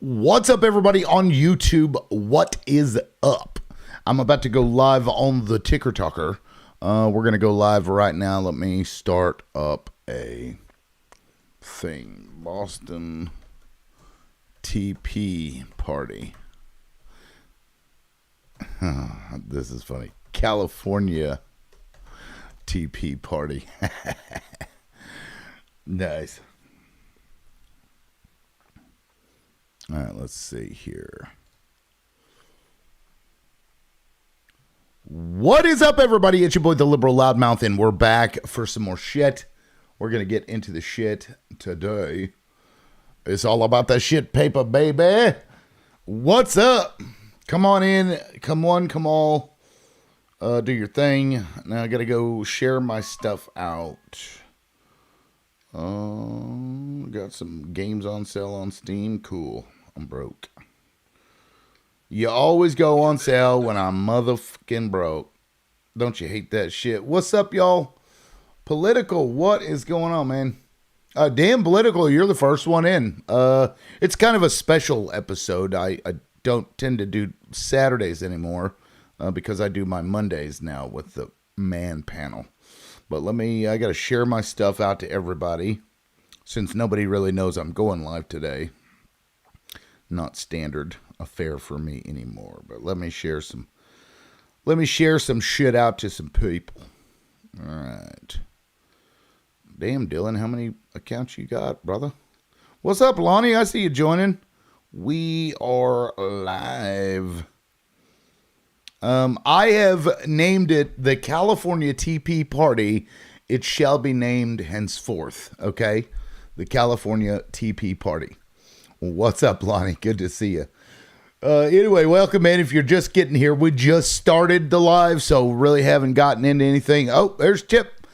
What's up, everybody on YouTube? What is up? I'm about to go live on the Ticker Talker. We're going to go live right now. Let me start up a thing. Boston TP party. This is funny. California TP party. Nice. All right, let's see here. What is up, everybody? It's your boy, the Liberal Loudmouth, and we're back for some more shit. We're going to get into the shit today. It's all about that shit paper, baby. What's up? Come on in. Come on, come all. Do your thing. Now I got to go share my stuff out. Got some games on sale on Steam. Cool. I'm broke. You always go on sale when I'm motherfucking broke. Don't you hate that shit? What's up, y'all? Political, what is going on, man? Damn, Political, you're the first one in. It's kind of a special episode. I don't tend to do Saturdays anymore because I do my Mondays now with the man panel. But I got to share my stuff out to everybody since nobody really knows I'm going live today. Not standard affair for me anymore, but let me share some shit out to some people. All right. Damn, Dylan, how many accounts you got, brother? What's up, Lonnie? I see you joining. We are live. I have named it the California TP Party. It shall be named henceforth, okay? The California TP Party. What's up, Lonnie? Good to see you. Anyway, welcome in. If you're just getting here, we just started the live, so really haven't gotten into anything. Oh, there's Chip.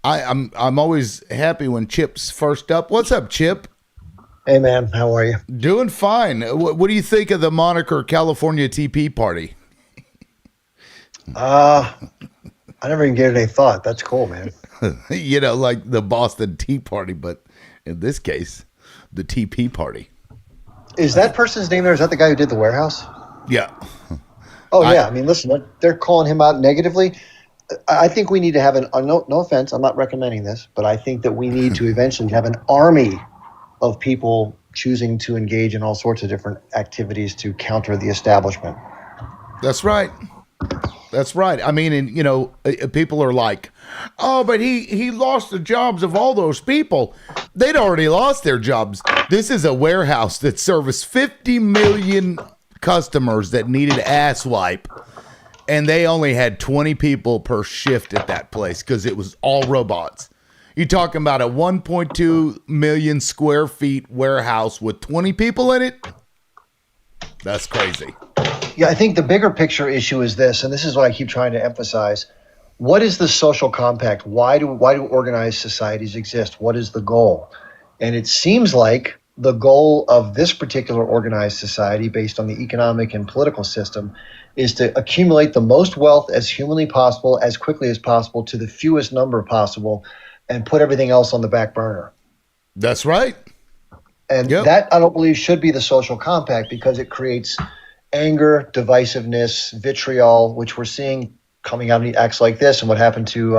I'm always happy when Chip's first up. What's up, Chip? Hey, man. How are you? Doing fine. What do you think of the moniker California TP Party? I never even gave it any thought. That's cool, man. You know, like the Boston Tea Party, but in this case, the TP Party. Is that person's name there? Is that the guy who did the warehouse? Yeah. Oh, yeah. I mean, listen, they're calling him out negatively. I think we need to have no offense, I'm not recommending this, but I think that we need to eventually have an army of people choosing to engage in all sorts of different activities to counter the establishment. That's right. That's right. I mean, and you know, people are like, oh, but he lost the jobs of all those people. They'd already lost their jobs. This is a warehouse that serviced 50 million customers that needed ass wipe. And they only had 20 people per shift at that place because it was all robots. You're talking about a 1.2 million square feet warehouse with 20 people in it? That's crazy. Yeah, I think the bigger picture issue is this, and this is what I keep trying to emphasize. What is the social compact? Why do organized societies exist? What is the goal? And it seems like the goal of this particular organized society, based on the economic and political system, is to accumulate the most wealth as humanly possible, as quickly as possible, to the fewest number possible, and put everything else on the back burner. That's right. And that, I don't believe, should be the social compact because it creates anger, divisiveness, vitriol, which we're seeing coming out in acts like this, and what happened to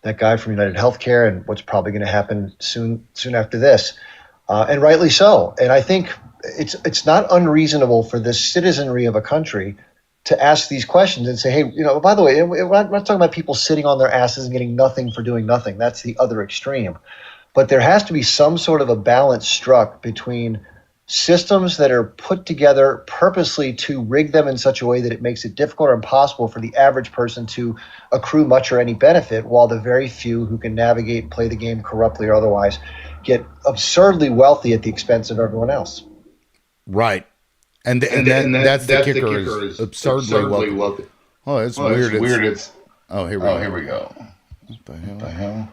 that guy from United Healthcare, and what's probably going to happen soon after this, and rightly so. And I think it's not unreasonable for the citizenry of a country to ask these questions and say, hey, you know, by the way, we're not talking about people sitting on their asses and getting nothing for doing nothing. That's the other extreme. But there has to be some sort of a balance struck between systems that are put together purposely to rig them in such a way that it makes it difficult or impossible for the average person to accrue much or any benefit, while the very few who can navigate, play the game corruptly or otherwise, get absurdly wealthy at the expense of everyone else. Right. And that's the kicker is absurdly wealthy. Oh, it's weird. It's weird. Here we go. What the hell?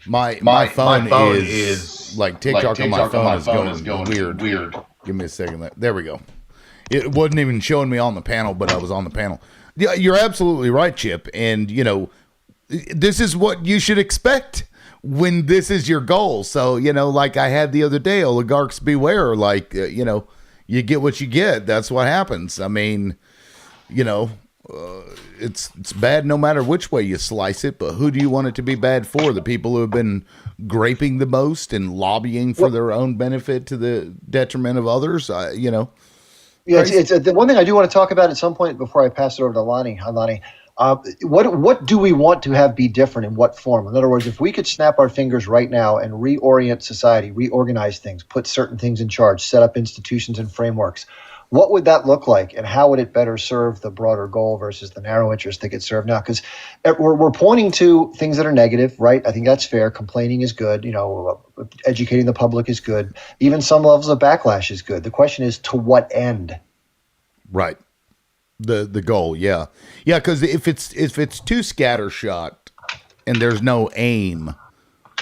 My phone is like TikTok on my phone is going weird. Give me a second. There we go. It wasn't even showing me on the panel, but I was on the panel. Yeah, you're absolutely right, Chip. And, you know, this is what you should expect when this is your goal. So, like I had the other day, oligarchs beware. Like, you get what you get. That's what happens. I mean, you know, it's bad no matter which way you slice it. But who do you want it to be bad for? The people who have been graping the most and lobbying for Well, their own benefit to the detriment of others. yeah, Crazy. it's the one thing I do want to talk about at some point before I pass it over to Lonnie. Lonnie, what do we want to have be different in what form? In other words, if we could snap our fingers right now and reorient society, reorganize things, put certain things in charge, set up institutions and frameworks, what would that look like, and how would it better serve the broader goal versus the narrow interest that gets served now? Because we're pointing to things that are negative, right? I think that's fair. Complaining is good. Educating the public is good. Even some levels of backlash is good. The question is, to what end? Right. The goal, yeah. Yeah, because if it's too scattershot and there's no aim,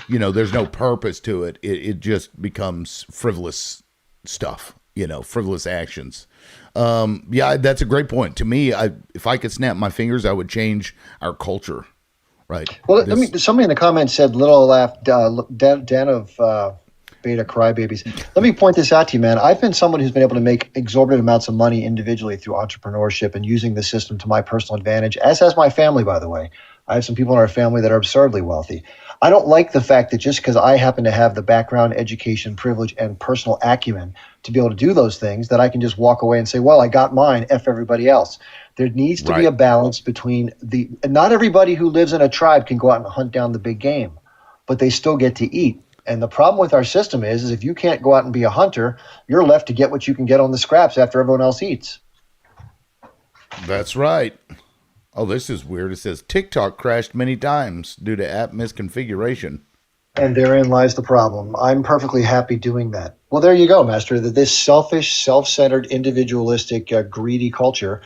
there's no purpose to it, it just becomes frivolous stuff, frivolous actions. Yeah, that's a great point. To me, if I could snap my fingers, I would change our culture. Right. Well, I This mean, somebody in the comments said, "Little laugh, den of beta crybabies." Let me point this out to you, man. I've been someone who's been able to make exorbitant amounts of money individually through entrepreneurship and using the system to my personal advantage, as has my family, by the way. I have some people in our family that are absurdly wealthy. I don't like the fact that just because I happen to have the background, education, privilege, and personal acumen to be able to do those things, that I can just walk away and say, "Well, I got mine. F everybody else." There needs to be a right. balance between the. Not everybody who lives in a tribe can go out and hunt down the big game, but they still get to eat. And the problem with our system is if you can't go out and be a hunter, you're left to get what you can get on the scraps after everyone else eats. That's right. Oh, this is weird. It says TikTok crashed many times due to app misconfiguration. And therein lies the problem. I'm perfectly happy doing that. Well, there you go, Master. That this selfish, self-centered, individualistic, greedy culture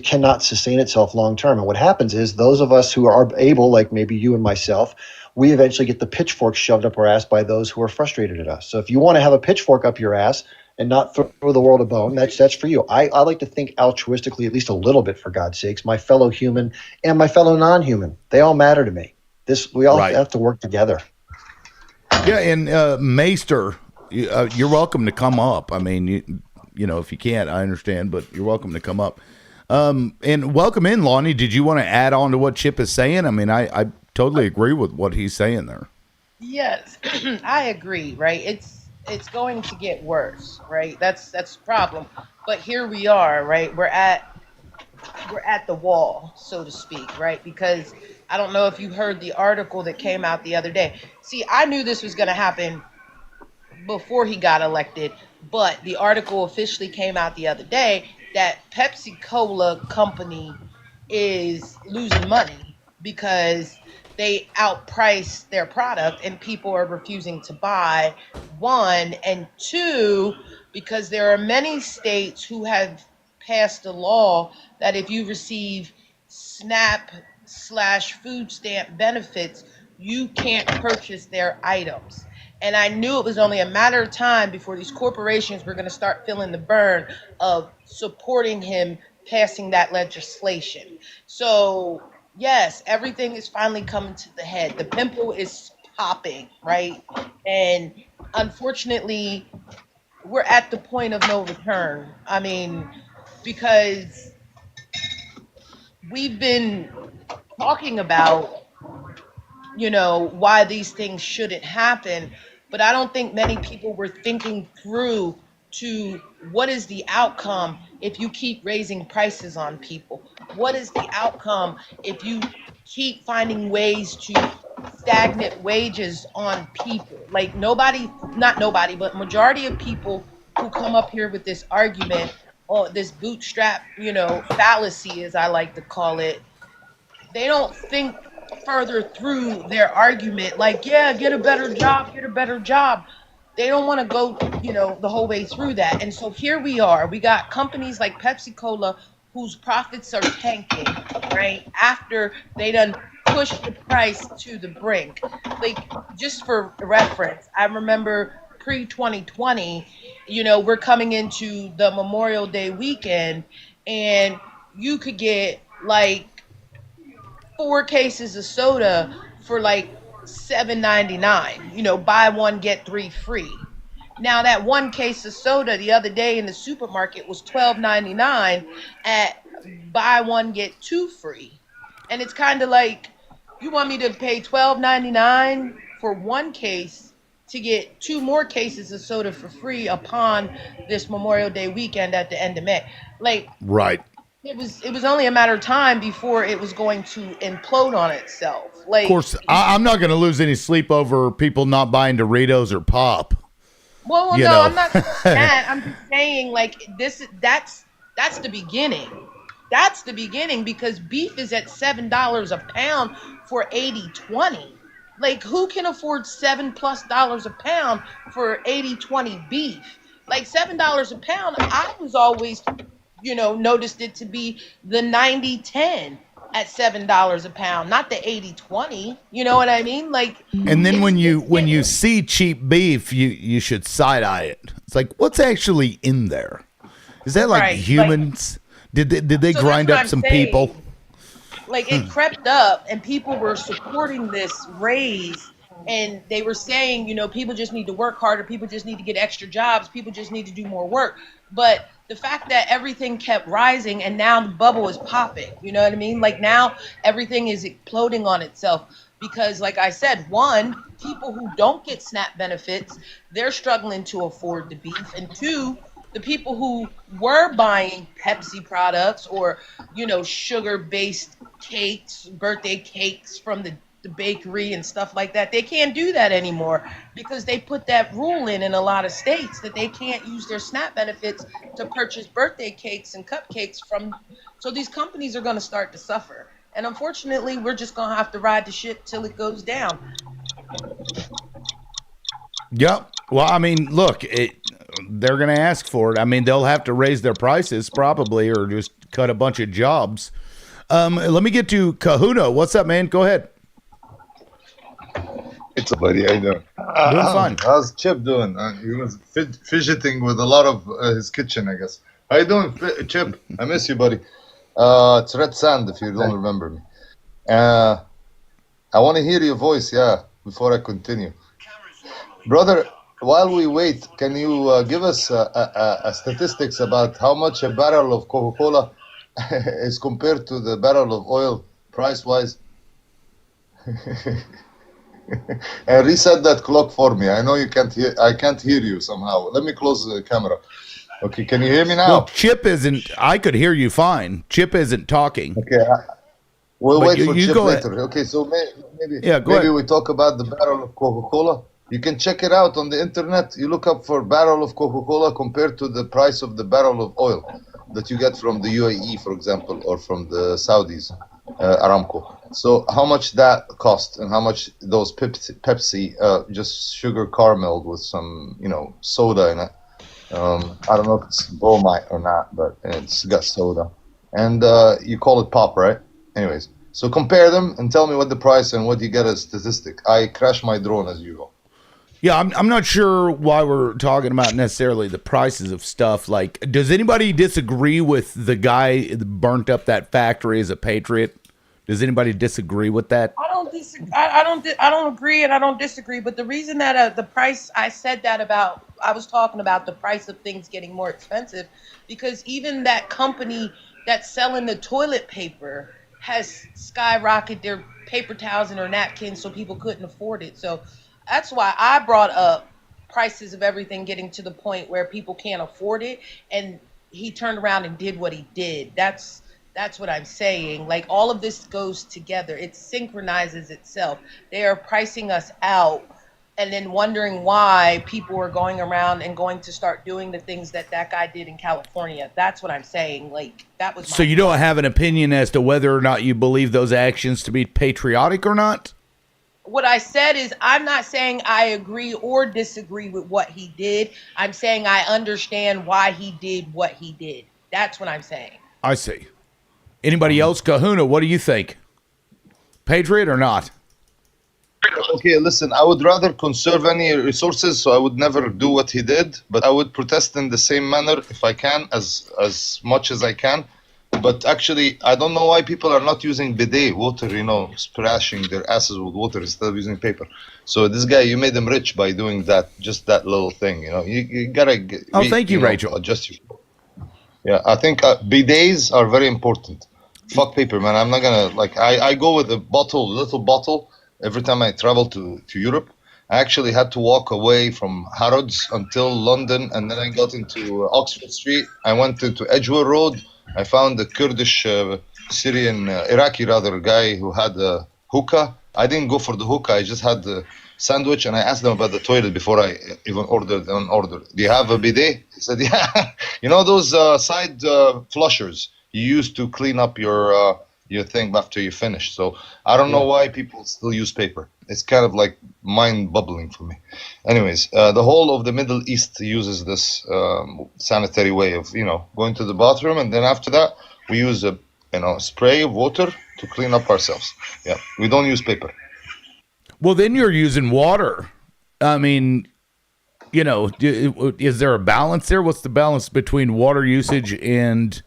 cannot sustain itself long term. And what happens is those of us who are able, like maybe you and myself, we eventually get the pitchfork shoved up our ass by those who are frustrated at us. So if you want to have a pitchfork up your ass and not throw the world a bone, that's for you. I like to think altruistically, at least a little bit, for God's sakes. My fellow human and my fellow non-human, they all matter to me. We all Right. have to work together. Yeah, and Maester, you're welcome to come up. I mean, if you can't, I understand, but you're welcome to come up. And welcome in, Lonnie. Did you want to add on to what Chip is saying? I mean, I totally agree with what he's saying there. Yes, I agree, right? It's going to get worse, right? That's the problem. But here we are, right? We're at the wall, so to speak, right? Because I don't know if you heard the article that came out the other day. See, I knew this was going to happen before he got elected, but the article officially came out the other day that Pepsi Cola company is losing money because they outprice their product and people are refusing to buy, one, and two, because there are many states who have passed a law that if you receive SNAP slash food stamp benefits, you can't purchase their items. And I knew it was only a matter of time before these corporations were going to start feeling the burn of supporting him passing that legislation. So, yes, everything is finally coming to the head. The pimple is popping, right? And unfortunately, we're at the point of no return. I mean, because we've been talking about why these things shouldn't happen, but I don't think many people were thinking through to what is the outcome if you keep raising prices on people. What is the outcome if you keep finding ways to stagnant wages on people? Like, nobody, not nobody, but majority of people who come up here with this argument, or this bootstrap fallacy, as I like to call it, they don't think further through their argument, like, yeah, get a better job, get a better job. They don't want to go, the whole way through that. And so here we are. We got companies like Pepsi Cola whose profits are tanking, right? After they done pushed the price to the brink. Like, just for reference, I remember pre 2020, we're coming into the Memorial Day weekend, and you could get like 4 cases of soda for like $7.99. Buy one get three free. Now that one case of soda the other day in the supermarket was $12.99 at buy one get two free. And it's kind of like, you want me to pay $12.99 for one case to get two more cases of soda for free upon this Memorial Day weekend at the end of May. Like, Right. it was only a matter of time before it was going to implode on itself. Of course, I'm not going to lose any sleep over people not buying Doritos or pop. Well, You no, know. I'm not saying that. I'm just saying, like, that's the beginning. That's the beginning, because beef is at $7 a pound for 80/20. Like, who can afford $7+ a pound for 80/20 beef? Like, $7 a pound, I was always, noticed it to be the 90/10 at $7 a pound, not the 80/20. You know what I mean? Like, And then when you getting- see cheap beef, you should side eye it. It's like, what's actually in there? Is that like Right, humans? Did they So grind that's what up I'm some saying. people? Like, it crept up and people were supporting this raise, and they were saying, people just need to work harder, people just need to get extra jobs, people just need to do more work. But the fact that everything kept rising and now the bubble is popping, you know what I mean? Like, now everything is exploding on itself because, like I said, one, people who don't get SNAP benefits, they're struggling to afford the beef, and two, the people who were buying Pepsi products or, sugar-based cakes, birthday cakes from the bakery and stuff like that, they can't do that anymore because they put that rule in a lot of states that they can't use their SNAP benefits to purchase birthday cakes and cupcakes from. So these companies are going to start to suffer. And unfortunately, we're just going to have to ride the ship till it goes down. Yep. Well, I mean, look, they're going to ask for it. I mean, they'll have to raise their prices probably, or just cut a bunch of jobs. Let me get to Kahuna. What's up, man? Go ahead. It's a buddy. How you doing? Doing fine. How's Chip doing? He was fidgeting with a lot of his kitchen, I guess. How you doing, Chip? I miss you, buddy. It's Red Sand, if you don't remember me. I want to hear your voice, before I continue. Brother, while we wait, can you give us a statistics about how much a barrel of Coca-Cola is compared to the barrel of oil, price-wise? And reset that clock for me. I know you can't hear. I can't hear you somehow. Let me close the camera. Okay, can you hear me now? Well, Chip isn't. I could hear you fine. Chip isn't talking. Okay, we'll But wait you- for you Chip go later. ahead. Okay, so maybe Yeah, go maybe ahead. we talk about the barrel of Coca-Cola. You can check it out on the internet. You look up for barrel of Coca-Cola compared to the price of the barrel of oil that you get from the UAE, for example, or from the Saudis, Aramco. So how much that cost and how much those Pepsi just sugar carameled with some, soda in it. I don't know if it's bromide or not, but it's got soda. And you call it pop, right? Anyways, so compare them and tell me what the price and what you get as statistic. I crash my drone as usual. Yeah, I'm not sure why we're talking about necessarily the prices of stuff. Like, does anybody disagree with the guy that burnt up that factory as a patriot? Does anybody disagree with that? I don't disagree. I don't agree, and I don't disagree. But the reason that the price, I said that about, I was talking about the price of things getting more expensive, because even that company that's selling the toilet paper has skyrocketed their paper towels and their napkins, so people couldn't afford it. So that's why I brought up prices of everything getting to the point where people can't afford it, and he turned around and did what he did. That's what I'm saying. Like, all of this goes together. It synchronizes itself. They are pricing us out and then wondering why people are going around and going to start doing the things that guy did in California. That's what I'm saying. Like, that was my So you don't have an opinion as to whether or not you believe those actions to be patriotic or not? What I said is, I'm not saying I agree or disagree with what he did. I'm saying I understand why he did what he did. That's what I'm saying. I see. Anybody else? Kahuna, what do you think? Patriot or not? Okay, listen, I would rather conserve any resources, so I would never do what he did, but I would protest in the same manner if I can, as much as I can. but actually, I don't know why people are not using bidet water, splashing their asses with water instead of using paper. So this guy, you made him rich by doing that, just that little thing, You gotta thank you, Rachel. adjust your. Yeah, I think bidets are very important. Fuck paper, man. I'm not gonna I go with a little bottle every time I travel to Europe. I actually had to walk away from Harrods until London, and then I got into Oxford Street. I went into Edgware Road. I found a Kurdish, Syrian, Iraqi rather, guy who had a hookah. I didn't go for the hookah. I just had the sandwich, and I asked them about the toilet before I even ordered an order. Do you have a bidet? He said, yeah. Those side flushers you use to clean up your thing after you finish. So I don't know why people still use paper. It's kind of like mind-bubbling for me. Anyways, the whole of the Middle East uses this sanitary way of, going to the bathroom, and then after that, we use a spray of water to clean up ourselves. Yeah, we don't use paper. Well, then you're using water. I mean, is there a balance there? What's the balance between water usage and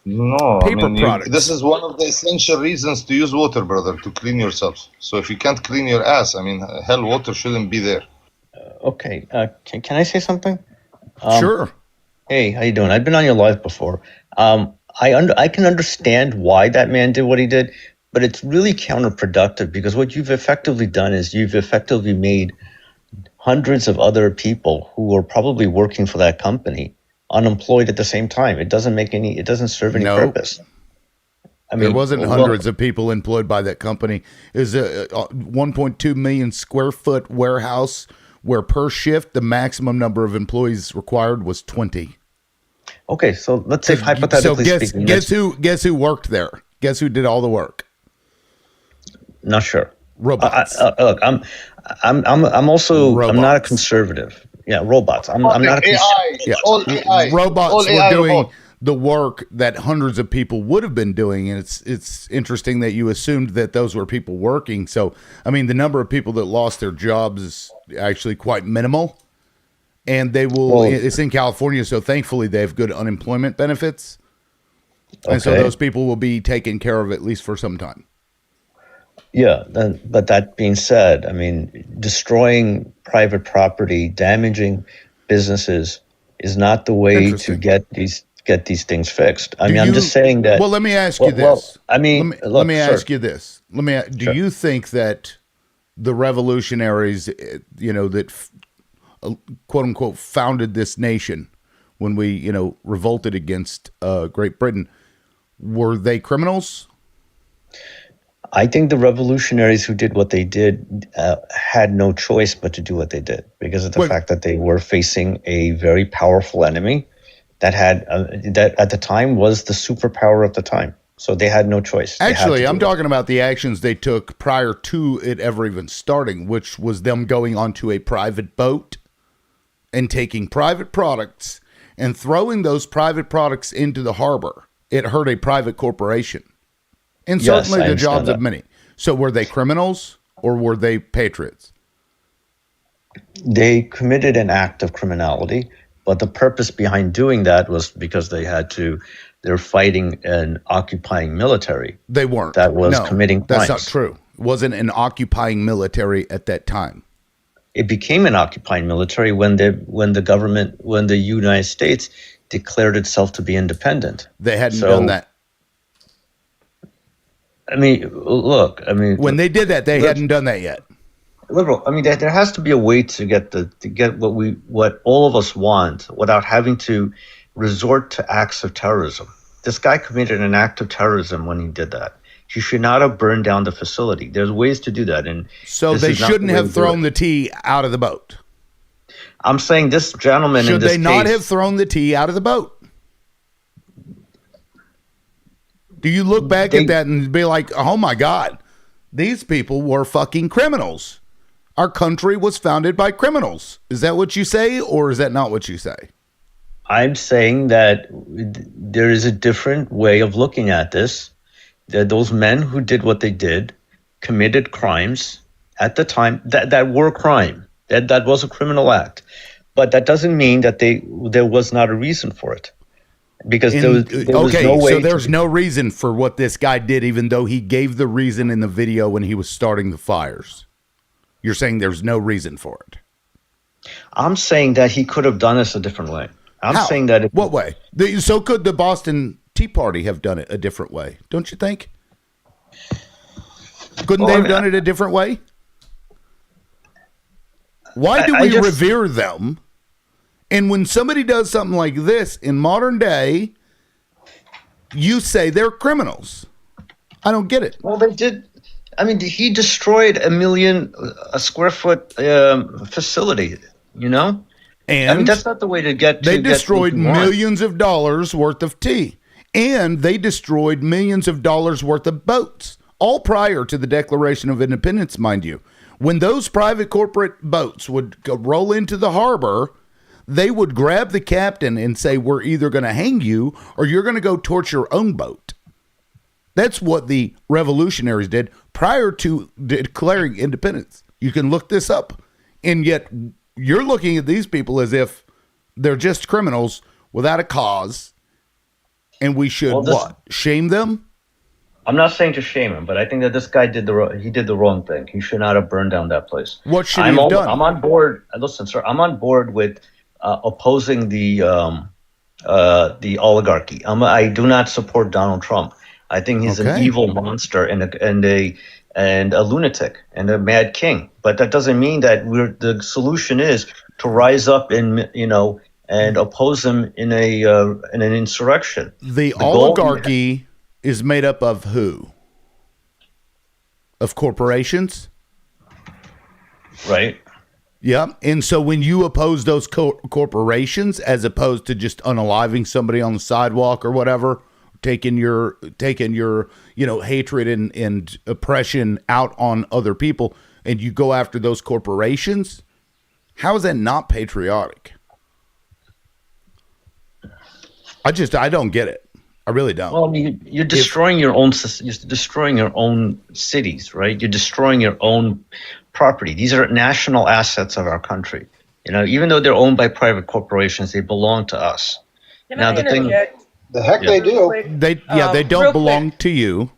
paper products? This is one of the essential reasons to use water, brother, to clean yourself. So if you can't clean your ass, hell, water shouldn't be there. Okay, can I say something? Sure. Hey, how you doing? I've been on your live before. I can understand why that man did what he did, but it's really counterproductive, because what you've effectively done is you've effectively made hundreds of other people who are probably working for that company unemployed at the same time. It doesn't serve any purpose. There wasn't hundreds of people employed by that company. It was a 1.2 million square foot warehouse where per shift the maximum number of employees required was 20. Okay, so let's say hypothetically speaking. Guess who worked there? Guess who did all the work? Not sure. Robots. Look, I'm also robots. I'm not a conservative. Yeah, robots. I'm not a AI. All AI. Robots all were AI doing robot. the work that hundreds of people would have been doing, and it's interesting that you assumed that those were people working. So, the number of people that lost their jobs is actually quite minimal, and they will. Well, it's in California, so thankfully they have good unemployment benefits, and so okay. those people will be taken care of at least for some time. Yeah, but that being said, destroying private property, damaging businesses is not the way to get these things fixed. I'm just saying that. Well, let me ask you this. Let me ask you this. Do you think that the revolutionaries, that quote unquote founded this nation when we, revolted against Great Britain, were they criminals? I think the revolutionaries who did what they did had no choice but to do what they did, because of the fact that they were facing a very powerful enemy that had that at the time was the superpower of the time. So they had no choice. Actually, I'm talking about the actions they took prior to it ever even starting, which was them going onto a private boat and taking private products and throwing those private products into the harbor. It hurt a private corporation. And certainly the jobs of many. So were they criminals or were they patriots? They committed an act of criminality, but the purpose behind doing that was because they're fighting an occupying military. They weren't. That was committing crimes. That's not true. It wasn't an occupying military at that time. It became an occupying military when the United States declared itself to be independent. They hadn't done that. When they did that, they hadn't done that yet. Liberal. There has to be a way to get what all of us want without having to resort to acts of terrorism. This guy committed an act of terrorism when he did that. He should not have burned down the facility. There's ways to do that, and so they shouldn't have thrown the tea out of the boat. I'm saying this gentleman. Should they not have thrown the tea out of the boat? Do you look back at that and be like, oh my God, these people were fucking criminals. Our country was founded by criminals. Is that what you say, or is that not what you say? I'm saying that there is a different way of looking at this. That those men who did what they did committed crimes at the time that were crime. That was a criminal act. But that doesn't mean that there was not a reason for it. because there was okay, no way. So there's no reason for what this guy did, even though he gave the reason in the video when he was starting the fires. You're saying there's no reason for it. I'm saying that he could have done this a different way. I'm How? saying that. What way? So could the Boston Tea Party have done it a different way? Don't you think? Couldn't they have done it a different way? Why do we revere them? And when somebody does something like this in modern day, you say they're criminals. I don't get it. Well, they did. I mean, he destroyed a 1 million square foot facility, you know? And I mean, that's not the way to get. They destroyed millions of dollars worth of tea. And they destroyed millions of dollars worth of boats, all prior to the Declaration of Independence, mind you. When those private corporate boats would roll into the harbor, they would grab the captain and say, we're either going to hang you or you're going to go torch your own boat. That's what the revolutionaries did prior to declaring independence. You can look this up. And yet you're looking at these people as if they're just criminals without a cause. And we should shame them? I'm not saying to shame him, but I think that this guy did the wrong thing. He should not have burned down that place. What should he have done? I'm on board. Listen, sir, I'm on board with opposing the oligarchy. I do not support Donald Trump. I think he's an evil monster and a lunatic and a mad king. But that doesn't mean that the solution is to rise up and oppose him in an insurrection. The oligarchy is made up of who? Of corporations? Right. Yeah. And so when you oppose those corporations, as opposed to just unaliving somebody on the sidewalk or whatever, taking your hatred and oppression out on other people, and you go after those corporations, how is that not patriotic? I don't get it. I really don't. Well, I mean, you're destroying your own cities, right? You're destroying your own property. These are national assets of our country. Even though they're owned by private corporations, they belong to us. The heck they do. They don't belong to you.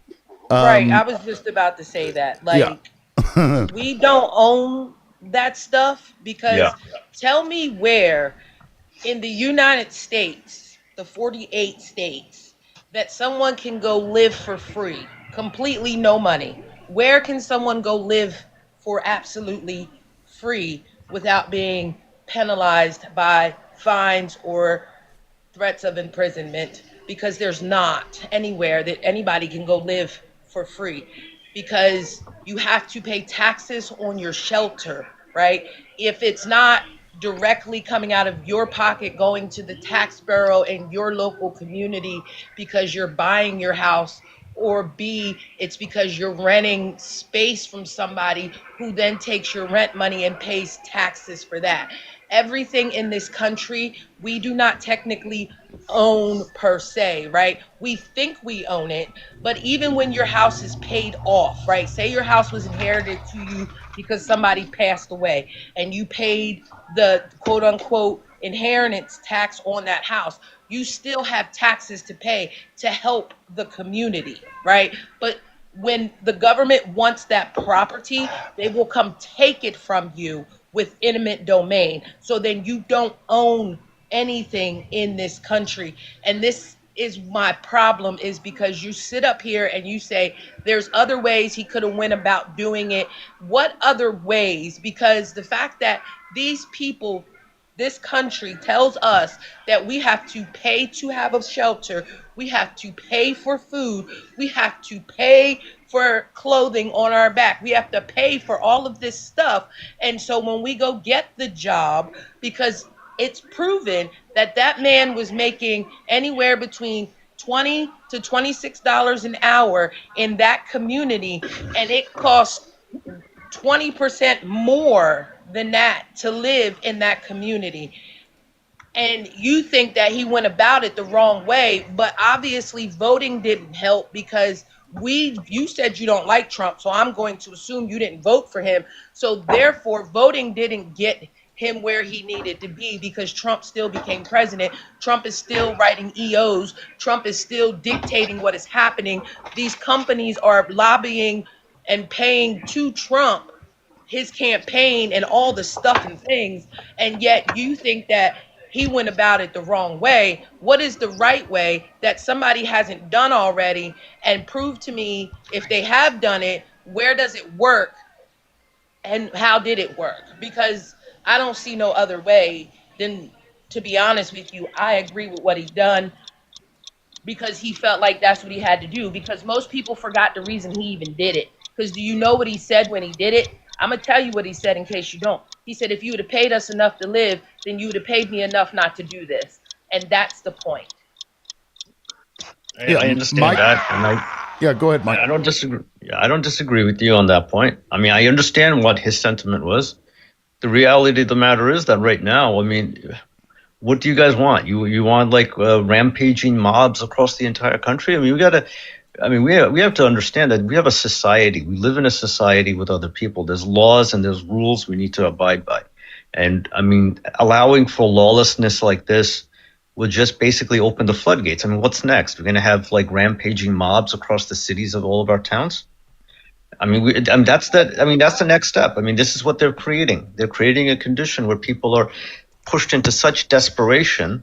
Right. I was just about to say that. We don't own that stuff because tell me where in the United States, the 48 states, that someone can go live for free, completely no money. Where can someone go live for absolutely free without being penalized by fines or threats of imprisonment? Because there's not anywhere that anybody can go live for free, because you have to pay taxes on your shelter, right? If it's not directly coming out of your pocket going to the tax bureau in your local community because you're buying your house, or B, it's because you're renting space from somebody who then takes your rent money and pays taxes for that. Everything in this country, we do not technically own per se, right? We think we own it, but even when your house is paid off, right? Say your house was inherited to you because somebody passed away and you paid the quote unquote inheritance tax on that house, you still have taxes to pay to help the community, right? But when the government wants that property, they will come take it from you with eminent domain. So then you don't own anything in this country. And this is my problem, is because you sit up here and you say there's other ways he could have went about doing it. What other ways? Because the fact that these people, this country tells us that we have to pay to have a shelter, we have to pay for food, we have to pay for clothing on our back, we have to pay for all of this stuff. And so when we go get the job, because it's proven that that man was making anywhere between $20 to $26 an hour in that community, and it costs 20% more than that to live in that community. And you think that he went about it the wrong way, but obviously voting didn't help, because you said you don't like Trump, so I'm going to assume you didn't vote for him. So therefore voting didn't get him where he needed to be because Trump still became president. Trump is still writing EOs. Trump is still dictating what is happening. These companies are lobbying and paying to Trump his campaign and all the stuff and things. And yet you think that he went about it the wrong way. What is the right way that somebody hasn't done already? And prove to me if they have done it, where does it work? And how did it work? Because I don't see no other way than, to be honest with you, I agree with what he done because he felt like that's what he had to do. Because most people forgot the reason he even did it. Because do you know what he said when he did it? I'm gonna tell you what he said in case you don't. He said, if you would have paid us enough to live, then you would have paid me enough not to do this. And that's the point. I understand Mike, that, and go ahead, Mike. I don't disagree. I don't disagree with you on that point. I mean, I understand what his sentiment was. The reality of the matter is that right now, I mean, what do you guys want? You want like rampaging mobs across the entire country? I mean, we have to understand that we have a society. We live in a society with other people. There's laws and there's rules we need to abide by. And I mean, allowing for lawlessness like this would just basically open the floodgates. I mean, what's next? We're going to have like rampaging mobs across the cities of all of our towns. I mean, that's the next step. I mean, this is what they're creating. They're creating a condition where people are pushed into such desperation.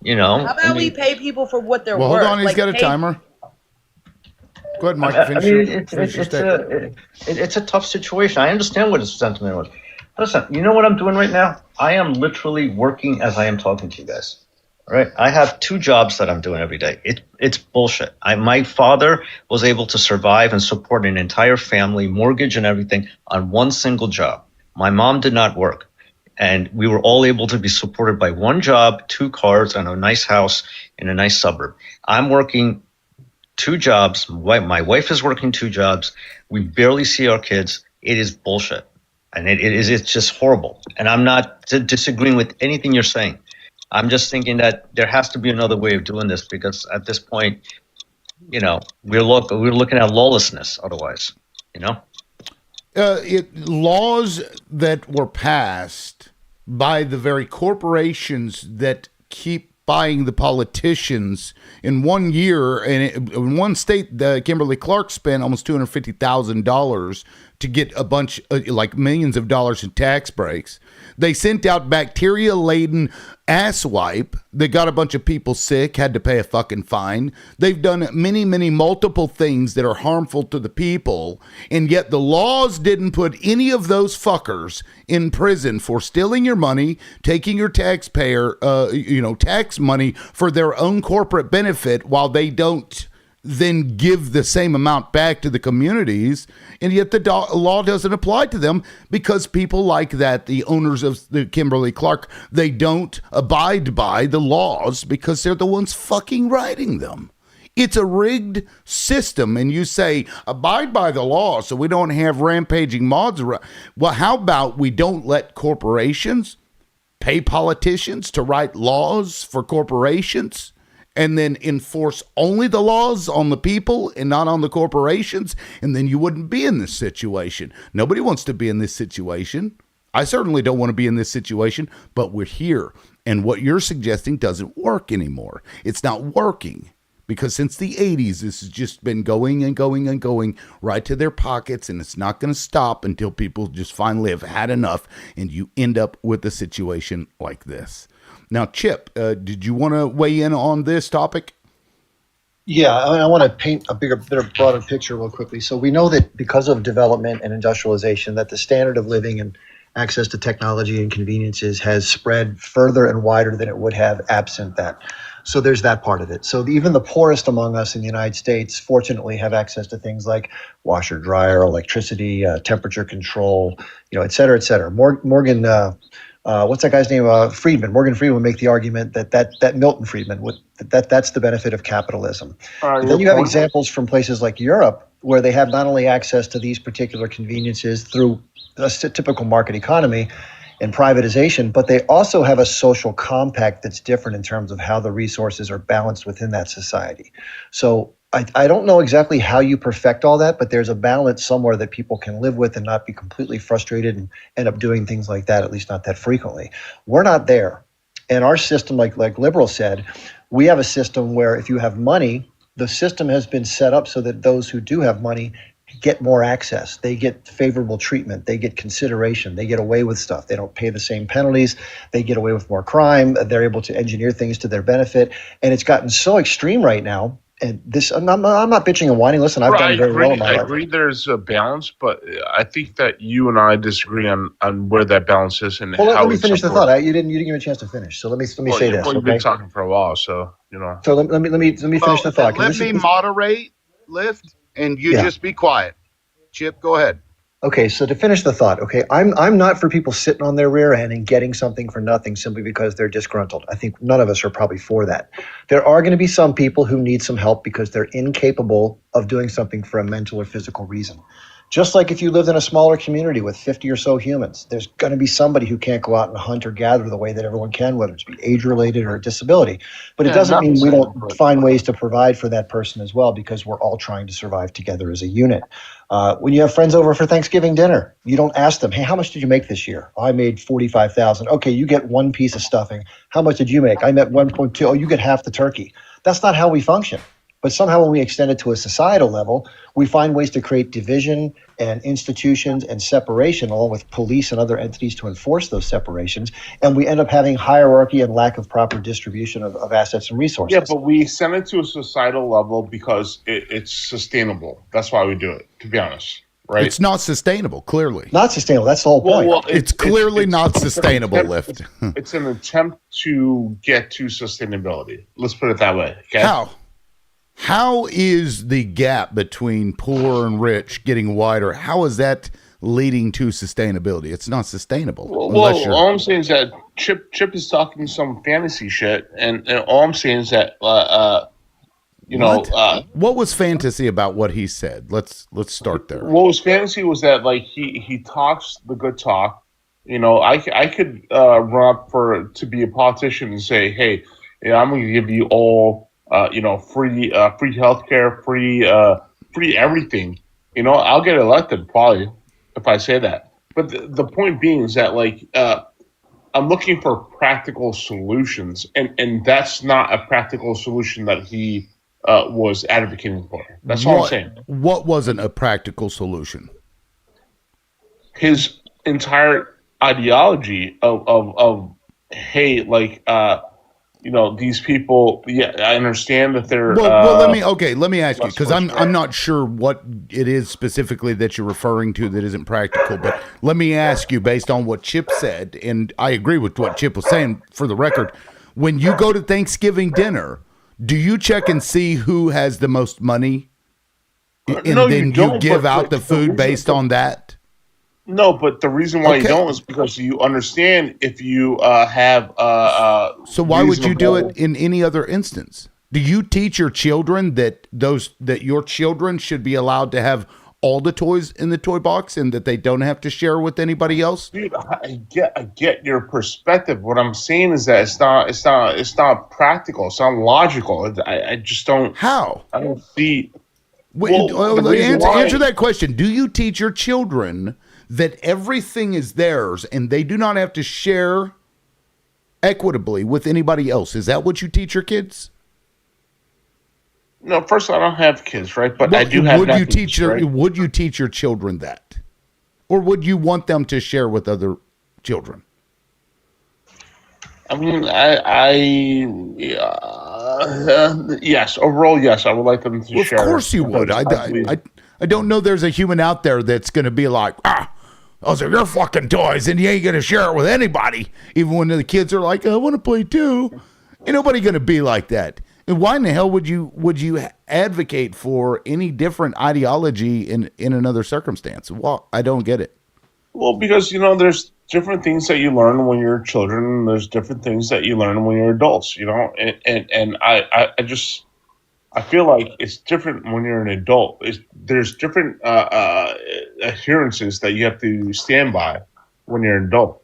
How about we pay people for what they're worth? Hold on, he's got a timer. Go ahead, Mike. It's a tough situation. I understand what his sentiment was. Listen, you know what I'm doing right now? I am literally working as I am talking to you guys. All right, I have 2 jobs that I'm doing every day. It's bullshit. My father was able to survive and support an entire family, mortgage and everything on one single job. My mom did not work. And we were all able to be supported by one job, 2 cars, and a nice house in a nice suburb. I'm working 2 jobs. My wife is working 2 jobs. We barely see our kids. It is bullshit. And it's just horrible. And I'm not disagreeing with anything you're saying. I'm just thinking that there has to be another way of doing this because at this point, we're looking at lawlessness otherwise, Laws that were passed by the very corporations that keep buying the politicians in 1 year, and in one state, Kimberly Clark spent almost $250,000 to get a bunch, like millions of dollars in tax breaks. They sent out bacteria-laden ass wipe that got a bunch of people sick, had to pay a fucking fine. They've done many, many multiple things that are harmful to the people, and yet the laws didn't put any of those fuckers in prison for stealing your money, taking your taxpayer, tax money for their own corporate benefit while they don't then give the same amount back to the communities, and yet the law doesn't apply to them because people like that, the owners of the Kimberly Clark, they don't abide by the laws because they're the ones fucking writing them. It's a rigged system, and you say, abide by the law so we don't have rampaging mobs. Well, how about we don't let corporations pay politicians to write laws for corporations? And then enforce only the laws on the people and not on the corporations, and then you wouldn't be in this situation. Nobody wants to be in this situation. I certainly don't want to be in this situation, but we're here. And what you're suggesting doesn't work anymore. It's not working because since the 80s, this has just been going and going and going right to their pockets, and it's not going to stop until people just finally have had enough, and you end up with a situation like this. Now, Chip, did you want to weigh in on this topic? Yeah, I want to paint a bigger, broader picture real quickly. So we know that because of development and industrialization, that the standard of living and access to technology and conveniences has spread further and wider than it would have absent that. So there's that part of it. So even the poorest among us in the United States, fortunately, have access to things like washer, dryer, electricity, temperature control, et cetera, et cetera. Morgan, what's that guy's name? Friedman. Morgan Friedman would make the argument that Milton Friedman that's the benefit of capitalism. Then you have examples from places like Europe where they have not only access to these particular conveniences through a typical market economy and privatization, but they also have a social compact that's different in terms of how the resources are balanced within that society. So I don't know exactly how you perfect all that, but there's a balance somewhere that people can live with and not be completely frustrated and end up doing things like that, at least not that frequently. We're not there. And our system, like Liberal said, we have a system where if you have money, the system has been set up so that those who do have money get more access. They get favorable treatment. They get consideration. They get away with stuff. They don't pay the same penalties. They get away with more crime. They're able to engineer things to their benefit. And it's gotten so extreme right now. And this, I'm not bitching and whining. Listen, I've done very well in my I life. agree there's a balance, but I think that you and I disagree on where that balance is and Well, how let me it's finish the important. thought. You didn't give me a chance to finish. So let me say this. Well, you've Okay. been talking for a while, so you know. So let me finish the thought. 'cause Let this me is- moderate, Lift, and you Yeah. just be quiet. Chip, go ahead. Okay, so to finish the thought, okay, I'm not for people sitting on their rear end and getting something for nothing simply because they're disgruntled. I think none of us are probably for that. There are going to be some people who need some help because they're incapable of doing something for a mental or physical reason. Just like if you lived in a smaller community with 50 or so humans, there's going to be somebody who can't go out and hunt or gather the way that everyone can, whether it's be age related or a disability. But it doesn't mean we don't find ways to provide for that person as well, because we're all trying to survive together as a unit. When you have friends over for Thanksgiving dinner, you don't ask them, hey, how much did you make this year? Oh, I made 45,000. Okay, you get one piece of stuffing. How much did you make? I made 1.2. Oh, you get half the turkey. That's not how we function. But somehow when we extend it to a societal level, we find ways to create division and institutions and separation, along with police and other entities to enforce those separations. And we end up having hierarchy and lack of proper distribution of assets and resources. Yeah, but we send it to a societal level because it's sustainable. That's why we do it, to be honest. Right? It's not sustainable, clearly. Not sustainable. That's the whole point. Well, It's clearly not sustainable, Lift. It's an attempt to get to sustainability. Let's put it that way. Okay? How? How is the gap between poor and rich getting wider? How is that leading to sustainability? It's not sustainable. Well, all I'm saying is that Chip is talking some fantasy shit, and all I'm saying is that what was fantasy about what he said? Let's start there. What was fantasy was that like he talks the good talk. You know, I could run up to be a politician and say, hey, I'm going to give you all free healthcare, free everything. You know, I'll get elected probably if I say that. But the point being is that like I'm looking for practical solutions, and that's not a practical solution that he was advocating for. That's all I'm saying. What wasn't a practical solution? His entire ideology of hey, like these people. Yeah, I understand that they're. Well, let me ask you, because I'm not sure what it is specifically that you're referring to that isn't practical. But let me ask you, based on what Chip said, and I agree with what Chip was saying. For the record, when you go to Thanksgiving dinner, do you check and see who has the most money, and then you give out the food based on that? No, but the reason why you don't is because you understand if you have so why would you do it in any other instance? Do you teach your children that your children should be allowed to have all the toys in the toy box and that they don't have to share with anybody else? Dude, I get your perspective. What I'm saying is that it's not practical. It's not logical. I just don't. How? I don't see. Answer that question. Do you teach your children that everything is theirs and they do not have to share equitably with anybody else? Is that what you teach your kids? No, first I don't have kids, right? But I do have. Would you teach your children that, or would you want them to share with other children? I mean, yes. Overall, yes. I would like them to share. Of course you would. I don't know there's a human out there that's going to be like, those are your fucking toys, and you ain't going to share it with anybody. Even when the kids are like, I want to play too. Ain't nobody going to be like that. And why in the hell would you advocate for any different ideology in another circumstance? Well, I don't get it. Well, because there's different things that you learn when you're children, and there's different things that you learn when you're adults. And I feel like it's different when you're an adult. There's different adherences that you have to stand by when you're an adult.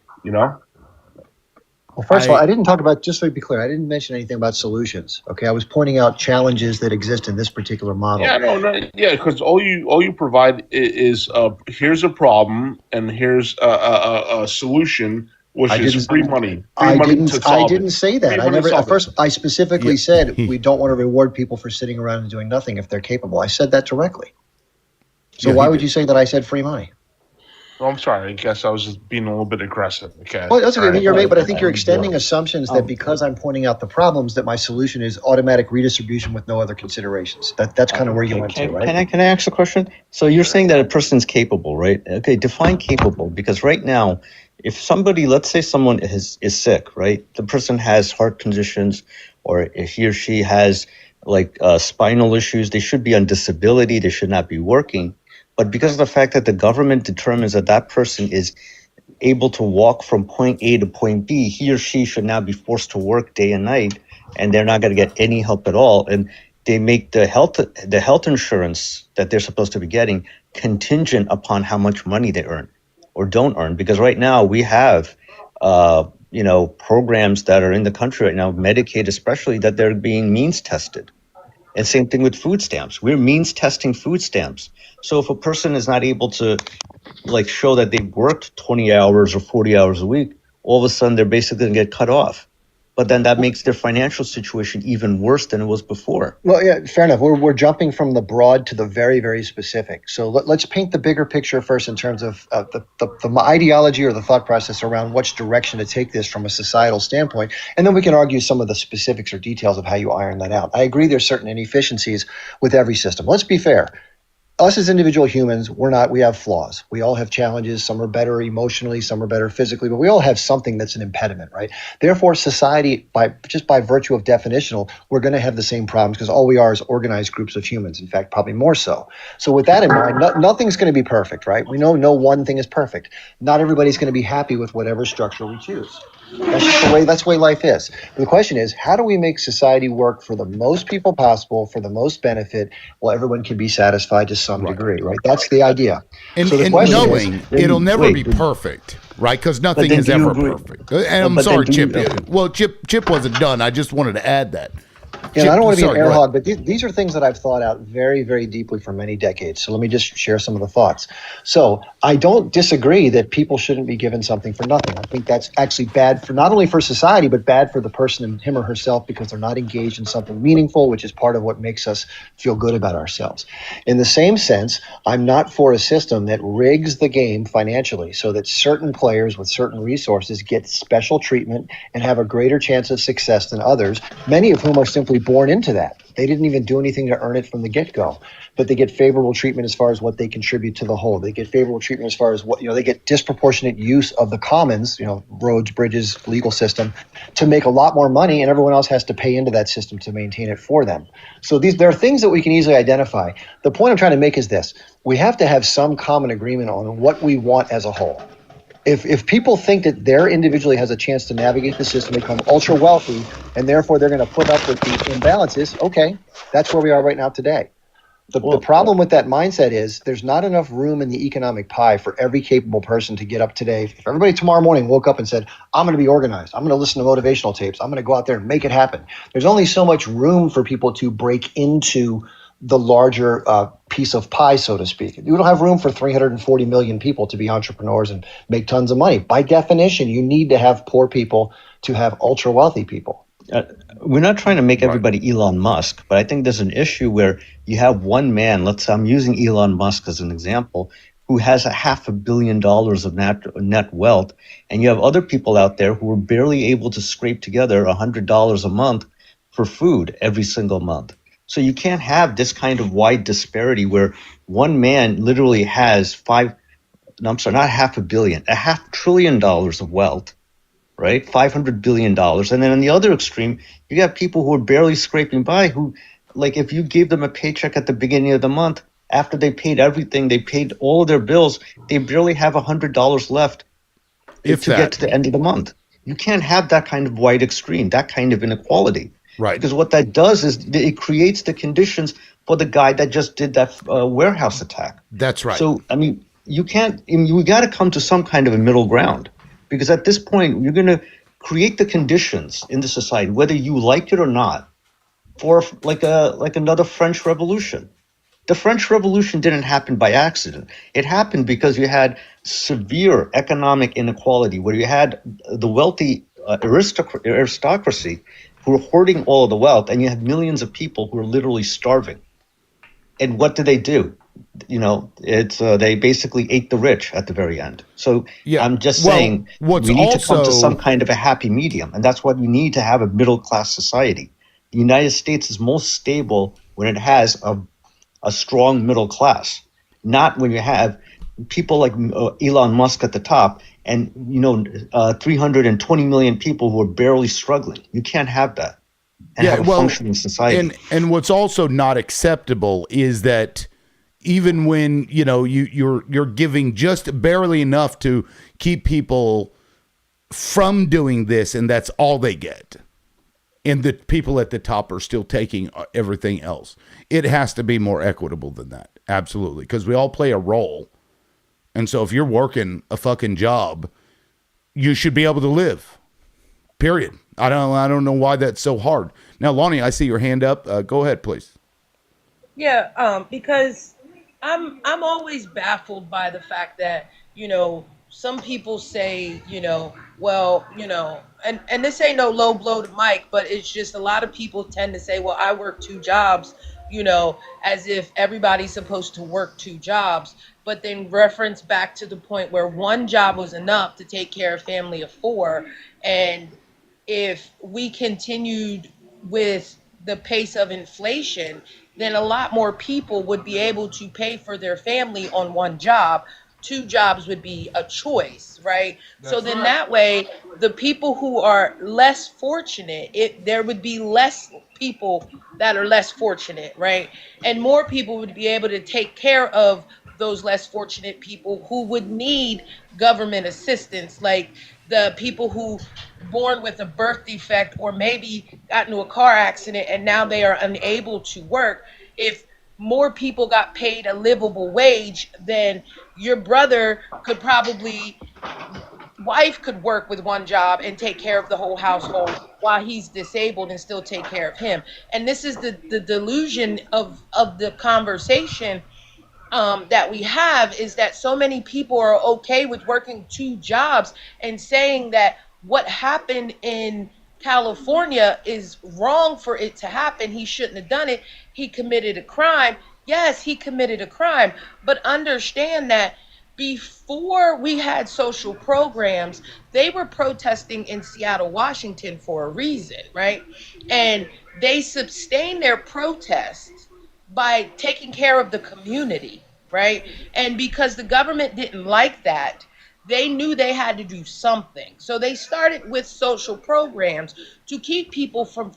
Well, first of all, I didn't talk about, just to be clear, I didn't mention anything about solutions. Okay, I was pointing out challenges that exist in this particular model. Yeah, no, yeah, because all you provide is here's a problem and here's a solution, which is free money, I to I solve didn't it. say that. Free I money to never. At solve it. first, I specifically Yeah. said we don't want to reward people for sitting around and doing nothing if they're capable. I said that directly. So Yeah, why he would did. you say that I said free money? Well, I'm sorry. I guess I was just being a little bit aggressive. Okay. Well, that's okay. All I mean, right. you're right, but I I think you're understand. extending assumptions that because I'm pointing out the problems, that my solution is automatic redistribution with no other considerations. That's kind of where you went to, right? Can I ask a question? So you're saying that a person's capable, right? Okay, define capable, because right now, if somebody, let's say someone is sick, right? The person has heart conditions, or if he or she has like spinal issues, they should be on disability. They should not be working. But because of the fact that the government determines that that person is able to walk from point A to point B, he or she should now be forced to work day and night, and they're not going to get any help at all. And they make the health insurance that they're supposed to be getting contingent upon how much money they earn or don't earn. Because right now we have, programs that are in the country right now, Medicaid especially, that they're being means tested. And same thing with food stamps. We're means testing food stamps. So if a person is not able to like show that they worked 20 hours or 40 hours a week, all of a sudden they're basically going to get cut off. But then that makes their financial situation even worse than it was before. Well, yeah, fair enough. We're jumping from the broad to the very, very specific. So let's paint the bigger picture first in terms of the ideology or the thought process around which direction to take this from a societal standpoint. And then we can argue some of the specifics or details of how you iron that out. I agree there's certain inefficiencies with every system. Let's be fair. Us as individual humans, we have flaws. We all have challenges. Some are better emotionally, some are better physically, but we all have something that's an impediment, right? Therefore, society, by virtue of definitional, we're going to have the same problems because all we are is organized groups of humans. In fact, probably more so. So with that in mind, nothing's going to be perfect, right? We know no one thing is perfect. Not everybody's going to be happy with whatever structure we choose. That's the way life is. But the question is, how do we make society work for the most people possible, for the most benefit, while everyone can be satisfied to some degree, right? That's the idea. And, So the and question knowing is, it'll never be perfect, right? Because nothing then is do you ever agree- perfect. And I'm but then sorry, do you- Chip. Well, Chip wasn't done. I just wanted to add that. I don't want to be an Sorry, air go ahead. hog, but these are things that I've thought out very, very deeply for many decades. So let me just share some of the thoughts. So I don't disagree that people shouldn't be given something for nothing. I think that's actually bad for not only for society, but bad for the person and him or herself because they're not engaged in something meaningful, which is part of what makes us feel good about ourselves. In the same sense, I'm not for a system that rigs the game financially so that certain players with certain resources get special treatment and have a greater chance of success than others, many of whom are simply born into that. They didn't even do anything to earn it from the get-go, but they get favorable treatment as far as what they contribute to the whole. They get favorable treatment as far as what, they get disproportionate use of the commons, roads, bridges, legal system, to make a lot more money, and everyone else has to pay into that system to maintain it for them. So there are things that we can easily identify. The point I'm trying to make is this: we have to have some common agreement on what we want as a whole. If people think that they're individually has a chance to navigate the system, become ultra wealthy, and therefore they're going to put up with these imbalances, okay, that's where we are right now today. The problem with that mindset is there's not enough room in the economic pie for every capable person to get up today. If everybody tomorrow morning woke up and said, I'm going to be organized, I'm going to listen to motivational tapes, I'm going to go out there and make it happen, there's only so much room for people to break into the larger piece of pie, so to speak. You don't have room for 340 million people to be entrepreneurs and make tons of money. By definition, you need to have poor people to have ultra wealthy people. We're not trying to make everybody Elon Musk, but I think there's an issue where you have one man, I'm using Elon Musk as an example, who has $500 million of net wealth, and you have other people out there who are barely able to scrape together $100 a month for food every single month. So you can't have this kind of wide disparity where one man literally has not $500 million, $500 billion of wealth, right? $500 billion. And then on the other extreme, you got people who are barely scraping by who, like if you gave them a paycheck at the beginning of the month, after they paid everything, they paid all of their bills, they barely have $100 left to get to the end of the month. You can't have that kind of wide extreme, that kind of inequality. Right. Because what that does is it creates the conditions for the guy that just did that warehouse attack. That's right. So, I mean, we got to come to some kind of a middle ground, because at this point, you're going to create the conditions in the society, whether you like it or not, for like another French Revolution. The French Revolution didn't happen by accident. It happened because you had severe economic inequality, where you had the wealthy aristocracy who were hoarding all of the wealth, and you had millions of people who were literally starving. And what do? It's they basically ate the rich at the very end. So Yeah. I'm just Well, saying what's we need to come to also- some kind of a happy medium, and that's what you need to have a middle class society. The United States is most stable when it has a strong middle class, not when you have people like Elon Musk at the top and 320 million people who are barely struggling. You can't have that and have a functioning society. And what's also not acceptable is that even when you're giving just barely enough to keep people from doing this, and that's all they get, and the people at the top are still taking everything else. It has to be more equitable than that. Absolutely. Because we all play a role. And so if you're working a fucking job, you should be able to live. Period. I don't know why that's so hard. Now, Lonnie, I see your hand up. Go ahead, please. Yeah, because I'm always baffled by the fact that, some people say, well, and this ain't no low blow to Mike, but it's just a lot of people tend to say, well, I work two jobs, as if everybody's supposed to work two jobs, but then reference back to the point where one job was enough to take care of family of four. And if we continued with the pace of inflation, then a lot more people would be able to pay for their family on one job. Two jobs would be a choice, right? So then that way, the people who are less fortunate, there would be less people that are less fortunate, right? And more people would be able to take care of those less fortunate people who would need government assistance, like the people who born with a birth defect or maybe got into a car accident and now they are unable to work. If more people got paid a livable wage, then your brother could probably wife could work with one job and take care of the whole household while he's disabled and still take care of him. And this is the delusion of the conversation that we have, is that so many people are okay with working two jobs and saying that what happened in California is wrong for it to happen. He shouldn't have done it. He committed a crime. Yes, he committed a crime, but understand that before we had social programs, they were protesting in Seattle, Washington for a reason, right? And they sustained their protests by taking care of the community, right? And because the government didn't like that, they knew they had to do something. So they started with social programs to keep people from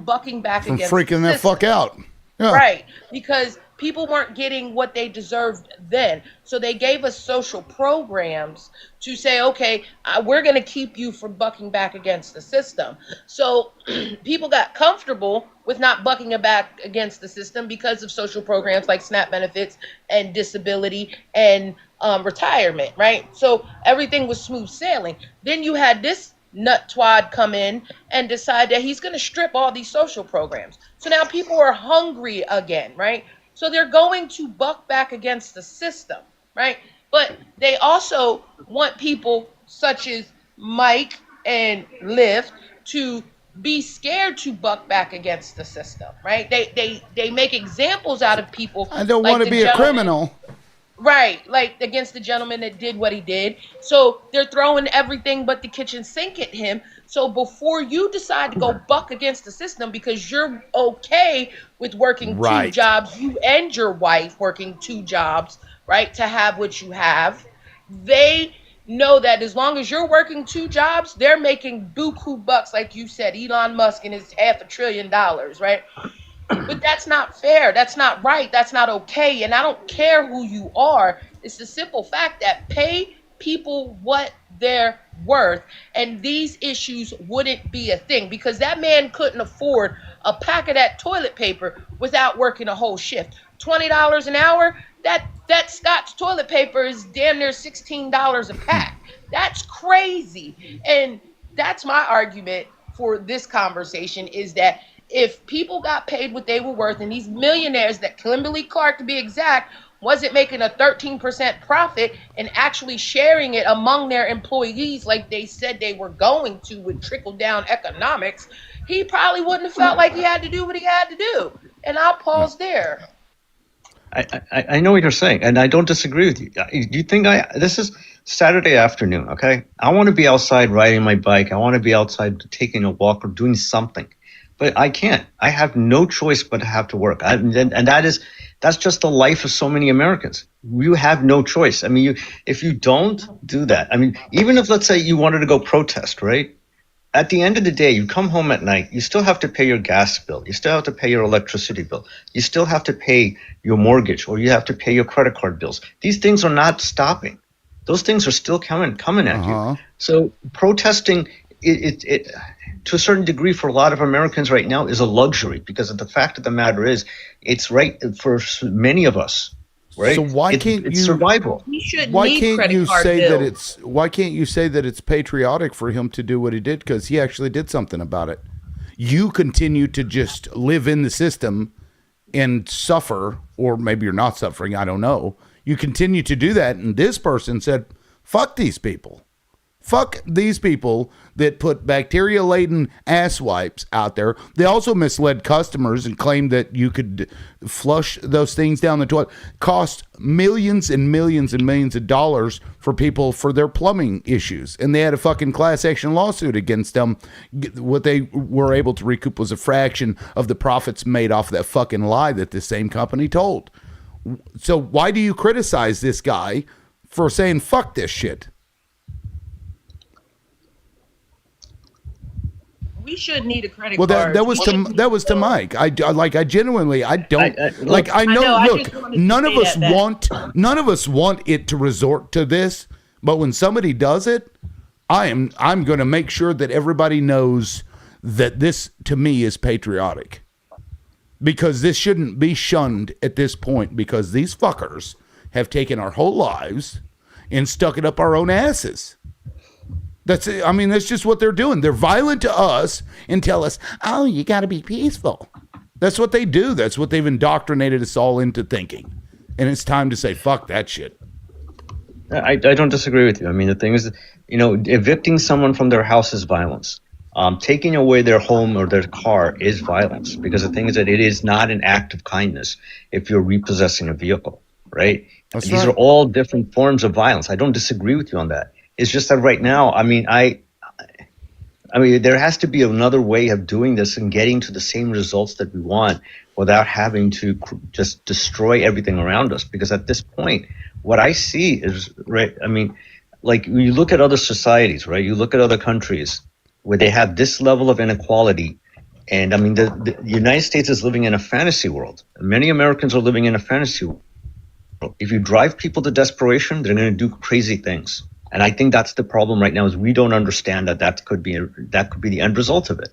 bucking back From against freaking the that fuck out. Yeah. Right, because people weren't getting what they deserved then. So they gave us social programs to say, okay, we're going to keep you from bucking back against the system. So people got comfortable with not bucking back against the system because of social programs like SNAP benefits and disability and retirement, right? So everything was smooth sailing. Then you had this nut twad come in and decide that he's going to strip all these social programs. So now people are hungry again, right? So they're going to buck back against the system, right? But they also want people such as Mike and Liv to be scared to buck back against the system, right? They make examples out of people. I don't like want to the be a gentleman- criminal. Right, like against the gentleman that did what he did. So they're throwing everything but the kitchen sink at him. So before you decide to go buck against the system because you're okay with working two Right. jobs, you and your wife working two jobs, right, to have what you have, they know that as long as you're working two jobs, they're making buku bucks, like you said, Elon Musk and his $500 billion, right? But that's not fair. That's not right. That's not okay. And I don't care who you are. It's the simple fact that pay people what they're worth, and these issues wouldn't be a thing because that man couldn't afford a pack of that toilet paper without working a whole shift. $20 an hour, that Scotch toilet paper is damn near $16 a pack. That's crazy. And that's my argument for this conversation is that if people got paid what they were worth, and these millionaires that Kimberly Clark, to be exact, wasn't making a 13% profit and actually sharing it among their employees like they said they were going to with trickle down economics, he probably wouldn't have felt like he had to do what he had to do. And I'll pause there. I know what you're saying, and I don't disagree with you. You think this is Saturday afternoon, okay? I want to be outside riding my bike. I want to be outside taking a walk or doing something, but I can't. I have no choice but to have to work, and that's just the life of so many Americans. You have no choice. I mean, if you don't do that, I mean, even if, let's say, you wanted to go protest, right? At the end of the day, you come home at night, you still have to pay your gas bill. You still have to pay your electricity bill. You still have to pay your mortgage, or you have to pay your credit card bills. These things are not stopping. Those things are still coming at you. So protesting, it to a certain degree for a lot of Americans right now is a luxury, because the fact of the matter is, it's right for many of us. Right? So why can't it's you survival? Why can't you say that it's patriotic for him to do what he did? Because he actually did something about it. You continue to just live in the system and suffer, or maybe you're not suffering. I don't know. You continue to do that, and this person said, "Fuck these people." Fuck these people that put bacteria-laden ass wipes out there. They also misled customers and claimed that you could flush those things down the toilet. Cost millions and millions and millions of dollars for people for their plumbing issues. And they had a fucking class action lawsuit against them. What they were able to recoup was a fraction of the profits made off that fucking lie that the same company told. So why do you criticize this guy for saying fuck this shit? We should need a credit card. Well, that was to Mike. I genuinely, I don't I know. Look, none of us want it to resort to this, but when somebody does it, I'm going to make sure that everybody knows that this to me is patriotic, because this shouldn't be shunned at this point, because these fuckers have taken our whole lives and stuck it up our own asses. That's just what they're doing. They're violent to us and tell us, oh, you got to be peaceful. That's what they do. That's what they've indoctrinated us all into thinking. And it's time to say, fuck that shit. I don't disagree with you. I mean, the thing is, evicting someone from their house is violence. Taking away their home or their car is violence, because the thing is that it is not an act of kindness if you're repossessing a vehicle, right? These are all different forms of violence. I don't disagree with you on that. It's just that right now, I mean, there has to be another way of doing this and getting to the same results that we want without having to just destroy everything around us. Because at this point, what I see is, right, I mean, like when you look at other societies, right, you look at other countries where they have this level of inequality. And I mean, the United States is living in a fantasy world. Many Americans are living in a fantasy world. If you drive people to desperation, they're going to do crazy things. And I think that's the problem right now, is we don't understand that could be the end result of it.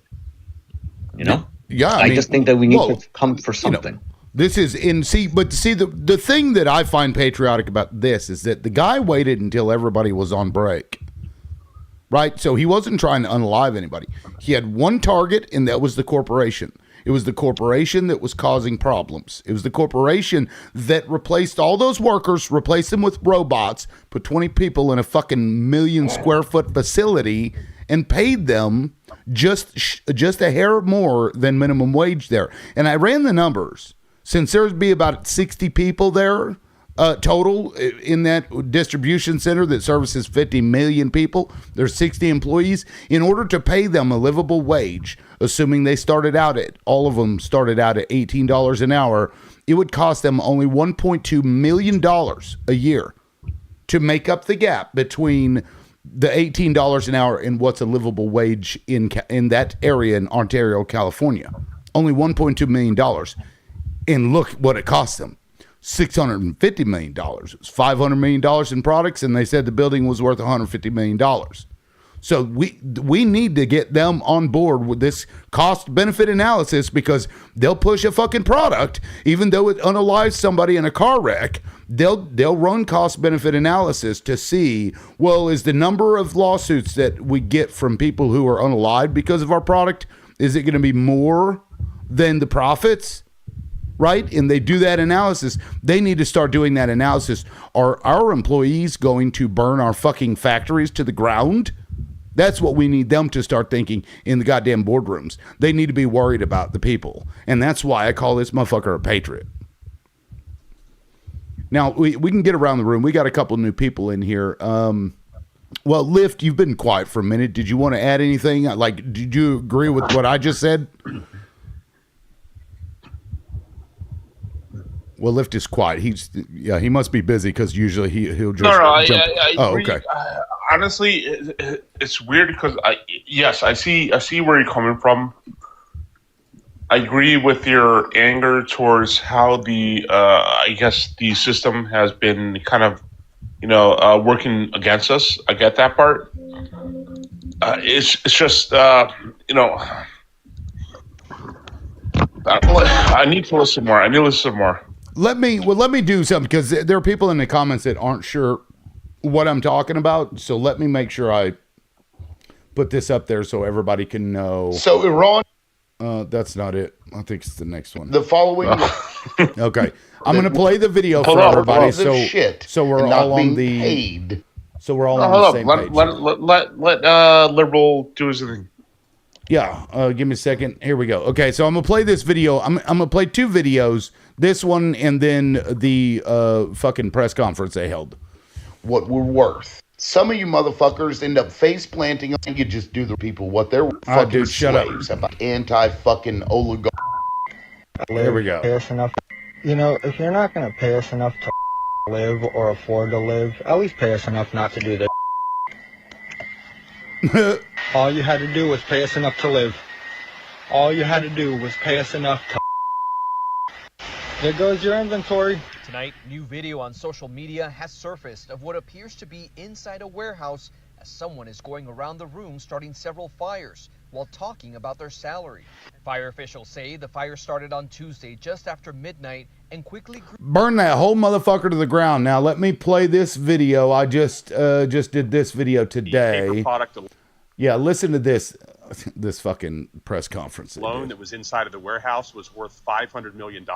Yeah. I just think that we need to come for something. This is the thing that I find patriotic about this is that the guy waited until everybody was on break. Right? So he wasn't trying to unalive anybody. He had one target, and that was the corporation. It was the corporation that was causing problems. It was the corporation that replaced all those workers, replaced them with robots, put 20 people in a fucking million square foot facility, and paid them just a hair more than minimum wage there. And I ran the numbers. Since there'd be about 60 people there total in that distribution center that services 50 million people, there's 60 employees. In order to pay them a livable wage, assuming they all of them started out at $18 an hour, it would cost them only $1.2 million a year to make up the gap between the $18 an hour and what's a livable wage in that area in Ontario, California. Only $1.2 million. And look what it cost them. $650 million. It was $500 million in products, and they said the building was worth $150 million. So we need to get them on board with this cost benefit analysis, because they'll push a fucking product, even though it unalives somebody in a car wreck. They'll run cost benefit analysis to see, well, is the number of lawsuits that we get from people who are unalived because of our product, is it going to be more than the profits? Right? And they do that analysis. They need to start doing that analysis. Are our employees going to burn our fucking factories to the ground? That's what we need them to start thinking in the goddamn boardrooms. They need to be worried about the people. And that's why I call this motherfucker a patriot. Now, we can get around the room. We got a couple new people in here. Well, Lift, you've been quiet for a minute. Did you want to add anything? Like, did you agree with what I just said? Well, Lift is quiet. He must be busy, because usually he'll just jump. I agree. Okay. Honestly, it's weird because I see where you're coming from. I agree with your anger towards how the I guess the system has been kind of working against us. I get that part. It's just I need to listen more. Let me do something, because there are people in the comments that aren't sure what I'm talking about. So let me make sure I put this up there so everybody can know. So Iran. That's not it. I think it's the next one. The following. Okay, I'm going to play the video for everybody. So we're all on the. Paid. So we're all on the same page. Let Liberal do his thing. Yeah, give me a second. Here we go. Okay, so I'm gonna play this video. I'm gonna play two videos. This one and then the fucking press conference they held. What we're worth. Some of you motherfuckers end up face planting, and you just do the people what they're fucking dude, shut slaves. Up. Anti-fucking oligarch. Here we go. Pay us enough. If you're not gonna pay us enough to live or afford to live, at least pay us enough not to do this. All you had to do was pay us enough to live. All you had to do was pay us enough to. There goes your inventory. Tonight, new video on social media has surfaced of what appears to be inside a warehouse as someone is going around the room starting several fires while talking about their salary. Fire officials say the fire started on Tuesday just after midnight and quickly grew. Burn that whole motherfucker to the ground. Now let me play this video. I just did this video today. Yeah, listen to this fucking press conference. Loan that was inside of the warehouse was worth $500 million.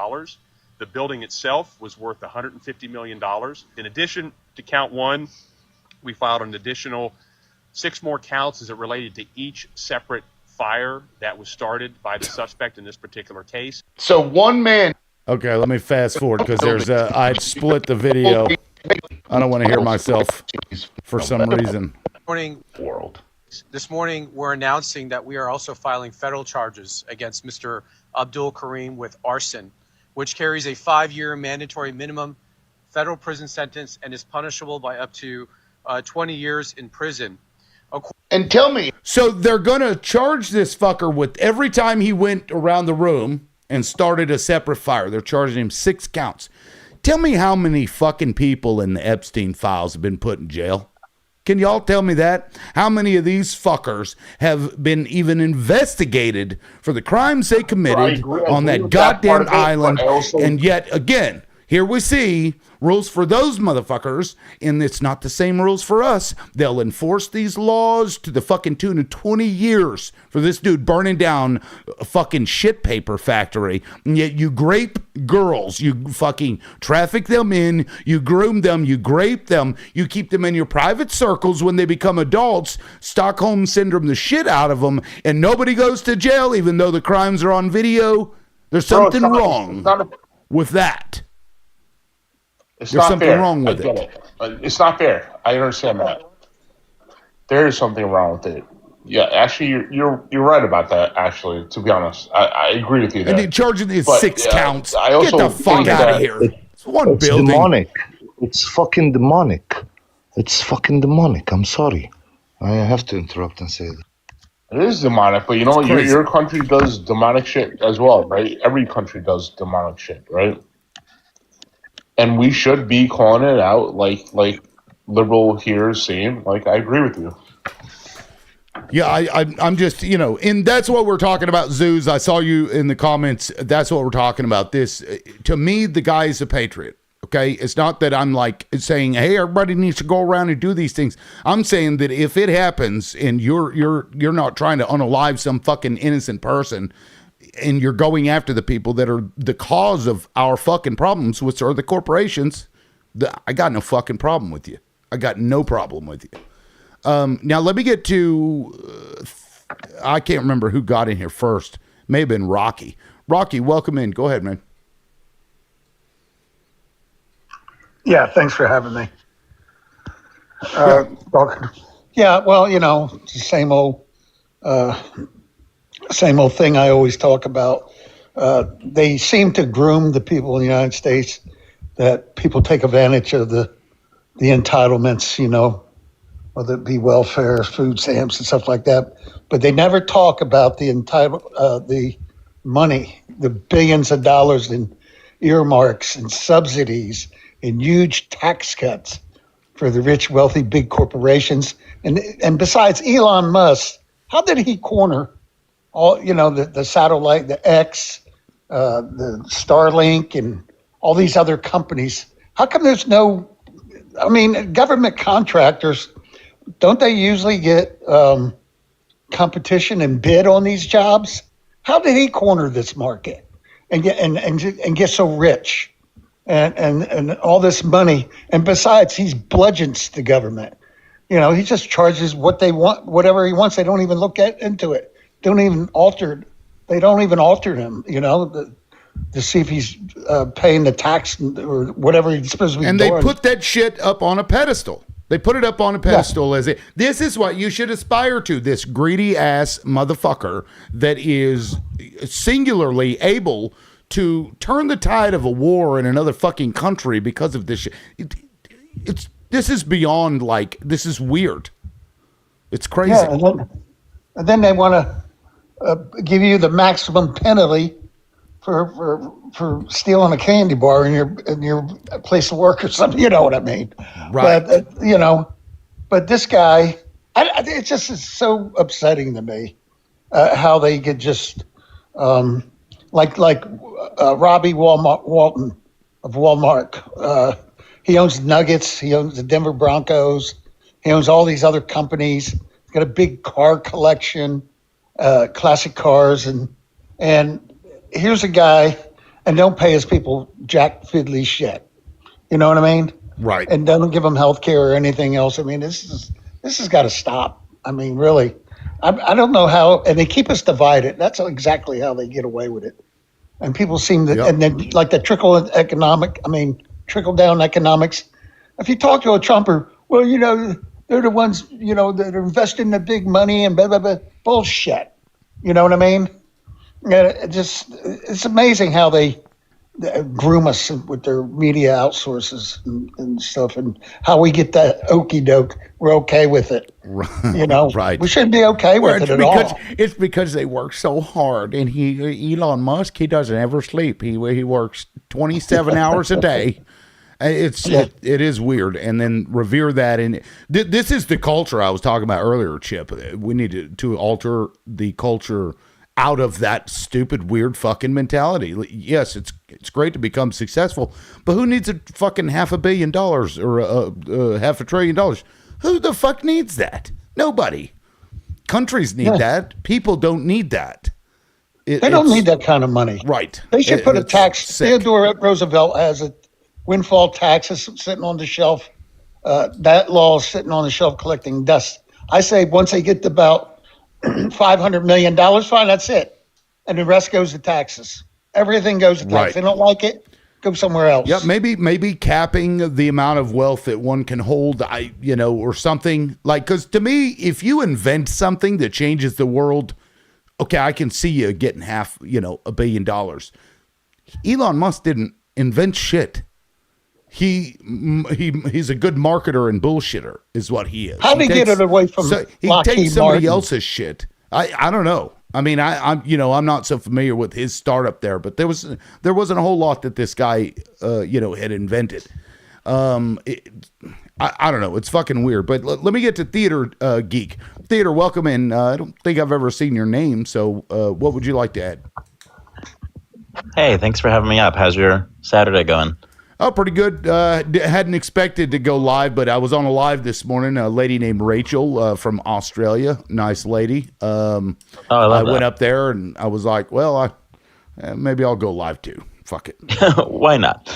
The building itself was worth $150 million. In addition to count one, we filed an additional 6 more counts as it related to each separate fire that was started by the suspect in this particular case. So one man. Okay, let me fast forward, because there's I'd split the video. I don't want to hear myself for some reason. This morning, we're announcing that we are also filing federal charges against Mr. Abdulkarim with arson, which carries a 5-year mandatory minimum federal prison sentence and is punishable by up to 20 years in prison. And tell me. So they're going to charge this fucker with every time he went around the room and started a separate fire. They're charging him 6 counts. Tell me how many fucking people in the Epstein files have been put in jail. Can y'all tell me that? How many of these fuckers have been even investigated for the crimes they committed on that goddamn island? And yet, again, here we see rules for those motherfuckers, and it's not the same rules for us. They'll enforce these laws to the fucking tune of 20 years for this dude burning down a fucking shit paper factory. And yet you grape girls, you fucking traffic them in, you groom them, you grape them, you keep them in your private circles. When they become adults, Stockholm syndrome the shit out of them, and nobody goes to jail even though the crimes are on video. There's something wrong with that. There's something wrong with it. It's not fair. I understand that. There is something wrong with it. Yeah, actually, you're right about that. Actually, to be honest, I agree with you there. And they're charging these 6 counts. I also get the fuck out of here. It's one building. Demonic. It's fucking demonic. It's fucking demonic. I'm sorry. I have to interrupt and say that. It is demonic, but you know, your country does demonic shit as well, right? Every country does demonic shit, right? And we should be calling it out, like liberal here is saying. Like, I agree with you. Yeah, I'm just, and that's what we're talking about, Zeus. I saw you in the comments. That's what we're talking about. This, to me, the guy is a patriot. Okay, it's not that I'm like saying, hey, everybody needs to go around and do these things. I'm saying that if it happens and you're not trying to unalive some fucking innocent person, and you're going after the people that are the cause of our fucking problems, which are the corporations, I got no fucking problem with you. I got no problem with you. Now let me get to, I can't remember who got in here first. May have been Rocky. Rocky, welcome in. Go ahead, man. Yeah, thanks for having me. Yeah, well, it's the same old thing I always talk about. They seem to groom the people in the United States that people take advantage of the entitlements, whether it be welfare, food stamps, and stuff like that. But they never talk about the the money, the billions of dollars in earmarks and subsidies and huge tax cuts for the rich, wealthy, big corporations. And besides Elon Musk, how did he corner all, the satellite, the X, the Starlink, and all these other companies? How come there's government contractors, don't they usually get competition and bid on these jobs? How did he corner this market and get so rich? And all this money, and besides, he's bludgeons the government. He just charges what they want, whatever he wants. They don't even look into it. They don't even alter him. To see if he's paying the tax or whatever he's supposed to be doing. And they put that shit up on a pedestal. They put it up on a pedestal as this is what you should aspire to. This greedy ass motherfucker that is singularly able to turn the tide of a war in another fucking country because of this shit. This is beyond, this is weird. It's crazy. Yeah, and then they want to give you the maximum penalty for stealing a candy bar in your place of work or something. You know what I mean? Right. But but this guy, it just is so upsetting to me how they could just like Robbie Walton of Walmart. He owns Nuggets. He owns the Denver Broncos. He owns all these other companies. He's got a big car collection, classic cars, and here's a guy, and don't pay his people jack fiddly shit. You know what I mean? Right. And don't give them health care or anything else. I mean, this has got to stop. I mean, really. I don't know how, and they keep us divided. That's exactly how they get away with it. And people seem to, and then like the trickle down economics. If you talk to a Trumper, well, they're the ones, that are investing the big money and blah, blah, blah. Bullshit. You know what I mean? It's amazing how they groom us with their media outsources and stuff, and how we get that okie doke. We're okay with it. Right. We shouldn't be okay with it at all. It's because they work so hard, and Elon Musk, he doesn't ever sleep. He works 27 hours a day. It is weird, and then revere that. And this is the culture I was talking about earlier, Chip. We need to alter the culture out of that stupid, weird fucking mentality. Yes, it's great to become successful, but who needs a fucking $500 million or $500 billion? Who the fuck needs that? Nobody. Countries need that. People don't need that. They don't need that kind of money. Right. They should put a tax. Theodore Roosevelt has a windfall taxes sitting on the shelf. That law is sitting on the shelf collecting dust. I say once they get to about $500 million, fine, that's it. And the rest goes to taxes. Everything goes to tax. Right. They don't like it, go somewhere else. Yeah, maybe capping the amount of wealth that one can hold, or something. Because to me, if you invent something that changes the world, okay, I can see you getting $500 million. Elon Musk didn't invent shit. He's a good marketer and bullshitter is what he is. How did he get it away from he takes somebody else's shit. I don't know. I mean, I'm not so familiar with his startup there, but there wasn't a whole lot that this guy had invented. I don't know. It's fucking weird. But let me get to Theater Geek. Theater, welcome in. I don't think I've ever seen your name. So what would you like to add? Hey, thanks for having me up. How's your Saturday going? Oh, pretty good. Hadn't expected to go live, but I was on a live this morning. A lady named Rachel from Australia. Nice lady. I went up there and I was like, well, maybe I'll go live too. Fuck it. Why not?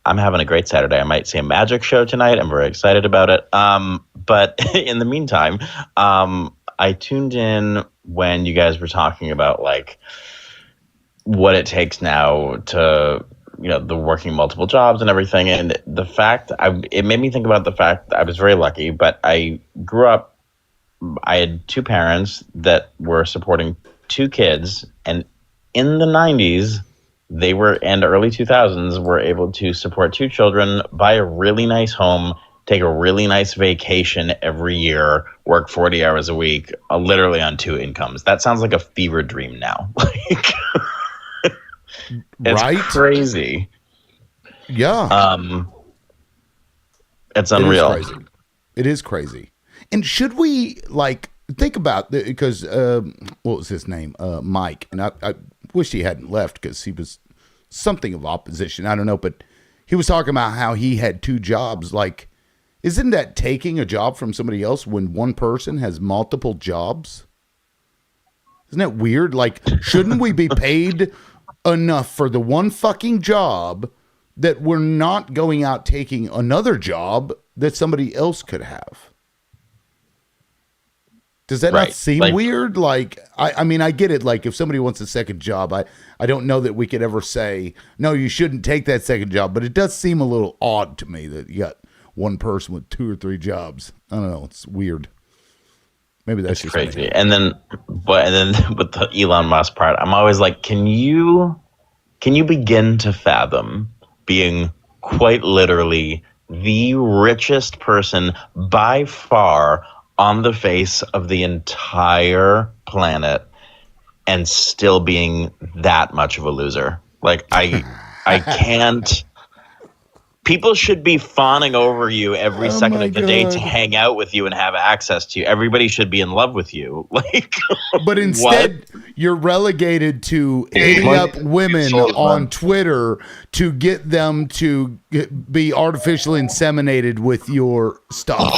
I'm having a great Saturday. I might see a magic show tonight. I'm very excited about it. But in the meantime, I tuned in when you guys were talking about like what it takes now to, the working multiple jobs and everything. And the fact, it made me think about the fact that I was very lucky, but I grew up, I had two parents that were supporting two kids. And in the 90s, and early 2000s, were able to support two children, buy a really nice home, take a really nice vacation every year, work 40 hours a week, literally on two incomes. That sounds like a fever dream now. It's right? Crazy. Yeah. It's unreal. It is crazy. And should we think about because what was his name? Mike. And I wish he hadn't left because he was something of opposition. I don't know, but he was talking about how he had two jobs. Like, isn't that taking a job from somebody else when one person has multiple jobs? Isn't that weird? Like, shouldn't we be paid enough for the one fucking job that we're not going out taking another job that somebody else could have? Does that not seem weird? Like, I mean, I get it. Like, if somebody wants a second job, I don't know that we could ever say, no, you shouldn't take that second job. But it does seem a little odd to me that you got one person with two or three jobs. I don't know. It's weird. Maybe that's just crazy. Me. And then with the Elon Musk part, I'm always like, can you begin to fathom being quite literally the richest person by far on the face of the entire planet and still being that much of a loser? Like, I can't. People should be fawning over you every second of the day to hang out with you and have access to you. Everybody should be in love with you. Like, but instead, you're relegated to hitting up women on Twitter to get them to be artificially inseminated with your stuff.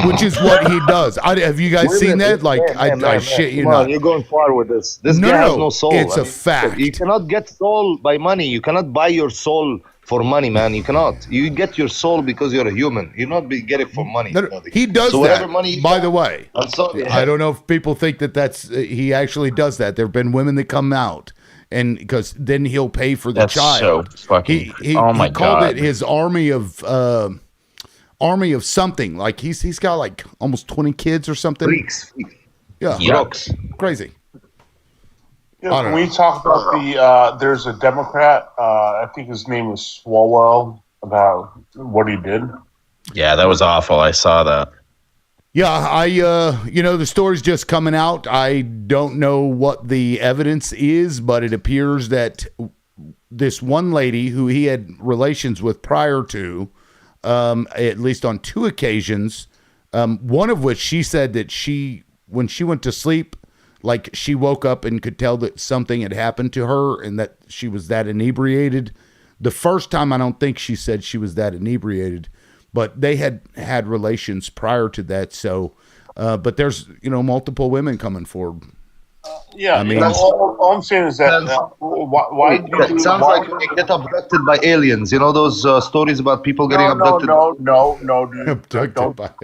Which is what he does. Have you guys seen that? Like, I shit you not. You're going far with this. This guy has no soul. It's a fact. You cannot get soul by money. You cannot buy your soul for money, man. You cannot. You get your soul because you're a human. You not get it for money. He does that. Money by the way, I'm sorry. I don't know if people think that's he actually does that. There have been women that come out. And because then he'll pay for the child. So fucking, he God. called it his army of something. Like he's got like almost 20 kids or something. Freaks. Yeah. Crazy. Yeah, can we talk about there's a Democrat, I think his name is Swalwell, about what he did? Yeah, that was awful. I saw that. Yeah, the story's just coming out. I don't know what the evidence is, but it appears that this one lady who he had relations with prior to, at least on two occasions, one of which she said that when she went to sleep, like she woke up and could tell that something had happened to her and that she was that inebriated. The first time, I don't think she said she was that inebriated, but they had relations prior to that. So, but there's, multiple women coming forward. Yeah, I mean, all I'm saying is that why do it sounds like when you get abducted by aliens. You know those stories about people getting abducted? No, dude.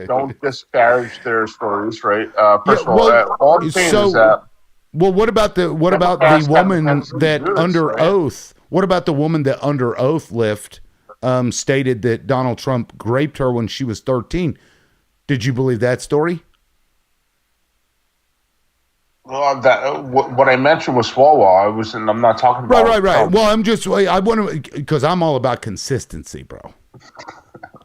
Don't disparage their stories, right? First of all I'm saying is that. Well, what about the woman that under oath? What about the woman that under oath stated that Donald Trump raped her when she was 13? Did you believe that story? Well, what I mentioned was Swalwell. I'm not talking about right. Well, I want to, because I'm all about consistency, bro.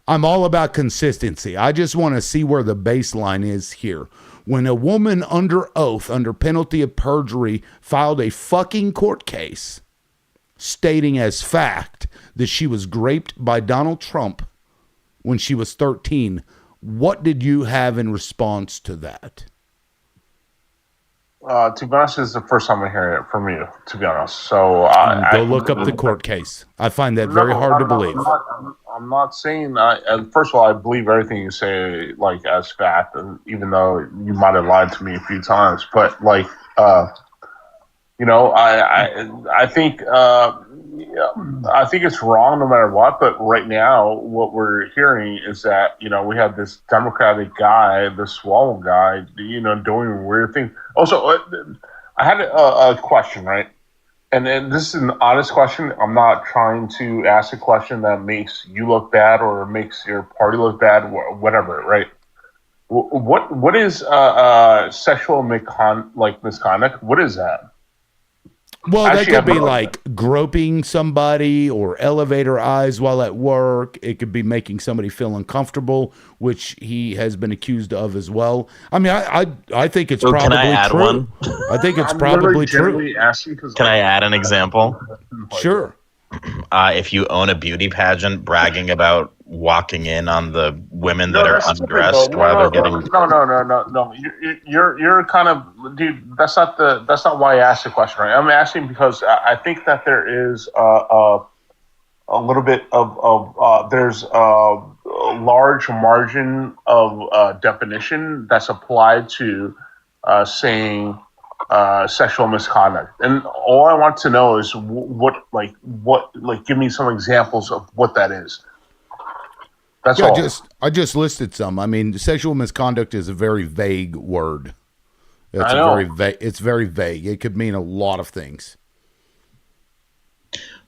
I'm all about consistency. I just want to see where the baseline is here. When a woman under oath, under penalty of perjury, filed a fucking court case stating as fact that she was raped by Donald Trump when she was 13. What did you have in response to that? To be honest, this is the first time I'm hearing it from you, to be honest. So Go look up the court case. I find that very hard to believe. I'm not saying. First of all, I believe everything you say, like as fact, and even though you might have lied to me a few times. But like, I think I think it's wrong no matter what. But right now, what we're hearing is that we have this Democratic guy, this Swallow guy, doing weird things. Also, I had a question, right? And this is an honest question. I'm not trying to ask a question that makes you look bad or makes your party look bad, whatever, right? What is sexual misconduct? What is that? Well, that could be like groping somebody or elevator eyes while at work. It could be making somebody feel uncomfortable, which he has been accused of as well. I mean, I think it's probably can I add true. one? I think it's probably true. Can I add an example? Sure. If you own a beauty pageant, bragging about walking in on the women that are undressed while they're getting No. You're kind of, dude. That's not why I asked the question, right? I'm asking because I think that there is a little bit of there's a large margin of definition that's applied to saying sexual misconduct, and all I want to know is what give me some examples of what that is. That's all. I just listed some. I mean, sexual misconduct is a very vague word. It's very vague. It could mean a lot of things.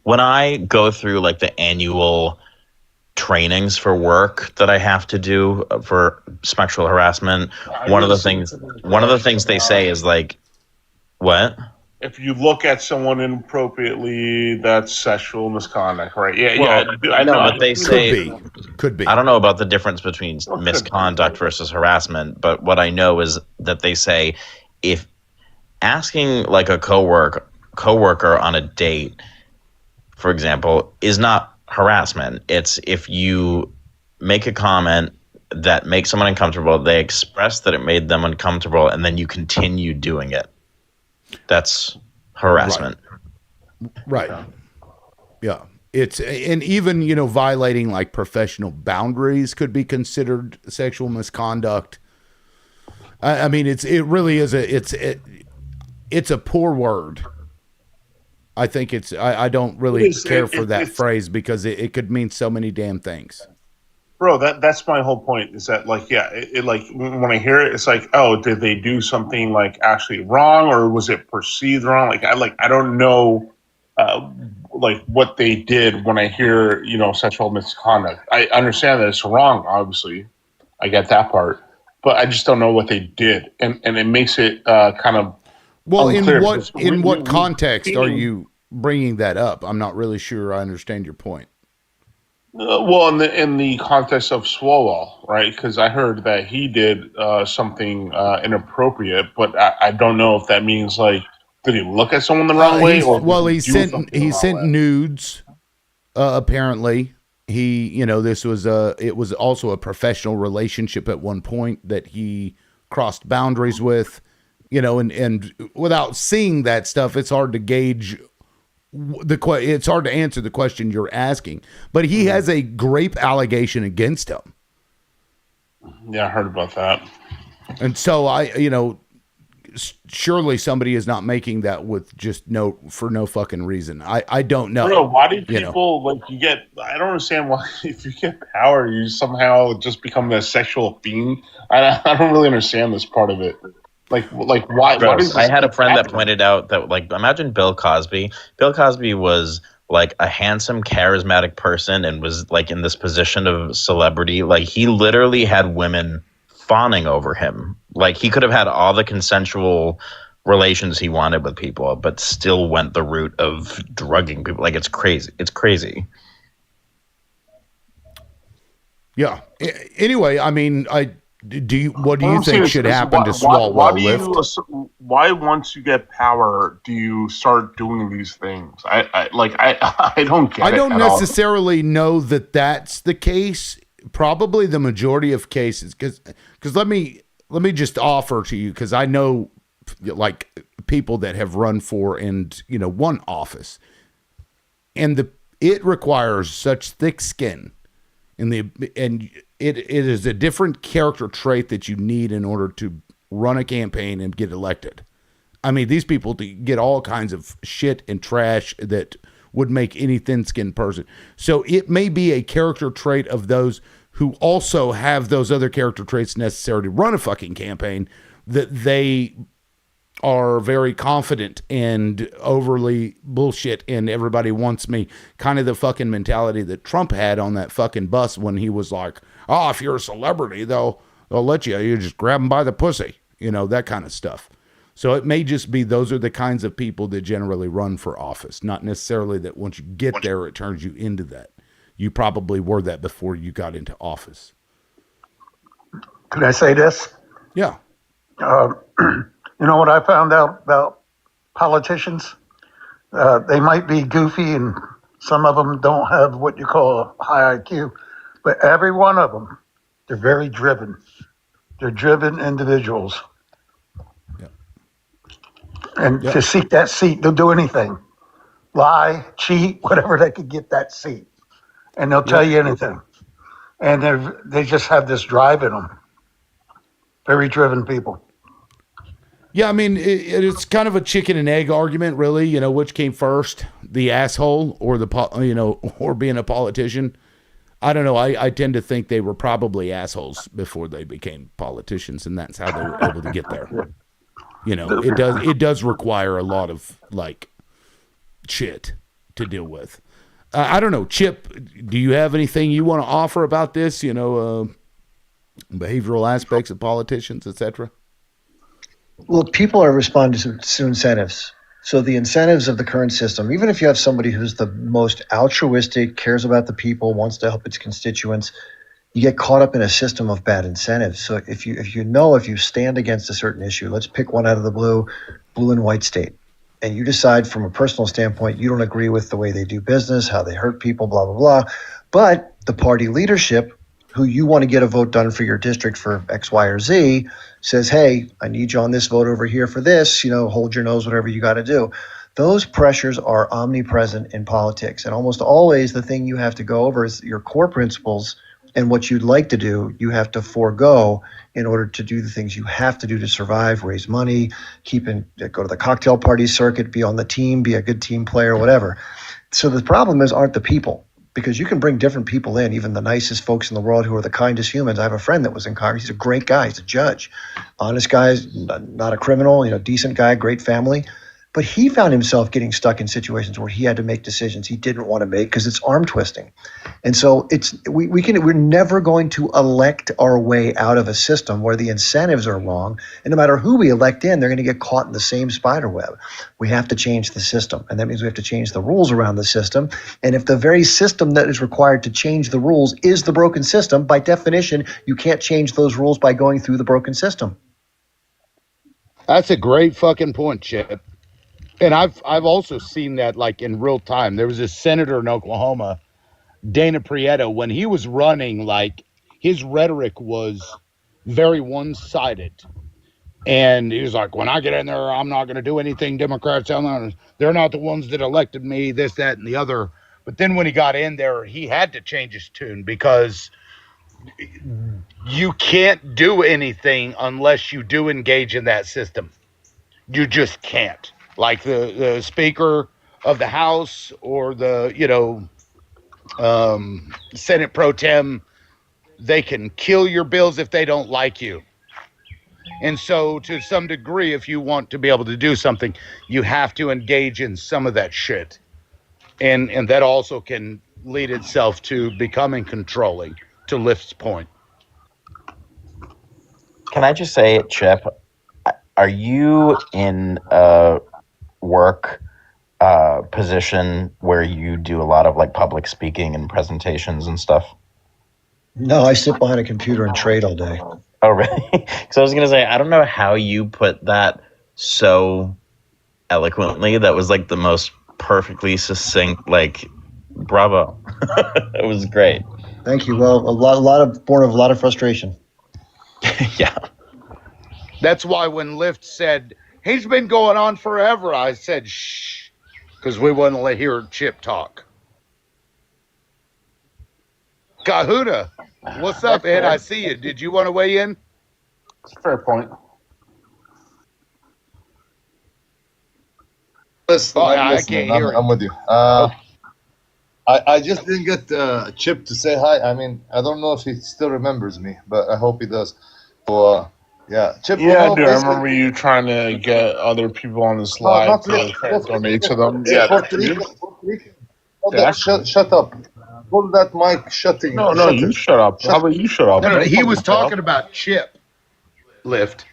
When I go through like the annual trainings for work that I have to do for sexual harassment, one of the things they say is like, what? If you look at someone inappropriately, that's sexual misconduct, right? I know, but they say could be. I don't know about the difference between misconduct versus harassment, but what I know is that they say if asking like a coworker on a date, for example, is not harassment. It's if you make a comment that makes someone uncomfortable, they express that it made them uncomfortable, and then you continue doing it. That's harassment. Right. Yeah. It's, and even, violating like professional boundaries could be considered sexual misconduct. I mean, it really is it's a poor word. I think I don't really care for that phrase because it could mean so many damn things. Bro, that's my whole point. Is that like, when I hear it, it's like, oh, did they do something like actually wrong, or was it perceived wrong? I don't know, what they did when I hear sexual misconduct. I understand that it's wrong. Obviously, I get that part, but I just don't know what they did, and it makes it kind of unclear. In what context are you bringing that up? I'm not really sure I understand your point. Well, in the context of Swalwell, right? Because I heard that he did something inappropriate, but I don't know if that means like, did he look at someone the wrong way? He sent nudes. Apparently, this was it was also a professional relationship at one point that he crossed boundaries with, and without seeing that stuff, it's hard to gauge. It's hard to answer the question you're asking, but he has a grape allegation against him. Yeah, I heard about that. And so surely somebody is not making that with just for no fucking reason. I don't know. Bro, why do people I don't understand why if you get power, you somehow just become a sexual fiend. I don't really understand this part of it. Like why? I had a friend that pointed out that imagine Bill Cosby. Bill Cosby was like a handsome, charismatic person and was like in this position of celebrity. Like he literally had women fawning over him. Like he could have had all the consensual relations he wanted with people, but still went the route of drugging people. Like it's crazy. It's crazy. Yeah. Anyway, I mean, what do you think should happen to Swalwell? Why once you get power do you start doing these things? I don't get it. I don't necessarily know that that's the case. probably the majority of cases, because let me just offer to you, because I know like people that have run for and won office, and it requires such thick skin, and it is a different character trait that you need in order to run a campaign and get elected. I mean, these people get all kinds of shit and trash that would make any thin-skinned person. So it may be a character trait of those who also have those other character traits necessary to run a fucking campaign, that they are very confident and overly bullshit and everybody wants me, kind of the fucking mentality that Trump had on that fucking bus when he was like, oh, if you're a celebrity, they'll let you just grab them by the pussy, that kind of stuff. So it may just be those are the kinds of people that generally run for office, not necessarily that once you get there, it turns you into that. You probably were that before you got into office. Can I say this? Yeah. You know what I found out about politicians? They might be goofy and some of them don't have what you call a high IQ, but every one of them, they're very driven. They're driven individuals. And to seek that seat, they'll do anything. Lie, cheat, whatever they could get that seat. And they'll tell you anything. And they just have this drive in them. Very driven people. Yeah, I mean, it's kind of a chicken and egg argument, really. Which came first, the asshole or or being a politician? I don't know. I tend to think they were probably assholes before they became politicians, and that's how they were able to get there. It does require a lot of like shit to deal with. I don't know, Chip, do you have anything you want to offer about this? Behavioral aspects of politicians, etc. Well, people are responding to incentives. So the incentives of the current system, even if you have somebody who's the most altruistic, cares about the people, wants to help its constituents, you get caught up in a system of bad incentives. So if you stand against a certain issue, let's pick one out of the blue and white state, and you decide from a personal standpoint, you don't agree with the way they do business, how they hurt people, blah, blah, blah. But the party leadership, who you want to get a vote done for your district for X, Y, or Z, says, hey, I need you on this vote over here for this, hold your nose, whatever you got to do. Those pressures are omnipresent in politics. And almost always the thing you have to go over is your core principles and what you'd like to do, you have to forego in order to do the things you have to do to survive, raise money, go to the cocktail party circuit, be on the team, be a good team player, whatever. So the problem aren't the people, because you can bring different people in, even the nicest folks in the world who are the kindest humans. I have a friend that was in Congress. He's a great guy. He's a judge, honest guy, not a criminal, decent guy, great family. But he found himself getting stuck in situations where he had to make decisions he didn't want to make because it's arm twisting. And so we're never going to elect our way out of a system where the incentives are wrong. And no matter who we elect in, they're going to get caught in the same spider web. We have to change the system. And that means we have to change the rules around the system. And if the very system that is required to change the rules is the broken system, by definition, you can't change those rules by going through the broken system. That's a great fucking point, Chip. And I've also seen that like in real time. There was a senator in Oklahoma, Dana Prieto, when he was running, like his rhetoric was very one-sided. And he was like, when I get in there, I'm not going to do anything Democrats, they're not the ones that elected me, this, that, and the other. But then when he got in there, he had to change his tune because you can't do anything unless you do engage in that system. You just can't. Like the Speaker of the House or the, Senate Pro Tem, they can kill your bills if they don't like you. And so to some degree, if you want to be able to do something, you have to engage in some of that shit. And that also can lead itself to becoming controlling, to Lift's point. Can I just say, Chip, are you in a work position where you do a lot of like public speaking and presentations and stuff? No, I sit behind a computer and trade all day. Oh, really? So I was going to say, I don't know how you put that so eloquently. That was like the most perfectly succinct, like, bravo. It was great. Thank you. Well, born of a lot of frustration. Yeah. That's why when Lyft said, he's been going on forever, I said, shh, because we wouldn't let hear Chip talk. Kahuna, what's up, Ed? I see you. Did you want to weigh in? Fair point. Listen, I listening. can't hear I'm you. with you. I just didn't get Chip to say hi. I mean, I don't know if he still remembers me, but I hope he does. So, yeah, Chip. Yeah, I do. I remember you trying to get other people on this live not to try to donate to them. Puerto Yeah, Rican. that's you. Puerto Rican. Shut up. Hold that mic shutting. No, you shut up. How about you shut up? No, he was talking about Chip Lyft.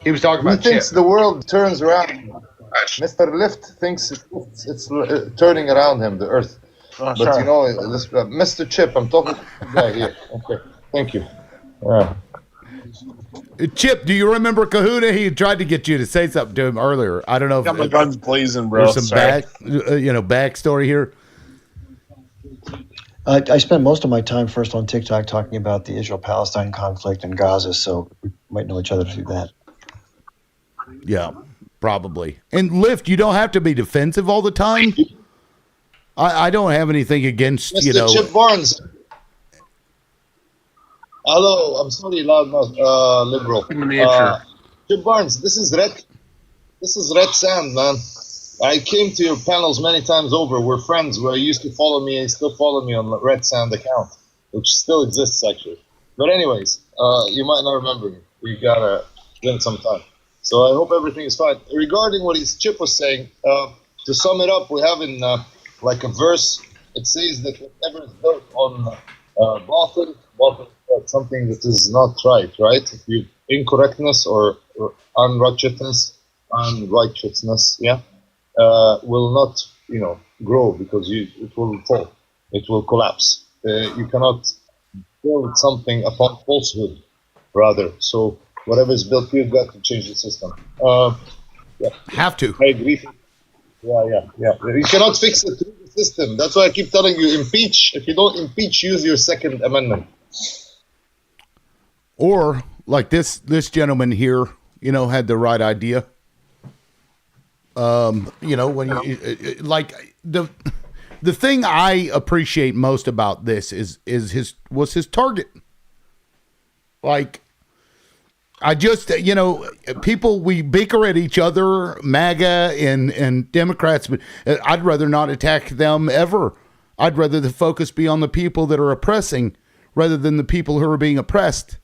He was talking He about thinks Chip. the world turns around. Mr. Lift thinks it's turning around him, the earth. But sorry. you know, this Mr. Chip, I'm talking to the guy here. Okay, thank you. Yeah. Chip, do you remember Kahuna? He tried to get you to say something to him earlier. I don't know if Got my guns blazing, bro. there's some backstory here. I spent most of my time first on TikTok talking about the Israel-Palestine conflict in Gaza, so we might know each other through that. Yeah, probably. And Lyft, you don't have to be defensive all the time. I don't have anything against, Mr. Chip Barnes. Hello, I'm sorry, loudmouth, liberal. Chip Barnes, this is Red Sand, man. I came to your panels many times over. We're friends. Where you used to follow me, and still follow me on the Red Sand account, which still exists actually. But anyways, you might not remember me. We gotta spend some time. So I hope everything is fine. Regarding what Chip was saying, to sum it up, we have in like a verse. It says that whatever is built on batil, something that is not right. If you incorrectness or unrighteousness, yeah. Will not, grow because it will fall, it will collapse. You cannot build something upon falsehood, rather. So whatever is built, you've got to change the system. Yeah. Have to. I agree. Yeah. You cannot fix it through the system. That's why I keep telling you, impeach. If you don't impeach, use your Second Amendment. Or like this gentleman here, had the right idea. When you like the thing I appreciate most about this is his target. Like, I just people, we bicker at each other, MAGA and Democrats, but I'd rather not attack them ever. I'd rather the focus be on the people that are oppressing rather than the people who are being oppressed.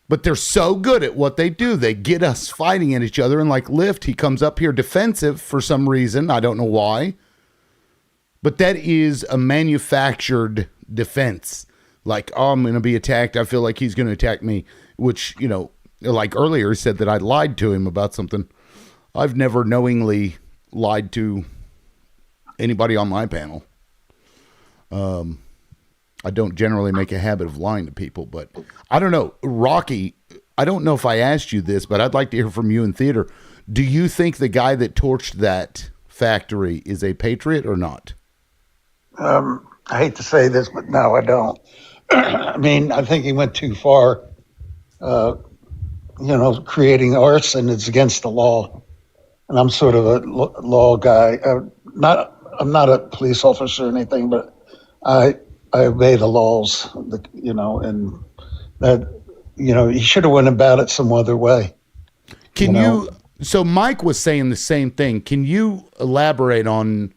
But they're so good at what they do. They get us fighting at each other. And like Lyft, he comes up here defensive for some reason. I don't know why. But that is a manufactured defense. Like, oh, I'm going to be attacked. I feel like he's going to attack me. Which, like earlier, he said that I lied to him about something. I've never knowingly lied to anybody on my panel. I don't generally make a habit of lying to people, but I don't know. Rocky, I don't know if I asked you this, but I'd like to hear from you in theater. Do you think the guy that torched that factory is a patriot or not? I hate to say this, but no, I don't. I mean, I think he went too far. Creating arson is against the law. And I'm sort of a law guy. I'm not a police officer or anything, but I obey the laws, and that, he should have went about it some other way. So Mike was saying the same thing. Can you elaborate on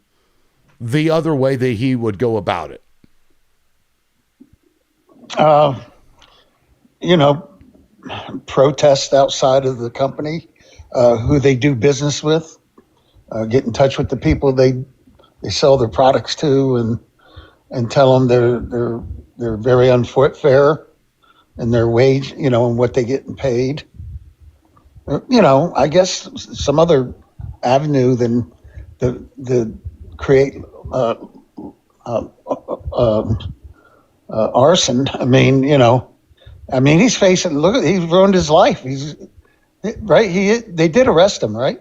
the other way that he would go about it? Protest outside of the company, who they do business with, get in touch with the people they sell their products to, and tell them they're very unfair in their wage, and what they get paid. I guess some other avenue than the create arson. I mean, he's facing. He's ruined his life. He's right. They did arrest him, right?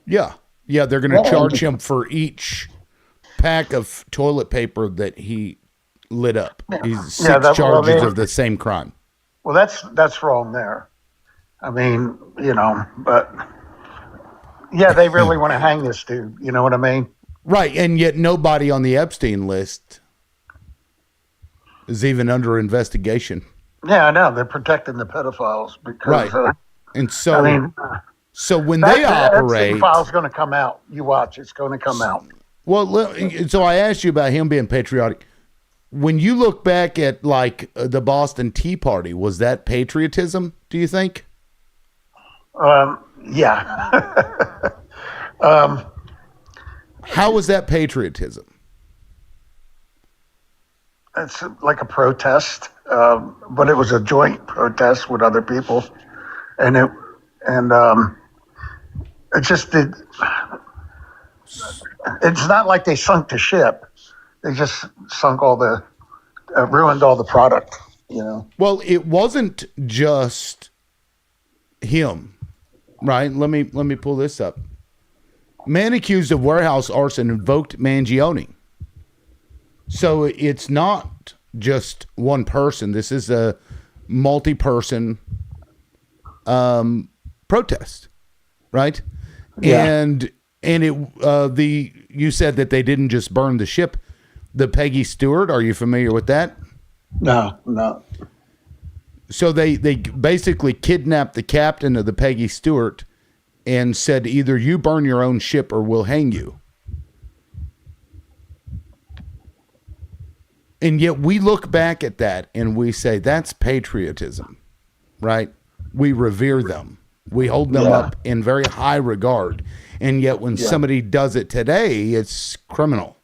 Yeah. They're going to charge him for each pack of toilet paper that he lit up. He's six Yeah, charges of the same crime. Well, that's wrong there. I mean, but yeah, they really want to hang this dude. You know what I mean? Right, and yet nobody on the Epstein list is even under investigation. Yeah, I know. They're protecting the pedophiles because, right. And so, I mean, so when they operate, the file's going to come out. You watch, it's going to come out. Well, so I asked you about him being patriotic. When you look back at like the Boston Tea Party, was that patriotism? Do you think? Yeah. How was that patriotism? It's like a protest, but it was a joint protest with other people, and it just did. It's not like they sunk the ship; they just sunk all the, ruined all the product. Well, it wasn't just him, right? Let me pull this up. Man accused of warehouse arson invoked Mangione. So it's not just one person. This is a multi-person protest, right? Yeah. And it you said that they didn't just burn the ship. The Peggy Stewart, are you familiar with that? No. So they basically kidnapped the captain of the Peggy Stewart and said, either you burn your own ship or we'll hang you. And yet we look back at that and we say, that's patriotism, right? We revere them. We hold them up in very high regard. And yet when somebody does it today, it's criminal,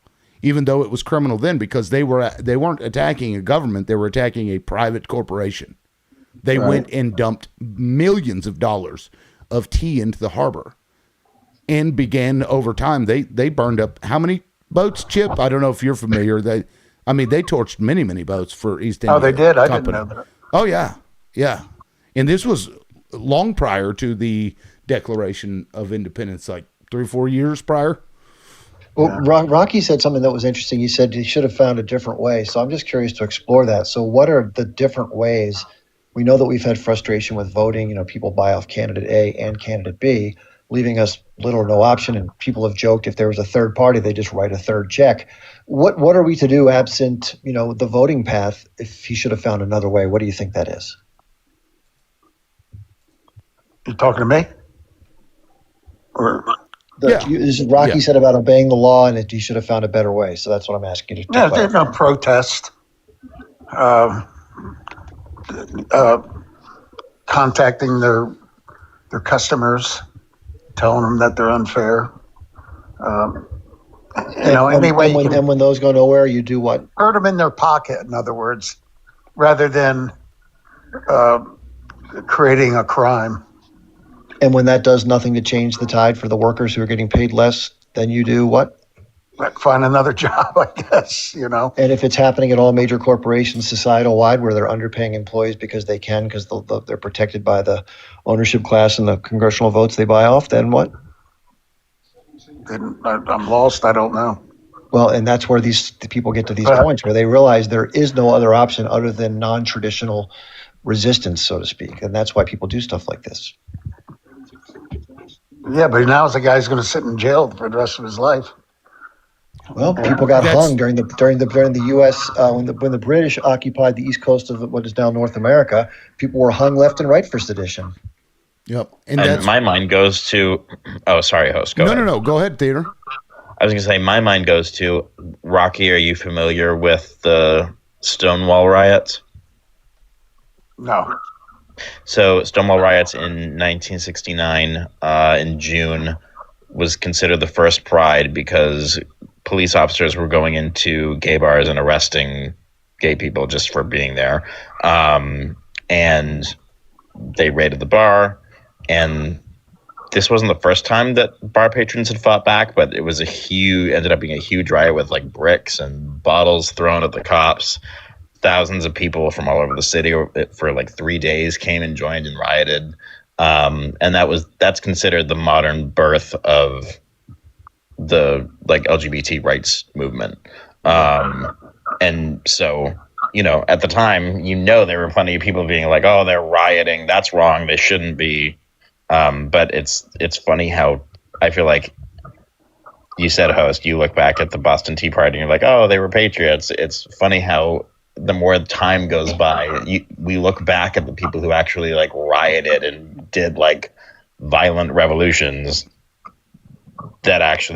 even though it was criminal then, because they weren't attacking a government. They were attacking a private corporation. They went and dumped millions of dollars of tea into the harbor and began over time. They burned up how many boats, Chip? I don't know if you're familiar. They torched many, many boats for East India. Oh, they did? I Company. didn't know that. Oh, yeah. Yeah. And this was long prior to the Declaration of Independence, like 3 or 4 years prior. Well, Rocky said something that was interesting. He said he should have found a different way. So I'm just curious to explore that. So what are the different ways? We know that we've had frustration with voting. People buy off candidate A and candidate B, leaving us little or no option. And people have joked if there was a third party, they just write a third check. What are we to do absent, the voting path if he should have found another way? What do you think that is? You talking to me? Or this is Rocky said about obeying the law and that he should have found a better way. So that's what I'm asking you to yeah, there's no protest. Contacting their customers, telling them that they're unfair. And when those go nowhere, you do what? Hurt them in their pocket, in other words, rather than creating a crime. And when that does nothing to change the tide for the workers who are getting paid less, then you do what? Find another job, I guess, And if it's happening at all major corporations societal wide where they're underpaying employees because they can, because they're protected by the ownership class and the congressional votes they buy off, then what? I'm lost. I don't know. Well, and that's where the people get to these points where they realize there is no other option other than non-traditional resistance, so to speak. And that's why people do stuff like this. Yeah, but now the guy's going to sit in jail for the rest of his life. Well, people got hung during the U.S. When the British occupied the east coast of what is now North America. People were hung left and right for sedition. Yep, and my mind goes to. Oh, sorry, host. Go ahead. No. Go ahead, Theater. I was going to say my mind goes to Rocky. Are you familiar with the Stonewall riots? No. So Stonewall riots in 1969 in June was considered the first Pride because police officers were going into gay bars and arresting gay people just for being there. And they raided the bar. And this wasn't the first time that bar patrons had fought back, but it was ended up being a huge riot with like bricks and bottles thrown at the cops. Thousands of people from all over the city for like 3 days came and joined and rioted. And that's considered the modern birth of the like LGBT rights movement. And so, at the time, there were plenty of people being like, "Oh, they're rioting. That's wrong. They shouldn't be." But it's funny how I feel like you said, host, you look back at the Boston Tea Party and you're like, "Oh, they were patriots." It's funny how the more time goes by, we look back at the people who actually like rioted and did like violent revolutions. That's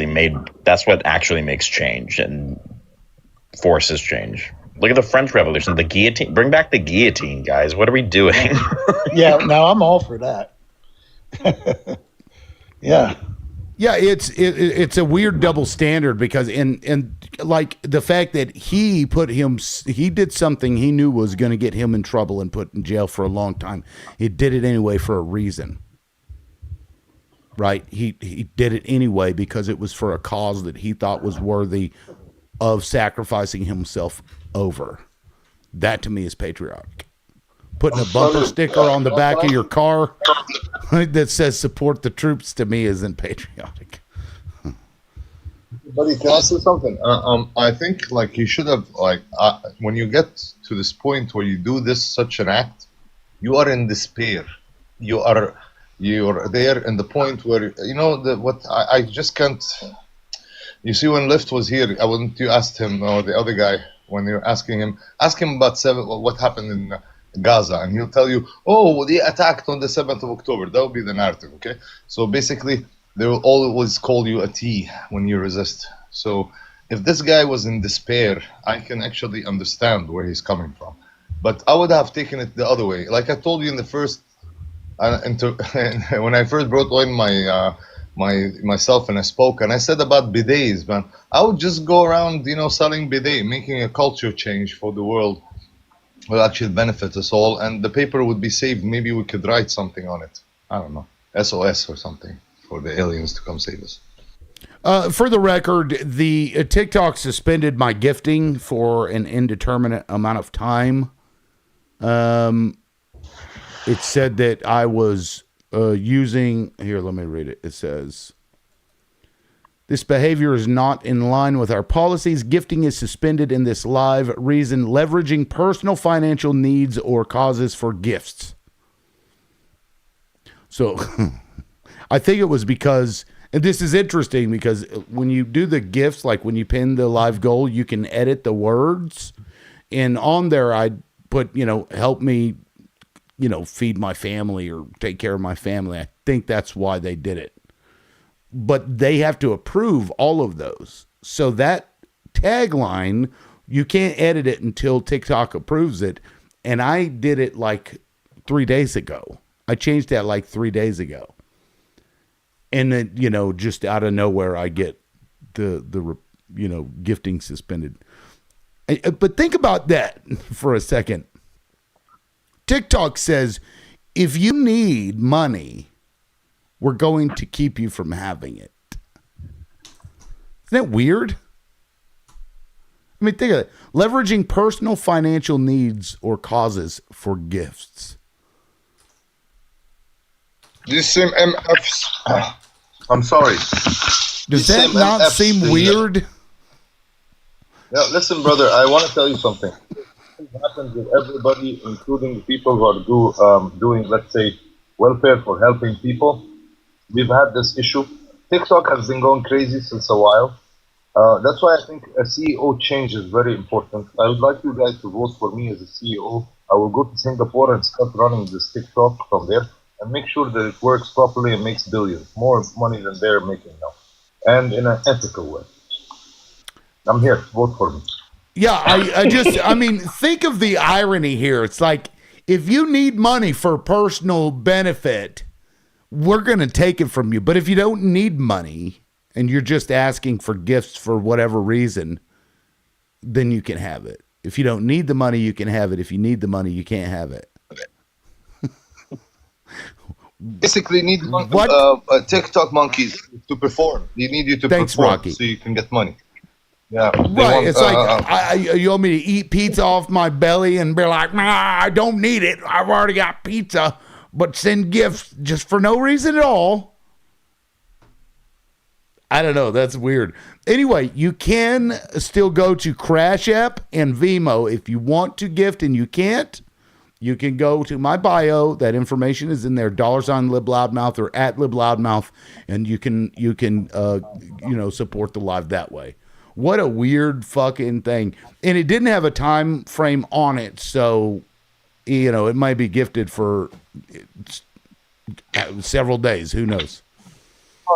what actually makes change and forces change. Look at the French Revolution, the guillotine. Bring back the guillotine, guys. What are we doing? Yeah, no, I'm all for that. Yeah. Yeah, it's a weird double standard because and like the fact that he did something he knew was going to get him in trouble and put in jail for a long time. He did it anyway for a reason. Right? He did it anyway because it was for a cause that he thought was worthy of sacrificing himself over. That to me is patriotic. Putting a bumper sticker on the back of your car that says support the troops to me isn't patriotic. Buddy, can I say something? I think like you should have when you get to this point where you do such an act, you are in despair. You're there in the point where I just can't. You see, when Lift was here, you asked him or the other guy when you're asking him, ask him about what happened in Gaza, and he'll tell you, "Oh, they attacked on the 7th of October." That will be the narrative, okay? So basically, they will always call you a T when you resist. So if this guy was in despair, I can actually understand where he's coming from. But I would have taken it the other way. Like I told you in the first, when I first brought in myself and I spoke, and I said about bidets, man, I would just go around, selling bidet, making a culture change for the world. Will actually benefit us all, and the paper would be saved. Maybe we could write something on it. I don't know, SOS or something for the aliens to come save us. For the record, the TikTok suspended my gifting for an indeterminate amount of time. It said that I was using... Here, let me read it. It says... This behavior is not in line with our policies. Gifting is suspended in this live. Reason: leveraging personal financial needs or causes for gifts. So I think it was because, and this is interesting because when you do the gifts, like when you pin the live goal, you can edit the words. And on there, I put, help me, feed my family or take care of my family. I think that's why they did it. But they have to approve all of those. So that tagline, you can't edit it until TikTok approves it. And I did it like 3 days ago. I changed that like 3 days ago. And then, just out of nowhere, I get the gifting suspended. But think about that for a second. TikTok says, if you need money, we're going to keep you from having it. Isn't that weird? I mean, think of it. Leveraging personal financial needs or causes for gifts. These same MFs. I'm sorry. Does that not seem weird? Yeah, listen, brother, I want to tell you something. It happens with everybody, including the people who are doing, let's say, welfare for helping people. We've had this issue. TikTok has been going crazy since a while. That's why I think a CEO change is very important. I would like you guys to vote for me as a CEO. I will go to Singapore and start running this TikTok from there and make sure that it works properly and makes billions, more money than they're making now, and in an ethical way. I'm here. Vote for me. Yeah, I mean, think of the irony here. It's like, if you need money for personal benefit, we're going to take it from you. But if you don't need money and you're just asking for gifts for whatever reason, then you can have it. If you don't need the money, you can have it. If you need the money, you can't have it. Basically, need TikTok monkeys to perform. They need you to perform Rocky. So you can get money. Yeah, right. It's like, you want me to eat pizza off my belly and be like, nah, I don't need it. I've already got pizza. But send gifts just for no reason at all. I don't know. That's weird. Anyway, you can still go to Crash App and Vimo if you want to gift and you can't. You can go to my bio. That information is in there. $LibLoudmouth or at LibLoudmouth, and you can support the live that way. What a weird fucking thing. And it didn't have a time frame on it, so it might be gifted for several days. Who knows?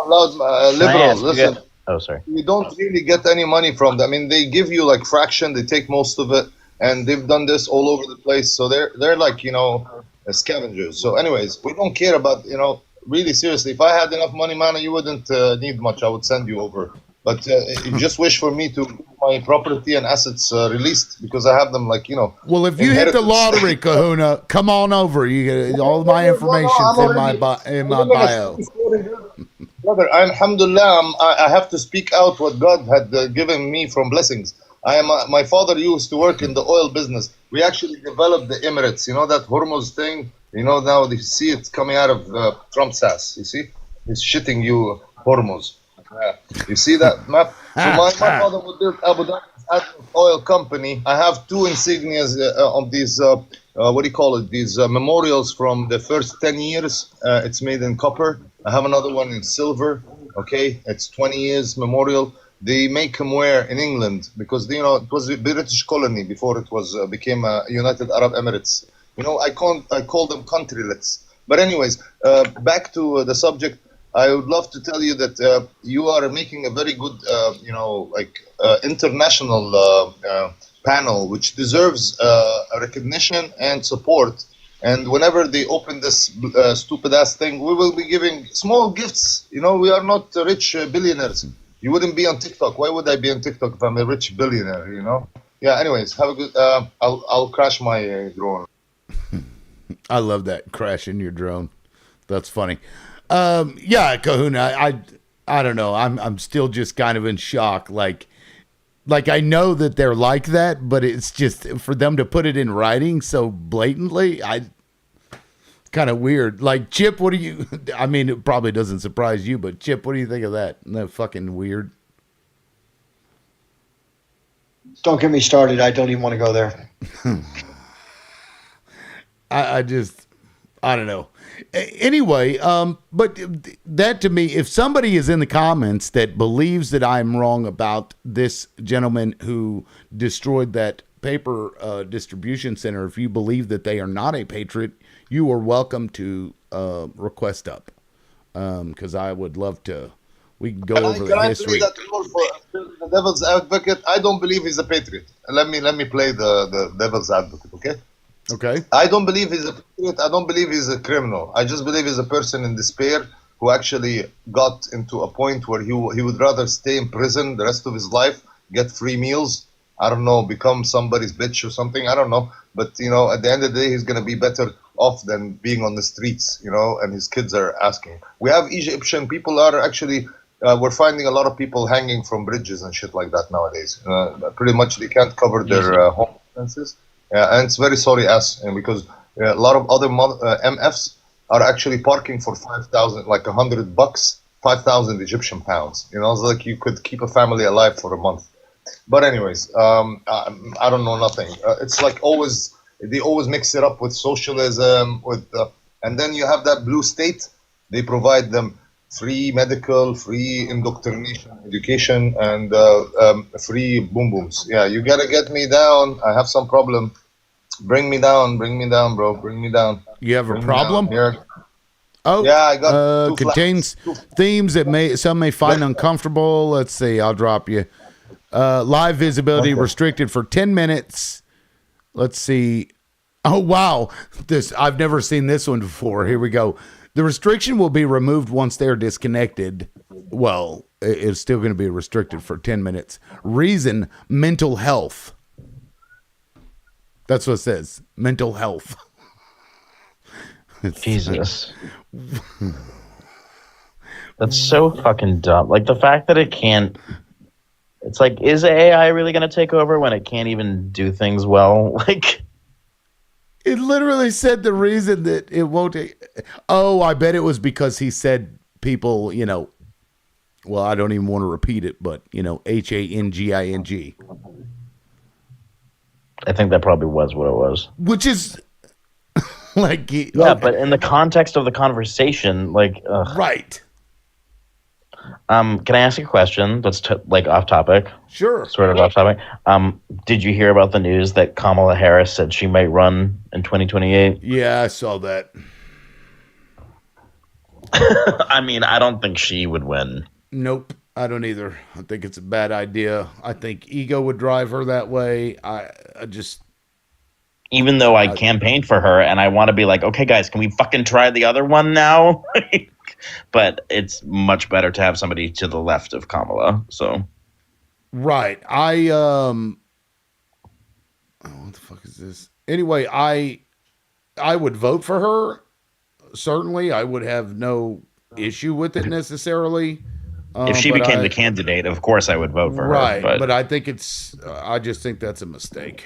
Liberal, listen. Oh, sorry. You don't really get any money from them. I mean, they give you like fraction. They take most of it, and they've done this all over the place. So they're like scavengers. So, anyways, we don't care about really seriously. If I had enough money, man, you wouldn't need much. I would send you over. But you just wish for me to my property and assets released because I have them Well, if you hit the lottery, Kahuna, come on over. You get all my information's in my bio. Brother, alhamdulillah, I have to speak out what God had given me from blessings. My father used to work in the oil business. We actually developed the Emirates. You know that Hormuz thing? Now you see it coming out of Trump's ass. You see? He's shitting you, Hormuz. Yeah. You see that map? So my father would build Abu Dhabi's oil company. I have two insignias of these, these memorials from the first 10 years. It's made in copper. I have another one in silver. Okay, it's 20 years memorial. They make them wear in England because it was a British colony before it was became a United Arab Emirates. I call them countrylets. But anyways, back to the subject. I would love to tell you that you are making a very good, international panel, which deserves a recognition and support. And whenever they open this stupid-ass thing, we will be giving small gifts. We are not rich billionaires. You wouldn't be on TikTok. Why would I be on TikTok if I'm a rich billionaire, Yeah, anyways, have a good... I'll crash my drone. I love that, crashing your drone. That's funny. Yeah, Kahuna, I don't know. I'm still just kind of in shock. Like I know that they're like that, but it's just for them to put it in writing so blatantly, kind of weird. Like, Chip, what do you, I mean, it probably doesn't surprise you, but Chip, what do you think of that? Isn't that fucking weird? Don't get me started. I don't even want to go there. I don't know. Anyway, but that to me, if somebody is in the comments that believes that I'm wrong about this gentleman who destroyed that paper distribution center, if you believe that they are not a patriot, you are welcome to request up, because I would love to. We can go over the history. Can I play that role for the devil's advocate? I don't believe he's a patriot. Let me play the devil's advocate, okay? Okay. I don't believe he's a patriot. I don't believe he's a criminal. I just believe he's a person in despair who actually got into a point where he would rather stay in prison the rest of his life, get free meals, I don't know, become somebody's bitch or something, I don't know. But, at the end of the day, he's going to be better off than being on the streets, and his kids are asking. We have Egyptian people are actually, we're finding a lot of people hanging from bridges and shit like that nowadays. Pretty much they can't cover their home expenses. And it's very sorry because a lot of other MFs are actually parking for 5,000, like $100, 5,000 Egyptian pounds. It's like you could keep a family alive for a month. But anyways, I don't know nothing. It's like they always mix it up with socialism, and then you have that blue state. They provide them free medical, free indoctrination, education, and free boom booms. Yeah, you gotta get me down. I have some problem. Bring me down, bro. Bring me down. You have a problem? Oh, yeah, I got contains themes that some may find uncomfortable. Let's see, I'll drop you. Live visibility restricted for 10 minutes. Let's see. Oh, wow. I've never seen this one before. Here we go. The restriction will be removed once they're disconnected. Well, it's still going to be restricted for 10 minutes. Reason, mental health. That's what it says. Mental health. Jesus. That's so fucking dumb. Like, the fact that it can't... It's like, is AI really going to take over when it can't even do things well? Like... It literally said the reason that it won't... Oh, I bet it was because he said people, Well, I don't even want to repeat it, but Hanging. I think that probably was what it was. Which is like, yeah, but in the context of the conversation, like, ugh. Right. Can I ask you a question that's like off topic? Sure. Sort of off topic. Did you hear about the news that Kamala Harris said she might run in 2028? Yeah, I saw that. I mean, I don't think she would win. Nope, I don't either. I think it's a bad idea. I think ego would drive her that way. I just... Even though I campaigned for her and I want to be like, okay, guys, can we fucking try the other one now? But it's much better to have somebody to the left of Kamala. So, right. What the fuck is this? Anyway, I would vote for her. Certainly, I would have no issue with it necessarily. If she became the candidate, of course I would vote for her. Right, but I think I just think that's a mistake.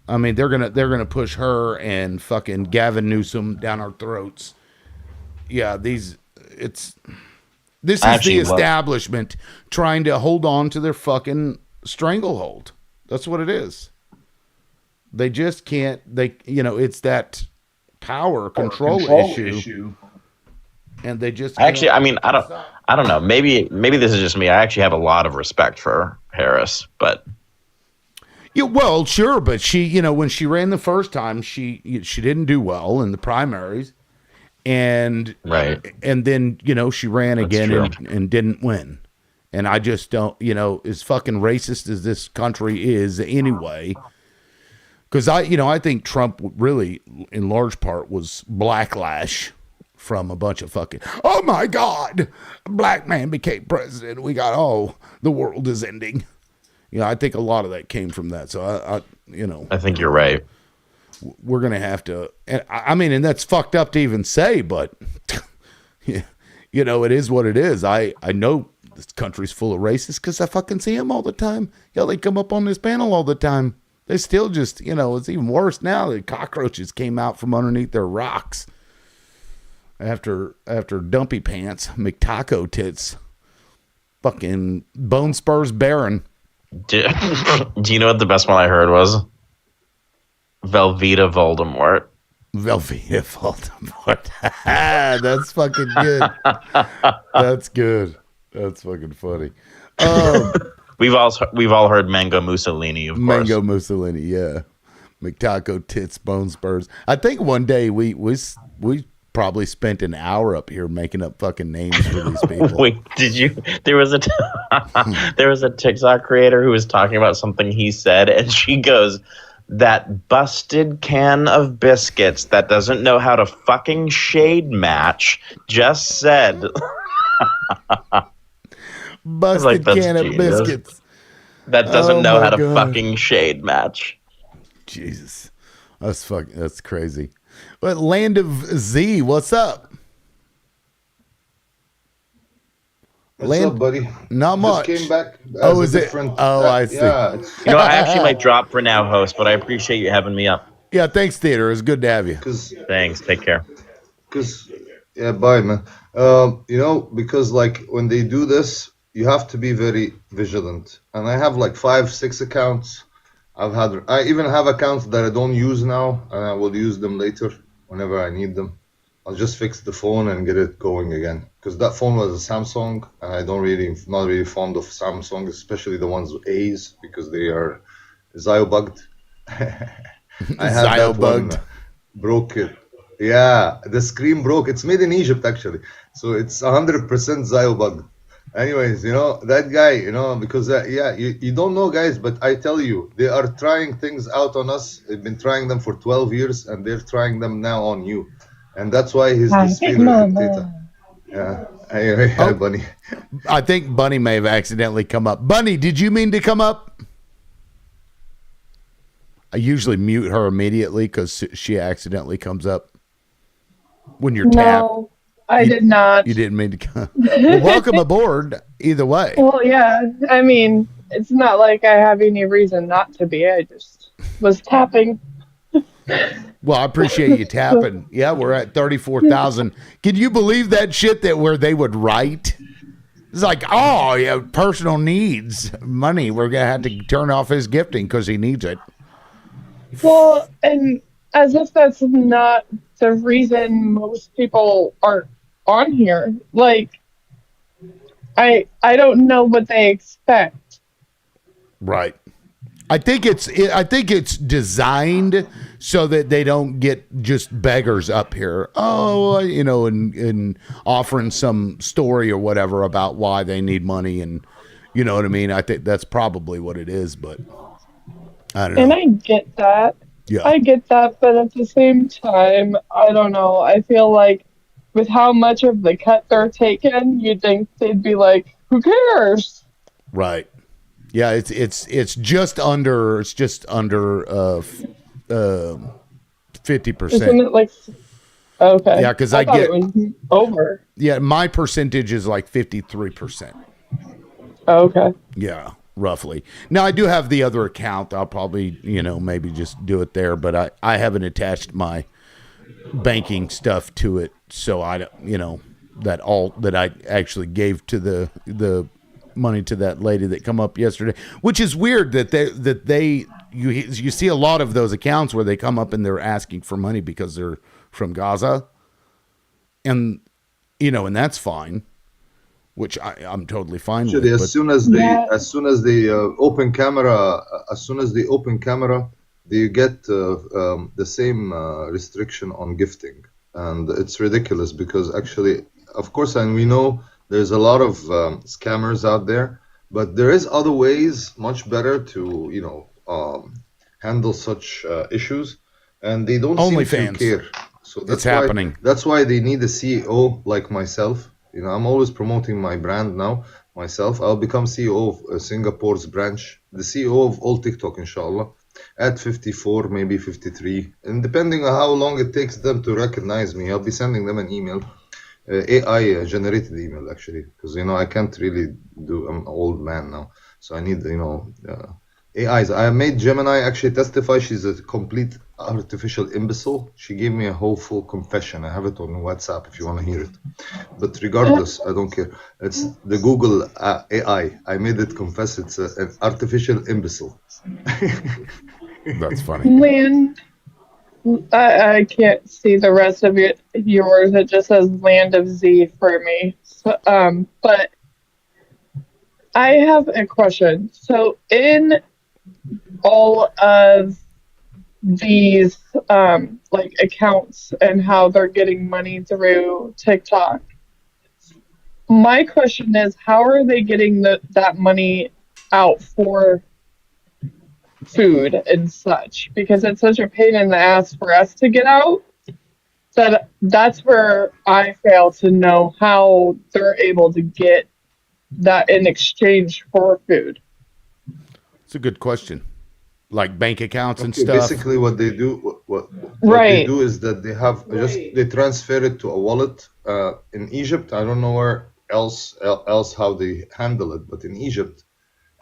I mean, they're gonna push her and fucking Gavin Newsom down our throats. Yeah, this is the establishment trying to hold on to their fucking stranglehold. That's what it is. They just can't. It's that power control issue, and they just actually. I mean, I don't know. Maybe this is just me. I actually have a lot of respect for Harris, but. Yeah, well, sure, but she, when she ran the first time, she didn't do well in the primaries. And right, and then she ran again and didn't win, and I just don't as fucking racist as this country is anyway. Because I think Trump really in large part was backlash from a bunch of fucking oh my god, a black man became president. We got the world is ending. I think a lot of that came from that. So I think you're right. We're going to have to, and that's fucked up to even say, but it is what it is. I know this country's full of racists because I fucking see them all the time. They come up on this panel all the time. They still just, it's even worse now. The cockroaches came out from underneath their rocks after Dumpy Pants, McTaco Tits, fucking Bone Spurs Baron. Do you know what the best one I heard was? Velveeta Voldemort. Velveeta Voldemort. That's fucking good. That's good. That's fucking funny. We've all heard Mango Mussolini, of course. Mango Mussolini, yeah. McTaco Tits, Bone Spurs. I think one day we probably spent an hour up here making up fucking names for these people. Wait, did you? There was a TikTok creator who was talking about something he said, and she goes, "That busted can of biscuits that doesn't know how to fucking shade match just said." Busted can of biscuits that doesn't know how to fucking shade match. Jesus, that's crazy. But Land of Z, what's up? What's up, buddy? Not much. Just came back. Is it? I see. Yeah, I actually might drop for now, host, but I appreciate you having me up. Yeah, thanks, Theater. It's good to have you. Thanks. Take care. Bye, man. Because when they do this, you have to be very vigilant. And I have 5-6 accounts. I even have accounts that I don't use now, and I will use them later whenever I need them. I'll just fix the phone and get it going again. Because that phone was a Samsung, and not really fond of Samsung, especially the ones with A's, because they are Zio-bugged. I had that one, broke it. Yeah, the screen broke. It's made in Egypt, actually. So it's 100% Zio-bugged. Anyways, that guy, because, you don't know, guys, but I tell you, they are trying things out on us. They've been trying them for 12 years, and they're trying them now on you. And that's why he's this favorite dictator. Yeah. Anyway, hi, Bunny. I think Bunny may have accidentally come up. Bunny, did you mean to come up? I usually mute her immediately because she accidentally comes up when you're tapped. No, I did not. You didn't mean to come. Well, welcome aboard either way. Well, yeah. I mean, it's not like I have any reason not to be. I just was tapping. Well, I appreciate you tapping. Yeah, we're at 34,000. Can you believe that shit where they would write It's like, oh, yeah, personal needs, money. We're going to have to turn off his gifting because he needs it. Well, and as if that's not the reason most people are on here. Like, I don't know what they expect. Right. I think it's designed so that they don't get just beggars up here. Oh, and offering some story or whatever about why they need money, and you know what I mean. I think that's probably what it is, but I don't know. And I get that. Yeah. I get that, but at the same time, I don't know. I feel like with how much of the cut they're taking, you'd think they'd be like, "Who cares?" Right. Yeah, it's just under 50%. Isn't it like okay? Yeah, because I I thought get it was over. Yeah, my percentage is like 53%. Okay. Yeah, roughly. Now I do have the other account. I'll probably maybe just do it there, but I haven't attached my banking stuff to it, so I that I actually gave to the money to that lady that come up yesterday, which is weird that you see a lot of those accounts where they come up and they're asking for money because they're from Gaza, and and that's fine, which I'm totally fine Actually, with. as soon as they open camera, they get the same restriction on gifting, and it's ridiculous because actually, of course, and we know there's a lot of scammers out there, but there is other ways much better to handle such issues, and they don't seem to care. So that's why they need a CEO like myself. I'm always promoting my brand now myself. I'll become CEO of Singapore's branch, the CEO of all TikTok, inshallah, at 54, maybe 53, and depending on how long it takes them to recognize me, I'll be sending them an email. AI generated email, actually, because I can't really do. I'm an old man now, so I need AIs. I made Gemini actually testify she's a complete artificial imbecile. She gave me a whole full confession. I have it on WhatsApp if you want to hear it. But regardless, I don't care. It's the Google AI. I made it confess it's an artificial imbecile. That's funny. Man, I can't see the rest of yours. It just says Land of Z for me. So, but I have a question. So in all of these like accounts and how they're getting money through TikTok, my question is, how are they getting that money out for food and such? Because it's such a pain in the ass for us to get out. That's where I fail to know how they're able to get that in exchange for food. It's a good question. Like bank accounts and stuff. Basically, what they do, what they do is that they transfer it to a wallet in Egypt. I don't know where else how they handle it, but in Egypt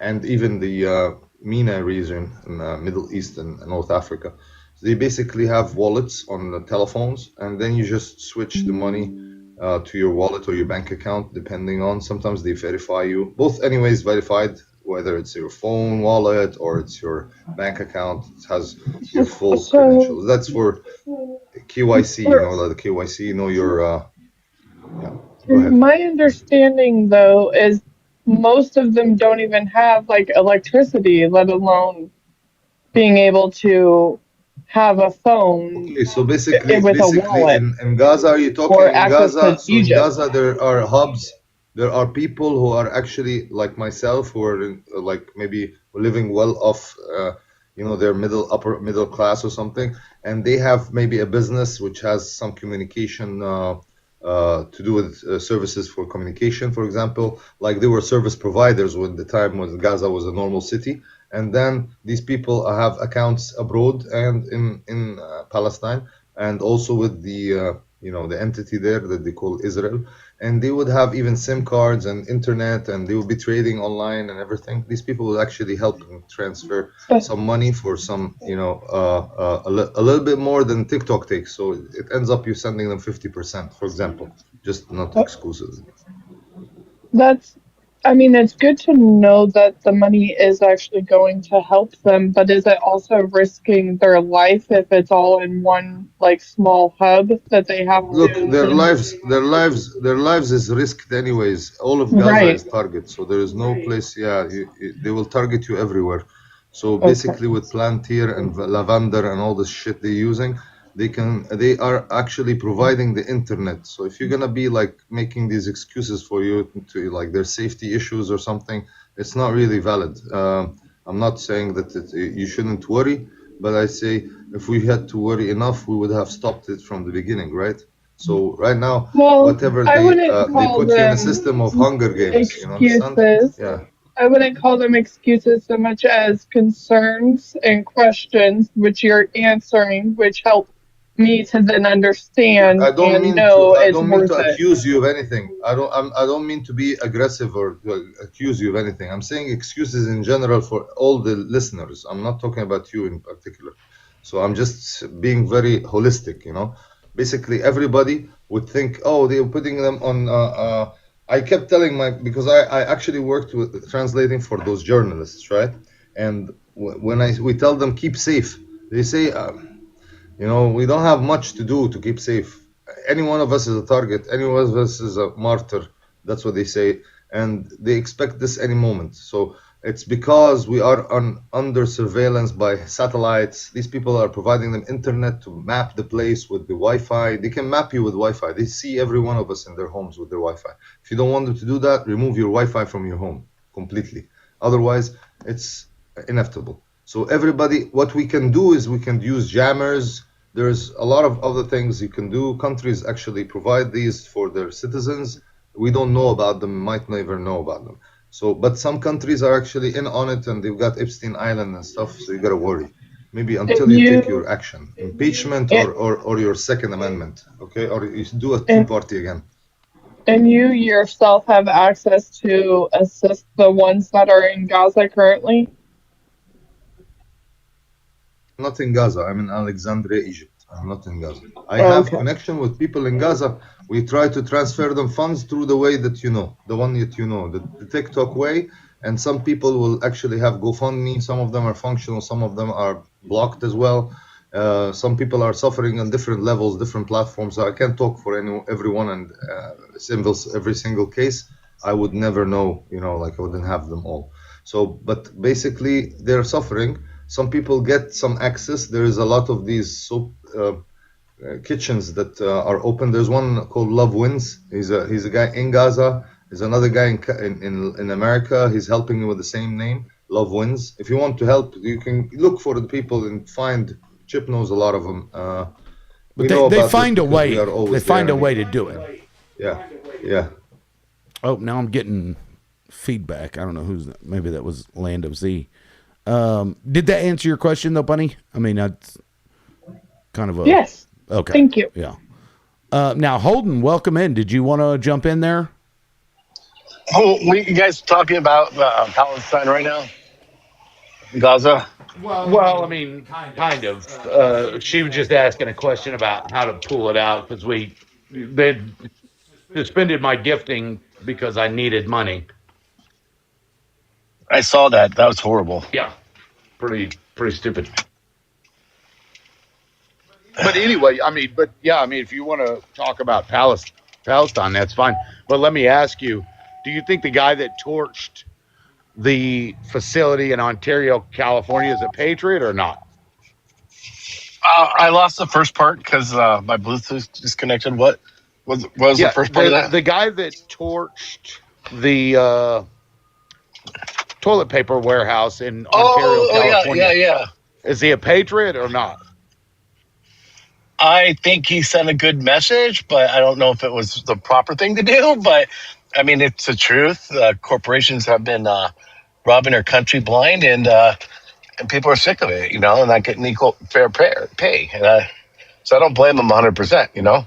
and even the MENA region in Middle East and North Africa, so they basically have wallets on the telephones, and then you just switch the money to your wallet or your bank account, depending on. Sometimes they verify you. Both, anyways, verified. Whether it's your phone wallet or it's your bank account, it has your full credentials. That's for KYC, the KYC, your. Go ahead. My understanding, though, is most of them don't even have like electricity, let alone being able to have a phone. Okay, so basically, with a wallet in Gaza, are you talking or in access Gaza? to So in Egypt. Gaza, there are hubs. There are people who are actually like myself, who are like maybe living well off, they're upper middle class or something, and they have maybe a business which has some communication to do with services for communication, for example. Like they were service providers when the time when Gaza was a normal city, and then these people have accounts abroad and in Palestine, and also with the the entity there that they call Israel, and they would have even SIM cards and internet, and they would be trading online and everything. These people would actually help them transfer some money for some a little bit more than TikTok takes. So it ends up you sending them 50%, for example, just not exclusively. I mean, it's good to know that the money is actually going to help them, but is it also risking their life if it's all in one like small hub that they have Look, to their lives is risked anyways. All of Gaza right. is target, so there is no place. Yeah, they will target you everywhere. So Okay. basically, with Plantier and Lavender and all this shit they're using, they are actually providing the internet. So if you're gonna be like making these excuses for you to like their safety issues or something, it's not really valid. I'm not saying that you shouldn't worry, but I say if we had to worry enough, we would have stopped it from the beginning, right? So right now, Well, whatever I wouldn't they call put you in a them system of Hunger Games. You know, understand? excuses. Yeah. I wouldn't call them excuses so much as concerns and questions, which you're answering, which help me to then understand and know I it's don't mean to worth it. accuse you of anything. I don't mean to be aggressive or to accuse you of anything. I'm saying excuses in general for all the listeners. I'm not talking about you in particular. So I'm just being very holistic, you know. Basically everybody would think, oh, they're putting them on I kept telling because I actually worked with translating for those journalists, right? And when we tell them keep safe, they say you know, we don't have much to do to keep safe. Any one of us is a target. Any one of us is a martyr. That's what they say, and they expect this any moment. So it's because we are under surveillance by satellites. These people are providing them internet to map the place with the Wi-Fi. They can map you with Wi-Fi. They see every one of us in their homes with their Wi-Fi. If you don't want them to do that, remove your Wi-Fi from your home completely. Otherwise, it's inevitable. So everybody, what we can do is we can use jammers. There's a lot of other things you can do. Countries actually provide these for their citizens. We don't know about them, might never know about them. So, but some countries are actually in on it, and they've got Epstein Island and stuff. So you gotta worry. Maybe until And you take your you action, impeachment and, or your Second Amendment, okay, or you do a Tea and Party again. and you yourself have access to assist the ones that are in Gaza currently? Not in Gaza. I'm in Alexandria, Egypt. I'm not in Gaza. I have Okay. connection with people in Gaza. We try to transfer them funds through the way that you know, the one that you know, the TikTok way. And some people will actually have GoFundMe. Some of them are functional. Some of them are blocked as well. Some people are suffering on different levels, different platforms. So I can't talk for everyone and every single case. I would never know, you know, like I wouldn't have them all. So, but basically, they're suffering. Some people get some access. There is a lot of these kitchens that are open. There's one called Love Wins. He's a guy in Gaza. There's another guy in America. He's helping me with the same name, Love Wins. If you want to help, you can look for the people and find. Chip knows a lot of them. We know They about this find a because we way. are They always find there. a way to do it. Yeah, yeah. Oh, now I'm getting feedback. I don't know who's that. Maybe that was Land of Z. Did that answer your question though, Bunny? I mean, that's kind of a Yes. Okay. Thank you. Yeah. Now Holden, welcome in. Did you want to jump in there? Oh, you guys talking about Palestine right now? Gaza? Well, I mean, kind of. She was just asking a question about how to pull it out because they suspended my gifting because I needed money. I saw that. That was horrible. Yeah, pretty stupid. But anyway, I mean, if you want to talk about Palestine, that's fine. But let me ask you: do you think the guy that torched the facility in Ontario, California, is a patriot or not? I lost the first part because my Bluetooth disconnected. What was the first part of that? The guy that torched the toilet paper warehouse in Ontario, California. Yeah. Is he a patriot or not? I think he sent a good message, but I don't know if it was the proper thing to do. But I mean, it's the truth. Corporations have been robbing our country blind, and people are sick of it, you know, and not getting equal fair pay. And so I don't blame them 100%, you know.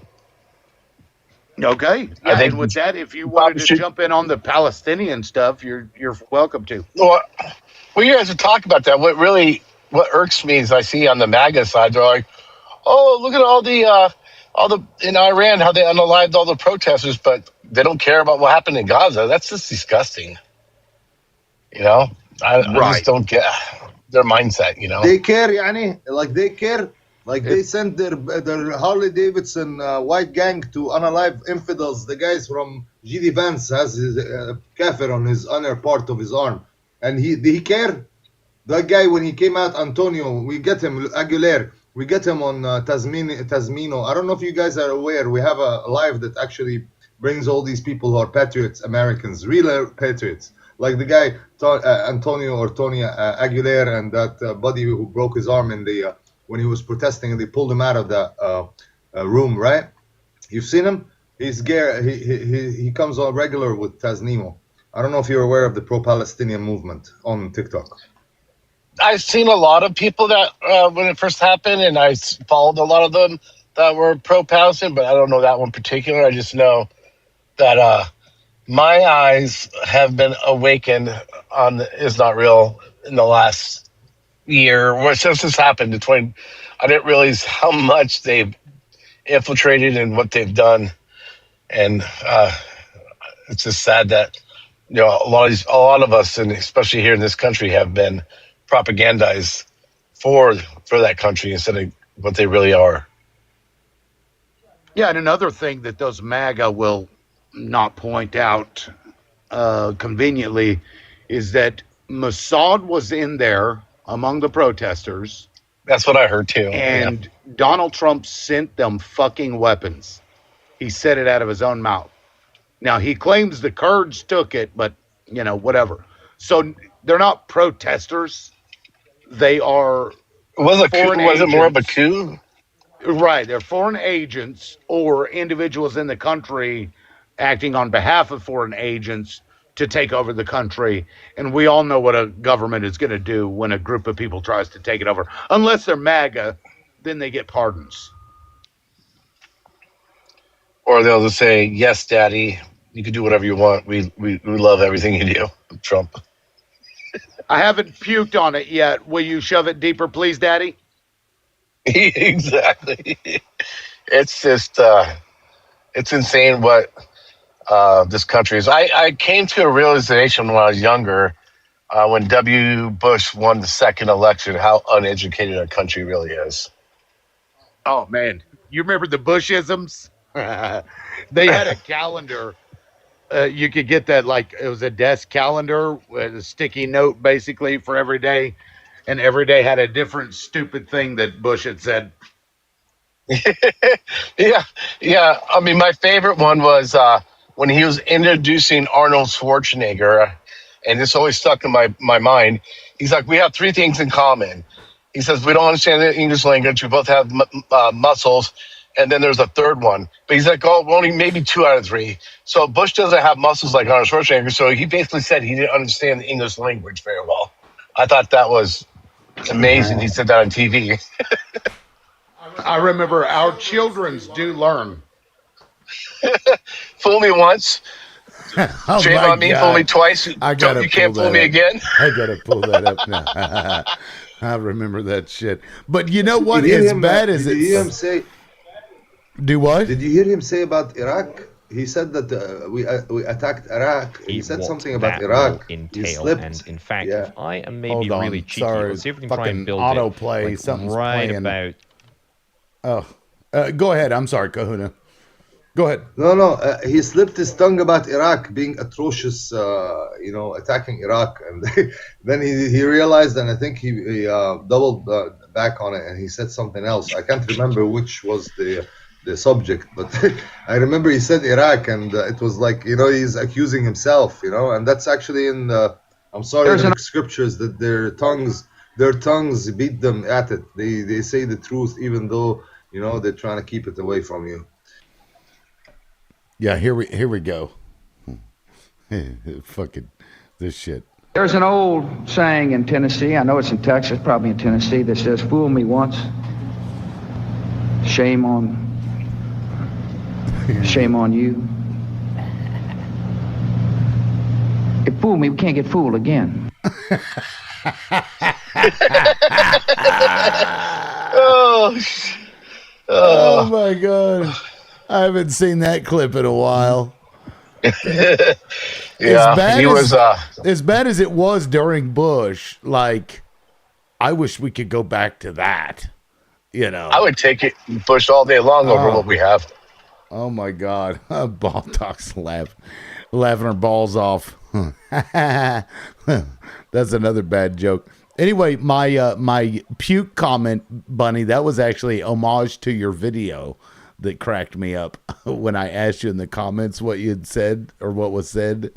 Okay. Yeah, I think and with that, if you wanted to jump in on the Palestinian stuff, you're welcome to. Well, you guys are talking about that. What irks me is I see on the MAGA side, they're like, "Oh, look at all in Iran, how they unalived all the protesters, but they don't care about what happened in Gaza. That's just disgusting. I just don't get their mindset. They care, yani, like they care. Like they sent their Harley Davidson white gang to unalive infidels. The guys from GD Vance has his kafir on his inner part of his arm, and did he care? That guy, when he came out, Antonio, we get him, Aguilera, we get him on Tasmino. I don't know if you guys are aware, we have a live that actually brings all these people who are patriots, Americans, real patriots. Like the guy, Antonio or Tony Aguilera, and that buddy who broke his arm in the when he was protesting, and they pulled him out of the room, right? You've seen him? He's he comes on regular with Tasnimo. I don't know if you're aware of the pro-Palestinian movement on TikTok. I've seen a lot of people that when it first happened, and I followed a lot of them that were pro-Palestine, but I don't know that one particular. I just know that my eyes have been awakened on Is Not Real in the last year. Since this happened, I didn't realize how much they've infiltrated and what they've done, and it's just sad that a lot of us, and especially here in this country, have been propagandized for that country instead of what they really are. Yeah, and another thing that those MAGA will not point out conveniently is that Mossad was in there among the protesters. That's what I heard too. And Donald Trump sent them fucking weapons. He said it out of his own mouth. Now, he claims the Kurds took it, but, whatever. So they're not protesters. They are Was it more of a coup? Right. They're foreign agents or individuals in the country acting on behalf of foreign agents to take over the country. And we all know what a government is going to do when a group of people tries to take it over. Unless they're MAGA, then they get pardons. Or they'll just say, yes, Daddy, you can do whatever you want. We love everything you do, Trump. I haven't puked on it yet. Will you shove it deeper, please, Daddy? Exactly. It's just, it's insane what this country is. I came to a realization when I was younger, when W. Bush won the second election, how uneducated our country really is. Oh, man. You remember the Bushisms? They had a calendar. You could get that, like, it was a desk calendar with a sticky note, basically, for every day. And every day had a different stupid thing that Bush had said. Yeah. I mean, my favorite one was when he was introducing Arnold Schwarzenegger, and this always stuck in my mind. He's like, we have three things in common. He says, we don't understand the English language. We both have muscles. And then there's a third one. But he's like, only maybe 2 out of 3. So Bush doesn't have muscles like Arnold Schwarzenegger. So he basically said he didn't understand the English language very well. I thought that was amazing. He said that on TV. I remember our children's do learn. Fool me once. Oh, shame on me. God. Fool me twice. You can't fool me again. I gotta pull that up now. I remember that shit. But you know what? As bad as did you hear him say? Do what? Did you hear him say about Iraq? He said that we attacked Iraq. He said something about Iraq. Entail, and in fact, if I am maybe really cheeky, let's see if we can try and build autoplay. it Something's right playing. about. Go ahead. I'm sorry, Kahuna. Go ahead. No. He slipped his tongue about Iraq being atrocious. Attacking Iraq, and then he realized, and I think he doubled back on it, and he said something else. I can't remember which was the subject, but I remember he said Iraq, and it was like, he's accusing himself, and that's actually in the, I'm sorry, in the scriptures, that their tongues beat them at it. They say the truth even though they're trying to keep it away from you. Yeah, here we go. Fucking this shit. There's an old saying in Tennessee, I know it's in Texas, probably in Tennessee, that says, fool me once, shame on you. If fool me, we can't get fooled again. Oh, Oh my God. I haven't seen that clip in a while. As bad as it was during Bush, like, I wish we could go back to that. You know, I would take it Bush all day long over what we have. Oh my God. Ball talks laughing her balls off. That's another bad joke. Anyway, my puke comment, Bunny, that was actually homage to your video that cracked me up when I asked you in the comments what you had said or what was said.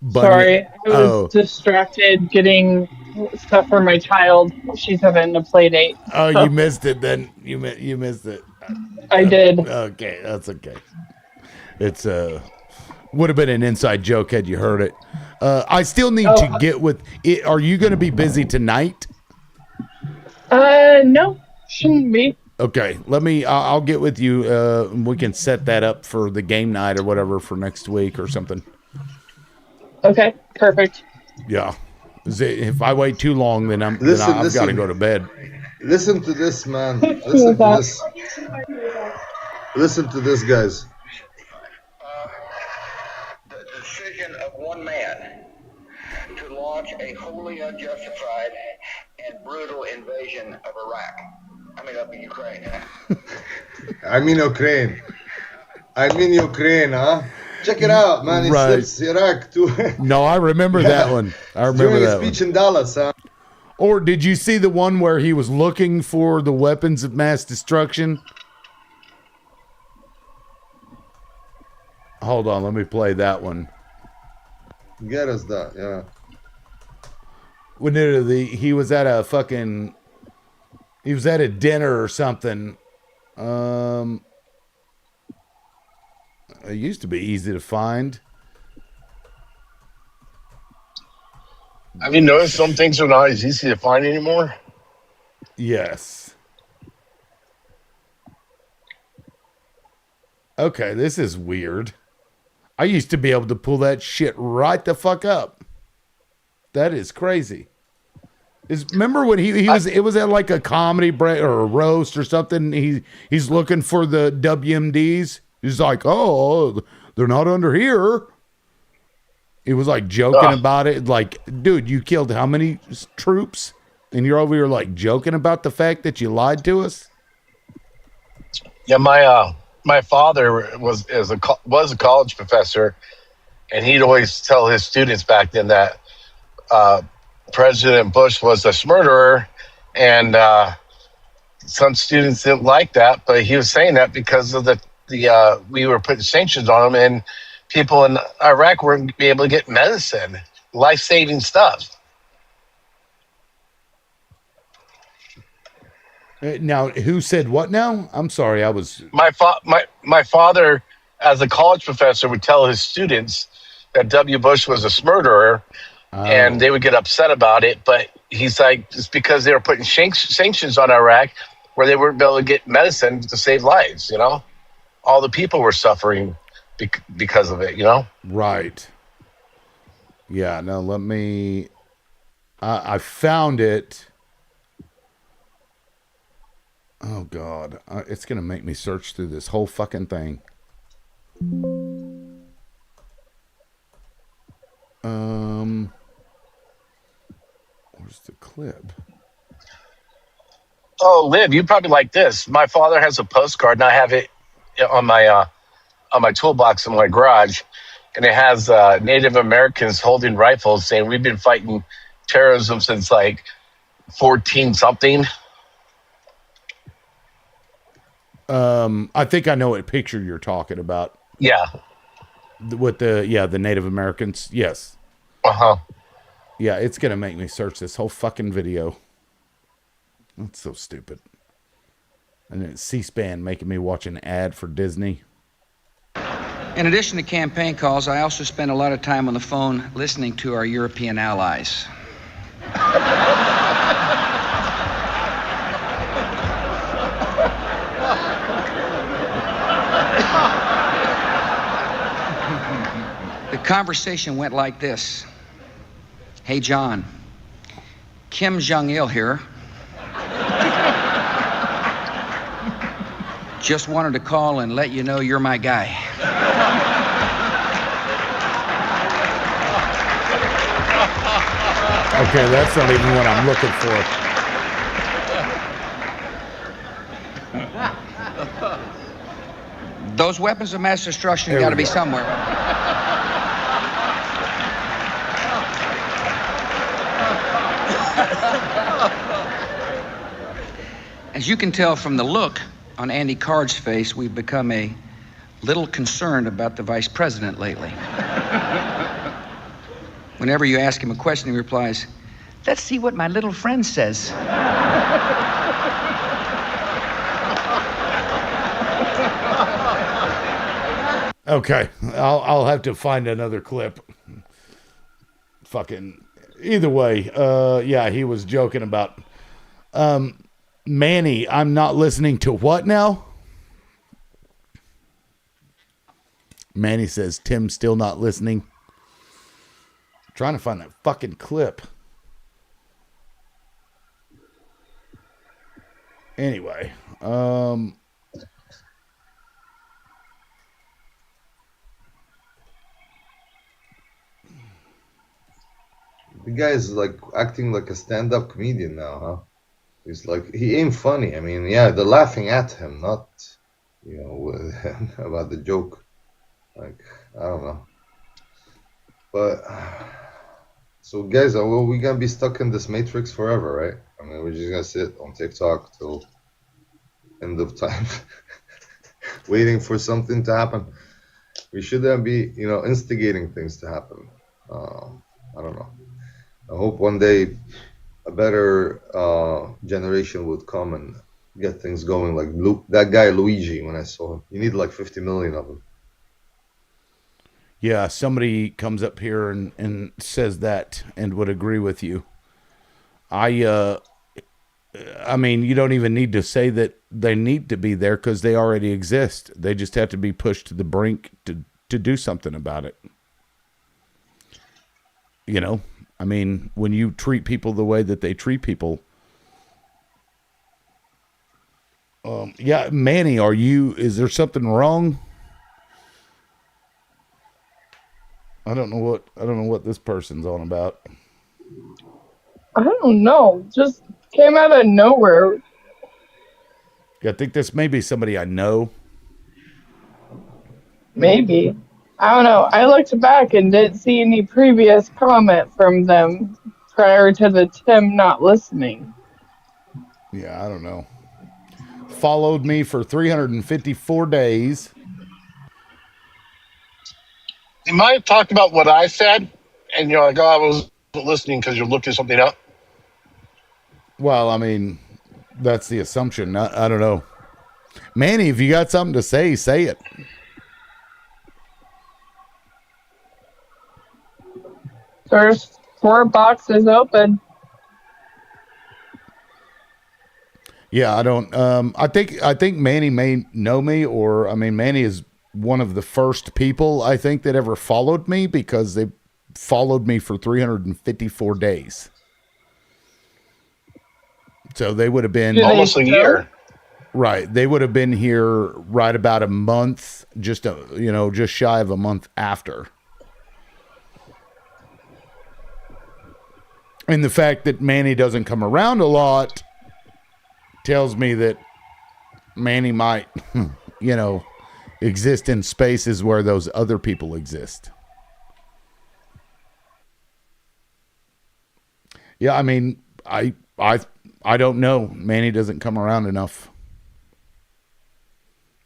Bunny, sorry, I was distracted getting stuff for my child. She's having a play date. Oh, you missed it then. You missed it. I did. Okay, that's okay. It's would have been an inside joke had you heard it. I still need to get with it. Are you going to be busy tonight? No, shouldn't be. Okay, I'll get with you. We can set that up for the game night or whatever for next week or something. Okay, perfect. Yeah. If I wait too long, then I've got to go to bed. Listen to this, man. Listen to this. Listen to this, guys. The decision of one man to launch a wholly unjustified and brutal invasion of Iraq. I mean, up in Ukraine. I mean Ukraine, huh? Check it out, man. It slips Iraq too. No, I remember that one. I remember that one. Speech in Dallas, huh? Or did you see the one where he was looking for the weapons of mass destruction? Hold on, let me play that one. Get us that, yeah. When he was at a dinner or something. It used to be easy to find. Have you noticed some things are not as easy to find anymore? Yes. Okay, this is weird. I used to be able to pull that shit right the fuck up. That is crazy. Remember when it was at like a comedy break or a roast or something. He's looking for the WMDs. He's like, oh, they're not under here. He was like joking about it. Like, dude, you killed how many troops? And you're over here like joking about the fact that you lied to us? Yeah, my father was a college professor, and he'd always tell his students back then that President Bush was a murderer, and some students didn't like that, but he was saying that because of we were putting sanctions on them, and people in Iraq weren't be able to get medicine, life-saving stuff. Now, who said what now? I'm sorry, I was... My father, as a college professor, would tell his students that W. Bush was a murderer, and they would get upset about it, but he's like, it's because they were putting sanctions on Iraq where they weren't able to get medicine to save lives, you know? All the people were suffering because of it, you know? Right. Yeah, no, let me... I found it... Oh, God. It's going to make me search through this whole fucking thing. Where's the clip? Oh, Liv, you probably like this. My father has a postcard, and I have it on my toolbox in my garage, and it has Native Americans holding rifles saying, we've been fighting terrorism since like 14-something. I think I know what picture you're talking about. Yeah. With the Native Americans. Yes. Uh-huh. Yeah, it's going to make me search this whole fucking video. That's so stupid. And then C-SPAN making me watch an ad for Disney. In addition to campaign calls, I also spend a lot of time on the phone listening to our European allies. The conversation went like this. Hey, John, Kim Jong-il here. Just wanted to call and let you know you're my guy. Okay, that's not even what I'm looking for. Those weapons of mass destruction got to be somewhere. As you can tell from the look on Andy Card's face, we've become a little concerned about the vice president lately. Whenever you ask him a question, he replies, "Let's see what my little friend says." Okay, I'll have to find another clip. Fucking either way, yeah, he was joking about Manny. I'm not listening to what now? Manny says Tim's still not listening. I'm trying to find that fucking clip. Anyway, the guy is like acting like a stand-up comedian now, huh? He's like, he ain't funny. I mean, yeah, they're laughing at him, not, about the joke. Like, I don't know. But, so guys, are we gonna be stuck in this matrix forever, right? I mean, we're just gonna sit on TikTok till end of time, waiting for something to happen. We shouldn't be, instigating things to happen. I don't know. I hope one day a better generation would come and get things going. Like that guy Luigi, when I saw him, you need like 50 million of them. yeah, somebody comes up here and says that and would agree with you. I mean, you don't even need to say that they need to be there because they already exist. They just have to be pushed to the brink to do something about it. I mean, when you treat people the way that they treat people. Yeah, Manny, is there something wrong? I don't know what this person's on about. I don't know. Just came out of nowhere. I think this may be somebody I know. Maybe. I don't know. I looked back and didn't see any previous comment from them prior to the Tim not listening. Yeah, I don't know. Followed me for 354 days. You might have talked about what I said, and you're like, "Oh, I was listening because you're looking something up." Well, I mean, that's the assumption. I don't know. Manny, if you got something to say it. There's 4 boxes open. Yeah, I don't. I think Manny may know me, or I mean, Manny is one of the first people I think that ever followed me because they followed me for 354 days. So they would have been almost a year. Right. They would have been here right about a month, just shy of a month after. And the fact that Manny doesn't come around a lot tells me that Manny might, exist in spaces where those other people exist. Yeah, I mean, I don't know. Manny doesn't come around enough.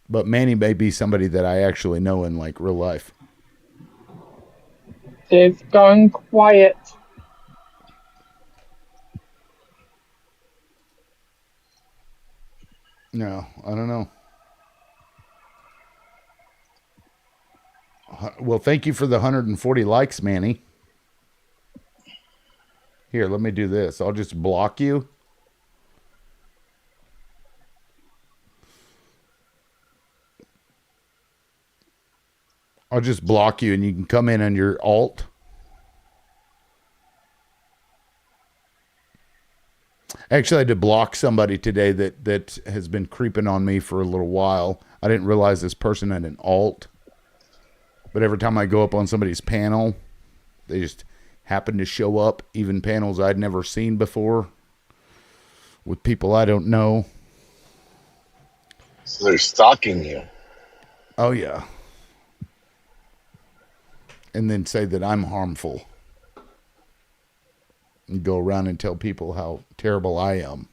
But Manny may be somebody that I actually know in like real life. It's gone quiet. No, I don't know. Well, thank you for the 140 likes, Manny. Here, let me do this. I'll just block you. I'll just block you and you can come in on your alt. Actually, I had to block somebody today that has been creeping on me for a little while. I didn't realize this person had an alt, but every time I go up on somebody's panel, they just happen to show up, even panels I'd never seen before with people I don't know. So they're stalking you. Oh, yeah. And then say that I'm harmful. And go around and tell people how terrible I am.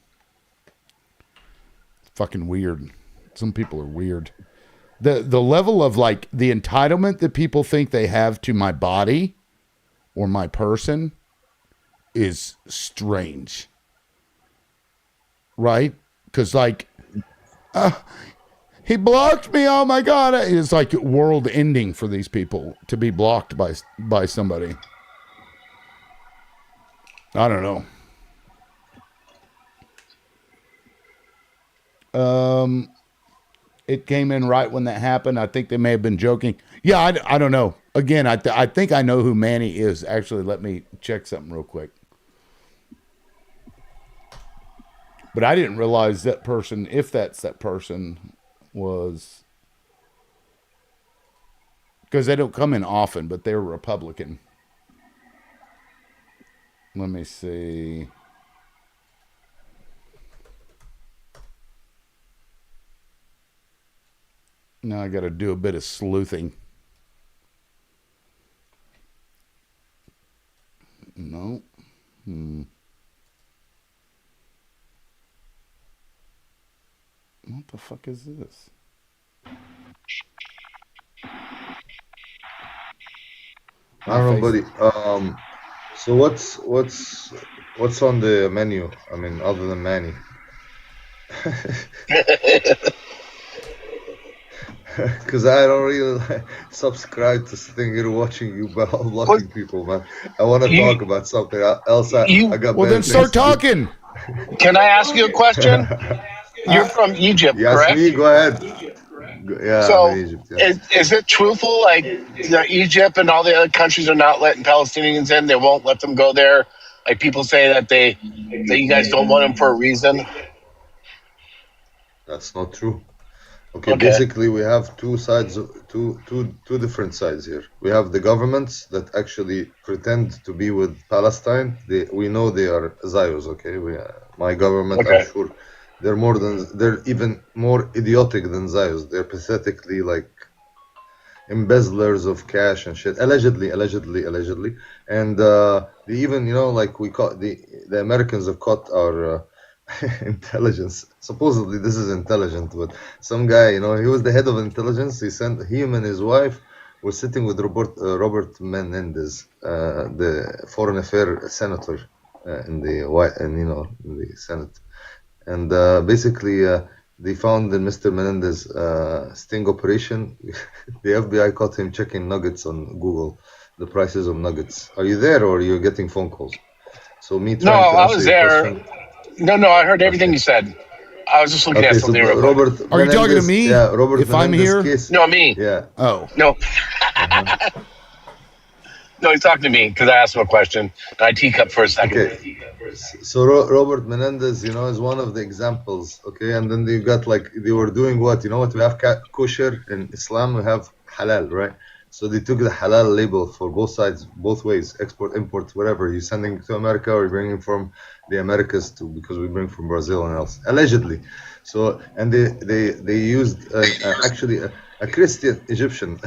It's fucking weird. Some people are weird. The level of like the entitlement that people think they have to my body or my person is strange. Right? Because like, he blocked me. Oh my God. It's like world ending for these people to be blocked by somebody. I don't know. It came in right when that happened. I think they may have been joking. Yeah, I don't know. Again, I think I know who Manny is. Actually, let me check something real quick. But I didn't realize that person, if that's that person, was... Because they don't come in often, but they're Republican. Let me see... Now I got to do a bit of sleuthing. No. What the fuck is this? I don't know, buddy. So what's on the menu? I mean, other than Manny. Because I don't really subscribe to sitting here watching you blocking people, man. I want to talk about something else. I got. Well, then start talking. Can I ask you a question? You're from Egypt, correct? Me, go ahead. Yeah, so I'm in Egypt. Yeah. Is it truthful? Like Egypt and all the other countries are not letting Palestinians in. They won't let them go there. Like people say that you guys don't want them for a reason. That's not true. Okay, basically we have two sides, two different sides here. We have the governments that actually pretend to be with Palestine. We know they are Zios. Okay, my government, I'm sure, they're even more idiotic than Zios. They're pathetically like embezzlers of cash and shit. Allegedly, and they even like we caught the Americans have caught our. Intelligence. Supposedly this is intelligent, but some guy, he was the head of intelligence. Him and his wife were sitting with Robert Menendez, the foreign affairs senator in the Senate, and basically they found in Mr. Menendez sting operation. The FBI caught him checking nuggets on Google, the prices of nuggets. Are you there, or are you getting phone calls? So me trying to answer your question. No, I heard everything you said. I was just looking at something real quick. Robert Are you talking to me? Yeah, Robert if I'm here? Case. No, me. Yeah. Oh. No. No, he's talking to me because I asked him a question. I teacup for a second. Okay. So Robert Menendez, is one of the examples. Okay, and then they got they were doing what? What we have kosher in Islam, we have halal, right? So they took the halal label for both sides, both ways, export, import, whatever. You're sending to America or you're bringing from the Americas because we bring from Brazil and else, allegedly. So, and they used actually a Christian Egyptian.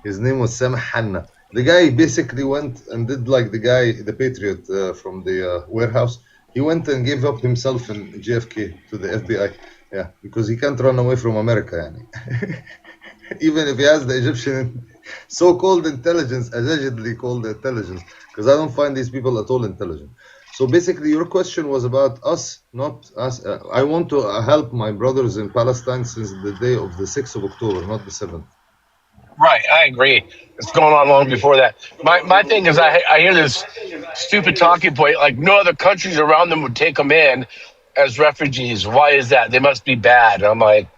His name was Sam Hanna. The guy basically went and did like the Patriot from the warehouse. He went and gave up himself in JFK to the FBI. Yeah, because he can't run away from America. Yani. Even if he has the Egyptian so-called intelligence, allegedly called intelligence, because I don't find these people at all intelligent. So basically, your question was about us, not us. I want to help my brothers in Palestine since the day of the 6th of October, not the 7th. Right, I agree. It's going on long before that. My thing is, I hear this stupid talking point, like no other countries around them would take them in as refugees. Why is that? They must be bad. I'm like,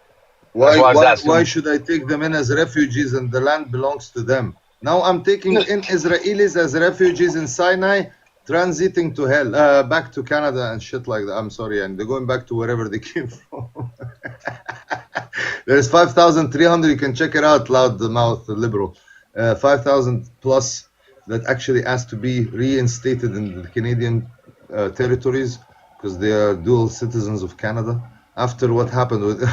why should I take them in as refugees and the land belongs to them? Now I'm taking in Israelis as refugees in Sinai. transiting to hell, back to Canada and shit like that. I'm sorry, and they're going back to wherever they came from. There's 5,300. You can check it out. Loudmouth liberal, 5,000 plus that actually asked to be reinstated in the Canadian territories because they are dual citizens of Canada after what happened with.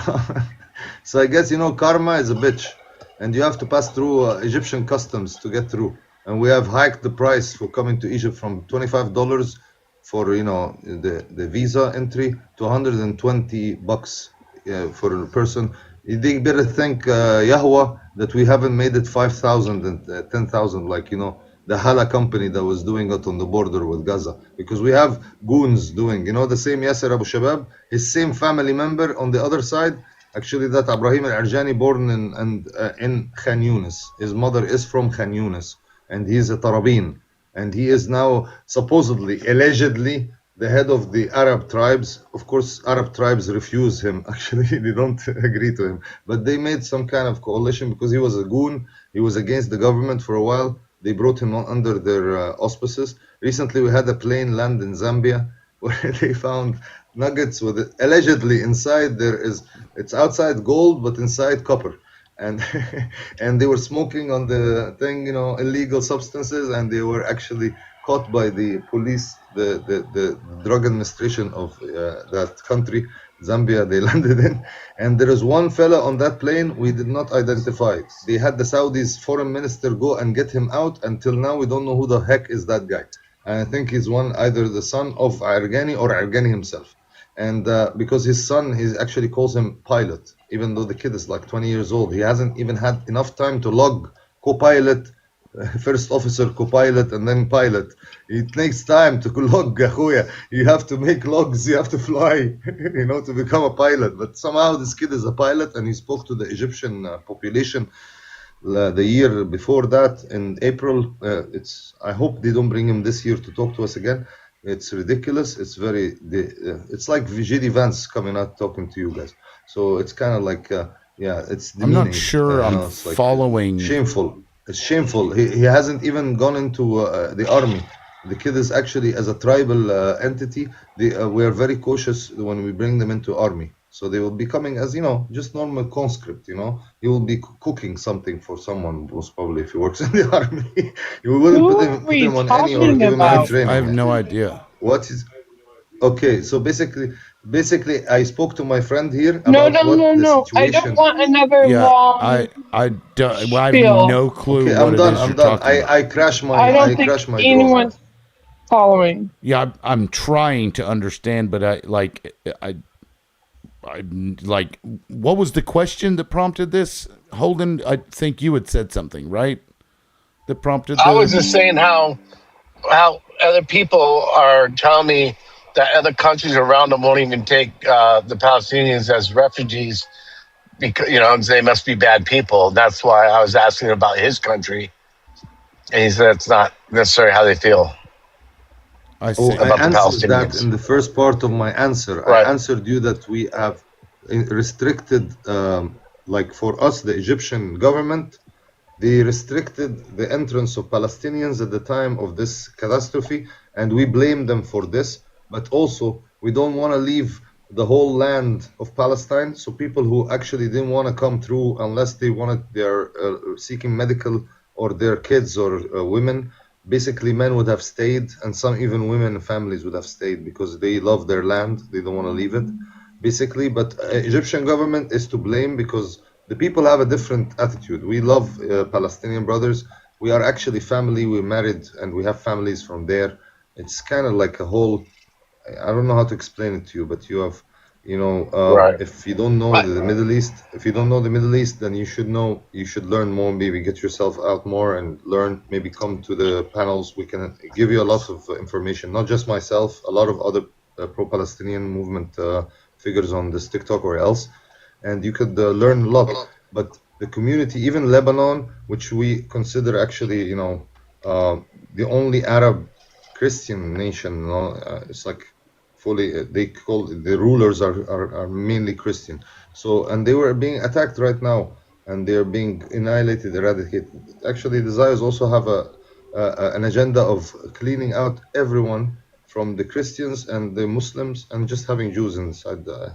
So I guess karma is a bitch, and you have to pass through Egyptian customs to get through. And we have hiked the price for coming to Egypt from $25 for the visa entry to $120 for a person. They better thank Yahweh that we haven't made it 5,000 and 10,000 like the Hala company that was doing it on the border with Gaza, because we have goons doing the same Yasser Abu Shabab, his same family member on the other side. Actually, that Ibrahim al-Arjani born in Khan Yunis. His mother is from Khan Yunis, and he is a Tarabin, and he is now supposedly, allegedly, the head of the Arab tribes. Of course, Arab tribes refuse him. Actually, they don't agree to him, but they made some kind of coalition because he was a goon. He was against the government for a while. They brought him under their auspices. Recently, we had a plane land in Zambia where they found nuggets with it. Allegedly inside it's outside gold, but inside copper. And and they were smoking on the thing, illegal substances, and they were actually caught by the police, the drug administration of that country, Zambia. They landed in, and there is one fella on that plane we did not identify. They had the Saudis foreign minister go and get him out. Until now, we don't know who the heck is that guy. And I think he's either the son of Argani or Argani himself. And because his son, he actually calls him pilot, even though the kid is like 20 years old. He hasn't even had enough time to log co-pilot, first officer, co-pilot, and then pilot. It takes time to log, akhuya. You have to make logs, you have to fly, to become a pilot. But somehow this kid is a pilot, and he spoke to the Egyptian population the year before that in April. I hope they don't bring him this year to talk to us again. It's ridiculous. It's it's like JD Vance coming out talking to you guys. So it's kind of like it's demeaning. I'm not sure I'm like following. Shameful. It's shameful. He hasn't even gone into the army. The kid is actually, as a tribal entity, we are very cautious when we bring them into army. So they will be coming as, just normal conscript, He will be cooking something for someone, most probably, if he works in the army. You wouldn't put him on any or give him any training. I have no idea. What is... Okay, so basically, I spoke to my friend here about No. the situation... I don't want another long I have spiel. no clue okay, what I'm done. it is I'm you're done. talking about. I crashed my I don't think anyone's following. Yeah, I'm trying to understand, but I what was the question that prompted this? Holden, I think you had said something, right? That prompted I was just saying how other people are telling me that other countries around them won't even take the Palestinians as refugees because they must be bad people. That's why I was asking about his country, and he said it's not necessarily how they feel. I see. I answered that in the first part of my answer. Right. I answered you that we have restricted, like for us, the Egyptian government, they restricted the entrance of Palestinians at the time of this catastrophe, and we blame them for this. But also, we don't want to leave the whole land of Palestine. So people who actually didn't want to come through unless they're seeking medical, or their kids or women. Basically, men would have stayed, and some even women and families would have stayed because they love their land. They don't want to leave it, basically. But Egyptian government is to blame because the people have a different attitude. We love Palestinian brothers. We are actually family. We're married, and we have families from there. It's kind of like a whole... I don't know how to explain it to you, but you have... Right. If you don't know the Middle East, then you should learn more, maybe get yourself out more and learn, maybe come to the panels. We can give you a lot of information, not just myself, a lot of other pro-Palestinian movement figures on this TikTok or else, and you could learn a lot. But the community, even Lebanon, which we consider actually, the only Arab Christian nation, it's like fully, they call the rulers are mainly Christian. So, and they were being attacked right now, and they're being annihilated, eradicated. Actually, the Zayas also have an agenda of cleaning out everyone from the Christians and the Muslims and just having Jews inside the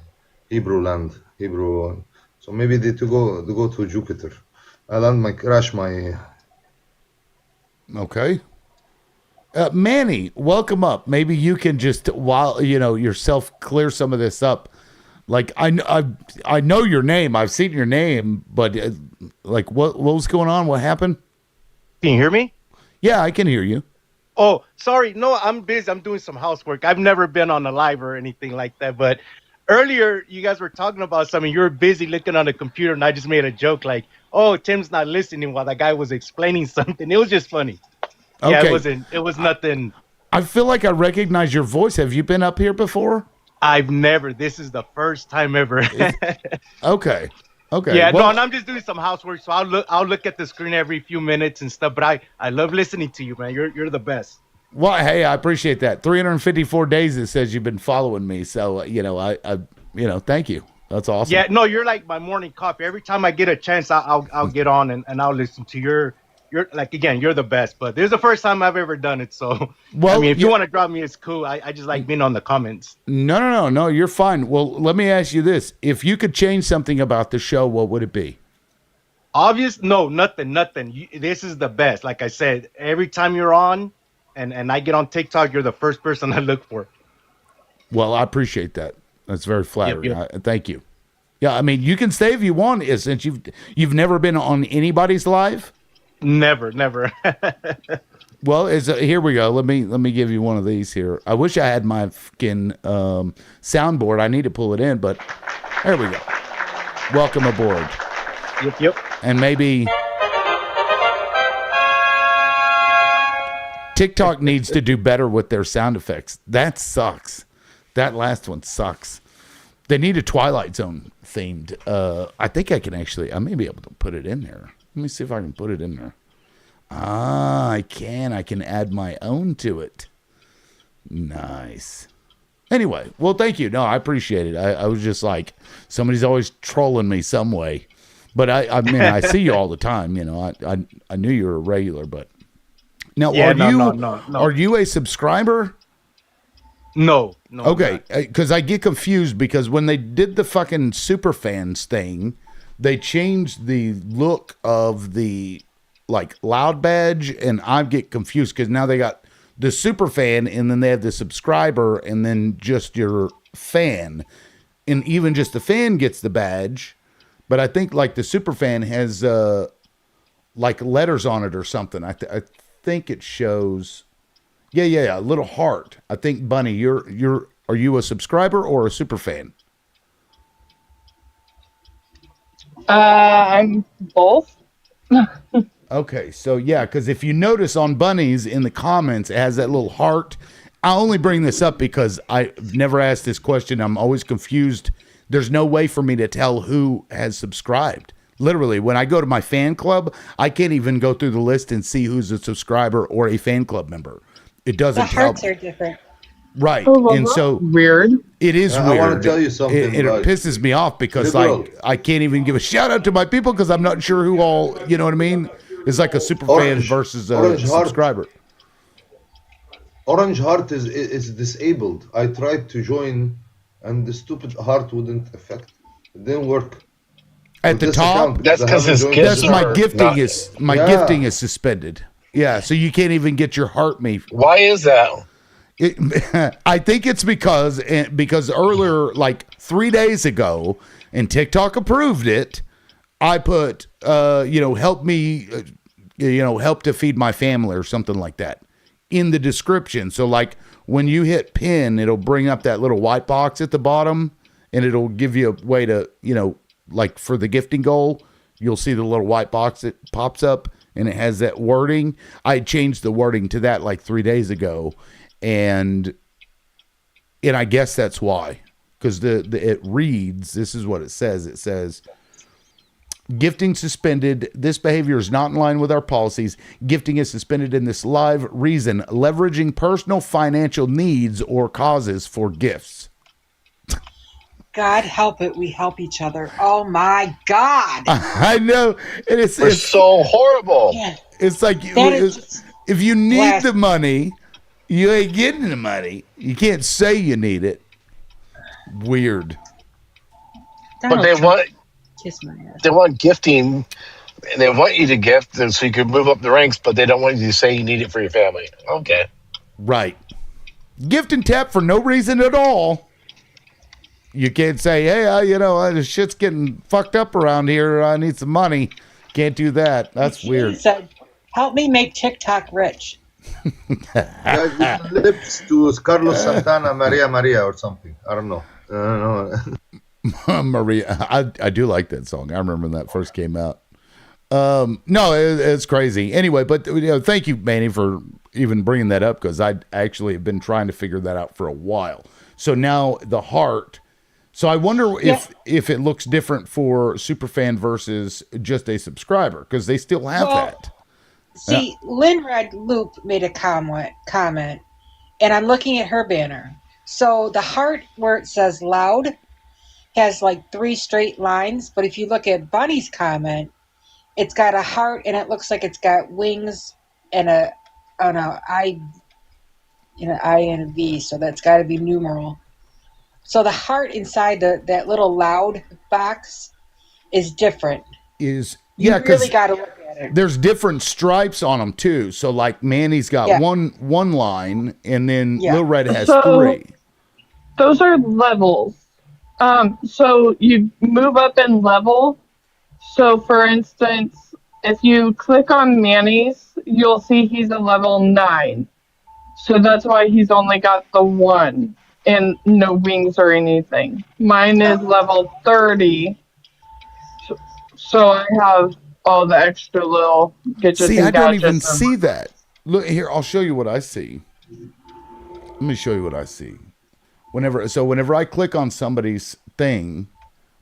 Hebrew land, Hebrew. So maybe they to go to Jupiter. I land my crash my. Okay. Manny, welcome up. Maybe you can just, while yourself, clear some of this up. Like I know your name. I've seen your name, but like what was going on? What happened? Can you hear me? Yeah, I can hear you. Oh, sorry. No, I'm busy. I'm doing some housework. I've never been on a live or anything like that. But earlier, you guys were talking about something. You were busy looking on the computer, and I just made a joke like, "Oh, Tim's not listening," while that guy was explaining something. It was just funny. Okay. Yeah, it was nothing. I feel like I recognize your voice. Have you been up here before? I've never. This is the first time ever. Okay. Yeah, well, no, and I'm just doing some housework, so I'll look at the screen every few minutes and stuff. But I love listening to you, man. You're the best. Well, hey, I appreciate that. 354 days it says you've been following me, so I thank you. That's awesome. Yeah, no, you're like my morning coffee. Every time I get a chance, I'll get on and I'll listen to your. You're like, again, you're the best, but this is the first time I've ever done it. So, well, I mean, if you want to drop me, it's cool. I just like being on the comments. No, you're fine. Well, let me ask you this. If you could change something about the show, what would it be? No, nothing. This is the best. Like I said, every time you're on and I get on TikTok, you're the first person I look for. Well, I appreciate that. That's very flattering. Yep. Thank you. Yeah, I mean, you can stay if you want, since you've never been on anybody's live. Never. Well, here we go. Let me give you one of these here. I wish I had my fucking soundboard. I need to pull it in, but there we go. Welcome aboard. Yep. And maybe TikTok needs to do better with their sound effects. That sucks. That last one sucks. They need a Twilight Zone themed. I think I may be able to put it in there. Let me see if I can put it in there. I can. I can add my own to it. Nice. Anyway, well, thank you. No, I appreciate it. I was just like, somebody's always trolling me some way. But I mean, I see you all the time. I knew you were a regular, but now are you a subscriber? No. Okay, because I get confused because when they did the fucking super fans thing, they changed the look of the loud badge, and I get confused because now they got the super fan, and then they have the subscriber, and then just your fan, and even just the fan gets the badge, but I think the super fan has letters on it or something. I think it shows, yeah, a little heart. I think Bunny, are you a subscriber or a super fan? I'm both. Okay, so yeah, because if you notice on Bunny's in the comments, it has that little heart. I only bring this up because I've never asked this question. I'm always confused. There's no way for me to tell who has subscribed. Literally, when I go to my fan club, I can't even go through the list and see who's a subscriber or a fan club member. It doesn't tell me. The hearts are different. Right. Oh, well, and so weird. It is weird. I want to tell you something. It pisses me off because I can't even give a shout out to my people because I'm not sure who all, you know what I mean? It's like a super fan versus a subscriber. Orange Heart is disabled. I tried to join and the stupid heart wouldn't affect. It didn't work. At the top, that's because his gifts my gifting is suspended. Yeah, so you can't even get your heart me. Why is that? I think it's because earlier, 3 days ago, and TikTok approved it. I put, help me, help to feed my family or something like that in the description. So when you hit pin, it'll bring up that little white box at the bottom, and it'll give you a way to, for the gifting goal, you'll see the little white box that pops up, and it has that wording. I changed the wording to that 3 days ago. And I guess that's why, because it reads, this is what it says. It says, gifting suspended. This behavior is not in line with our policies. Gifting is suspended in this live reason, leveraging personal financial needs or causes for gifts. God help it, we help each other. Oh my God. I know. We're so horrible. Yeah. It's like If you need the money, you ain't getting the money. You can't say you need it. Weird. But they want gifting, and they want you to gift so you can move up the ranks, but they don't want you to say you need it for your family. Okay. Right. Gift and tap for no reason at all. You can't say, hey, this shit's getting fucked up around here. I need some money. Can't do that. That's weird. Said, help me make TikTok rich. Guys, lips to Carlos Santana, Maria, or something. I don't know. Maria. I do like that song. I remember when that first came out. No, it's crazy. Anyway, but thank you, Manny, for even bringing that up, because I actually have been trying to figure that out for a while. So now the heart. So I wonder if it looks different for Superfan versus just a subscriber, because they still have that. See, Lynn Red Loop made a comment, and I'm looking at her banner. So the heart where it says loud has like 3 straight lines, but if you look at Bunny's comment, it's got a heart and it looks like it's got wings and an I and a V, so that's got to be numeral. So the heart inside that little loud box is different. You really got to look at it. There's different stripes on them too. So like Manny's got one line, and then Lil Red has 3. Those are levels. So you move up in level. So for instance, if you click on Manny's, you'll see he's a level 9. So that's why he's only got the 1 and no wings or anything. Mine is level 30. So I have all the extra little gadgets. See, I don't even see that. Look here, I'll show you what I see. Let me show you what I see. Whenever I click on somebody's thing,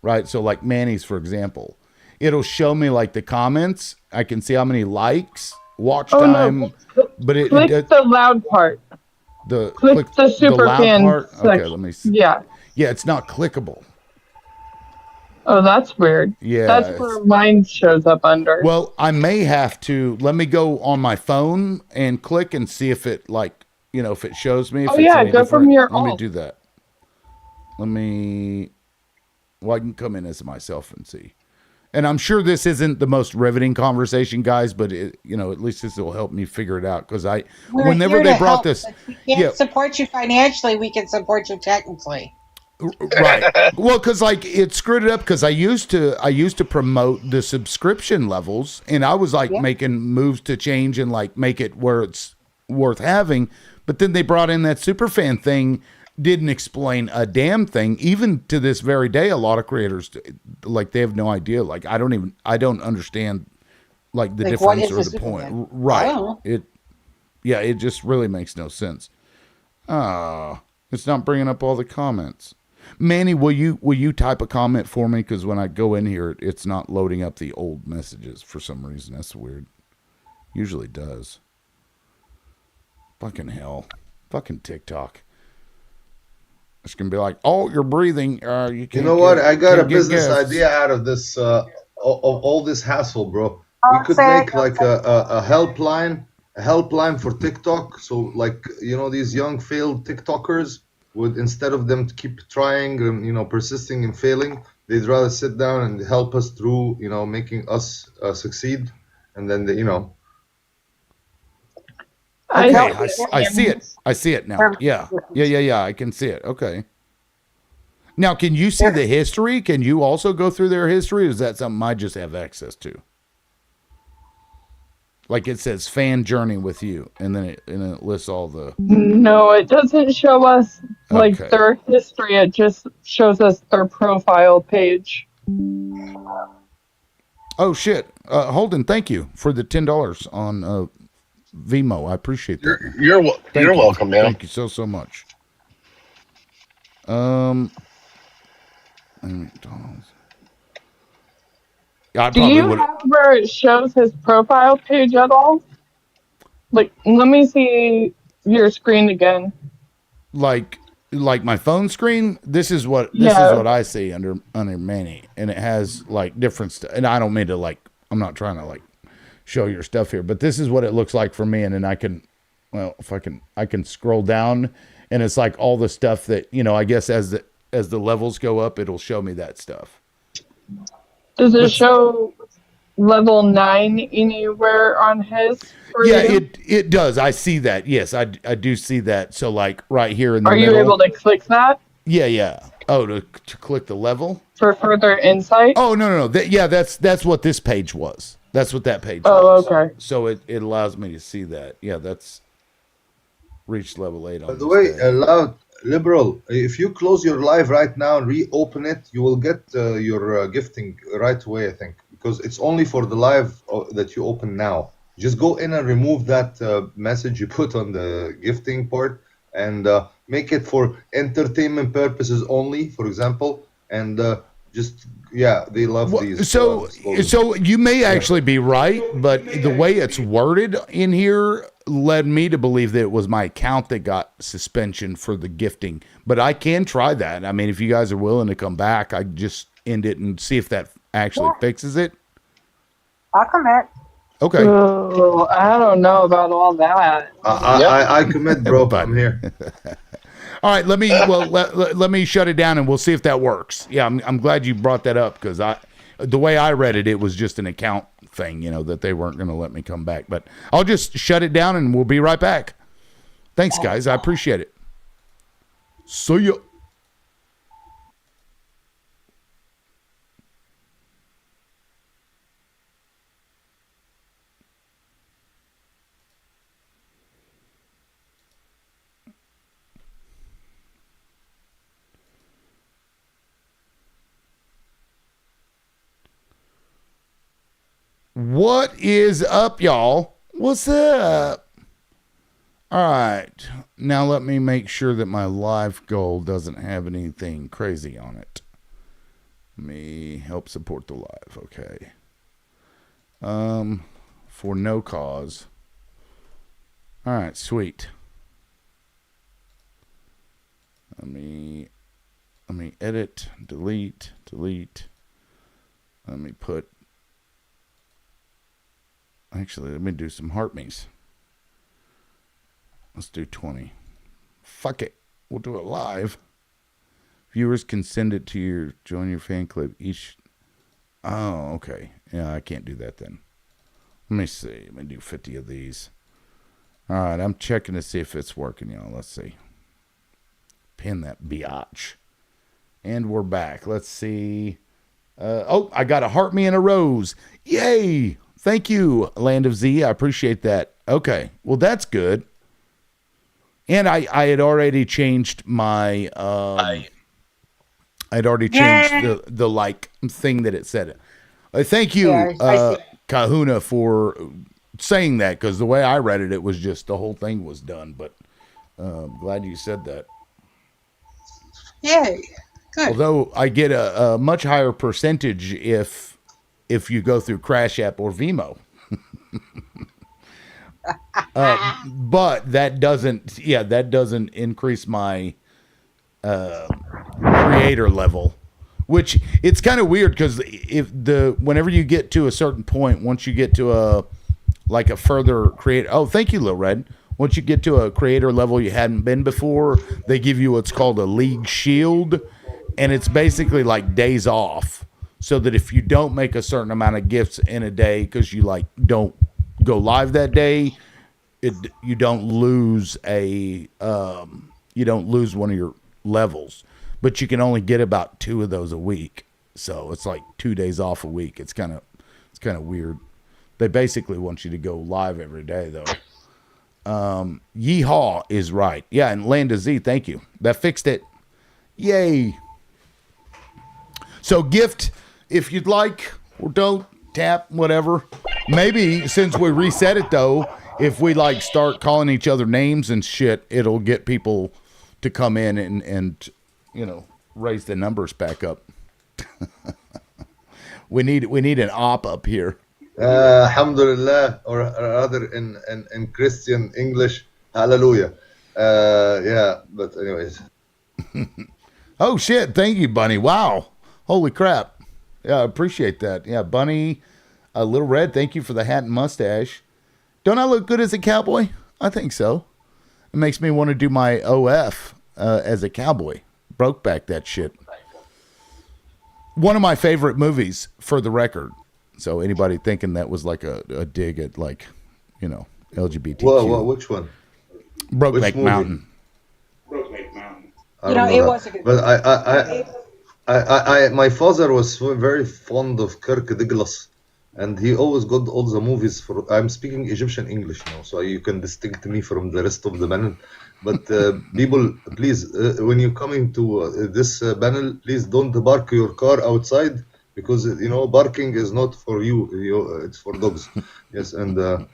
right? So like Manny's, for example, it'll show me like the comments. I can see how many likes, watch time. No. But click the loud part. Click the super fan part. section. Okay, let me see. Yeah. Yeah, it's not clickable. Oh, that's weird. Yeah. That's where mine shows up under. Well, I may have to let me go on my phone and click and see if it if it shows me. If oh it's yeah, any go from different. your Let me alt. do that. I can come in as myself and see. And I'm sure this isn't the most riveting conversation, guys, but at least this will help me figure it out, because whenever they brought this, if we can't support you financially, we can support you technically. Right. Well, because it screwed it up, because I used to promote the subscription levels, and I was making moves to change and make it where it's worth having. But then they brought in that superfan thing, didn't explain a damn thing. Even to this very day, a lot of creators they have no idea. I don't understand the difference or the point. Right. It just really makes no sense. It's not bringing up all the comments. Manny, will you type a comment for me? Because when I go in here, it's not loading up the old messages for some reason. That's weird. Usually does. Fucking hell. Fucking TikTok. It's gonna be like, oh, you're breathing. You can't. You know what? I got a business idea out of this. Of all this hassle, bro. We could make a helpline for TikTok. So these young failed TikTokers would, instead of them keep trying and persisting and failing, they'd rather sit down and help us through making us succeed, and then Okay, I see it. I see it now. Yeah. I can see it. Okay. Now, can you see the history? Can you also go through their history? Or is that something I just have access to? It says fan journey with you, and then it lists all the. No, it doesn't show us their history. It just shows us their profile page. Oh shit, Holden! Thank you for the $10 on Vimo. I appreciate that. You're welcome, man. Thank you so much. McDonald's. Do you have where it shows his profile page at all? Let me see your screen again. Like my phone screen. This is what I see under Manny, and it has different stuff. And I don't mean to I'm not trying to show your stuff here, but this is what it looks like for me. And then I can, well, if I can scroll down, and it's like all the stuff that, you know, I guess as the levels go up, it'll show me that stuff. Does it show level 9 anywhere on his? Yeah, it does. I see that. Yes, I do see that. So like right here in the middle. Are you able to click that? Yeah. Oh, to click the level for further insight. Oh no. That's what this page was. That's what that page was. Oh, okay. So it allows me to see that. Yeah, that's reached level 8 on By the way, Loud Liberal, if you close your live right now and reopen it, you will get your gifting right away, I think, because it's only for the live that you open now. Just go in and remove that message you put on the gifting part and make it for entertainment purposes only, for example, and just, yeah, they love these. So you may actually be right, but the way it's worded in here led me to believe that it was my account that got suspension for the gifting. But I can try that. I mean, if you guys are willing to come back, I just end it and see if that actually fixes it. I'll come back. Okay. Oh, I don't know about all that. I commit, bro. I'm here. All right, let me shut it down and we'll see if that works. Yeah, I'm glad you brought that up because the way I read it, it was just an account thing, you know, that they weren't going to let me come back. But I'll just shut it down and we'll be right back. Thanks, guys. I appreciate it. See ya. What is up, y'all? What's up? All right. Now let me make sure that my live goal doesn't have anything crazy on it. Let me help support the live. Okay. For no cause. All right, sweet. Let me edit, delete. Let me put. Actually, let me do some heart me's. Let's do 20. Fuck it. We'll do it live. Viewers can send it to join your fan club each. Oh, okay. Yeah, I can't do that then. Let me see. Let me do 50 of these. All right, I'm checking to see if it's working, y'all. Let's see. Pin that biatch. And we're back. Let's see. I got a heart me and a rose. Yay! Thank you, Land of Z. I appreciate that. Okay. Well, that's good. And I had already changed my I'd already changed the like thing that it said. Thank you, Kahuna, for saying that, because the way I read it, it was just the whole thing was done. But glad you said that. Yay. Good. Although I get a much higher percentage if you go through Crash App or Vimo. But that doesn't increase my creator level, which it's kind of weird because whenever you get to a certain point, once you get to a further create. Oh, thank you, Lil Red. Once you get to a creator level you hadn't been before, they give you what's called a League Shield, and it's basically like days off. So that if you don't make a certain amount of gifts in a day because you don't go live that day, you don't lose one of your levels. But you can only get about 2 of those a week. So it's like 2 days off a week. It's kind of weird. They basically want you to go live every day though. Yeehaw is right. Yeah, and Land of Z, thank you. That fixed it. Yay. So gift if you'd like, or don't, tap, whatever. Maybe since we reset it though, if we start calling each other names and shit, it'll get people to come in and raise the numbers back up. we need an op up here. Alhamdulillah, or rather in Christian English, hallelujah. Yeah, but anyways. Oh shit, thank you, Bunny. Wow. Holy crap. Yeah, I appreciate that. Yeah, Bunny. Little Red, thank you for the hat and mustache. Don't I look good as a cowboy? I think so. It makes me want to do my OF as a cowboy. Broke back that shit. One of my favorite movies, for the record. So anybody thinking that was like a dig at, like, you know, LGBTQ. Whoa, which one? Brokeback Mountain. I don't know it that. was a good But my father was very fond of Kirk Douglas, and he always got all the movies for. I'm speaking Egyptian English now, so you can distinct me from the rest of the panel. But people, please, when you're coming to this panel, please don't park your car outside, because barking is not for you. It's for dogs. Yes, and.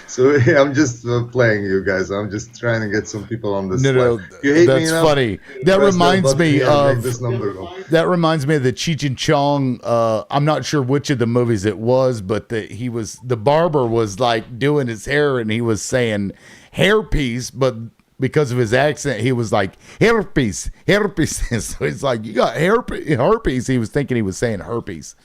So I'm just playing, you guys. I'm just trying to get some people on this. No, that's funny. That reminds me of this number. That reminds me of the Cheech and Chong. I'm not sure which of the movies it was, but the barber was like doing his hair and he was saying hairpiece, but because of his accent, he was like hairpiece. So he's like, you got herpes. He was thinking he was saying herpes.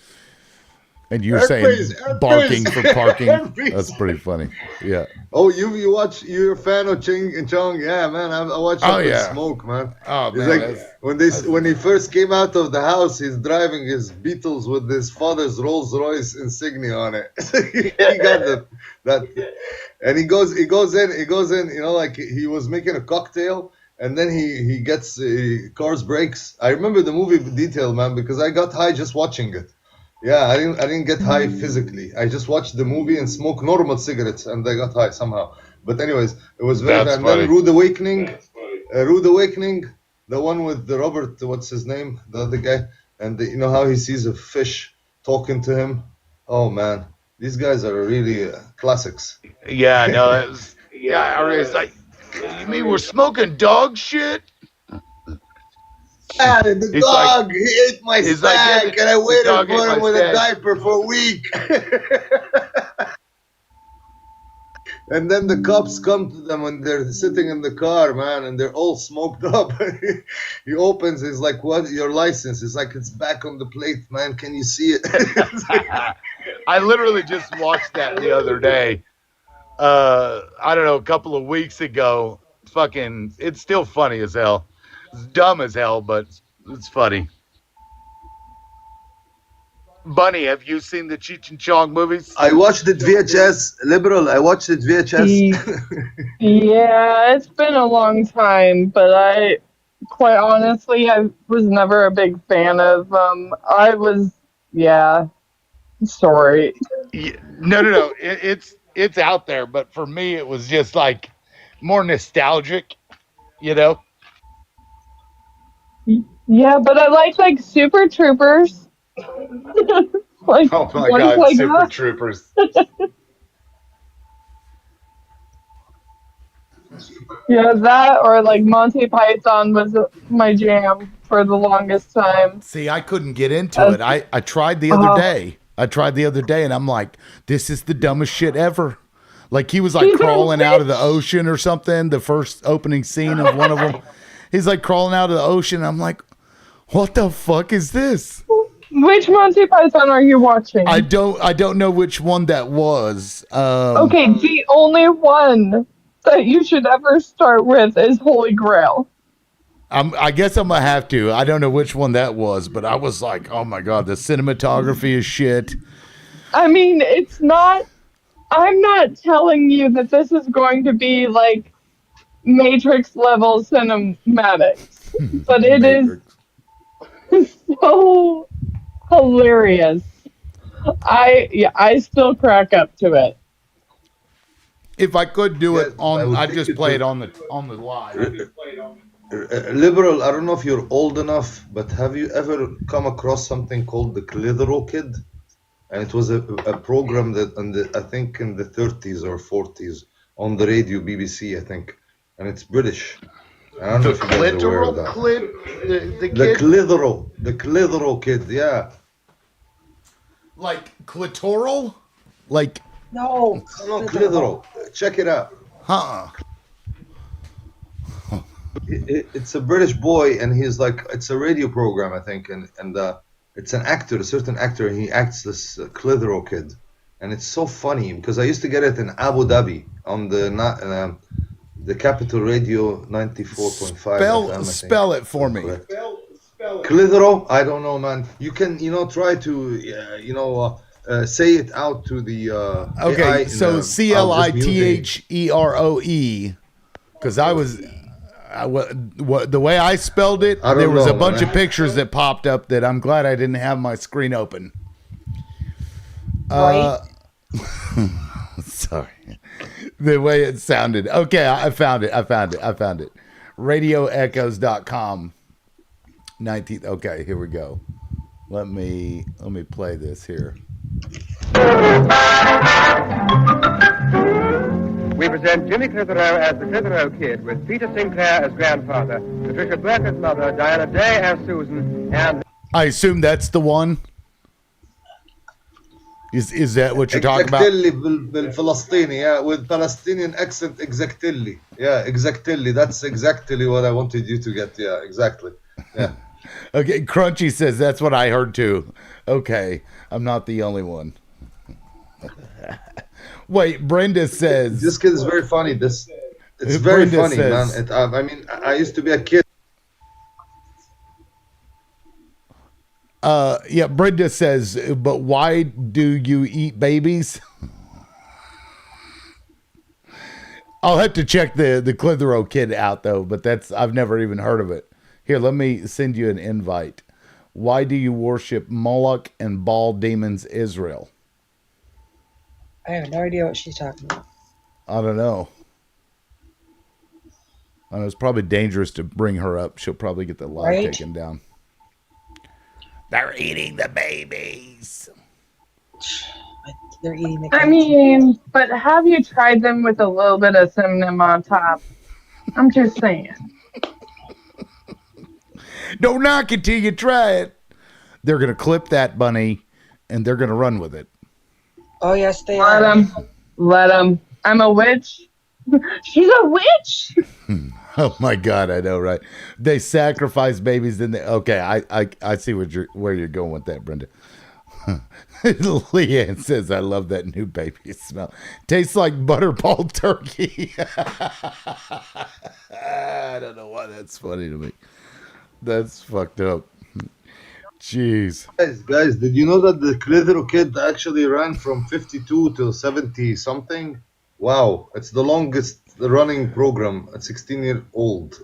And you're saying barking for parking. That's pretty funny. Yeah. Oh, you're a fan of Ching and Chong? Yeah, man. I watched Smoke, man. Oh, it's man. Like when he first came out of the house, he's driving his Beetles with his father's Rolls Royce insignia on it. He got that, and he goes in. Like he was making a cocktail. And then he gets cars brakes. I remember the movie detail, man, because I got high just watching it. Yeah, I didn't get high physically. I just watched the movie and smoked normal cigarettes, and I got high somehow. But anyways, it was very fun. And then Rude Awakening, the one with the Robert, what's his name, the other guy, and you know how he sees a fish talking to him. Oh man, these guys are really classics. Yeah, no, it's like, you mean we're smoking dog shit? Yeah, the dog, he ate my snack, and I waited for him with a diaper for a week. And then the cops come to them and they're sitting in the car, man, and they're all smoked up. He opens, he's like, what, your license? It's like, it's back on the plate, man. Can you see it? I literally just watched that the other day. I don't know, a couple of weeks ago. Fucking, it's still funny as hell. It's dumb as hell, but it's funny. Bunny, have you seen the Cheech and Chong movies? I watched it VHS, Liberal. I watched it VHS. Yeah, it's been a long time, but quite honestly, I was never a big fan of them. Sorry. Yeah, no. It's out there, but for me, it was just like more nostalgic, you know? Yeah, but I like Super Troopers. Like, oh my God, like Super Troopers. Yeah, that or like Monty Python was my jam for the longest time. See, I couldn't get into it. I tried the other day. And I'm like, this is the dumbest shit ever. Like he was like crawling out of the ocean or something. The first opening scene of one of them. He's like crawling out of the ocean. I'm like, what the fuck is this? Which Monty Python are you watching? I don't know which one that was. Okay, the only one that you should ever start with is Holy Grail. I guess I'm gonna have to. I don't know which one that was, but I was like, oh my God, the cinematography is shit. I mean, it's not. I'm not telling you that this is going to be like Matrix level cinematics, but it is so hilarious. I still crack up to it. If I could do it I'd just play it on the live. Liberal, I don't know if you're old enough, but have you ever come across something called the Clitheroe Kid? And it was a program that I think in the 30s or 40s on the radio, BBC, I think, and it's British. I don't know if you guys are aware of that. The Clitheroe Kid, yeah. Like clitoral? Like no, Clitheroe. Check it out. It's a British boy, and he's like, it's a radio program, I think, and It's an actor, a certain actor. He acts this Clitheroe kid, and it's so funny because I used to get it in Abu Dhabi on the Capital Radio 94.5 FM. Spell it for me. Clitheroe? I don't know, man. You can, try to, say it out to the okay, AI so Clitheroe, because I was the way I spelled it, there was a bunch of pictures that popped up that I'm glad I didn't have my screen open. Sorry. The way it sounded. Okay, I found it. RadioEchoes.com. 19th. Okay, here we go. Let me play this here. We present Jimmy Clitheroe as the Clitheroe Kid, with Peter Sinclair as grandfather, Patricia Burke as mother, Diana Day as Susan, and... I assume that's the one. Is that what you're talking about? بالفلسطيني, yeah, with Palestinian accent, exactly. Yeah, exactly. That's exactly what I wanted you to get. Yeah, exactly. Yeah. Okay, Crunchy says that's what I heard too. Okay, I'm not the only one. Wait, Brenda says this kid is very funny. It's very funny, says, man. I mean, I used to be a kid. Yeah, Brenda says, but why do you eat babies? I'll have to check the Clitheroe Kid out though, but I've never even heard of it. Here, let me send you an invite. Why do you worship Moloch and Baal demons, Israel? I have no idea what she's talking about. I don't know. I know it's probably dangerous to bring her up. She'll probably get the live taken down. They're eating the babies. They're eating the I mean, but have you tried them with a little bit of cinnamon on top? I'm just saying. Don't knock it till you try it. They're going to clip that bunny, and they're going to run with it. Oh, yes, they are. Let them. I'm a witch. She's a witch. Oh my God, I know, right? They sacrifice babies, then okay, I see where you're going with that, Brenda. Leanne says, I love that new baby smell. Tastes like butterball turkey. I don't know why that's funny to me. That's fucked up. Jeez. Guys, did you know that the Clitheroe Kid actually ran from 52 till 70 something? Wow, it's the longest running program at 16-year-old.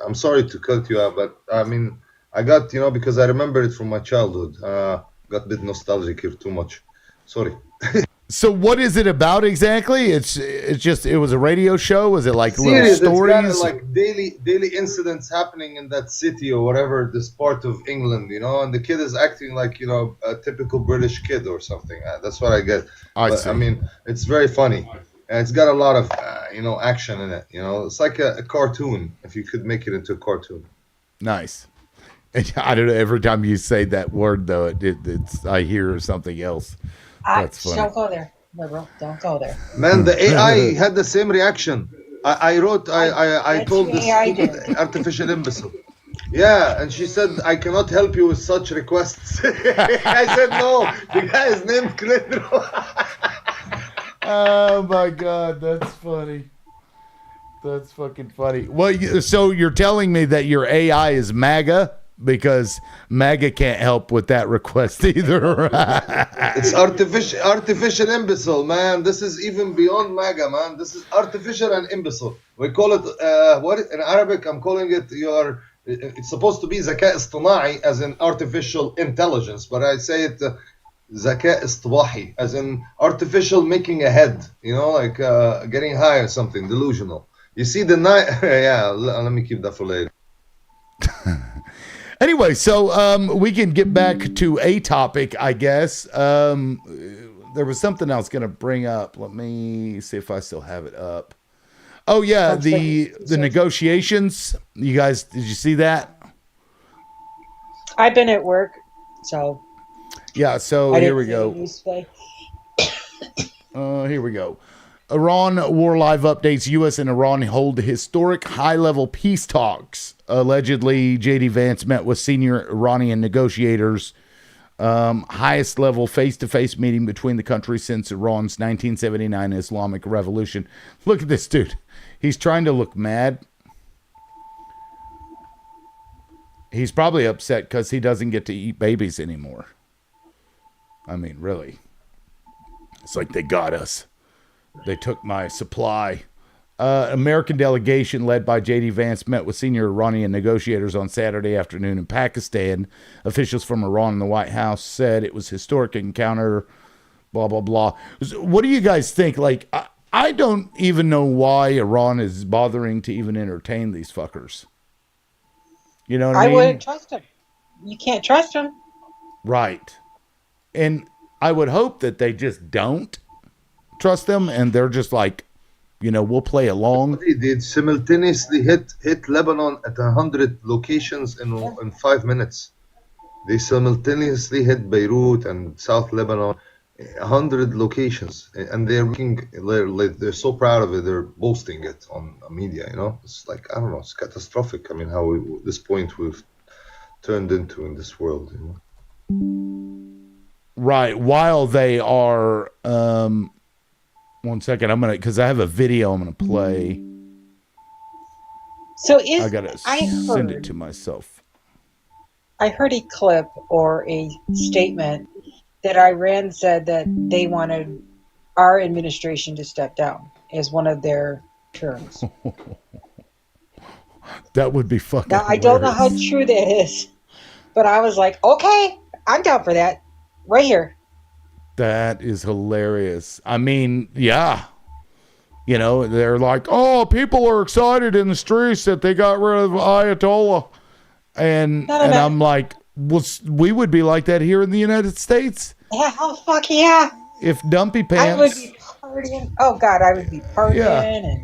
I'm sorry to cut you out, but I mean, I got, because I remember it from my childhood. Got a bit nostalgic here too much. Sorry. So what is it about exactly? It was a radio show? Was it like little It's stories? kind of like daily incidents happening in that city or whatever, this part of England, and the kid is acting like, a typical British kid or something. That's what I get. I see. I mean, it's very funny. And it's got a lot of, action in it. It's like a cartoon, if you could make it into a cartoon. Nice. And I don't know, every time you say that word, though, it's I hear something else. That's funny. Don't go there, liberal. Don't go there. Man, the AI had the same reaction. I told this stupid artificial imbecile. Yeah, and she said, I cannot help you with such requests. I said, no, the guy is named Clitheroe. Oh my God, that's funny. That's fucking funny. Well, so you're telling me that your AI is MAGA? Because MAGA can't help with that request either. It's artificial imbecile, man. This is even beyond MAGA, man. This is artificial and imbecile. We call it, in Arabic, I'm calling it it's supposed to be zaka istima'i, as in artificial intelligence, but I say it zaka istibahi, as in artificial making a head, like getting high or something, delusional. You see the night, yeah, let me keep that for later. Anyway, so we can get back to a topic, I guess. There was something I was going to bring up. Let me see if I still have it up. Oh, yeah, the negotiations. You guys, did you see that? I've been at work, so. Yeah, so here we go. Here we go. Iran War Live updates. U.S. and Iran hold historic high-level peace talks. Allegedly, J.D. Vance met with senior Iranian negotiators Highest level face-to-face meeting between the countries since Iran's 1979 Islamic Revolution. Look at this dude. He's trying to look mad. He's probably upset because he doesn't get to eat babies anymore. I mean, really. It's like they got us. They took my supply. American delegation led by J.D. Vance met with senior Iranian negotiators on Saturday afternoon in Pakistan. Officials from Iran and the White House said it was a historic encounter, blah, blah, blah. What do you guys think? Like, I don't even know why Iran is bothering to even entertain these fuckers. You know what I mean? I wouldn't trust him. You can't trust him. Right. And I would hope that they just don't trust them and they're just like, you know, we'll play along. They simultaneously hit Lebanon at 100 locations in 5 minutes. They simultaneously hit Beirut and South Lebanon, 100 locations, and they're so proud of it. They're boasting it on media. You know, it's like, I don't know, it's catastrophic. I mean, how this point we've turned into in this world. You know? Right. While they are. 1 second, because I have a video I'm gonna play. So I gotta send it to myself. I heard a clip or a statement that Iran said that they wanted our administration to step down as one of their terms. That would be fucking Now, I don't know how true that is, but I was like, okay, I'm down for that. Right here. That is hilarious. I mean, yeah. You know, they're like, oh, people are excited in the streets that they got rid of Ayatollah. And I'm like, well, we would be like that here in the United States. Yeah, oh, fuck yeah. If Dumpy Pants. I would be partying. Oh, God, I would be partying. Yeah.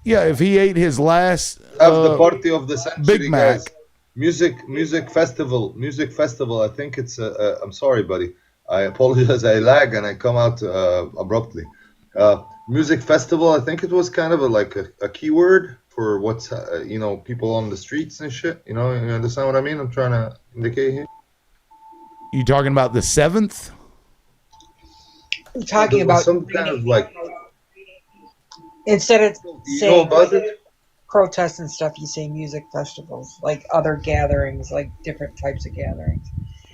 Yeah, if he ate his last Have the party of the century, Big Mac. guys. Music festival. I think it's I'm sorry, buddy. I apologize. I lag and I come out abruptly. Music festival. I think it was kind of a keyword for what's people on the streets and shit. You know, you understand what I mean? I'm trying to indicate here. You talking about the 7th? I'm talking about some kind of like. Instead of saying about it? protests and stuff, you say music festivals, like other gatherings, like different types of gatherings.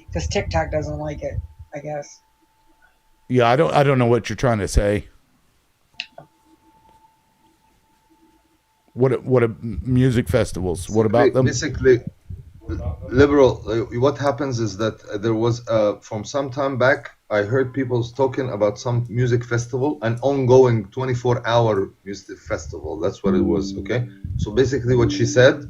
Because TikTok doesn't like it, I guess. Yeah, I don't know what you're trying to say. What music festivals? What about them? Basically, liberal. What happens is that there was from some time back, I heard people talking about some music festival, an ongoing 24-hour music festival. That's what it was. Okay, so basically, what she said,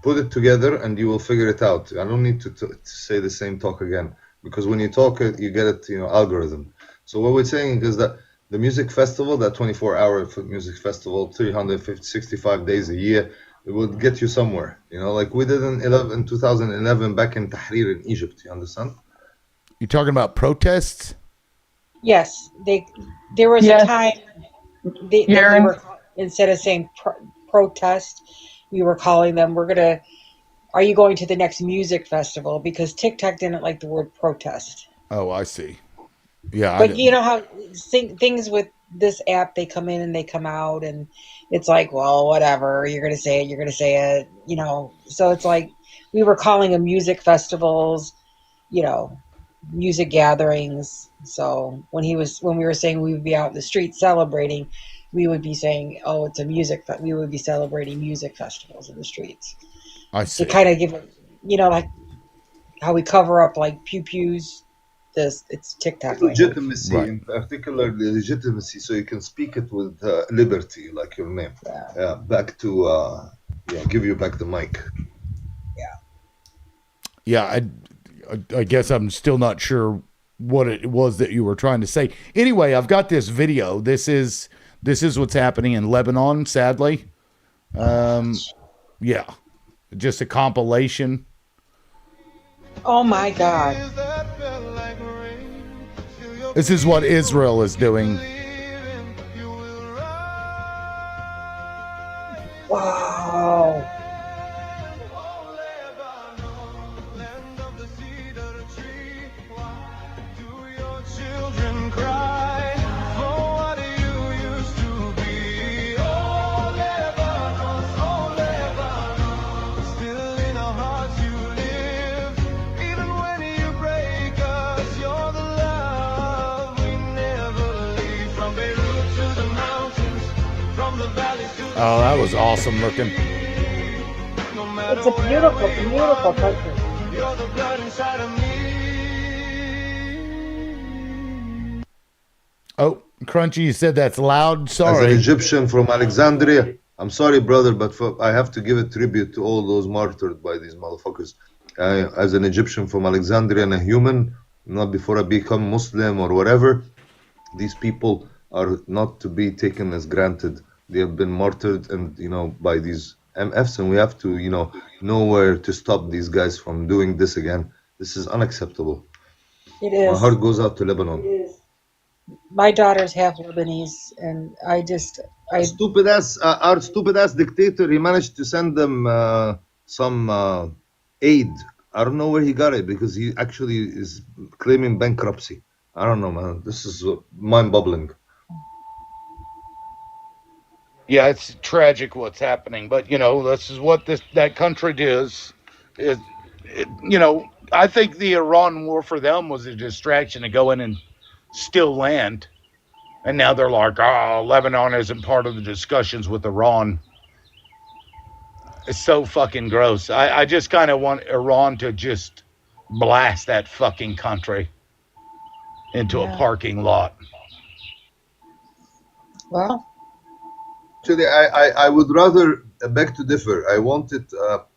put it together, and you will figure it out. I don't need to say the same talk again, because when you talk it, you get it. Algorithm. So what we're saying is that the music festival, that 24-hour music festival, 365 days a year, it will get you somewhere. Like we did in 2011 back in Tahrir in Egypt. You understand? You talking about protests? Yes, there was a time they were, instead of saying protest, we were calling them. Are you going to the next music festival? Because TikTok didn't like the word protest. Oh, I see. Yeah, but you know how things with this app, they come in and they come out, and it's like, well, whatever, you're gonna say it, So it's like we were calling them music festivals, music gatherings. So when we were saying we would be out in the street celebrating, we would be saying, oh, it's a we would be celebrating music festivals in the streets. I see. To kind of give it, like how we cover up like pew-pews. It's TikTok legitimacy, right. In particular legitimacy, so you can speak it with liberty, like your name. Back to give you back the mic. Yeah, I guess I'm still not sure what it was that you were trying to say. Anyway, I've got this video. This is what's happening in Lebanon, sadly. Yeah, just a compilation. Oh my God. This is what Israel is doing. Wow. Oh, that was awesome looking. It's a beautiful, beautiful country. Oh, Crunchy, you said that's loud. As Sorry. an Egyptian from Alexandria, I'm sorry, brother, but I have to give a tribute to all those martyred by these motherfuckers. As an Egyptian from Alexandria and a human, not before I become Muslim or whatever, these people are not to be taken as granted. They have been martyred and by these MFs, and we have to know where to stop these guys from doing this again. This is unacceptable. It is. My heart goes out to Lebanon. My daughter's half Lebanese, and our stupid ass dictator, he managed to send them some aid. I don't know where he got it, because he actually is claiming bankruptcy. I don't know, man. This is mind-boggling. Yeah, it's tragic what's happening, but this is what that country does. I think the Iran war for them was a distraction to go in and steal land, and now they're like, "Oh, Lebanon isn't part of the discussions with Iran." It's so fucking gross. I just kind of want Iran to just blast that fucking country into a parking lot. Well, actually, I would rather beg to differ. I want it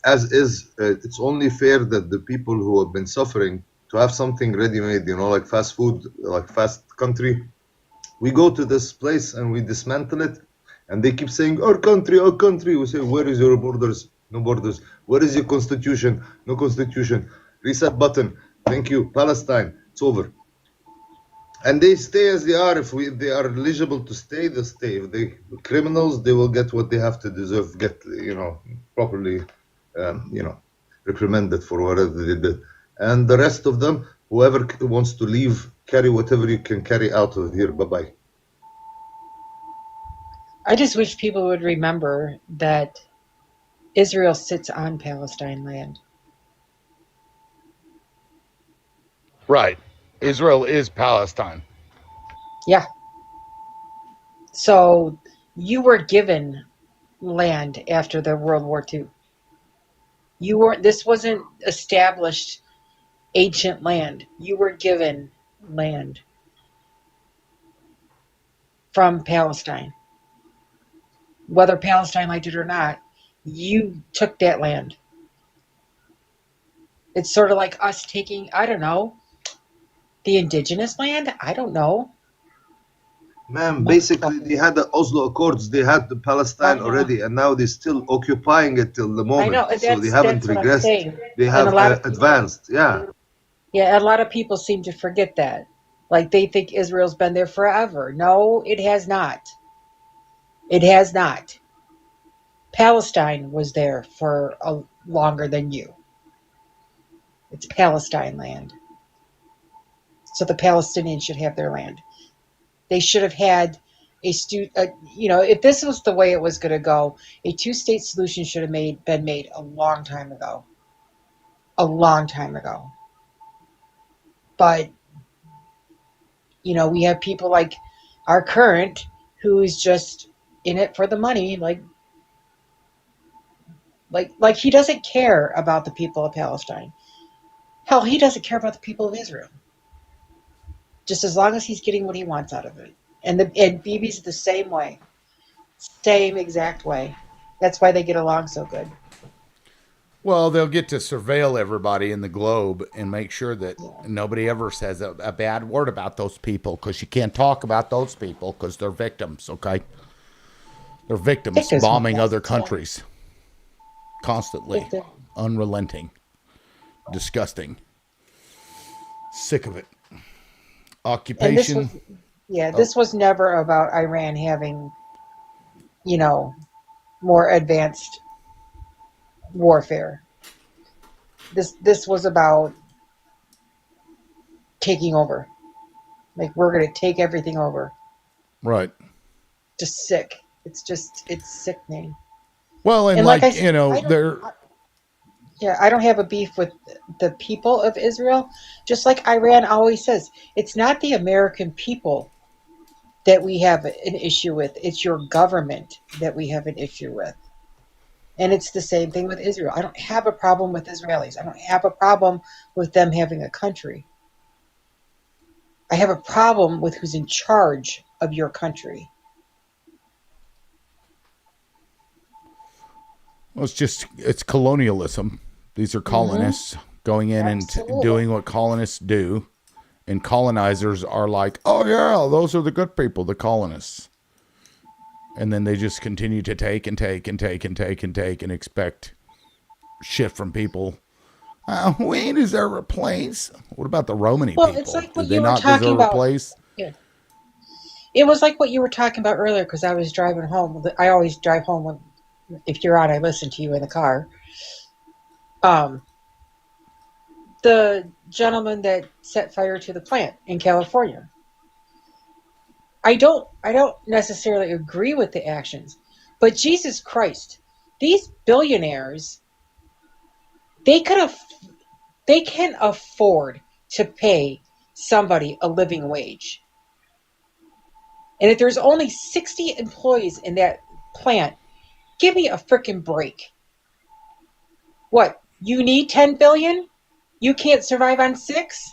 as is. It's only fair that the people who have been suffering to have something ready-made, like fast food, like fast country. We go to this place and we dismantle it, and they keep saying, our country, our country. We say, where is your borders? No borders. Where is your constitution? No constitution. Reset button. Thank you. Palestine. It's over. And they stay as they are. If they are eligible to stay, they stay. If they criminals, they will get what they have to deserve. Get properly, reprimanded for whatever they did. And the rest of them, whoever wants to leave, carry whatever you can carry out of here. Bye bye. I just wish people would remember that Israel sits on Palestine land. Right. Israel is Palestine. Yeah. So you were given land after the World War II. This wasn't established ancient land. You were given land from Palestine. Whether Palestine liked it or not, you took that land. It's sort of like us taking, I don't know, the indigenous land? I don't know. Man, basically, they had the Oslo Accords. They had the Palestine already, and now they're still occupying it till the moment. I know, so they haven't regressed. They have advanced. Yeah. Yeah, a lot of people seem to forget that. Like, they think Israel's been there forever. No, it has not. It has not. Palestine was there for longer than you. It's Palestine land. So the Palestinians should have their land. They should have had if this was the way it was going to go, a two-state solution should have been made a long time ago. A long time ago. But, we have people like our current who's just in it for the money, like he doesn't care about the people of Palestine. Hell, he doesn't care about the people of Israel. Just as long as he's getting what he wants out of it. And Bibi's the same way. Same exact way. That's why they get along so good. Well, they'll get to surveil everybody in the globe and make sure that nobody ever says a bad word about those people, because you can't talk about those people because they're victims, okay? They're victims bombing other countries. Constantly. Unrelenting. Disgusting. Sick of it. Occupation. This was never about Iran having, more advanced warfare. This was about taking over. Like, we're going to take everything over. Right. Just sick. It's sickening. Well, and like I said, they're... Yeah, I don't have a beef with the people of Israel. Just like Iran always says, it's not the American people that we have an issue with. It's your government that we have an issue with. And it's the same thing with Israel. I don't have a problem with Israelis. I don't have a problem with them having a country. I have a problem with who's in charge of your country. Well, it's colonialism. These are colonists going in and doing what colonists do. And colonizers are like, oh, yeah, those are the good people, the colonists. And then they just continue to take and take and take and take and take and expect shit from people. We deserve a place. What about the Romani people? It's like what Did they you were not talking deserve about. a place? Yeah. It was like what you were talking about earlier because I was driving home. I always drive home if you're on, I listen to you in the car. The gentleman that set fire to the plant in California. I don't necessarily agree with the actions, but Jesus Christ, these billionaires, they can afford to pay somebody a living wage. And if there's only 60 employees in that plant, give me a freaking break. What? You need 10 billion? You can't survive on 6?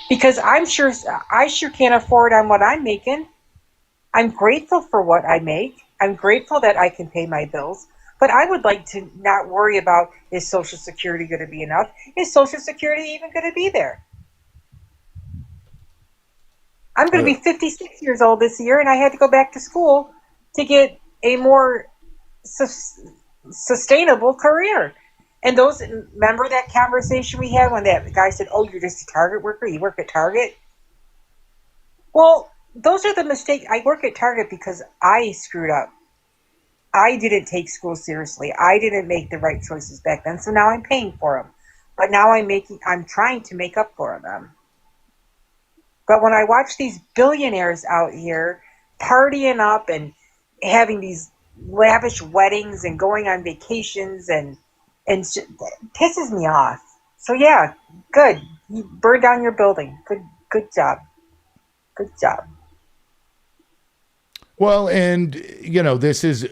Because I sure can't afford on what I'm making. I'm grateful for what I make. I'm grateful that I can pay my bills. But I would like to not worry about, is Social Security going to be enough? Is Social Security even going to be there? I'm going to be 56 years old this year, and I had to go back to school to get a more sustainable career. And remember that conversation we had when that guy said, oh, you're just a Target worker? You work at Target? Well, those are the mistakes. I work at Target because I screwed up. I didn't take school seriously. I didn't make the right choices back then, so now I'm paying for them. But now I'm trying to make up for them. But when I watch these billionaires out here partying up and having these lavish weddings and going on vacations and it pisses me off. So yeah, good. You burned down your building. Good job. Good job. Well, and this is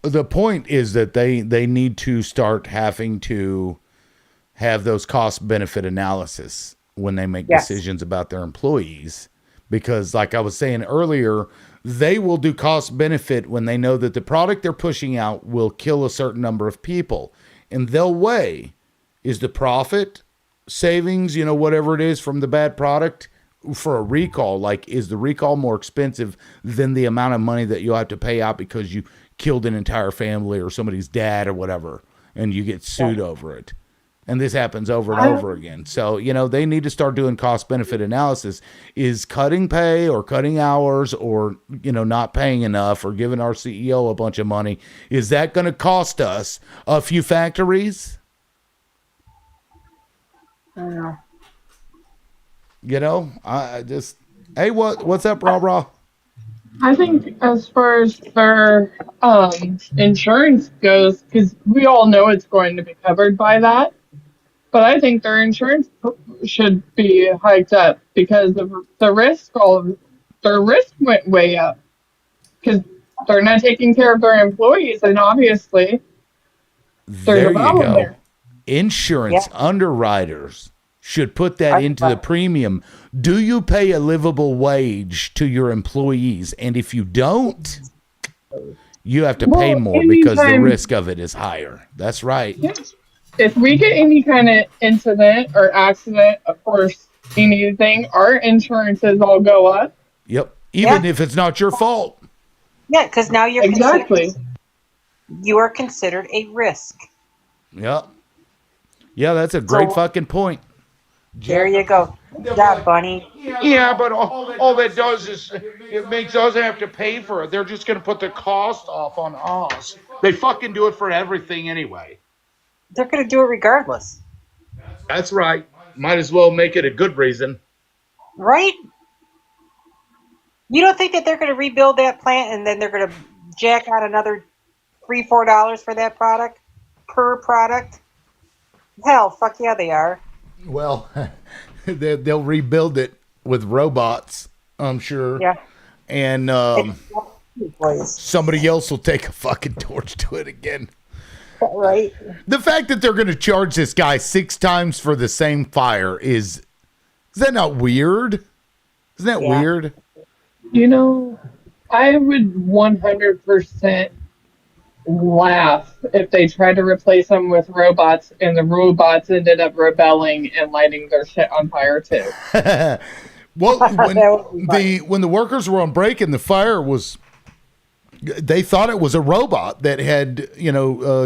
the point is that they need to start having to have those cost benefit analysis when they make decisions about their employees, because like I was saying earlier, they will do cost benefit when they know that the product they're pushing out will kill a certain number of people, and they'll weigh, is the profit savings, whatever it is from the bad product for a recall, like is the recall more expensive than the amount of money that you'll have to pay out because you killed an entire family or somebody's dad or whatever, and you get sued over it. And this happens over and over again. So, they need to start doing cost benefit analysis. Is cutting pay or cutting hours or, not paying enough or giving our CEO a bunch of money, is that going to cost us a few factories? I don't know. I just, hey, what's up, Rah? I think as far as their insurance goes, because we all know it's going to be covered by that, but I think their insurance should be hiked up because of the risk. Their risk went way up because they're not taking care of their employees, and obviously there's a problem there. Insurance underwriters should put that into the premium. Do you pay a livable wage to your employees? And if you don't, you have to pay more because the risk of it is higher. That's right. Yes. If we get any kind of incident or accident, of course, anything, our insurances all go up. Yep. Even if it's not your fault. Yeah, because now you are considered a risk. Yep. Yeah, that's a great fucking point. There you go. Good job, Bunny. Yeah, but all that does is it makes us have to pay for it. They're just going to put the cost off on us. They fucking do it for everything anyway. They're going to do it regardless. That's right. Might as well make it a good reason. Right? You don't think that they're going to rebuild that plant and then they're going to jack out another $3-4 for that product per product? Hell, fuck yeah, they are. Well, they'll rebuild it with robots I'm sure. Yeah. And somebody else will take a fucking torch to it again. Right. The fact that they're going to charge this guy 6 times for the same fire is that not weird? Isn't that weird? You know, I would 100% laugh if they tried to replace them with robots and the robots ended up rebelling and lighting their shit on fire too. Well, when the workers were on break and the fire was, they thought it was a robot that had,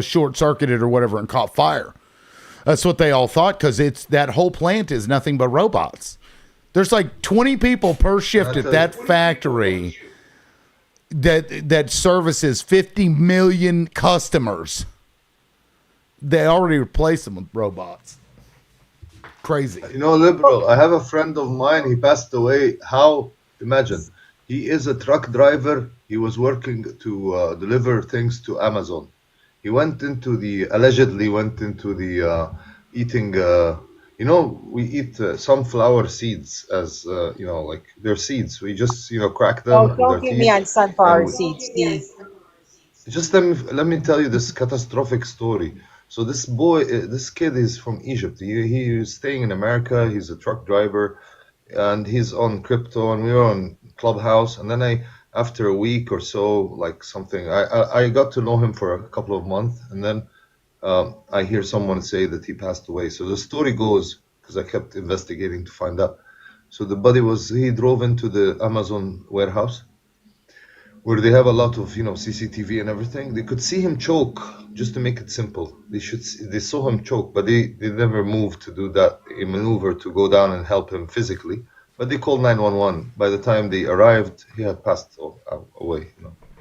short circuited or whatever and caught fire. That's what they all thought, because that whole plant is nothing but robots. There's like 20 people per shift at that factory that services 50 million customers. They already replaced them with robots. Crazy. Liberal, I have a friend of mine, he passed away. Imagine, he is a truck driver. He was working to deliver things to Amazon. He allegedly went into the eating, we eat sunflower seeds as, like they're seeds. We just, crack them. Oh, don't get me on sunflower seeds, Steve. Just let me tell you this catastrophic story. So this kid is from Egypt. He is staying in America. He's a truck driver, and he's on crypto, and we were on Clubhouse. And then after a week or so, like something, I got to know him for a couple of months, and then I hear someone say that he passed away. So the story goes, because I kept investigating to find out. So the buddy he drove into the Amazon warehouse, where they have a lot of CCTV and everything. They could see him choke. Just to make it simple, they saw him choke, but they never moved to do that, a maneuver to go down and help him physically. But they called 911. By the time they arrived, he had passed away.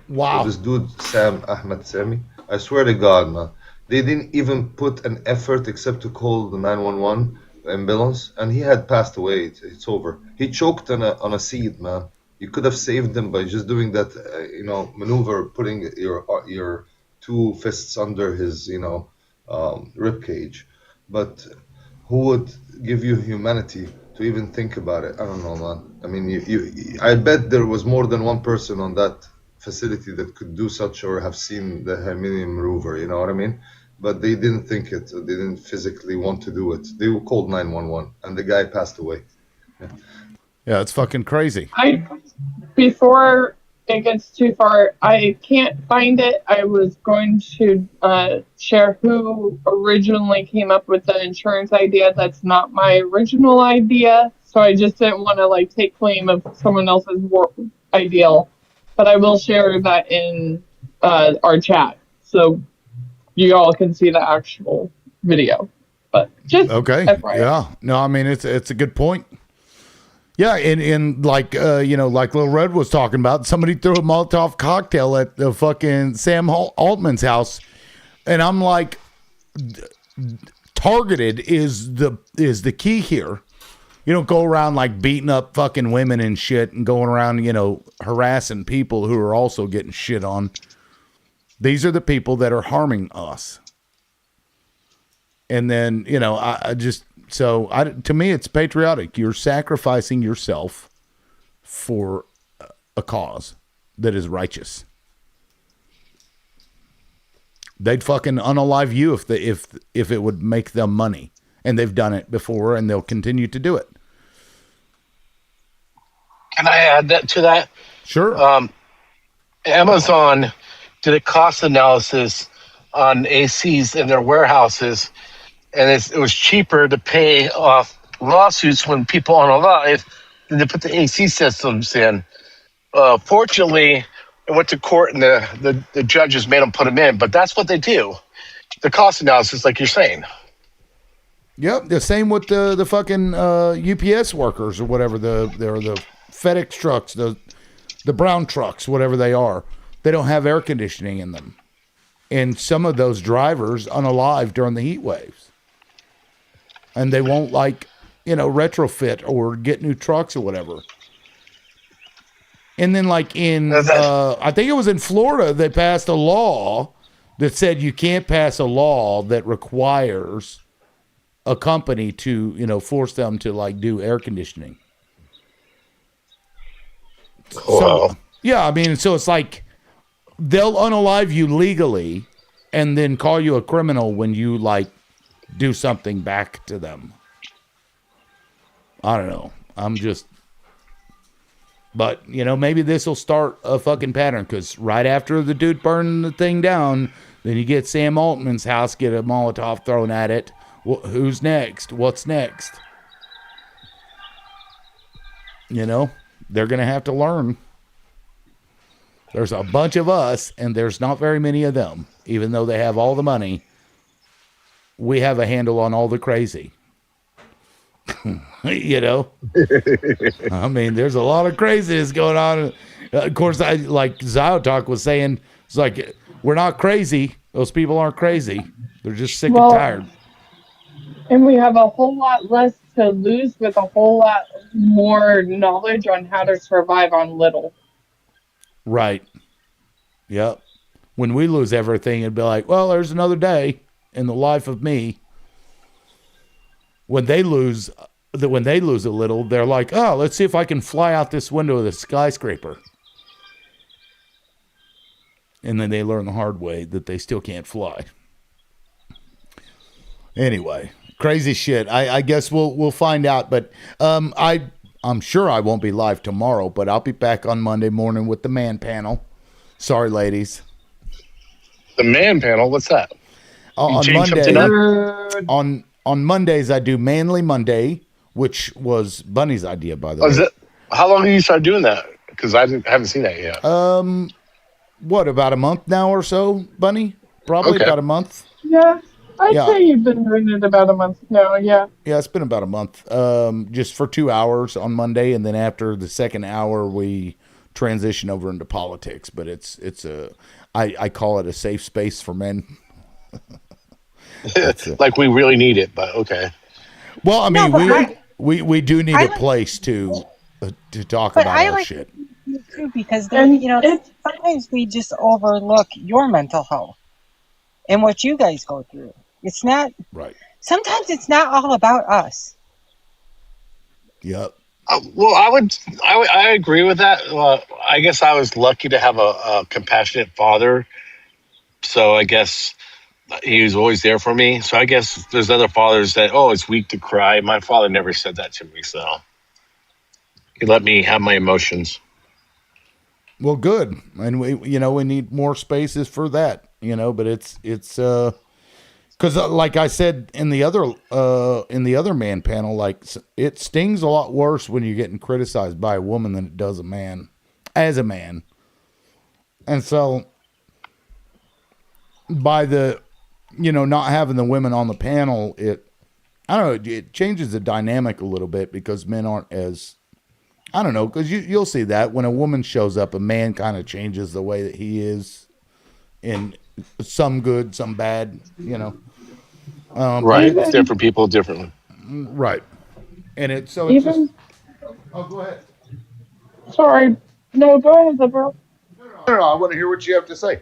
Wow. So this dude Sam Ahmed Sami, I swear to God, man, they didn't even put an effort except to call the 911 ambulance, and he had passed away. It's over. He choked on a seed, man. You could have saved him by just doing that, maneuver, putting your 2 fists under his, rib cage. But who would give you humanity to even think about it? I don't know, man. I mean, I bet there was more than one person on that facility that could do such or have seen the Himelium rover. You know what I mean? But they didn't think it. They didn't physically want to do it. They called 911, and the guy passed away. Yeah, it's fucking crazy. Before it gets too far, I can't find it. I was going to share who originally came up with the insurance idea. That's not my original idea, so I just didn't want to take claim of someone else's ideal. But I will share that in our chat, so you all can see the actual video. But just okay, FYI. Yeah, no, I mean it's a good point. Yeah, and like like Little Red was talking about, somebody threw a Molotov cocktail at the fucking Sam Altman's house, and I'm like, targeted is the key here. You don't go around beating up fucking women and shit, and going around harassing people who are also getting shit on. These are the people that are harming us. And then to me, it's patriotic. You're sacrificing yourself for a cause that is righteous. They'd fucking unalive you if it would make them money, and they've done it before, and they'll continue to do it. Can I add that to that? Sure. Amazon did a cost analysis on ACs in their warehouses, and it was cheaper to pay off lawsuits when people aren't alive than to put the AC systems in. Fortunately, it went to court, and the judges made them put them in. But that's what they do. The cost analysis, like you're saying. Yep, the same with the fucking UPS workers or whatever. They're the FedEx trucks, the brown trucks, whatever they are. They don't have air conditioning in them. And some of those drivers unalive during the heat waves. And they won't retrofit or get new trucks or whatever. And then I think it was in Florida, they passed a law that said you can't pass a law that requires a company to, force them to do air conditioning. So yeah, I mean, so it's like they'll unalive you legally and then call you a criminal when you like do something back to them. I don't know. But, you know, maybe this will start a fucking pattern, because right after the dude burning the thing down, then you get Sam Altman's house, get a Molotov thrown at it. Well, who's next? What's next? You know, they're going to have to learn. There's a bunch of us, and there's not very many of them, even though they have all the money. We have a handle on all the crazy. You know, I mean, there's a lot of craziness going on. Of course, I like Ziotalk was saying, it's like, we're not crazy. Those people aren't crazy. They're just sick and tired. And we have a whole lot less to lose with a whole lot more knowledge on how to survive on little. Right. Yep. When we lose everything, it'd be like, well, there's another day in the life of me. When they lose a little, they're like, oh, let's see if I can fly out this window of the skyscraper. And then they learn the hard way that they still can't fly. Anyway, crazy shit. I guess we'll find out. But I'm sure I won't be live tomorrow, but I'll be back on Monday morning with the man panel. Sorry, ladies. The man panel? What's that? On Monday, on Mondays, I do Manly Monday, which was Bunny's idea, by the way. How long have you started doing that? Because I haven't seen that yet. What, about a month now or so, Bunny? Probably about a month. Yeah, I'd say you've been doing it about a month now, yeah. Yeah, it's been about a month. Just for 2 hours on Monday, and then after the second hour, we transition over into politics. But I call it a safe space for men. Like we really need it, but okay. Well, I mean, we do need a place to talk about our shit. Too, because sometimes we just overlook your mental health and what you guys go through. It's not right. Sometimes it's not all about us. Yep. Well, I agree with that. I guess I was lucky to have a compassionate father, so I guess he was always there for me. So I guess there's other fathers that, it's weak to cry. My father never said that to me, so he let me have my emotions. Well, good. And we need more spaces for that, but it's because like I said in the other man panel, like it stings a lot worse when you're getting criticized by a woman than it does a man as a man. And so by the, not having the women on the panel, it changes the dynamic a little bit, because men aren't as, I don't know, because you'll see that when a woman shows up, a man kind of changes the way that he is, in some good, some bad, right. Different people differently. Right. And it's so even, it's just, oh, go ahead. Sorry. No, go ahead, Liberal. No, I want to hear what you have to say.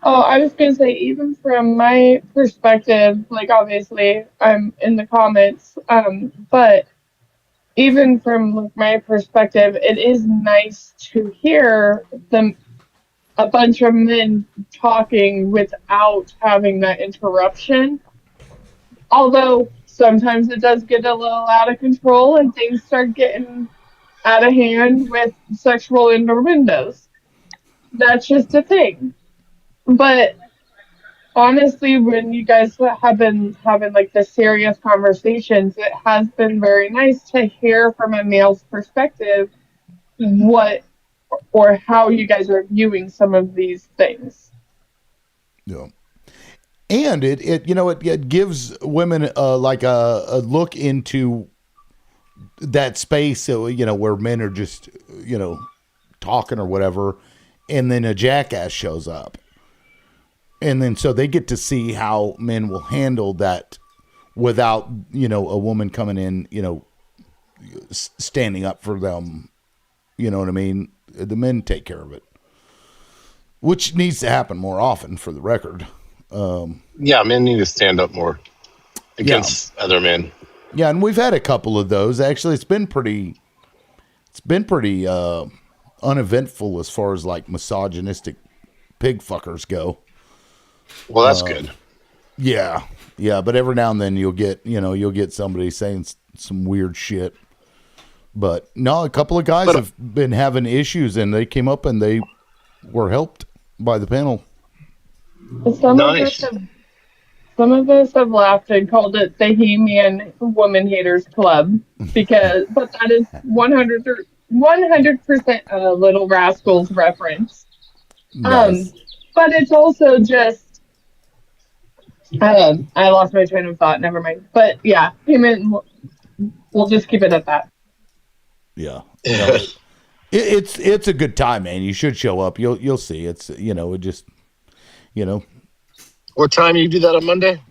Oh, I was going to say, even from my perspective, like obviously I'm in the comments, but even from like my perspective, it is nice to hear a bunch of men talking without having that interruption. Although sometimes it does get a little out of control and things start getting out of hand with sexual innuendos. That's just a thing. But honestly, when you guys have been having like the serious conversations, it has been very nice to hear from a male's perspective what or how you guys are viewing some of these things. Yeah. And it gives women like a look into that space, where men are just, talking or whatever, and then a jackass shows up. And then so they get to see how men will handle that without, a woman coming in, standing up for them. You know what I mean? The men take care of it, which needs to happen more often, for the record. Men need to stand up more against other men. Yeah, and we've had a couple of those. Actually, it's been pretty uneventful as far as like misogynistic pig fuckers go. Well, that's good. Yeah, but every now and then you'll get somebody saying some weird shit. But no, a couple of guys have been having issues, and they came up and they were helped by the panel. Some of us have laughed and called it the He-Man Woman Haters Club but that is 100% a Little Rascals reference. Nice. But it's also just I lost my train of thought. Never mind. But yeah, He-Man. We'll just keep it at that. Yeah. No, it's a good time, man. You should show up. You'll see. It's it just What time you do that on Monday?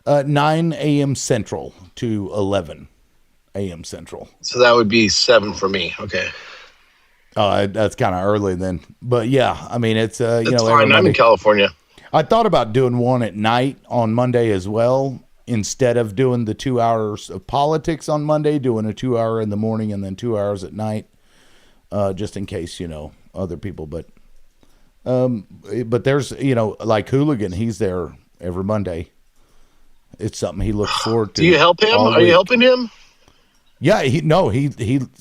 9 a.m. Central to 11 a.m. Central. So that would be 7 for me. Okay. That's kind of early then. But yeah, I mean, it's fine. I'm in California. I thought about doing one at night on Monday as well, instead of doing the 2 hours of politics on Monday, doing a 2 hour in the morning and then 2 hours at night, just in case, other people. But there's, like Hooligan, he's there every Monday. It's something he looks forward to. Do you help him? Are you helping him? Yeah, he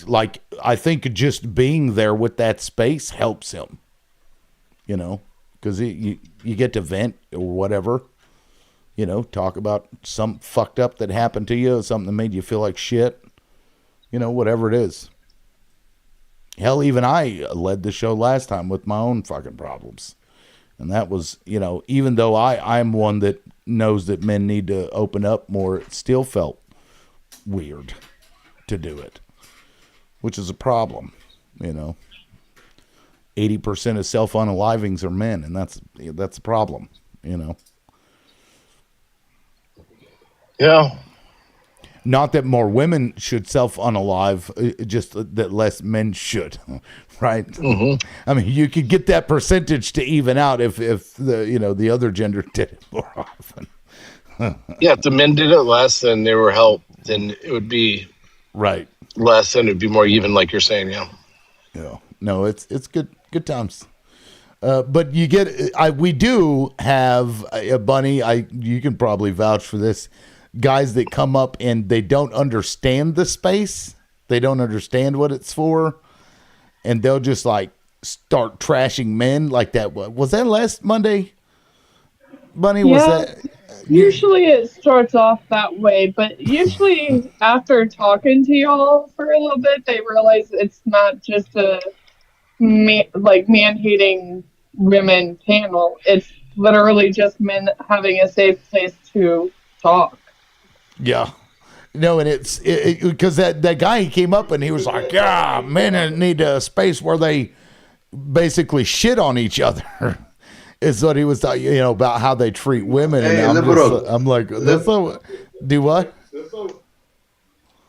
like, I think just being there with that space helps him, because you get to vent or whatever. Talk about some fucked up that happened to you, something that made you feel like shit, whatever it is. Hell, even I led the show last time with my own fucking problems. And that was, even though I'm one that knows that men need to open up more, it still felt weird to do it, which is a problem, 80% of self-unalivings are men, and that's a problem, Yeah. Not that more women should self-unalive, just that less men should, right? Mm-hmm. I mean, you could get that percentage to even out if the other gender did it more often. Yeah, if the men did it less and they were helped, then it would be right less, and it'd be more even, like you're saying. Yeah. Yeah. No, it's good times. But we do have a Bunny. You can probably vouch for this. Guys that come up and they don't understand the space. They don't understand what it's for. And they'll just like start trashing men like that. Was that last Monday, Bunny? Yeah, Was that? Usually it starts off that way, but usually after talking to y'all for a little bit, they realize it's not just a man-hating women panel. It's literally just men having a safe place to talk. Yeah. No, and it's because that guy, he came up and he was like, yeah, men need a space where they basically shit on each other. Is what he was talking, about how they treat women. Hey, and I'm like, do what?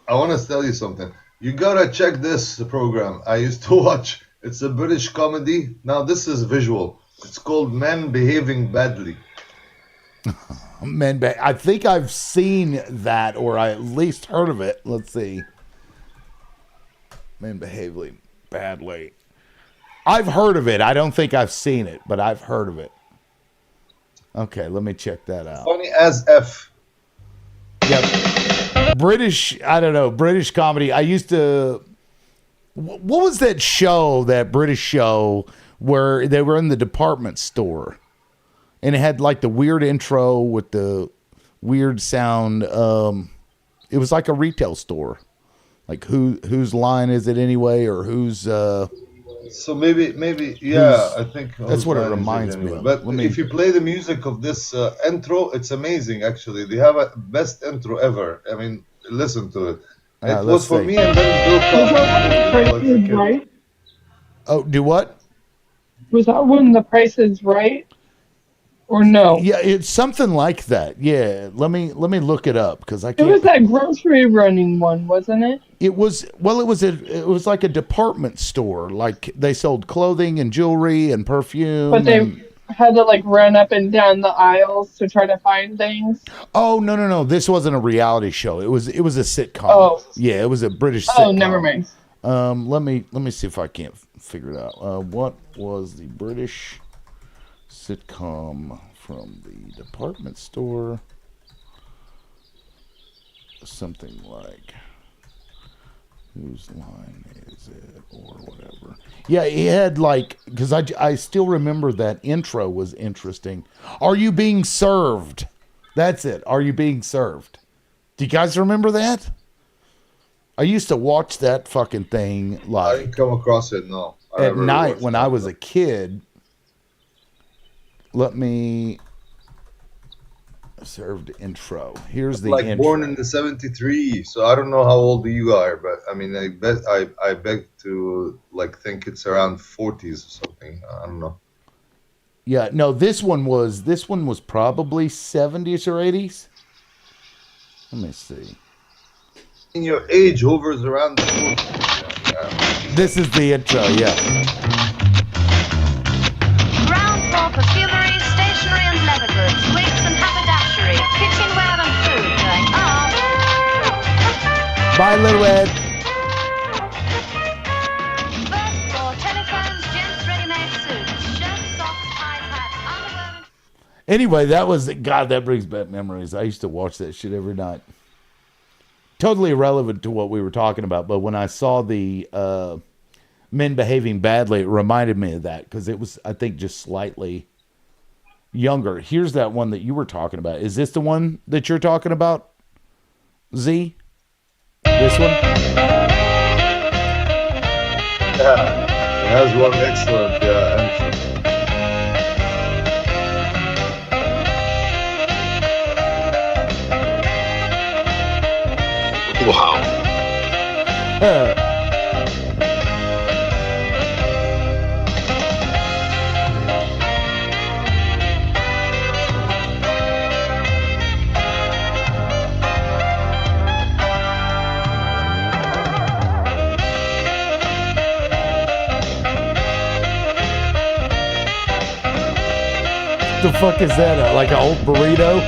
I want to tell you something. You gotta check this program. I used to watch. It's a British comedy. Now this is visual. It's called Men Behaving Badly. I think I've seen that, or I at least heard of it. Let's see. Men Behaving Badly. I've heard of it. I don't think I've seen it, but I've heard of it. Okay, let me check that out. Funny as F. Yeah. British comedy. I used to... What was that show, that British show, where they were in the department store? And it had like the weird intro with the weird sound. It was like a retail store. Like whose line is it anyway, or whose... So maybe yeah, I think that's what it reminds me of. But if you play the music of this intro, it's amazing. Actually, they have a best intro ever. I mean, listen to it. It was for me, and then Bill Cosby. Right? Oh, do what? Was that when The Price is Right? Or no? Yeah, it's something like that. Yeah, let me look it up because I can't. It was that grocery running one, wasn't it? It was like a department store. Like they sold clothing and jewelry and perfume. But they had to like run up and down the aisles to try to find things. Oh no! This wasn't a reality show. It was a sitcom. Oh yeah, it was a British sitcom. Oh, never mind. Let me see if I can't figure it out. What was the British sitcom from the department store? Something like Whose Line Is It or whatever. Yeah, he had like, because I still remember that intro was interesting. Are you being served? That's it. Are you being served? Do you guys remember that? I used to watch that fucking thing I like didn't come across it, no. at night when I was a kid. Let me served intro. Here's the like intro. Born in the 73, so I don't know how old you are, but I mean, I bet I beg to like think it's around 40s or something. I don't know. Yeah, no, this one was probably 70s or 80s. Let me see. In your age hovers around the 40s. Yeah. This is the intro, yeah. Ground floor perfumery, stationery and leather goods, wigs and haberdashery, kitchenware and food going on. Bye, Little Red. First floor, telephones, gents' ready-made suits, shirts, socks, ties, hats, underwear and... Anyway, that brings back memories. I used to watch that shit every night. Totally irrelevant to what we were talking about, but when I saw the men behaving badly, it reminded me of that because it was, I think, just slightly younger. Here's that one that you were talking about. Is this the one that you're talking about, Z? This one? Yeah, it has one excellent intro. Wow. The fuck is that? Like an old burrito?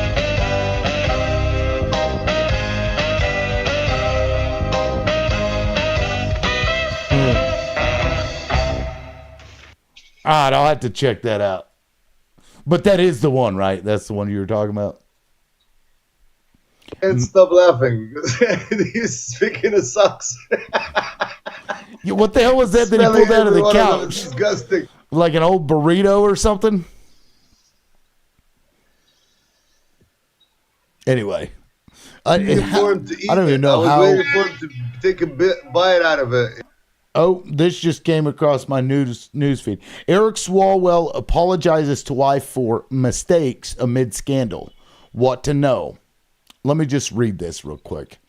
Alright, I'll have to check that out. But that is the one, right? That's the one you were talking about? Can't stop laughing because he's speaking of socks. Yeah, what the hell was that that he pulled out of the couch? Disgusting. Like an old burrito or something? Anyway. I don't even know how. I was waiting for him to take a bite out of it. Oh, this just came across my news feed. Eric Swalwell apologizes to wife for mistakes amid scandal. What to know? Let me just read this real quick.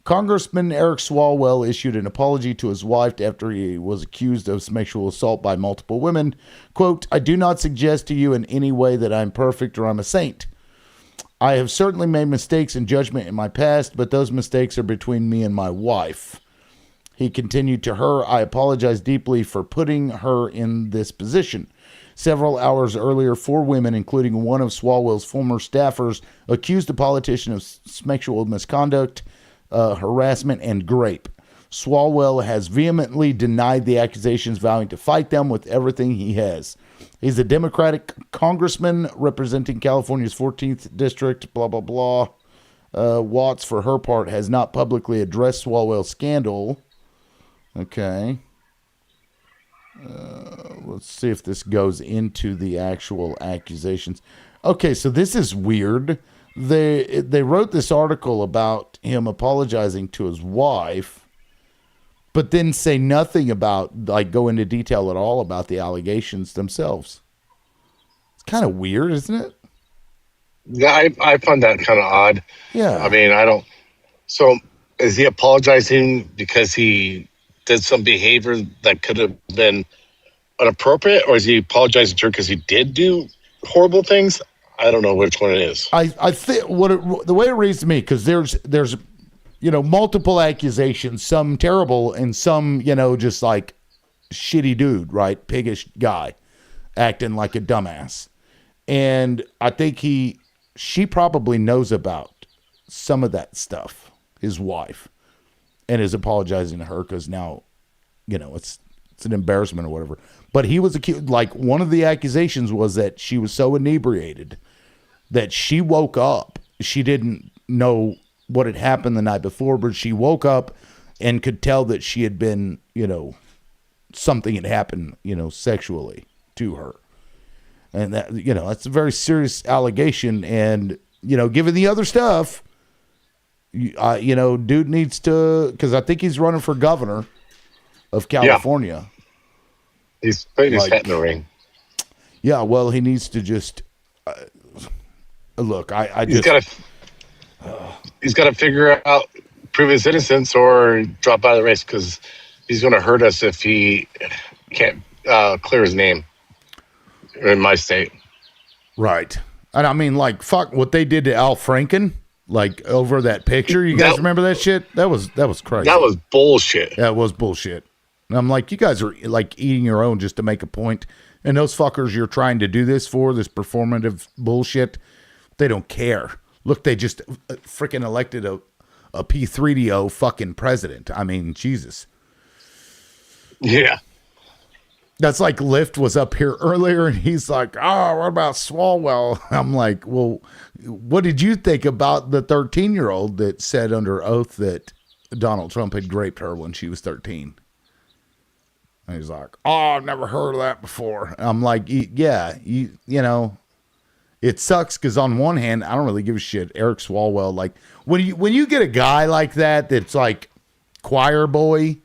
Congressman Eric Swalwell issued an apology to his wife after he was accused of sexual assault by multiple women. Quote, I do not suggest to you in any way that I'm perfect or I'm a saint. I have certainly made mistakes in judgment in my past, but those mistakes are between me and my wife. He continued to her, I apologize deeply for putting her in this position. Several hours earlier, 4 women, including one of Swalwell's former staffers, accused the politician of sexual misconduct, harassment, and rape. Swalwell has vehemently denied the accusations, vowing to fight them with everything he has. He's a Democratic congressman representing California's 14th district, blah, blah, blah. Watts, for her part, has not publicly addressed Swalwell's scandal. Okay. Let's see if this goes into the actual accusations. Okay, so this is weird. They wrote this article about him apologizing to his wife, but then say nothing about, like, go into detail at all about the allegations themselves. It's kind of weird, isn't it? Yeah, I find that kind of odd. Yeah. I mean, I don't. So is he apologizing because he did some behavior that could have been inappropriate, or is he apologizing to her because he did do horrible things? I don't know which one it is. I think the way it reads to me, because there's multiple accusations, some terrible and some just like shitty dude, right? Piggish guy acting like a dumbass. And I think she probably knows about some of that stuff, his wife, and is apologizing to her because now it's an embarrassment or whatever. But he was accused, like, one of the accusations was that she was so inebriated that she woke up. She didn't know what had happened the night before, but she woke up and could tell that she had been, something had happened, sexually to her. And that, that's a very serious allegation. And, given the other stuff, dude needs to, because I think he's running for governor of California. Yeah. He's putting his hat in the ring. Yeah, well, he needs to just look. He's got to figure out, prove his innocence, or drop out of the race, because he's going to hurt us if he can't clear his name in my state. Right, and I mean, like, fuck what they did to Al Franken, like, over that picture. You guys remember that shit? That was crazy. That was bullshit. That was bullshit. And I'm like, you guys are like eating your own just to make a point. And those fuckers you're trying to do this for, this performative bullshit, they don't care. Look, they just freaking elected a P3DO fucking president. I mean, Jesus. Yeah. That's like Lyft was up here earlier and he's like, oh, what about Swalwell? I'm like, well, what did you think about the 13-year-old that said under oath that Donald Trump had raped her when she was 13? And he's like, oh, I've never heard of that before. And I'm like, yeah, it sucks because on one hand, I don't really give a shit. Eric Swalwell, like, when you get a guy like that that's like choir boy,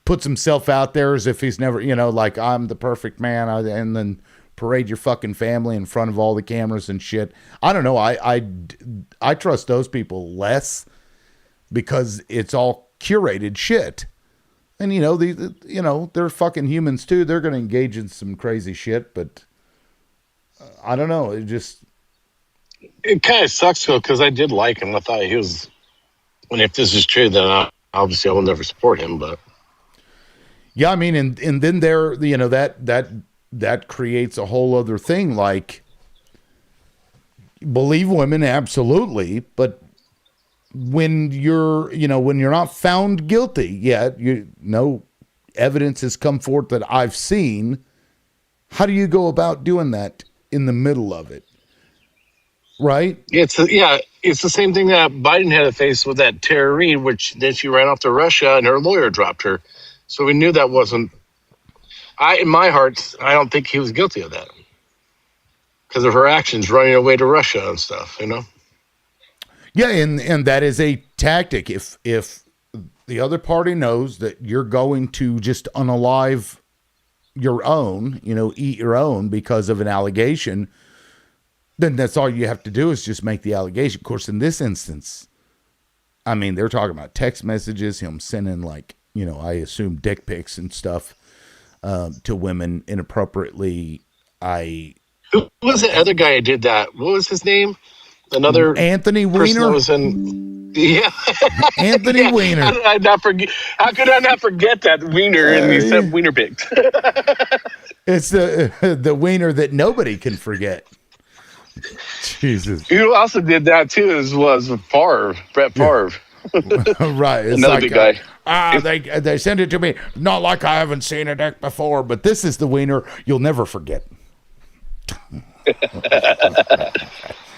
puts himself out there as if he's never, like, I'm the perfect man, and then parade your fucking family in front of all the cameras and shit. I don't know. I trust those people less because it's all curated shit. And, they're fucking humans too. They're going to engage in some crazy shit, but I don't know. It kind of sucks though, because I did like him. I thought he was, and if this is true, then obviously I will never support him, but. Yeah, I mean, and then there, that creates a whole other thing. Like, believe women, absolutely, but when you're not found guilty yet, no evidence has come forth that I've seen. How do you go about doing that in the middle of it? Right? It's the same thing that Biden had to face with that Tara Reid, which then she ran off to Russia and her lawyer dropped her. So we knew that wasn't. In my heart, I don't think he was guilty of that because of her actions, running away to Russia and stuff. Yeah, and that is a tactic. If the other party knows that you're going to just unalive your own, eat your own because of an allegation, then that's all you have to do is just make the allegation. Of course, in this instance, I mean, they're talking about text messages, him sending like, I assume dick pics and stuff to women inappropriately. Who was the other guy who did that? What was his name? Another Anthony Weiner. Was yeah, Anthony Weiner. How did I not forget? How could I not forget that Weiner and he sent Weiner pics? It's the Weiner that nobody can forget. Jesus. Who also did that too was Favre, Brett Favre. Right. It's another like, big guy. They sent it to me. Not like I haven't seen a dick before, but this is the Weiner you'll never forget.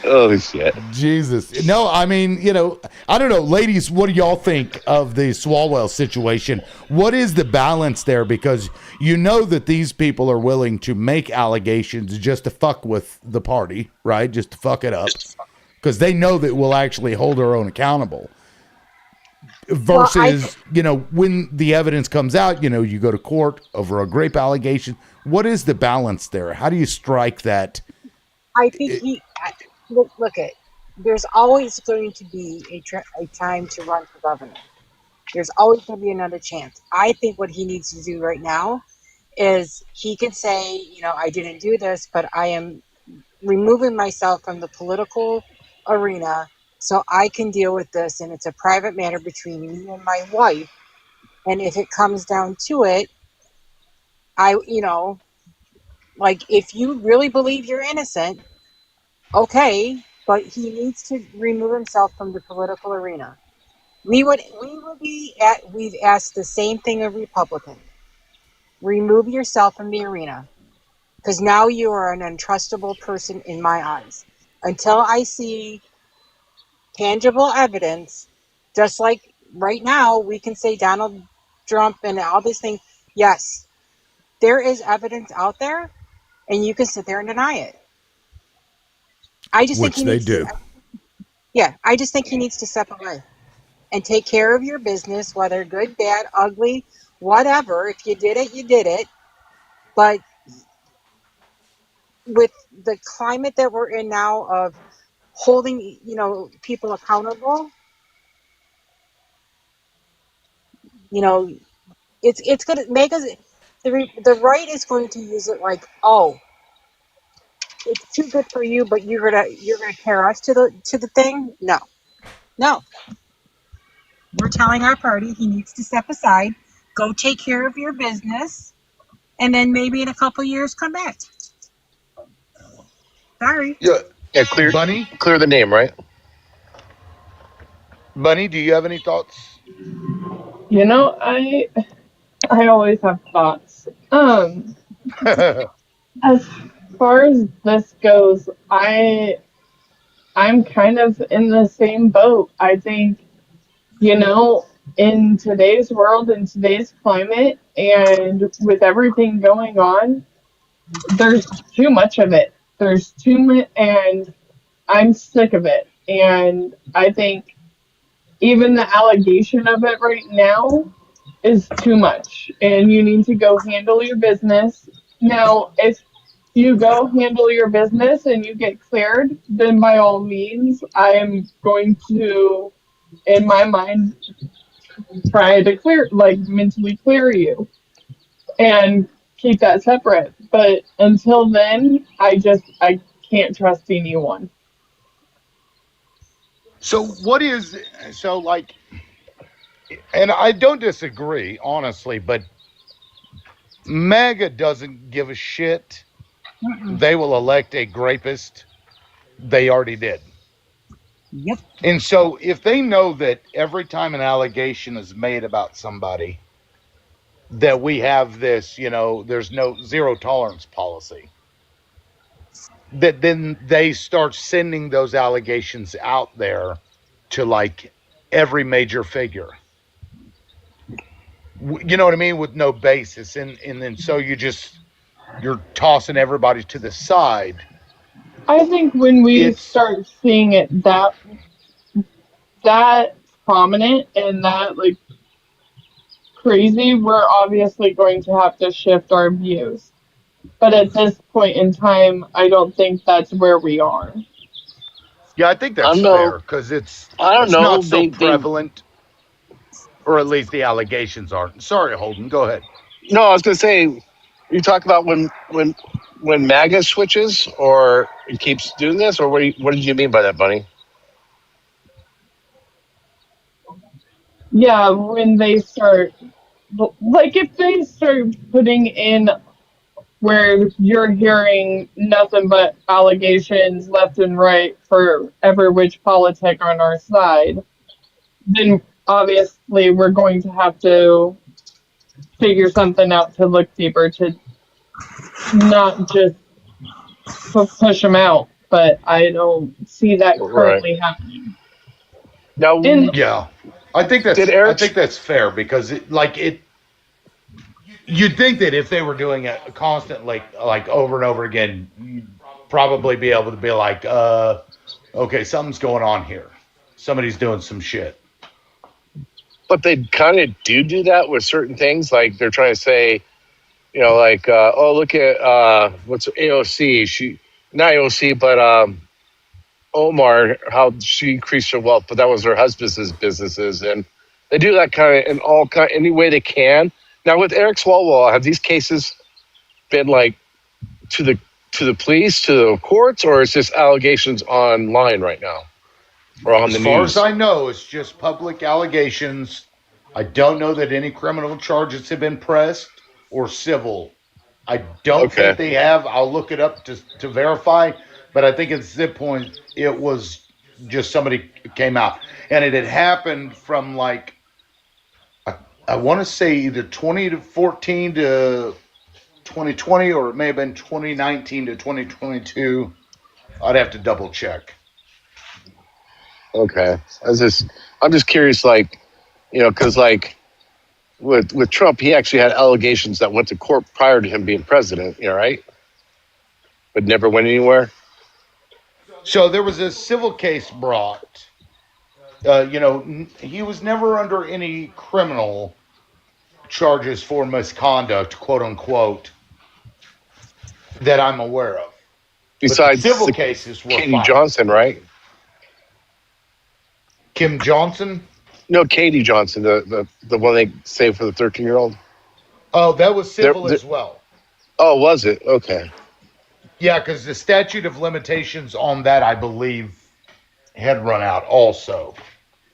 Oh shit. Jesus. No, I mean, I don't know, ladies, what do y'all think of the Swalwell situation? What is the balance there? Because that these people are willing to make allegations just to fuck with the party, right? Just to fuck it up. Because they know that we'll actually hold our own accountable. Versus, when the evidence comes out, you go to court over a rape allegation. What is the balance there? How do you strike that? I think look, there's always going to be a time to run for governor. There's always going to be another chance. I think what he needs to do right now is he can say, I didn't do this, but I am removing myself from the political arena so I can deal with this, and it's a private matter between me and my wife. And if it comes down to it, if you really believe you're innocent, okay, but he needs to remove himself from the political arena. We've asked the same thing of Republican. Remove yourself from the arena, because now you are an untrustable person in my eyes. Until I see tangible evidence, just like right now, we can say Donald Trump and all these things. Yes, there is evidence out there, and you can sit there and deny it. I just think Which he they needs do. to. Yeah, I just think he needs to step away and take care of your business, whether good, bad, ugly, whatever. If you did it, you did it. But with the climate that we're in now of holding, people accountable, it's going to make us. The right is going to use it like, oh, it's too good for you, but you're gonna tear us to the thing. No, no. We're telling our party he needs to step aside, go take care of your business, and then maybe in a couple years come back. Sorry. Yeah, clear Bunny, the name, right? Bunny, do you have any thoughts? I always have thoughts. As far as this goes, I'm kind of in the same boat. I think, you know, in today's world, in today's climate, and with everything going on, there's too much of it. There's too much, and I'm sick of it. And I think even the allegation of it right now is too much. And you need to go handle your business. Now, if you go handle your business and you get cleared, then by all means, I am going to, in my mind, try to mentally clear you and keep that separate. But until then, I can't trust anyone. So like, and I don't disagree, honestly, but MAGA doesn't give a shit. They will elect a grapist. They already did. Yep. And so if they know that every time an allegation is made about somebody, that we have this, there's no zero tolerance policy, that then they start sending those allegations out there to like every major figure. You know what I mean? With no basis. And then so you're tossing everybody to the side. I think when we start seeing it that prominent and that like crazy, we're obviously going to have to shift our views. But at this point in time, I don't think that's where we are. Yeah, I think that's fair because it's not so prevalent, or at least the allegations aren't. Sorry, Holden, go ahead. No, I was going to say, you talk about when MAGA switches or it keeps doing this, or what did you mean by that, Bunny? Yeah, when they start, like if they start putting in where you're hearing nothing but allegations left and right for every which politic on our side, then obviously we're going to have to figure something out to look deeper to not just push them out. But I don't see that currently happening. Now, yeah, I think that's fair because you'd think that if they were doing it constantly, like over and over again, you'd probably be able to be like, okay, something's going on here. Somebody's doing some shit. But they kind of do that with certain things. Like they're trying to say, oh, look at what's AOC? She not AOC, but Omar, how she increased her wealth, but that was her husband's businesses, and they do that kind of in any way they can. Now with Eric Swalwell, have these cases been like to the police, to the courts, or is this allegations online right now, or on the news? As far as I know, it's just public allegations. I don't know that any criminal charges have been pressed or civil. I don't think they have. I'll look it up to verify, but I think at this point it was just somebody came out, and it had happened from like I want to say either 2014 to 2020, or it may have been 2019 to 2022. I'd have to double check. Okay, I'm just curious, like, because like with Trump, he actually had allegations that went to court prior to him being president. Right? But never went anywhere. So there was a civil case brought. He was never under any criminal charges for misconduct, quote unquote, that I'm aware of. Besides but the civil cases were Katie filed. Johnson, right? Kim Johnson? No, Katie Johnson, the one they saved for the 13-year-old. Oh, that was civil as well. Oh, was it? Okay. Yeah, because the statute of limitations on that, I believe, had run out also.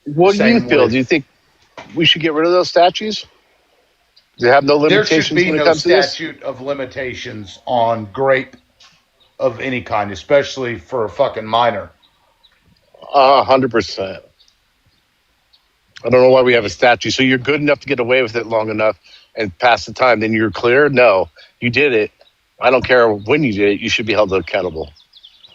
What do you feel? Do you think we should get rid of those statutes? Do they have no limitations There should be when it no comes to this? statute of limitations on grape of any kind, especially for a fucking minor. 100%. I don't know why we have a statute. So you're good enough to get away with it long enough and pass the time, then you're clear? No, you did it. I don't care when you did it. You should be held accountable.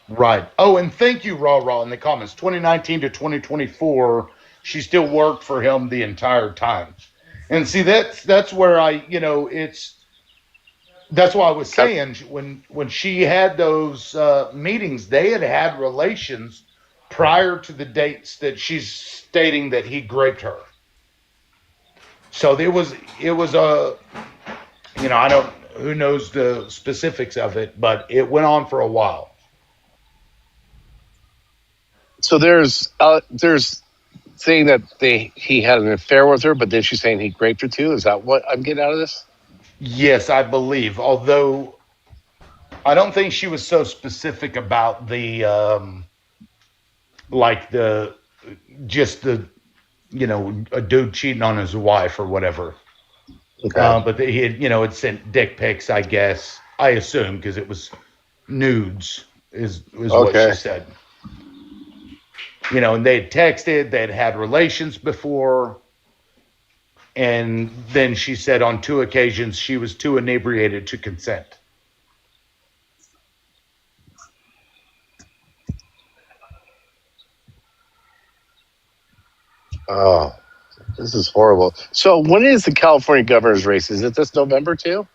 Right. Oh, and thank you, Raw Raw, in the comments. 2019 to 2024, she still worked for him the entire time. And see, that's where that's why I was saying when she had those meetings, they had relations prior to the dates that she's stating that he raped her. So it was a, I don't, who knows the specifics of it, but it went on for a while. So there's saying that he had an affair with her, but then she's saying he raped her too. Is that what I'm getting out of this? Yes, I believe. Although I don't think she was so specific about the a dude cheating on his wife or whatever. Okay. But he had sent dick pics, I guess. I assume because it was nudes is what she said. And they had texted, they'd had relations before. And then she said on 2 occasions she was too inebriated to consent. Oh, this is horrible. So when is the California governor's race? Is it this November too?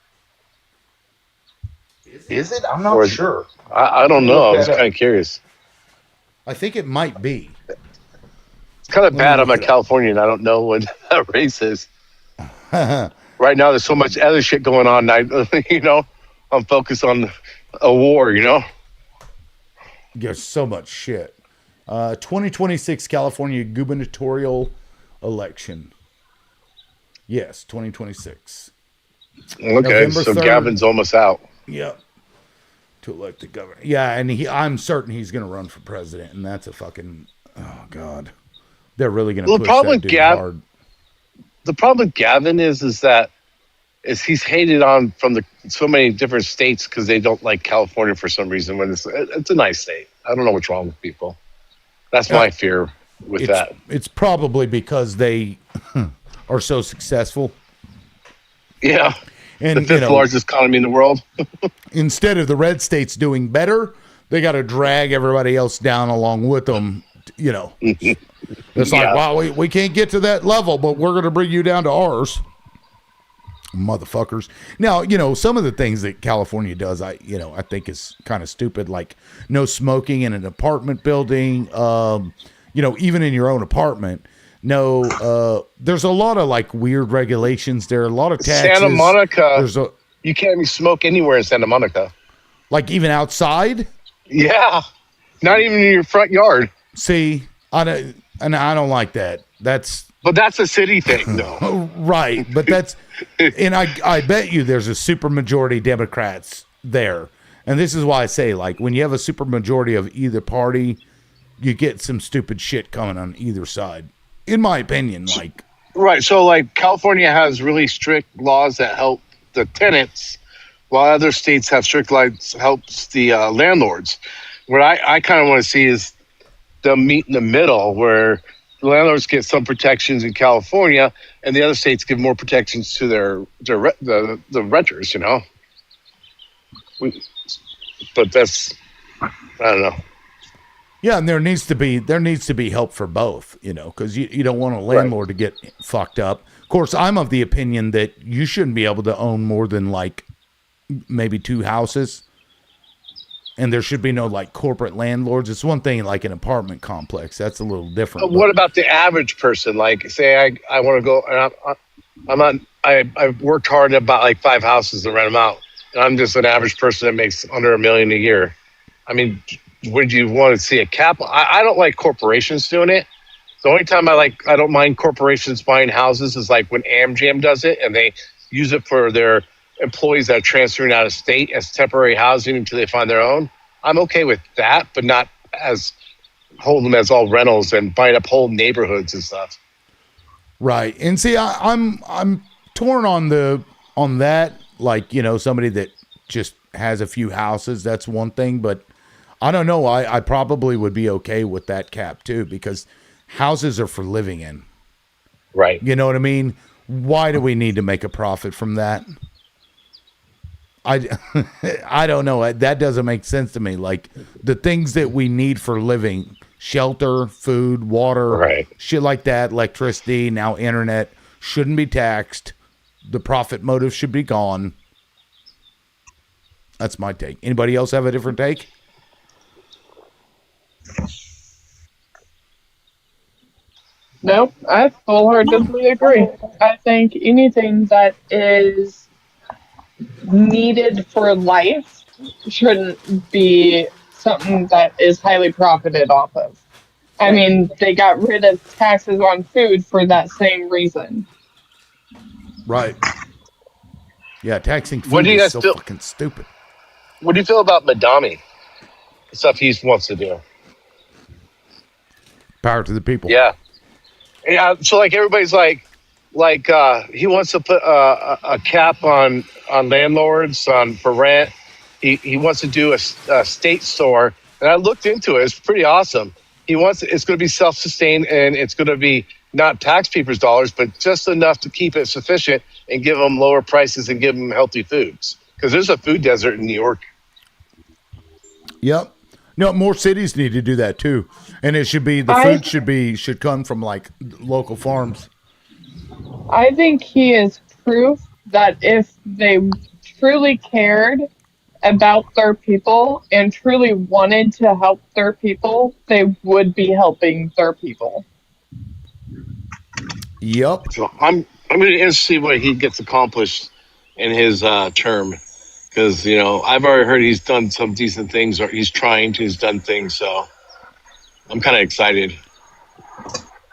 Is it? I'm not sure. I don't know. I was kind of curious. I think it might be. It's kind of bad. I'm a Californian. I don't know when that race is. Right now, there's so much other shit going on. I'm focused on a war. There's so much shit. 2026 California gubernatorial election. Yes, 2026. Okay, November so 3rd. Gavin's almost out. Yep. To elect the governor. Yeah, and I'm certain he's going to run for president, and that's a fucking, oh God. They're really going to push that dude hard. The problem with Gavin is that he's hated on from so many different states because they don't like California for some reason. When it's a nice state. I don't know what's wrong with people. That's my fear with that. It's probably because they are so successful. Yeah. And the fifth largest economy in the world. Instead of the red states doing better, they got to drag everybody else down along with them. It's like, wow, we can't get to that level, but we're going to bring you down to ours. Motherfuckers. Now, some of the things that California does, I think is kind of stupid, like no smoking in an apartment building, even in your own apartment. No, there's a lot of like weird regulations there, a lot of taxes. Santa Monica, you can't even smoke anywhere in Santa Monica. Like even outside? Yeah. Not even in your front yard. See, I don't like that. But that's a city thing, though. Right. But and I bet you there's a super majority Democrats there. And this is why I say, like, when you have a super majority of either party, you get some stupid shit coming on either side. In my opinion, like. Right. So, like, California has really strict laws that help the tenants, while other states have strict laws that helps the landlords. What I kind of want to see is them meet in the middle, where the landlords get some protections in California, and the other states give more protections to the renters. But that's, I don't know. Yeah, and there needs to be help for both, because you don't want a landlord to get fucked up. Of course, I'm of the opinion that you shouldn't be able to own more than like maybe 2 houses, and there should be no like corporate landlords. It's one thing like an apartment complex, that's a little different. What about the average person? Like, say I want to go, and I've worked hard to buy like 5 houses and rent them out, and I'm just an average person that makes under $1 million a year. I mean, would you want to see a cap? I don't like corporations doing it. The only time I don't mind corporations buying houses is like when AmJam does it, and they use it for their employees that are transferring out of state as temporary housing until they find their own. I'm okay with that, but not as hold them as all rentals and buying up whole neighborhoods and stuff. Right. And see, I'm torn on that. Like, somebody that just has a few houses, that's one thing, but I don't know. I probably would be okay with that cap too, because houses are for living in. Right. You know what I mean? Why do we need to make a profit from that? I don't know. That doesn't make sense to me. Like the things that we need for living, shelter, food, water, shit like that, electricity, now internet, shouldn't be taxed. The profit motive should be gone. That's my take. Anybody else have a different take? Nope, I wholeheartedly agree. I think anything that is needed for life shouldn't be something that is highly profited off of. I mean, they got rid of taxes on food for that same reason. Right. Yeah, taxing food is so fucking stupid. What do you feel about Madami? The stuff he wants to do. Power to the people. Yeah. Yeah, so like everybody's like he wants to put a cap on landlords for rent. He wants to do a state store, and I looked into it. It's pretty awesome. It's going to be self-sustained, and it's going to be not tax people's dollars, but just enough to keep it sufficient and give them lower prices and give them healthy foods. Because there's a food desert in New York. Yep. No, more cities need to do that too, and it should be food should come from like local farms. I think he is proof that if they truly cared about their people and truly wanted to help their people, they would be helping their people. Yep. So I'm going to see what he gets accomplished in his term. Because, I've already heard he's done some decent things, or he's done things. So I'm kind of excited.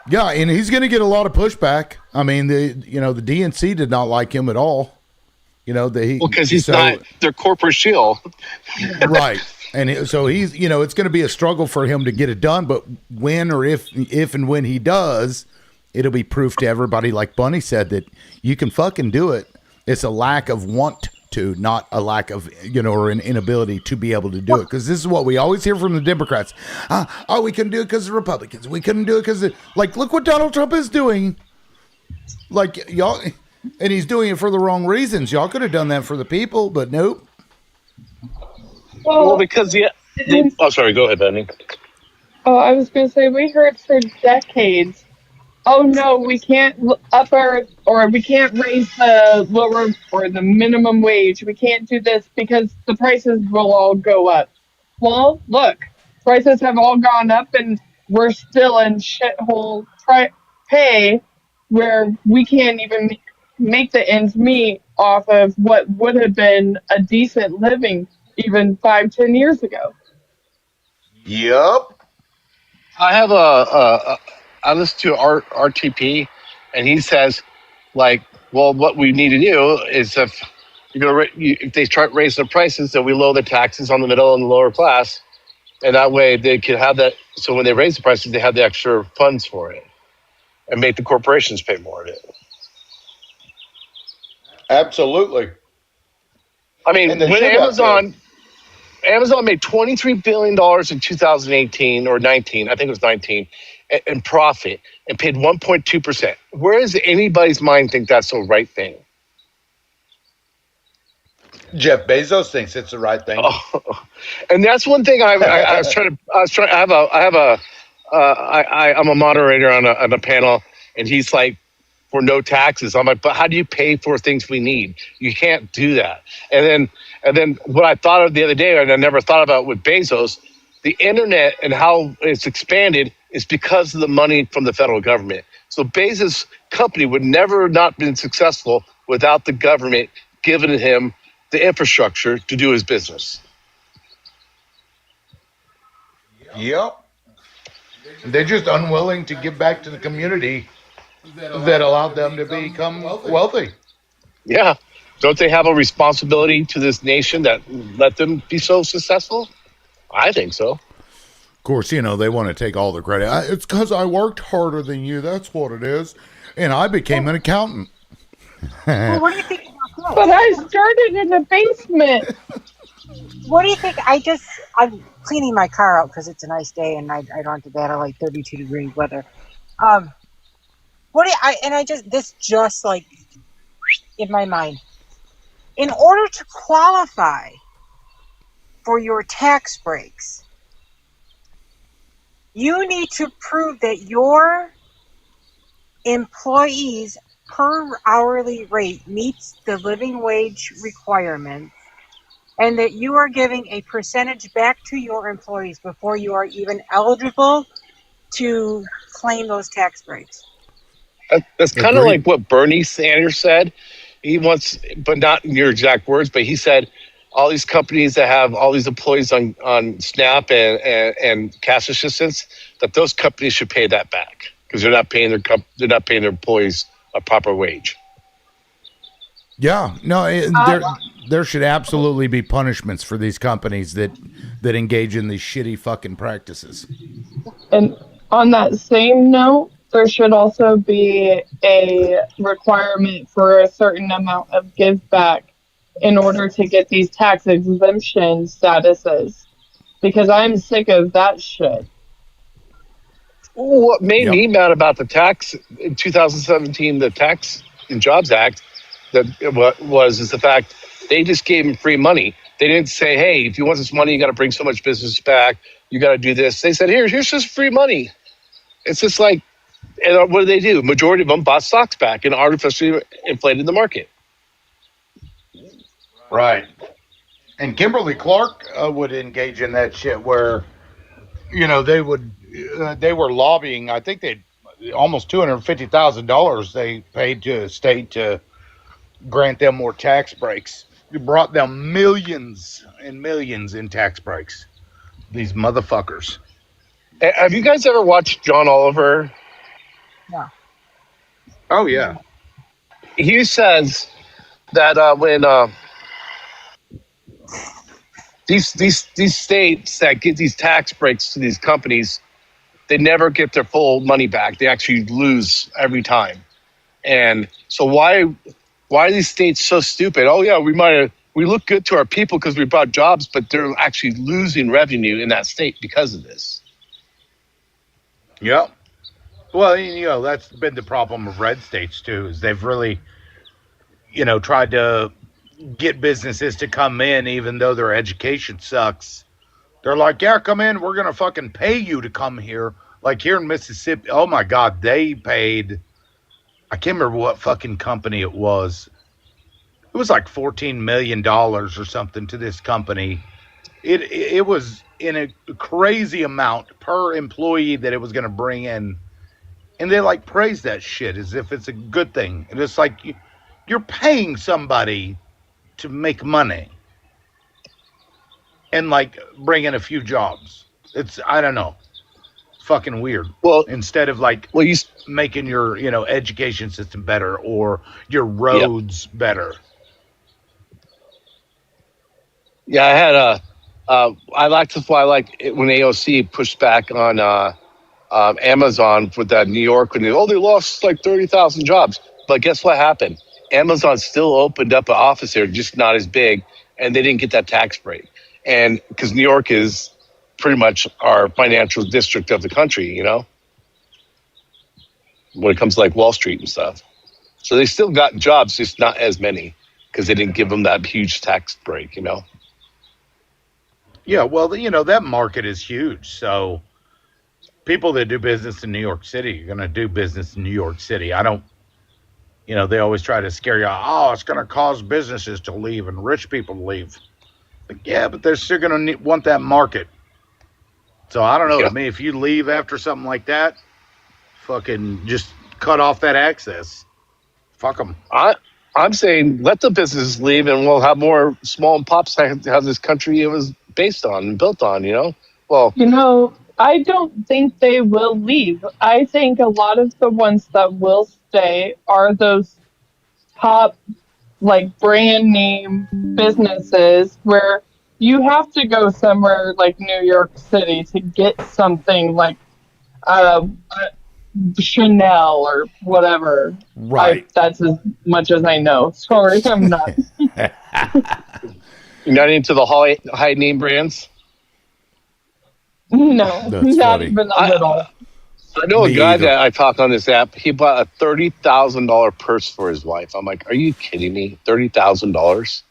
Yeah, and he's going to get a lot of pushback. I mean, the DNC did not like him at all. Because he's not their corporate shield. Right. And so he's, it's going to be a struggle for him to get it done. But when or if and when he does, it'll be proof to everybody, like Bunny said, that you can fucking do it. It's a lack of want to, not a lack of, or an inability to be able to do it. Because this is what we always hear from the Democrats. We couldn't do it because of the Republicans. We couldn't do it because look what Donald Trump is doing. Like, y'all, and he's doing it for the wrong reasons. Y'all could have done that for the people, but nope. Well, because, oh, sorry, go ahead, Benny. Oh, I was going to say, we heard for decades, oh no, we can't we can't raise the lower or the minimum wage. We can't do this because the prices will all go up. Well, look, prices have all gone up and we're still in shithole pay where we can't even make the ends meet off of what would have been a decent living even 5-10 years ago. Yep. I have I listen to RTP, and he says, well, what we need to do is if they start raising the prices, then we lower the taxes on the middle and the lower class, and that way they can have that. So when they raise the prices, they have the extra funds for it, and make the corporations pay more of it. Absolutely. I mean, when Amazon Amazon made $23 billion in 2018 or 19, I think it was 19, in profit and paid 1.2%. Where does anybody's mind think that's the right thing? Jeff Bezos thinks it's the right thing. Oh, and that's one thing I'm a moderator on a panel, and he's like, for no taxes. I'm like, but how do you pay for things we need? You can't do that. And then what I thought of the other day, and I never thought about with Bezos, the internet and how it's expanded is because of the money from the federal government. So Bezos' company would never not been successful without the government giving him the infrastructure to do his business. Yep. They're just unwilling to give back to the community that allowed them to become wealthy. Yeah. Don't they have a responsibility to this nation that let them be so successful? I think so. Of course, you know, they want to take all the credit. It's because I worked harder than you. That's what it is. And I became an accountant. Well, what do you think about that? But I started in the basement. What do you think? I'm cleaning my car out because it's a nice day and I don't have to battle like 32 degree weather. This just like in my mind. In order to qualify for your tax breaks, you need to prove that your employees per hourly rate meets the living wage requirements and that you are giving a percentage back to your employees before you are even eligible to claim those tax breaks. That's kind of like what Bernie Sanders said. He wants, but not in your exact words, but he said all these companies that have all these employees on SNAP and cash assistance, that those companies should pay that back because they're not paying their employees a proper wage. Yeah, no, there should absolutely be punishments for these companies that engage in these shitty fucking practices. And on that same note, there should also be a requirement for a certain amount of give back in order to get these tax exemption statuses. Because I'm sick of that shit. What made me mad about the tax in 2017, the Tax and Jobs Act, is the fact they just gave them free money. They didn't say, hey, if you want this money, you got to bring so much business back. You got to do this. They said, here's just free money. It's just like, and what do? Majority of them bought stocks back and artificially inflated the market. Right. And Kimberly Clark would engage in that shit where, you know, they were lobbying. I think they almost $250,000 they paid to a state to grant them more tax breaks. It brought them millions and millions in tax breaks. These motherfuckers. Have you guys ever watched John Oliver? No. Oh yeah. He says that when these states that get these tax breaks to these companies, they never get their full money back. They actually lose every time. And so why are these states so stupid? Oh yeah, we look good to our people because we brought jobs, but they're actually losing revenue in that state because of this. Yep. Well, you know, that's been the problem of red states too, is they've really, you know, tried to get businesses to come in even though their education sucks. They're like, yeah, come in, we're gonna fucking pay you to come here. Like here in Mississippi, oh my God, they paid, I can't remember what fucking company it was. It was like $14 million or something to this company. It was in a crazy amount per employee that it was going to bring in. And they like praise that shit as if it's a good thing. And it's like you're paying somebody to make money and like bring in a few jobs. It's, I don't know, fucking weird. Well, instead of like making your, you know, education system better or your roads better. Yeah, I had that's why I like it when AOC pushed back on Amazon with that New York when they lost like 30,000 jobs. But guess what happened? Amazon still opened up an office there, just not as big, and they didn't get that tax break. And because New York is pretty much our financial district of the country, you know, when it comes to like Wall Street and stuff. So they still got jobs, just not as many because they didn't give them that huge tax break, you know. Yeah, well, you know, that market is huge. So people that do business in New York City are going to do business in New York City. I don't, you know, they always try to scare you. Oh, it's going to cause businesses to leave and rich people to leave. Like, yeah, but they're still going to want that market. So I don't know. Yeah. To me, if you leave after something like that, fucking just cut off that access. Fuck them. I'm saying let the businesses leave, and we'll have more small and pops how this country was based on and built on. You know, well, You know, I don't think they will leave. I think a lot of the ones that will stay are those top, like, brand name businesses where you have to go somewhere like New York City to get something like uh, Chanel or whatever. Right. That's as much as I know. Sorry, I'm not. you're not into the high name brands. No, That's not funny. even a little. I know Me a guy either. that I talk on this app. He bought a $30,000 purse for his wife. I'm like, are you kidding me? $30,000?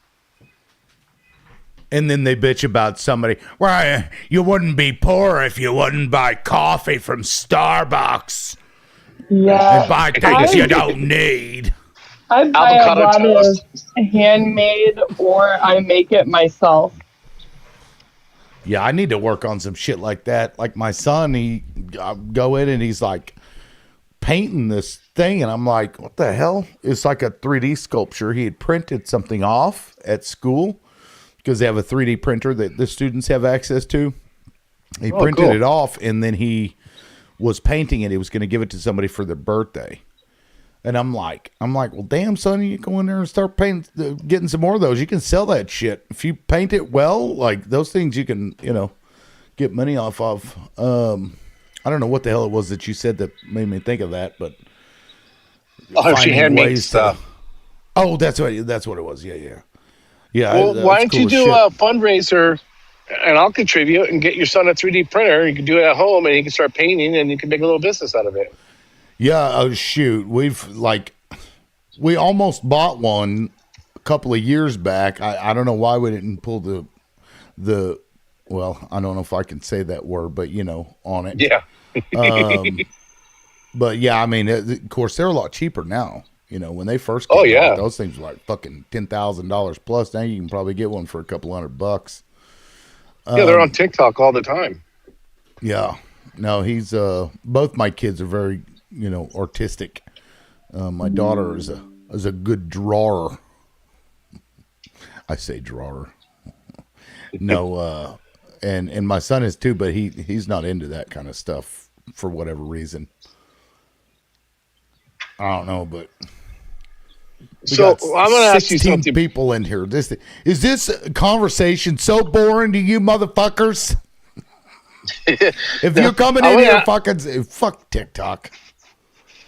And then they bitch about somebody. Well, you wouldn't be poor if you wouldn't buy coffee from Starbucks Yeah, and buy things you don't need. I buy a Avocado lot toast. of handmade or I make it myself. Yeah, I need to work on some shit like that. Like my son, I go in and he's like painting this thing, and I'm like, what the hell? It's like a 3D sculpture. He had printed something off at school because they have a 3D printer that the students have access to. He printed cool. it off, and then he was painting it. He was going to give it to somebody for their birthday. And I'm like, well, damn, son, you go in there and start painting, getting some more of those. You can sell that shit if you paint it well. Like those things, you can, you know, get money off of. I don't know what the hell it was that you said that made me think of that, but She handmade stuff. Oh, that's what it was. Yeah. Well, why don't you do a fundraiser, and I'll contribute and get your son a 3D printer. You can do it at home, and he can start painting, and you can make a little business out of it. Yeah, oh shoot. We almost bought one a couple of years back. I don't know why we didn't pull the well, I don't know if I can say that word, but you know, on it. Yeah. But yeah, I mean, of course, they're a lot cheaper now. You know, when they first came out, those things were like fucking $10,000 plus. Now you can probably get one for a couple $100. Yeah, they're on TikTok all the time. Yeah. No, he's both my kids are very, you know, artistic. My daughter is a good drawer. I say drawer. No, and my son is too, but he's not into that kind of stuff for whatever reason. I don't know, but so I'm going to ask you 16 something. people in here. Is this conversation so boring to you motherfuckers? If you're coming in here, fuck TikTok.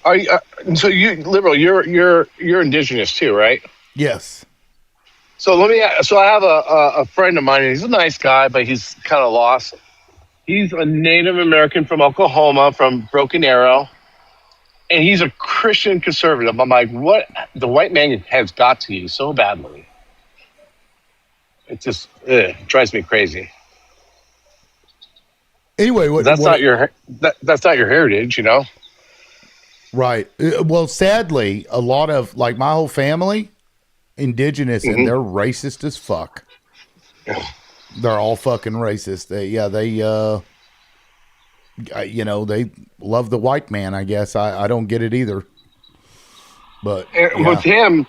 Are you, so you liberal? You're indigenous too, right? Yes. So I have a friend of mine. And he's a nice guy, but he's kind of lost. He's a Native American from Oklahoma, from Broken Arrow, and he's a Christian conservative. I'm like, what? The white man has got to you so badly. It just drives me crazy. Anyway, that's not your heritage, you know. Right. Well, sadly, a lot of like my whole family, indigenous, and they're racist as fuck. They're all fucking racist. They you know, they love the white man. I guess I don't get it either. But with him,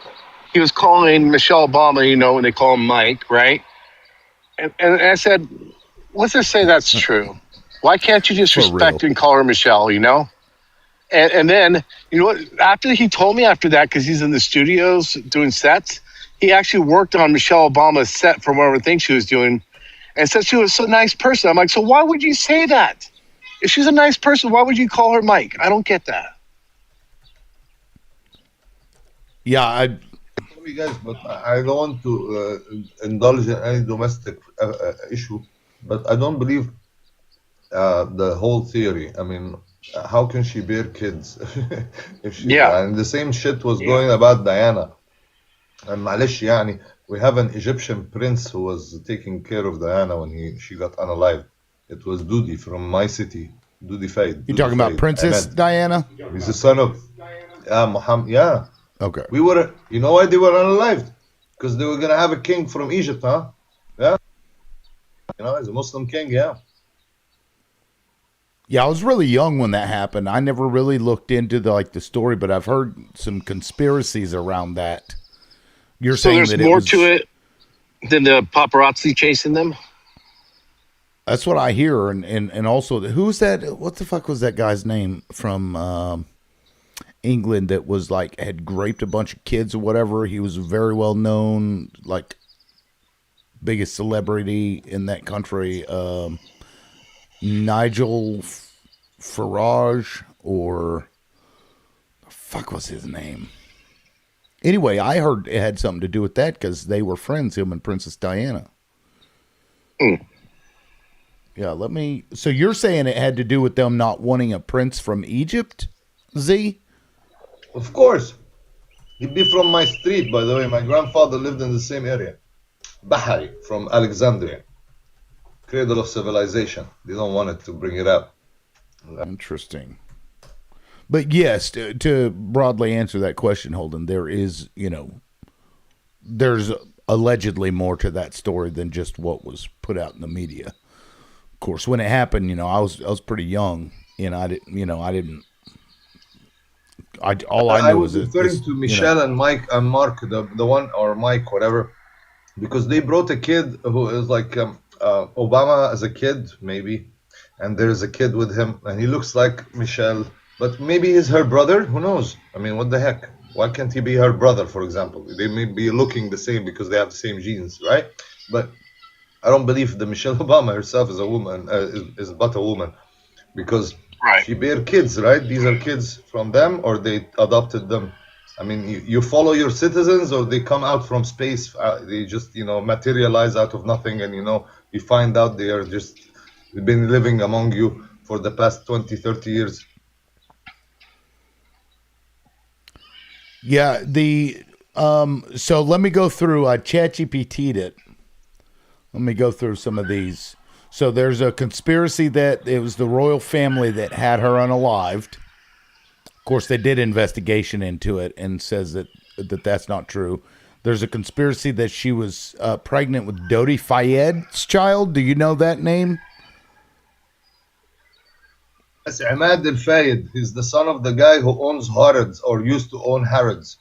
he was calling Michelle Obama, you know, when they call him Mike, right? And I said, let's just say that's true. Why can't you just respect and call her Michelle, you know? And then, you know what? After he told me after that, because he's in the studios doing sets, he actually worked on Michelle Obama's set for one of the things she was doing and said she was a nice person. I'm like, so why would you say that? If she's a nice person, why would you call her Mike? I don't get that. Yeah, me, guys, but I don't want to indulge in any domestic issue. But I don't believe the whole theory. I mean, how can she bear kids? if she, and the same shit was going about Diana. And معلش يعني, we have an Egyptian prince who was taking care of Diana when she got unalived. It was Dudi from my city. Dudi Faid. You talking about Princess Diana? He's the son of Muhammad. Yeah. Okay. You know why they were unalived? Because they were gonna have a king from Egypt, huh? Yeah. You know, he's a Muslim king. Yeah. Yeah, I was really young when that happened. I never really looked into the story, but I've heard some conspiracies around that. You're saying there's that more to it than the paparazzi chasing them? That's what I hear, and also who's that? What the fuck was that guy's name from England that was had raped a bunch of kids or whatever? He was very well known, biggest celebrity in that country. Nigel Farage, or the fuck was his name? Anyway, I heard it had something to do with that because they were friends, him and Princess Diana. Yeah, so you're saying it had to do with them not wanting a prince from Egypt, Z? Of course. He'd be from my street, by the way. My grandfather lived in the same area. Bahari, from Alexandria. Cradle of civilization. They don't want it to bring it up. Interesting. But yes, to broadly answer that question, Holden, there is, there's allegedly more to that story than just what was put out in the media. Of course, when it happened, I was pretty young, and I was referring to Michelle and Mike and Mark, the one, or Mike, whatever, because they brought a kid who is like Obama as a kid, maybe, and there's a kid with him, and he looks like Michelle, but maybe he's her brother. Who knows? I mean, what the heck? Why can't he be her brother, for example? They may be looking the same because they have the same genes, right? But I don't believe that Michelle Obama herself is a woman, is but a woman, because she bear kids, right? These are kids from them, or they adopted them. I mean, you follow your citizens, or they come out from space. They just, materialize out of nothing, and, you find out they've been living among you for the past 20, 30 years. Yeah, so let me go through, ChatGPT'd it. Let me go through some of these. So there's a conspiracy that it was the royal family that had her unalived. Of course, they did investigation into it and says that that's not true. There's a conspiracy that she was pregnant with Dodi Fayed's child. Do you know that name? Yes, Ahmad al-Fayed. He's the son of the guy who owns Harrods, or used to own Harrods.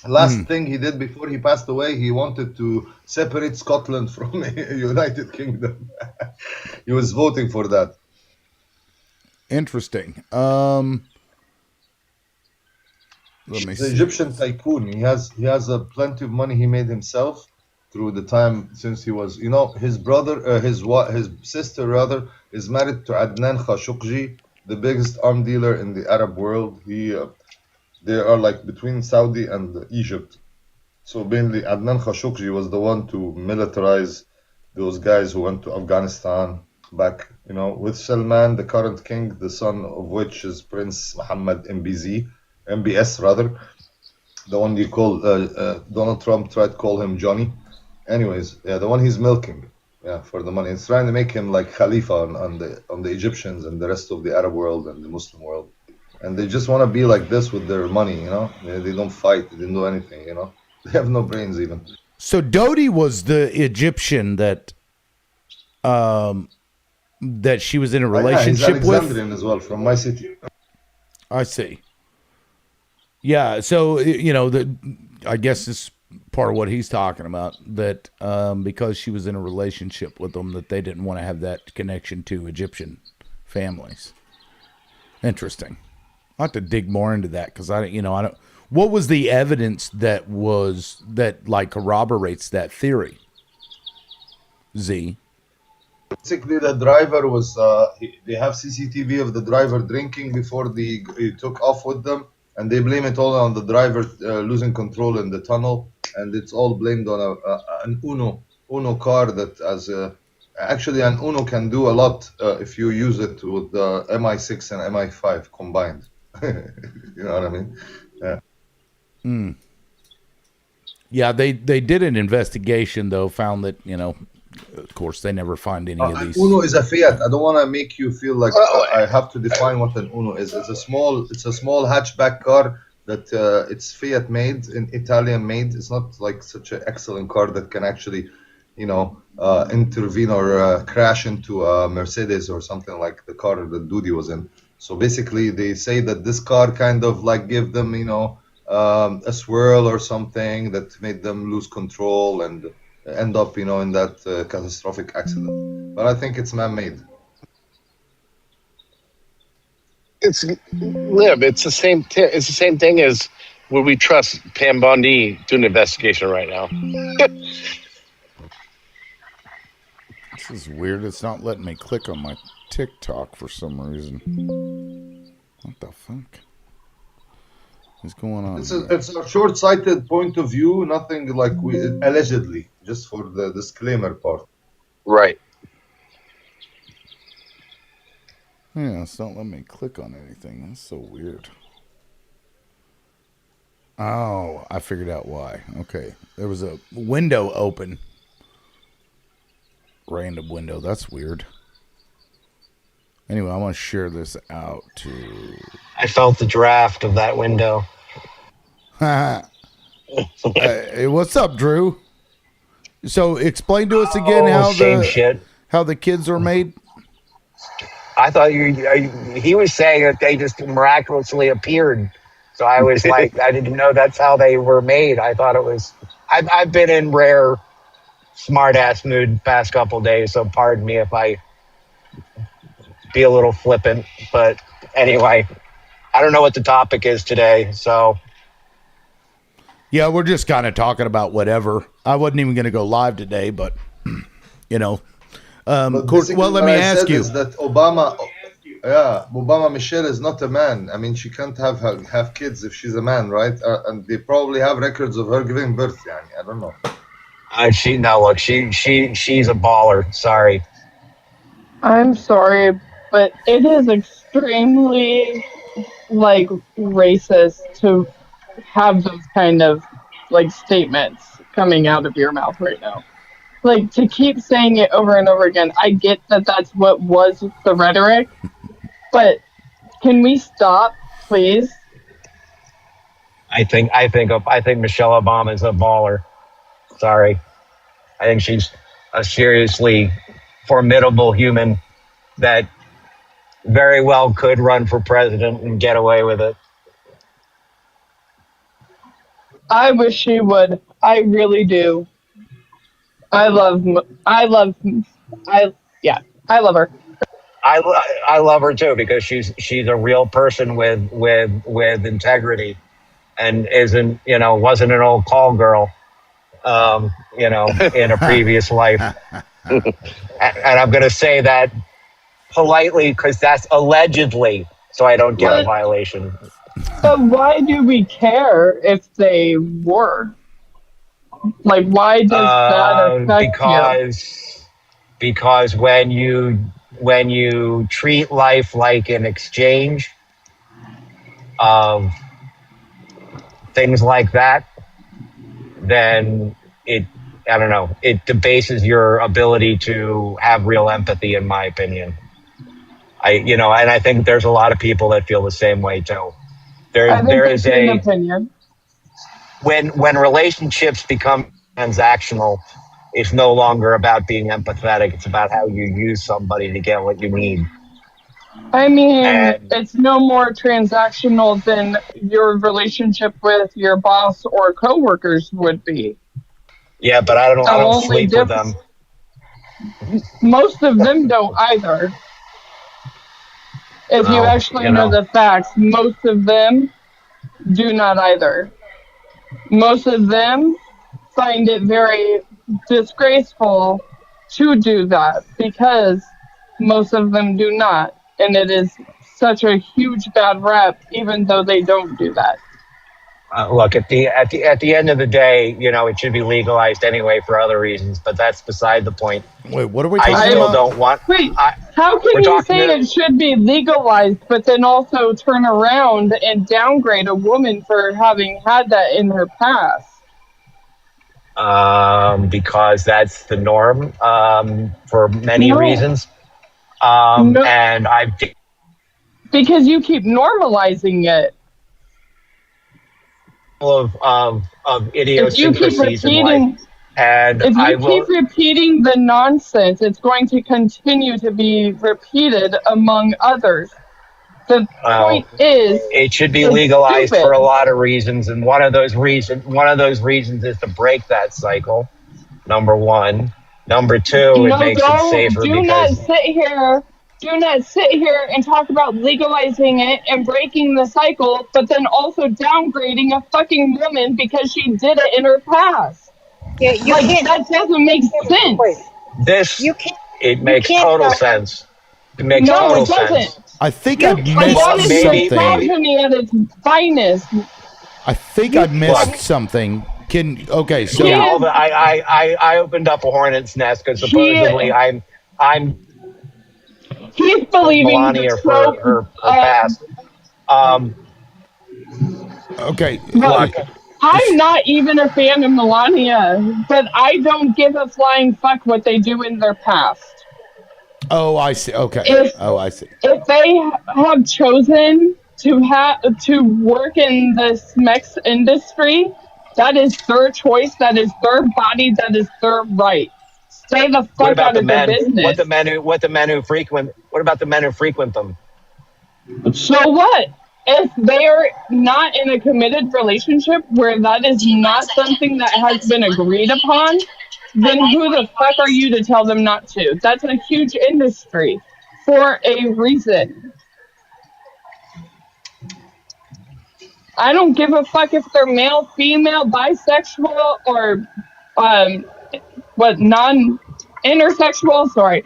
Last thing he did before he passed away, he wanted to separate Scotland from the United Kingdom. He was voting for that. Interesting. Let me see. The Egyptian tycoon. He has plenty of money he made himself through the time since he was, his brother, his sister rather, is married to Adnan Khashoggi, the biggest arm dealer in the Arab world. They are between Saudi and Egypt. So mainly Adnan Khashoggi was the one to militarize those guys who went to Afghanistan back, with Salman, the current king, the son of which is Prince Mohammed MBS rather. The one you call, Donald Trump tried to call him Johnny. Anyways, yeah, the one he's milking, for the money. It's trying to make him like Khalifa on the Egyptians and the rest of the Arab world and the Muslim world. And they just want to be like this with their money, They don't fight. They didn't do anything, They have no brains even. So Dodi was the Egyptian that she was in a relationship he's Alexandrian as well, from my city. I see. Yeah, so I guess this part of what he's talking about, that because she was in a relationship with them, that they didn't want to have that connection to Egyptian families. Interesting. I'll have to dig more into that because I don't. What was the evidence that corroborates that theory? Z. Basically, the driver was. They have CCTV of the driver drinking before he took off with them, and they blame it all on the driver losing control in the tunnel, and it's all blamed on an Uno car that actually an Uno can do a lot if you use it with the MI6 and MI5 combined. You know what I mean? Yeah. Yeah, they did an investigation though, found that, of course they never find any of these. Uno is a Fiat. I don't want to make you feel like I have to define what an Uno is. It's a small hatchback car that it's Fiat made, in Italian made. It's not like such an excellent car that can actually, intervene or crash into a Mercedes or something like the car that Dudi was in. So basically, they say that this car kind of like gave them, a swirl or something that made them lose control and end up, in that catastrophic accident. But I think it's man-made. It's Lib. It's the same. It's the same thing as would we trust Pam Bondi doing an investigation right now? This is weird. It's not letting me click on my TikTok for some reason. What the fuck is going on? It's a short-sighted point of view. Nothing like allegedly. Just for the disclaimer part. Right. Yeah, it's not letting me click on anything. That's so weird. Oh, I figured out why. Okay. There was a window open. Random window. That's weird. Anyway, I want to share this out to... I felt the draft of that window. Hey, what's up, Drew? So explain to us again how the kids are made. I thought he was saying that they just miraculously appeared. So I was like, I didn't know that's how they were made. I thought it was, I've been in rare smart ass mood past couple days. So pardon me if I be a little flippant, but anyway, I don't know what the topic is today. So yeah, we're just kind of talking about whatever. I wasn't even going to go live today, but well, let me ask you. Is that Obama Michelle is not a man. I mean, she can't have kids if she's a man, right? And they probably have records of her giving birth. I don't know. She's a baller. Sorry. I'm sorry, but it is extremely racist to have those kind of statements coming out of your mouth right now. To keep saying it over and over again. I get that that's what was the rhetoric, but can we stop, please? I think Michelle Obama is a baller. Sorry. I think she's a seriously formidable human that very well could run for president and get away with it. I wish she would. I really do. I love her. I love her too because she's a real person with integrity and wasn't an old call girl, in a previous life. And I'm going to say that politely because that's allegedly, so I don't get a violation. But why do we care if they were? Why does that affect you? Because when you treat life like an exchange of things like that, then it debases your ability to have real empathy, in my opinion. And I think there's a lot of people that feel the same way too. There is an opinion. When relationships become transactional, it's no longer about being empathetic. It's about how you use somebody to get what you need. I mean, it's no more transactional than your relationship with your boss or coworkers would be. Yeah, but I don't sleep with them. Most of them don't either. If you actually know the facts, most of them do not either. Most of them find it very disgraceful to do that because most of them do not. And it is such a huge bad rep, even though they don't do that. Look, at the end of the day, it should be legalized anyway for other reasons, but that's beside the point. Wait, what are we I talking still about? don't want. Wait, how can we're you talking say to- it should be legalized, but then also turn around and downgrade a woman for having had that in her past? Because that's the norm for many No. reasons. No. And because you keep normalizing it. of If you keep idiosyncrasies in life. repeating, And if I you will. keep repeating the nonsense, it's going to continue to be repeated among others. The point is, it should be it's legalized stupid. for a lot of reasons, and one of those reasons is to break that cycle. Number one. Number two, it makes it safer Do because not sit here and talk about legalizing it and breaking the cycle, but then also downgrading a fucking woman because she did it in her past. Yeah, you like can't. that doesn't make sense. this it makes can't total talk- sense. It makes No, total it doesn't. sense. I think You I can't- Like, missed that is maybe- misogyny at its finest. I think I missed something. Okay, so He Yeah, is- I opened up a hornet's nest because He- supposedly I'm He's believing Melania the for trope her of- past. Okay, Look, I'm not even a fan of Melania, but I don't give a flying fuck what they do in their past. oh, I see. Okay. If- I see. If they have chosen to work in the SMEX industry, that is their choice, that is their body, that is their right. Stay the what fuck about out the of their men? business. What the men who frequent? What about the men who frequent them? So what? If they are not in a committed relationship where that is not something that has been agreed upon, then who the fuck are you to tell them not to? That's a huge industry for a reason. I don't give a fuck if they're male, female, bisexual, or non-intersexual. Sorry.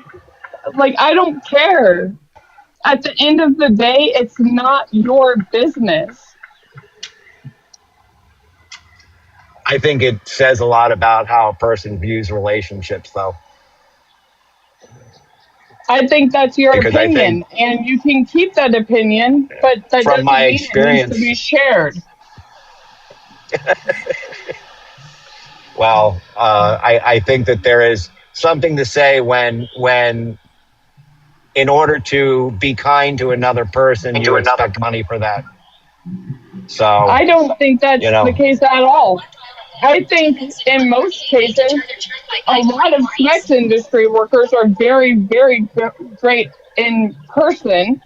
Like, I don't care. At the end of the day, it's not your business. I think it says a lot about how a person views relationships, though. I think that's your Because I opinion, and you can keep that opinion, but that From doesn't my mean it needs to be experience. shared. Well, I think that there is something to say when in order to be kind to another person, you expect money for that. So I don't think that's the case at all. I think in most cases, a lot of sex industry workers are very, very great in person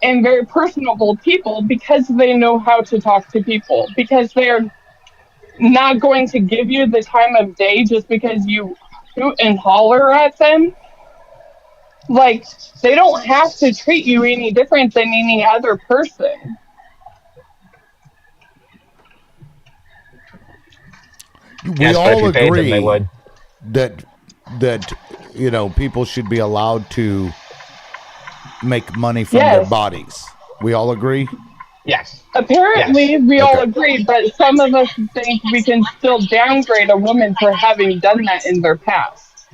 and very personable people because they know how to talk to people, because they're not going to give you the time of day just because you hoot and holler at them. Like, they don't have to treat you any different than any other person. We Yes, but if all you paid them, they agree would. that people should be allowed to make money from their Yes. bodies. We all agree. Yes. Apparently, we all agree, but some of us think we can still downgrade a woman for having done that in their past.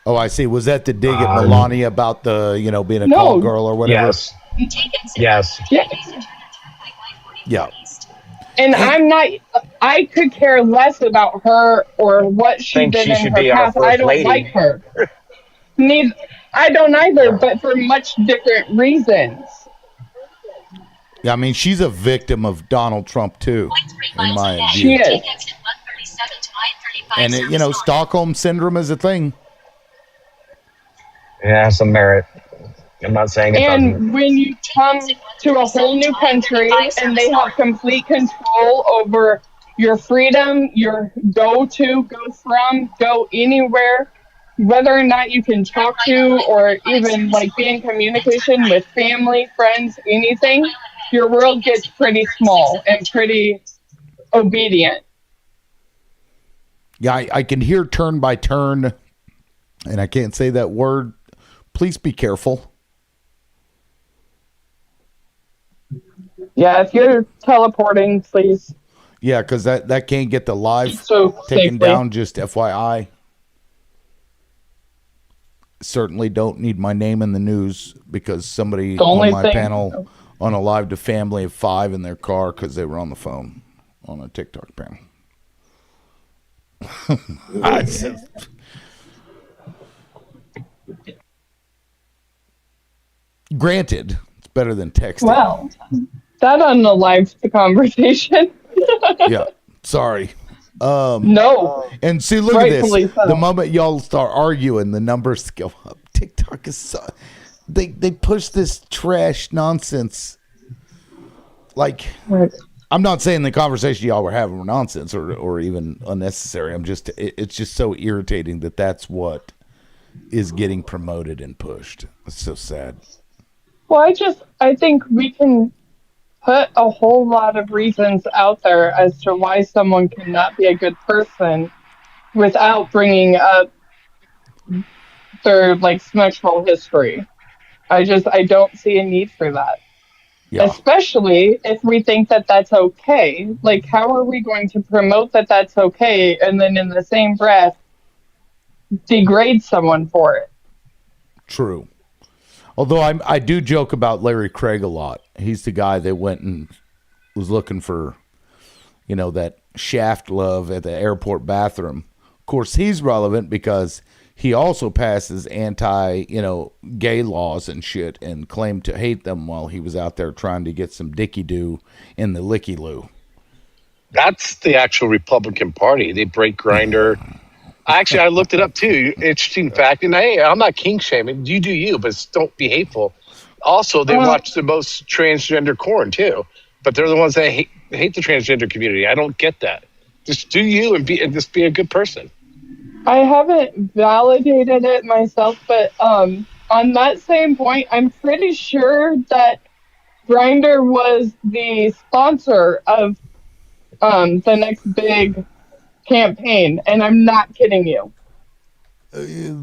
Oh, I see. Was that the dig at Melania about the being a No. call girl or whatever? Yes. Yes. Yeah. And I could care less about her or what she Think did she in should her be our past. I first don't lady. like her. I don't either, but for much different reasons. Yeah, I mean, she's a victim of Donald Trump too, in my She view. is. And Stockholm syndrome is a thing. Yeah, some merit. I'm not saying it doesn't. And when you come to a whole new country and they have complete control over your freedom, your go anywhere, whether or not you can talk to or even like be in communication with family, friends, anything, your world gets pretty small and pretty obedient. Yeah, I can hear turn by turn, and I can't say that word. Please be careful. Yeah, if you're teleporting, please. Yeah, because that can't get the live So taken safely. down, just FYI. Certainly don't need my name in the news because somebody The on only my thing- panel on a live to family of 5 in their car because they were on the phone on a TikTok panel. Granted, it's better than texting. Well, that unalived the conversation. Yeah, sorry. No. And see, look at this. Rightfully so. The moment y'all start arguing, the numbers go up. TikTok is so... They push this trash nonsense. Like, right. I'm not saying the conversation y'all were having were nonsense or even unnecessary. It's just so irritating that that's what is getting promoted and pushed. It's so sad. Well, I think we can put a whole lot of reasons out there as to why someone cannot be a good person without bringing up their sexual history. I don't see a need for that. Yeah. Especially if we think that that's okay. Like, how are we going to promote that that's okay and then in the same breath degrade someone for it? True. Although I do joke about Larry Craig a lot. He's the guy that went and was looking for, that shaft love at the airport bathroom. Of course, he's relevant because he also passes gay laws and shit and claimed to hate them while he was out there trying to get some dicky-doo in the licky-loo. That's the actual Republican Party. They break Grindr. Actually, I looked it up too. Interesting fact. And I'm not kink shaming. You do you, but don't be hateful. Also, they watch the most transgender porn too. But they're the ones that hate the transgender community. I don't get that. Just do you and just be a good person. I haven't validated it myself, but on that same point, I'm pretty sure that Grindr was the sponsor of the next big campaign, and I'm not kidding you. They've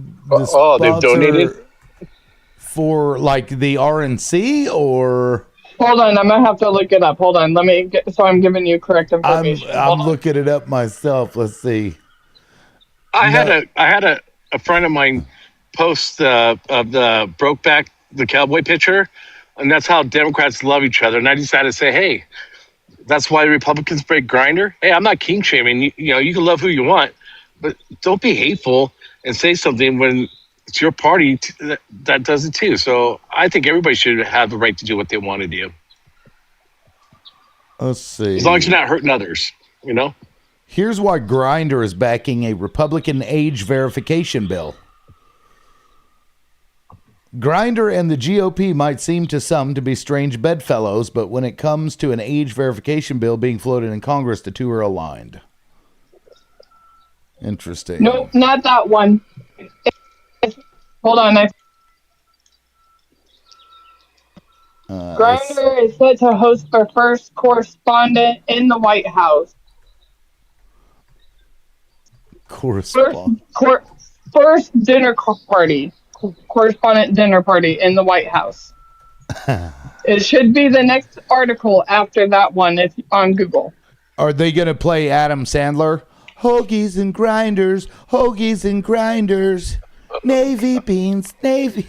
donated for the RNC or? Hold on, I'm gonna have to look it up. Hold on, so I'm giving you correct information. I'm looking it up myself. Let's see. I had a friend of mine post of the Brokeback the Cowboy picture, and that's how Democrats love each other. And I decided to say, hey, that's why Republicans break Grindr. Hey, I'm not king shaming. You can love who you want, but don't be hateful and say something when it's your party that does it too. So I think everybody should have the right to do what they want to do. Let's see. As long as you're not hurting others, Here's why Grindr is backing a Republican age verification bill. Grindr and the GOP might seem to some to be strange bedfellows, but when it comes to an age verification bill being floated in Congress, the two are aligned. Interesting. No, not that one. Hold on. Grindr is set to host their first correspondent in the White House. First dinner party. Correspondent dinner party in the White House. It should be the next article after that one if on Google. Are they going to play Adam Sandler? Hoagies and grinders, hoagies and grinders, navy beans, navy.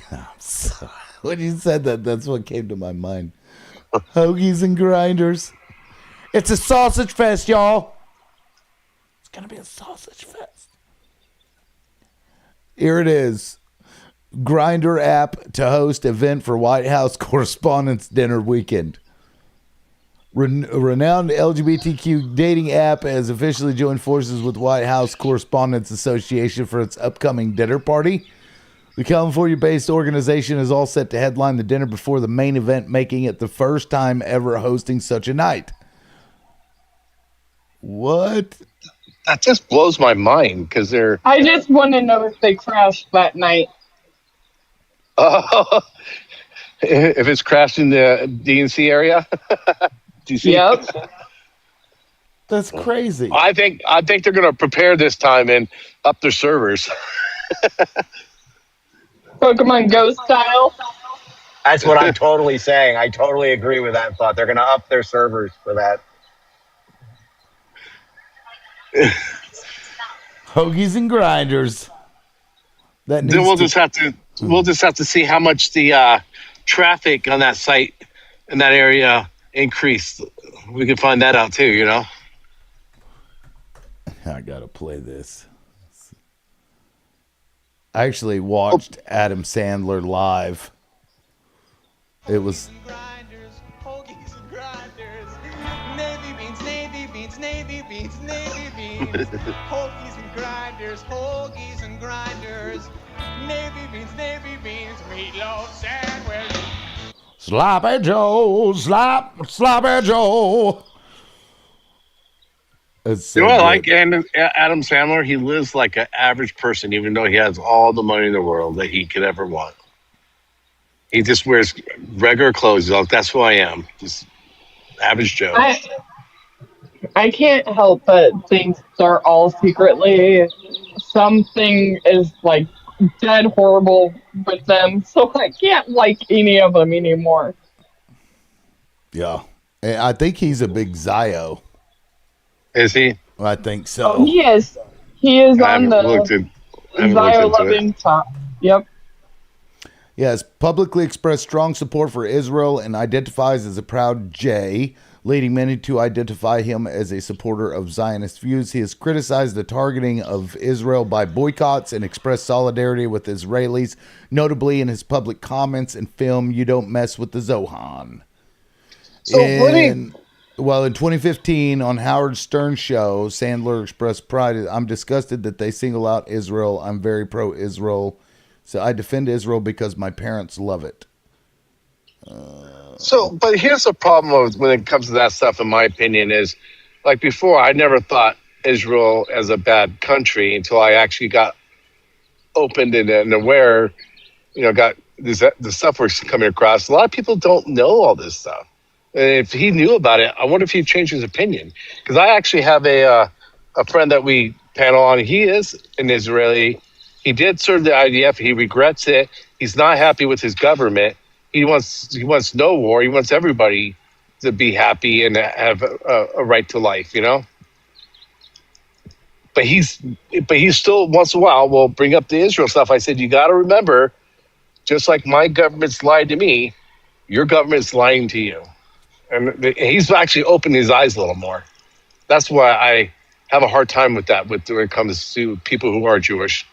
When you said that, that's what came to my mind. Hoagies and grinders. It's a sausage fest, y'all. It's going to be a sausage fest. Here it is. Grindr app to host event for White House Correspondents' Dinner Weekend. Renowned LGBTQ dating app has officially joined forces with White House Correspondents Association for its upcoming dinner party. The California-based organization is all set to headline the dinner before the main event, making it the first time ever hosting such a night. What? That just blows my mind because they're... I just want to know if they crashed that night. If it's crashed in the DNC area? DC? Yep. That's crazy. I think they're going to prepare this time and up their servers. Pokemon Go style? That's what I'm totally saying. I totally agree with that thought. They're going to up their servers for that. Hoagies and grinders. Then we'll just have to see how much the traffic on that site in that area increased. We can find that out too, you know. I gotta play this. I actually watched Adam Sandler live. It was Navy beans, Navy beans, Navy beans, Navy beans. Hoagies and grinders, hoagies and grinders. Navy beans, meatloaf sandwich. Sloppy Joe, Sloppy Joe. It's so You know what I good. like Adam Sandler? He lives like an average person, even though he has all the money in the world that he could ever want. He just wears regular clothes. He's like, that's who I am. Just average Joe. I can't help but think they're all secretly something is like dead horrible with them, so I can't like any of them anymore. Yeah. And I think he's a big Zio. Is he? I think so. Oh, he is. He is I on haven't the looked Zio into it. loving top. Yep. Yes, publicly expressed strong support for Israel and identifies as a proud J, leading many to identify him as a supporter of Zionist views. He has criticized the targeting of Israel by boycotts and expressed solidarity with Israelis, notably in his public comments and film "You Don't Mess with the Zohan." So Well, in 2015, on Howard Stern's show, Sandler expressed pride. I'm disgusted that they single out Israel. I'm very pro-Israel. So I defend Israel because my parents love it. But here's the problem when it comes to that stuff, in my opinion, is like before, I never thought Israel as a bad country until I actually got opened and aware, got the stuff we're coming across. A lot of people don't know all this stuff. And if he knew about it, I wonder if he'd change his opinion. Because I actually have a friend that we panel on. He is an Israeli. He did serve the IDF. He regrets it. He's not happy with his government. He wants no war. He wants everybody to be happy and have a right to life, But he's still once in a while will bring up the Israel stuff. I said, you got to remember, just like my government's lied to me, your government's lying to you. And he's actually opened his eyes a little more. That's why I have a hard time with that when it comes to people who are Jewish.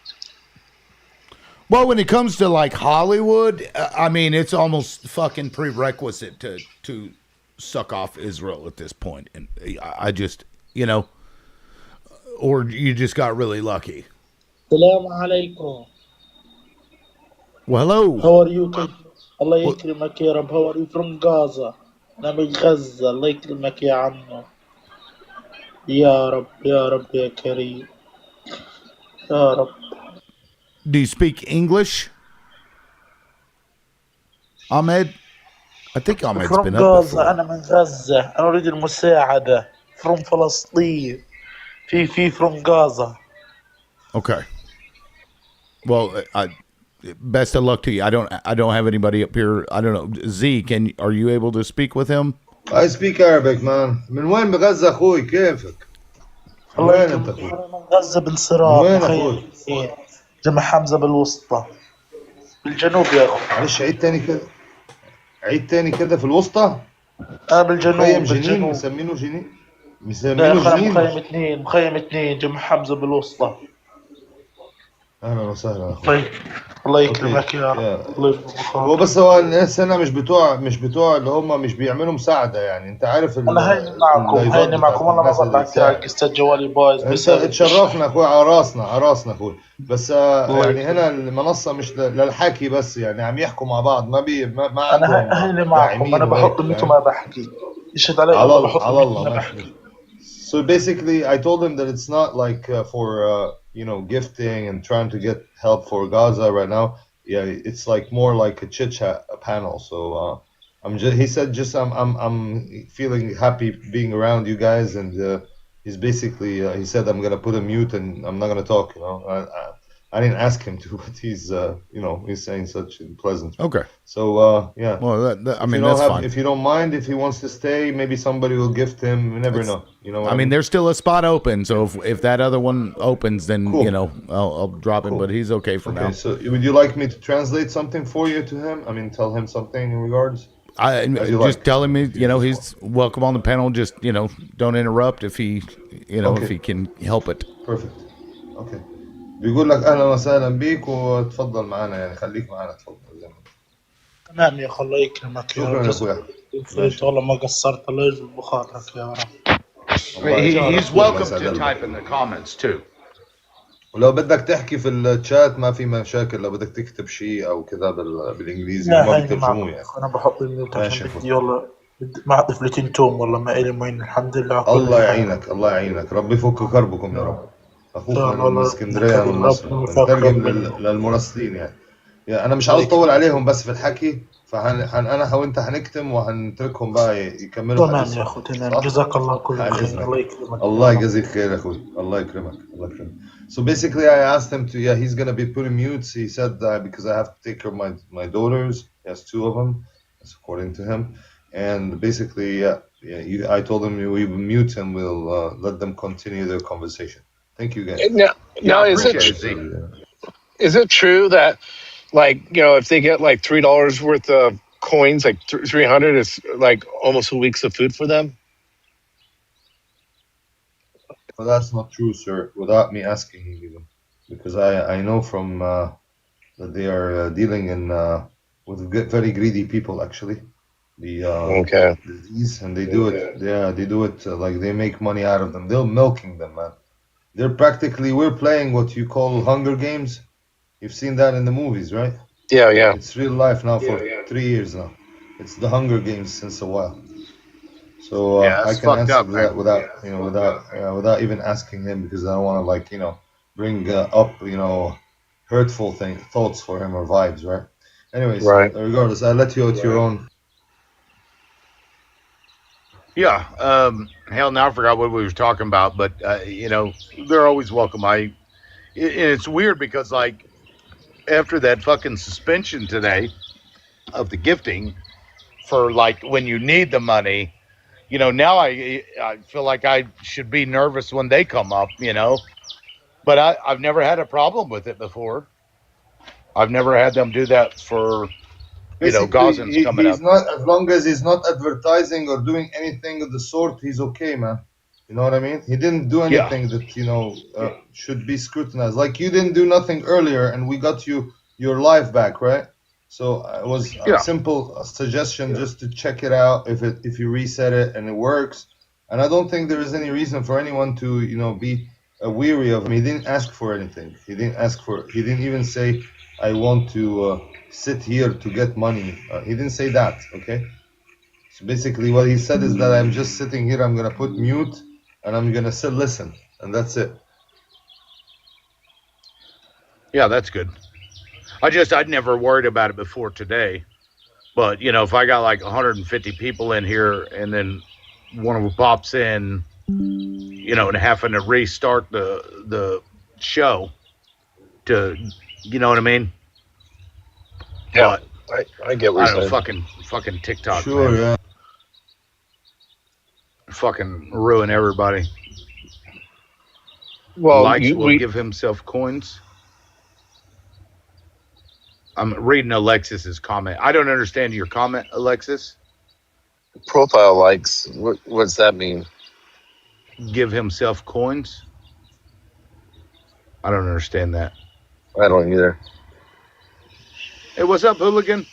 Well, when it comes to like Hollywood, I mean, it's almost fucking prerequisite to suck off Israel at this point. And I just, or you just got really lucky. Assalamu alaikum. Well, hello. How are you? Allah يكرمك يا رب. How are you from Gaza? أنا من غزة. الله يكرمك يا عمو. يا رب يا رب يا كريم. يا رب. Do you speak English, Ahmed? I think Ahmed's from been up Gaza. before. أنا من غزة. أنا أريد المساعدة. From فلسطين. في from Gaza. Okay. Well, best of luck to you. I don't have anybody up here. I don't know. Z, are you able to speak with him? I speak Arabic, man. من وين بغزة أخوي كيفك؟ من وين أنت أخوي؟ من غزة بالصراط. مخيم جمع حمزة بالوسطى. بالجنوب يا أخو. معلش عيد تاني كده في الوسطى. أنا بالجنوب. مخيم جنين مسمينه جنين. مخيم 2 جمع حمزة بالوسطى. اهلا وسهلا اخوي. الله يكرمك يا رب. هو بس الناس هنا مش بتوع اللي هم مش بيعملوا مساعده، يعني انت عارف. انا هيني معكم انا ما بطلع قصه جوالي بايظ. انت تشرفنا اخوي، على راسنا اخوي. بس يعني هنا المنصه مش للحكي بس، يعني عم يحكوا مع بعض، ما انا هيني معكم، انا بحط انتم ما بحكي. يشهد علي الله بحط على الله ما بحكي. So basically, I told him that it's not like for gifting and trying to get help for Gaza right now. Yeah, it's like more like a chit chat, a panel. So he said I'm feeling happy being around you guys, and he's basically he said I'm gonna put a mute and I'm not gonna talk. I didn't ask him to, but he's he's saying such pleasant. Okay. So yeah. Well, I mean that's fine. If you don't mind, if he wants to stay, maybe somebody will gift him. You never know. You know what I mean? There's still a spot open, so if that other one opens, then Cool. I'll drop him. But he's okay for now. So would you like me to translate something for you to him? I mean, tell him something in regards. Tell him he's welcome on the panel. Just don't interrupt if he if he can help it. Perfect. Okay. بيقول لك اهلا وسهلا بيك وتفضل معنا يعني خليك معنا تفضل زي ما تمام يا اخو الله يكرمك يا رب. شكرا يا اخويا. والله ما قصرت الله يجبر بخاطرك يا رب. He's welcome to type in the comments too. ولو بدك تحكي في الشات ما في مشاكل، لو بدك تكتب شيء او كذا بالانجليزي ما بترجموه يعني. انا بحط الميوت عشان بدي والله مع طفلتين توم والله ما إلي مين الحمد لله. الله يعينك الله يعينك، ربي يفك كربكم يا رب. اخوك من اسكندريه من مصر نترجم للمراسلين يعني. انا مش عاوز اطول عليهم بس في الحكي، انا وانت هنكتم وهنتركهم بقى يكملوا تمام يا اخو تمام. جزاك الله كل خير. الله يكرمك. الله يجزيك خير يا اخوي. الله يكرمك الله يكرمك. So basically I asked him to he's gonna be put in mute. He said because I have to take care of my daughters. He has 2 of them, that's according to him. And basically I told him we will mute and we'll let them continue their conversation. Thank you guys. Now is it true that like if they get like $3 worth of coins, like 300 is like almost a week's of food for them? Well, that's not true, sir, without me asking him even, because I know from that they are dealing in with very greedy people actually. The disease, and they do it. Yeah, they do it like they make money out of them. They're milking them, man. We're playing what you call Hunger Games. You've seen that in the movies, right? Yeah. It's real life now for 3 years now. It's the Hunger Games since a while. So I can answer that without even asking him, because I don't want to bring up hurtful thoughts for him or vibes, right? Anyways, regardless, I'll let you out your own. Yeah. Hell, now I forgot what we were talking about, but they're always welcome. It's weird because after that fucking suspension today of the gifting for when you need the money, now I feel like I should be nervous when they come up, but I've never had a problem with it before. I've never had them do that for Gazans coming up. Not, as long as he's not advertising or doing anything of the sort, he's okay, man. You know what I mean? He didn't do anything that should be scrutinized. Like you didn't do nothing earlier, and we got you your life back, right? So it was a simple suggestion just to check it out if you reset it and it works. And I don't think there is any reason for anyone to be weary of him. He didn't ask for anything. He didn't even say I want to sit here to get money. He didn't say that. Okay. So basically, what he said is that I'm just sitting here. I'm gonna put mute and I'm gonna sit listen, and that's it. Yeah, that's good. I'd never worried about it before today, but if I got 150 people in here and then one of them pops in, and having to restart the show to, you know what I mean? Yeah, but I get what you're saying. Fucking TikTok. Sure, man. Yeah. Fucking ruin everybody. Well, Likes will give himself coins. I'm reading Alexis's comment. I don't understand your comment, Alexis. Profile likes. What's that mean? Give himself coins? I don't understand that. I don't either. Hey, what's up, hooligan?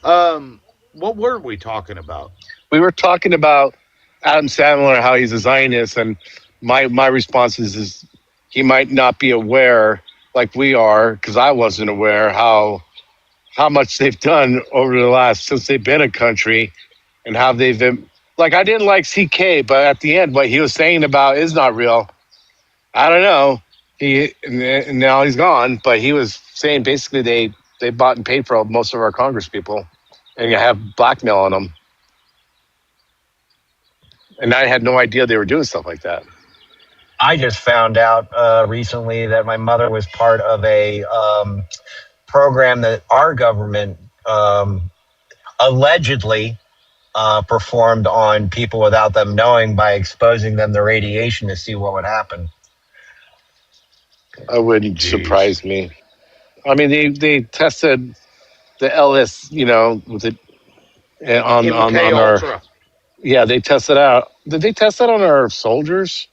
What were we talking about? We were talking about Adam Sandler, how he's a Zionist, and my response is he might not be aware like we are, because I wasn't aware how much they've done over the last since they've been a country, and how they've been I didn't like CK, but at the end what he was saying about is not real. I don't know. And now he's gone, but he was saying basically they bought and paid for most of our Congress people, and you have blackmail on them. And I had no idea they were doing stuff like that. I just found out recently that my mother was part of a program that our government allegedly performed on people without them knowing by exposing them to radiation to see what would happen. I wouldn't surprise me. I mean, they tested the LS, with it on MK our. Ultra. Yeah, they tested out. Did they test that on our soldiers?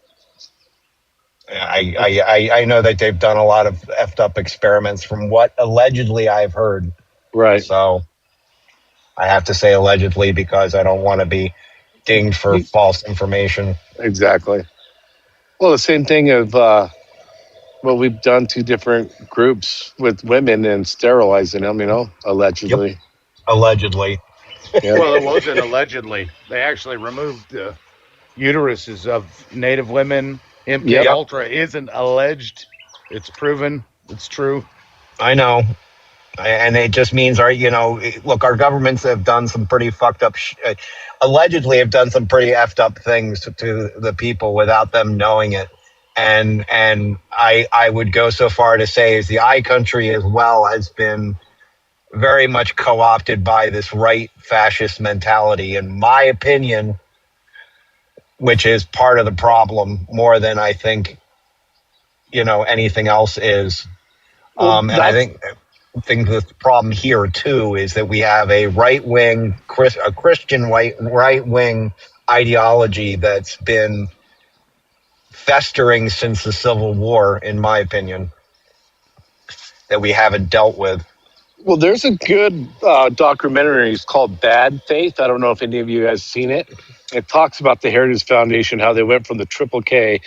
I know that they've done a lot of effed up experiments from what allegedly I've heard. Right. So I have to say allegedly because I don't want to be dinged for false information. Exactly. Well, the same thing of what we've done to different groups with women and sterilizing them, allegedly. Yep. Allegedly. Yeah. Well, it wasn't allegedly. They actually removed the uteruses of Native women. MK Ultra isn't alleged. It's proven. It's true. I know. And it just means look, our governments have done some pretty fucked up, allegedly have done some pretty effed up things to the people without them knowing it. And I would go so far to say as the I country as well has been very much co-opted by this right fascist mentality, in my opinion, which is part of the problem more than I think, anything else is. And I think the problem here too is that we have a right-wing, a Christian right-wing ideology that's been festering since the Civil War, in my opinion, that we haven't dealt with. Well, there's a good documentary. It's called Bad Faith. I don't know if any of you guys seen it. It talks about the Heritage Foundation, how they went from the Triple K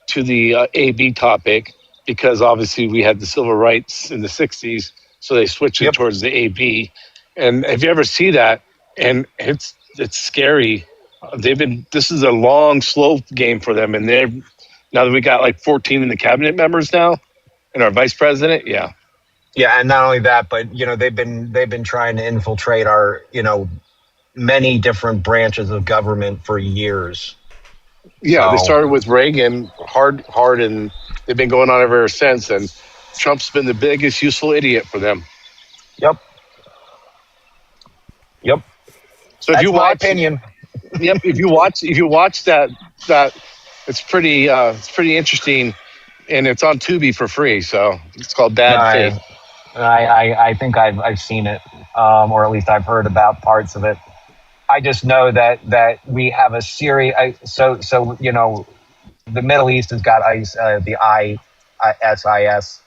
to the AB topic, because obviously we had the civil rights in the 60s, so they switched it towards the AB. And if you ever see that, and it's scary. This is a long, slow game for them, and now that we got like 14 in the cabinet members now, and our vice president, yeah. Yeah, and not only that, but they've been trying to infiltrate our many different branches of government for years. Yeah, they started with Reagan hard, and they've been going on ever since. And Trump's been the biggest useful idiot for them. Yep. So if you watch, opinion. If you watch that, it's pretty interesting, and it's on Tubi for free. So it's called Bad Faith. I think I've seen it, or at least I've heard about parts of it. I just know that we have a series. So the Middle East has got the ISIS,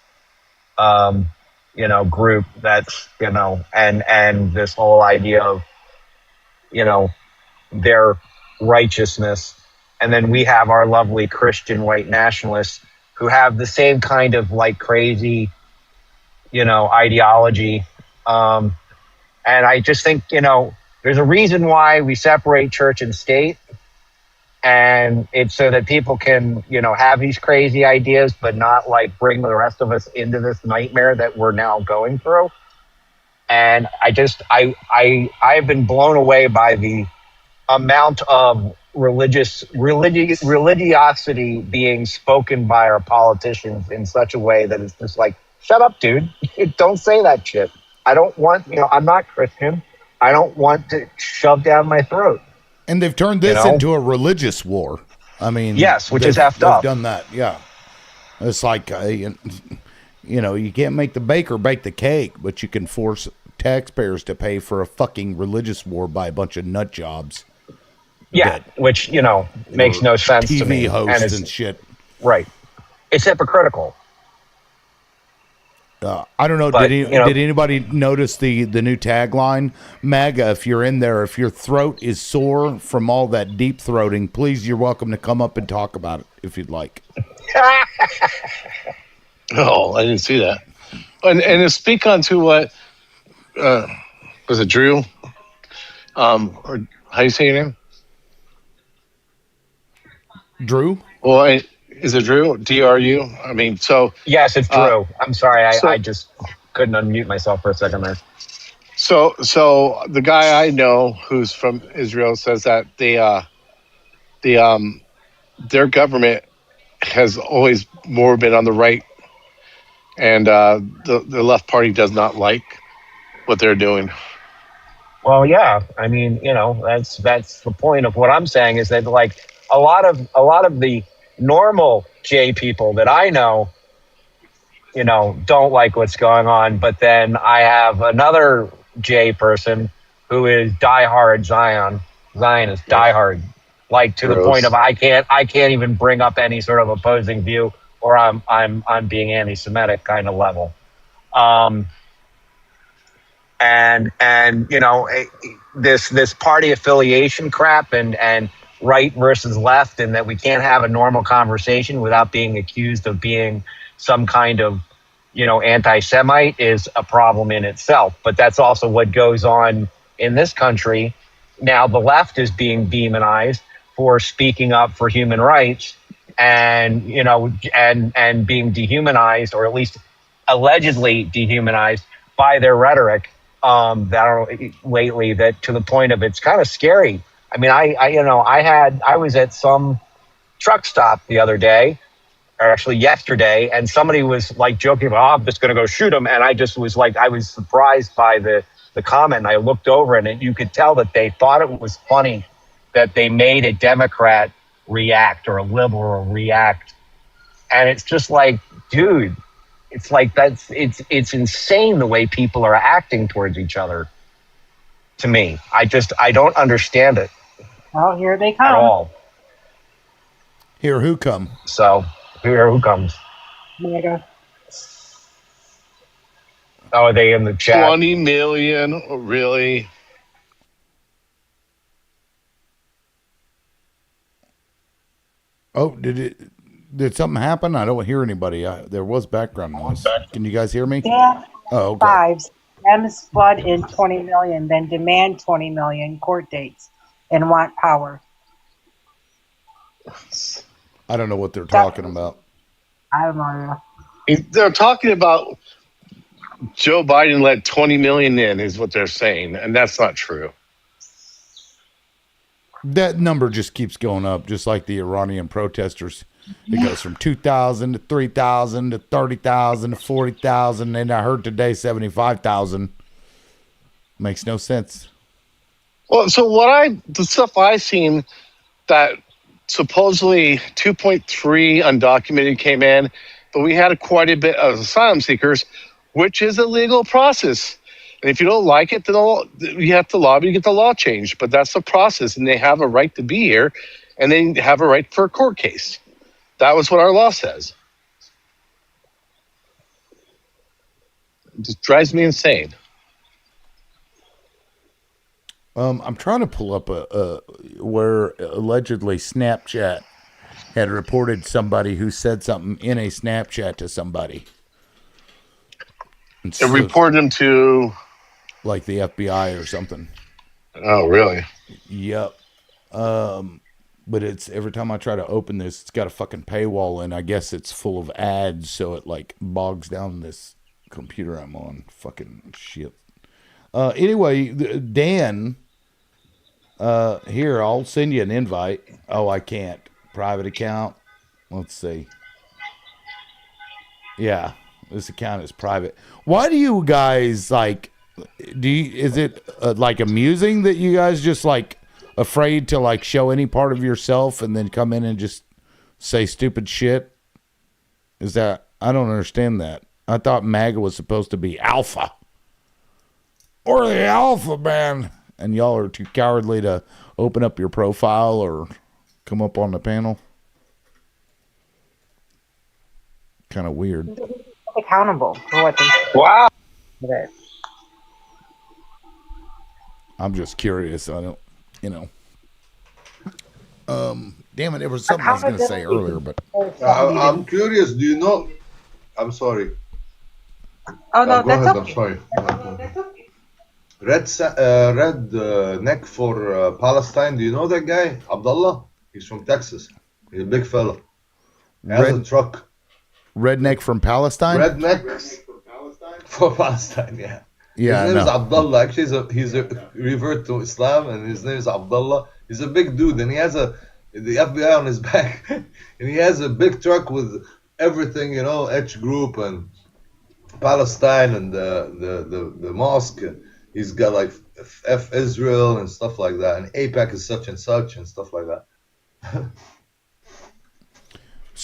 group that's and this whole idea of their righteousness, and then we have our lovely Christian white nationalists who have the same kind of like crazy ideology, and I just think there's a reason why we separate church and state, and it's so that people can have these crazy ideas but not like bring the rest of us into this nightmare that we're now going through. And I've been blown away by the amount of religiosity being spoken by our politicians in such a way that it's just like, shut up, dude. Don't say that shit. I don't want, I'm not Christian. I don't want to shove down my throat. And they've turned this into a religious war. I mean, yes, which is effed up. They've done that, yeah. It's like, you can't make the baker bake the cake, but you can force taxpayers to pay for a fucking religious war by a bunch of nut jobs. Yeah, which, makes no sense TV to me. hosts and shit. Right. It's hypocritical. I don't know. But, did anybody notice the new tagline? MAGA, if you're in there, if your throat is sore from all that deep throating, please, you're welcome to come up and talk about it if you'd like. Oh, I didn't see that. And to speak on to what was it, Drew? Or how do you say your name? Drew? Well, is it Drew? DRU? I mean, so... Yes, it's Drew. I'm sorry. I just couldn't unmute myself for a second there. So the guy I know who's from Israel says that their government has always more been on the right, and the left party does not like what they're doing. Well, yeah. I mean, that's the point of what I'm saying is that like a lot of the normal J people that I know, don't like what's going on. But then I have another J person who is diehard Zionist, diehard, like to the point of Gross. I can't even bring up any sort of opposing view, or I'm being anti-Semitic kind of level. And this party affiliation crap and right versus left, and that we can't have a normal conversation without being accused of being some kind of anti-Semite is a problem in itself. But that's also what goes on in this country now. The left is being demonized for speaking up for human rights, and and being dehumanized, or at least allegedly dehumanized by their rhetoric lately, that to the point of it's kind of scary. I mean, I was at some truck stop the other day, or actually yesterday, and somebody was like joking about, I'm just going to go shoot him. And I just was like, I was surprised by the comment. And I looked over, and you could tell that they thought it was funny that they made a Democrat react or a liberal react. And it's just like, dude, it's like it's insane the way people are acting towards each other. To me, I don't understand it. Well, here they come. At all. Here who come? So here who comes? Mega. Oh, are they in the chat? 20 million, really? Oh, did something happen? I don't hear anybody. There was background noise. Can you guys hear me? Yeah. Oh, okay. Fives. M's flood in 20 million, then demand 20 million court dates and want power. I don't know what they're talking about. I don't know. They're talking about Joe Biden let 20 million in, is what they're saying, and that's not true. That number just keeps going up, just like the Iranian protesters. It goes from 2,000 to 3,000 to 30,000 to 40,000, and I heard today 75,000. Makes no sense. Well, so the stuff I seen that supposedly 2.3 undocumented came in, but we had quite a bit of asylum seekers, which is a legal process. And if you don't like it, then you have to lobby to get the law changed. But that's the process, and they have a right to be here, and they have a right for a court case. That was what our law says. It just drives me insane. I'm trying to pull up where allegedly Snapchat had reported somebody who said something in a Snapchat to somebody. It reported him to... like the FBI or something. Oh, really? Yep. But it's every time I try to open this, it's got a fucking paywall, and I guess it's full of ads, so it like bogs down this computer I'm on. Fucking shit. Anyway, Dan, here, I'll send you an invite. Oh, I can't. Private account. Let's see. Yeah, this account is private. Why do you guys like? Is it like amusing that you guys just like afraid to like show any part of yourself and then come in and just say stupid shit? Is that, I don't understand that. I thought MAGA was supposed to be alpha. Or the alpha man. And y'all are too cowardly to open up your profile or come up on the panel. Kind of weird. Accountable for what they Wow. Okay. I'm just curious. I don't, damn it, there was something I was going to say earlier, but I'm curious. Do you know? I'm sorry. Oh no, go that's ahead. okay. I'm sorry. Red neck for Palestine. Do you know that guy, Abdullah? He's from Texas. He's a big fella. He has a truck. Redneck from Palestine. Rednecks for Palestine. Yeah. Yeah, his name is no. Abdullah. Actually, he's a revert to Islam, and his name is Abdullah. He's a big dude, and he has a the FBI on his back, and he has a big truck with everything, H group and Palestine and the mosque. He's got like F Israel and stuff like that, and APAC is such and such and stuff like that.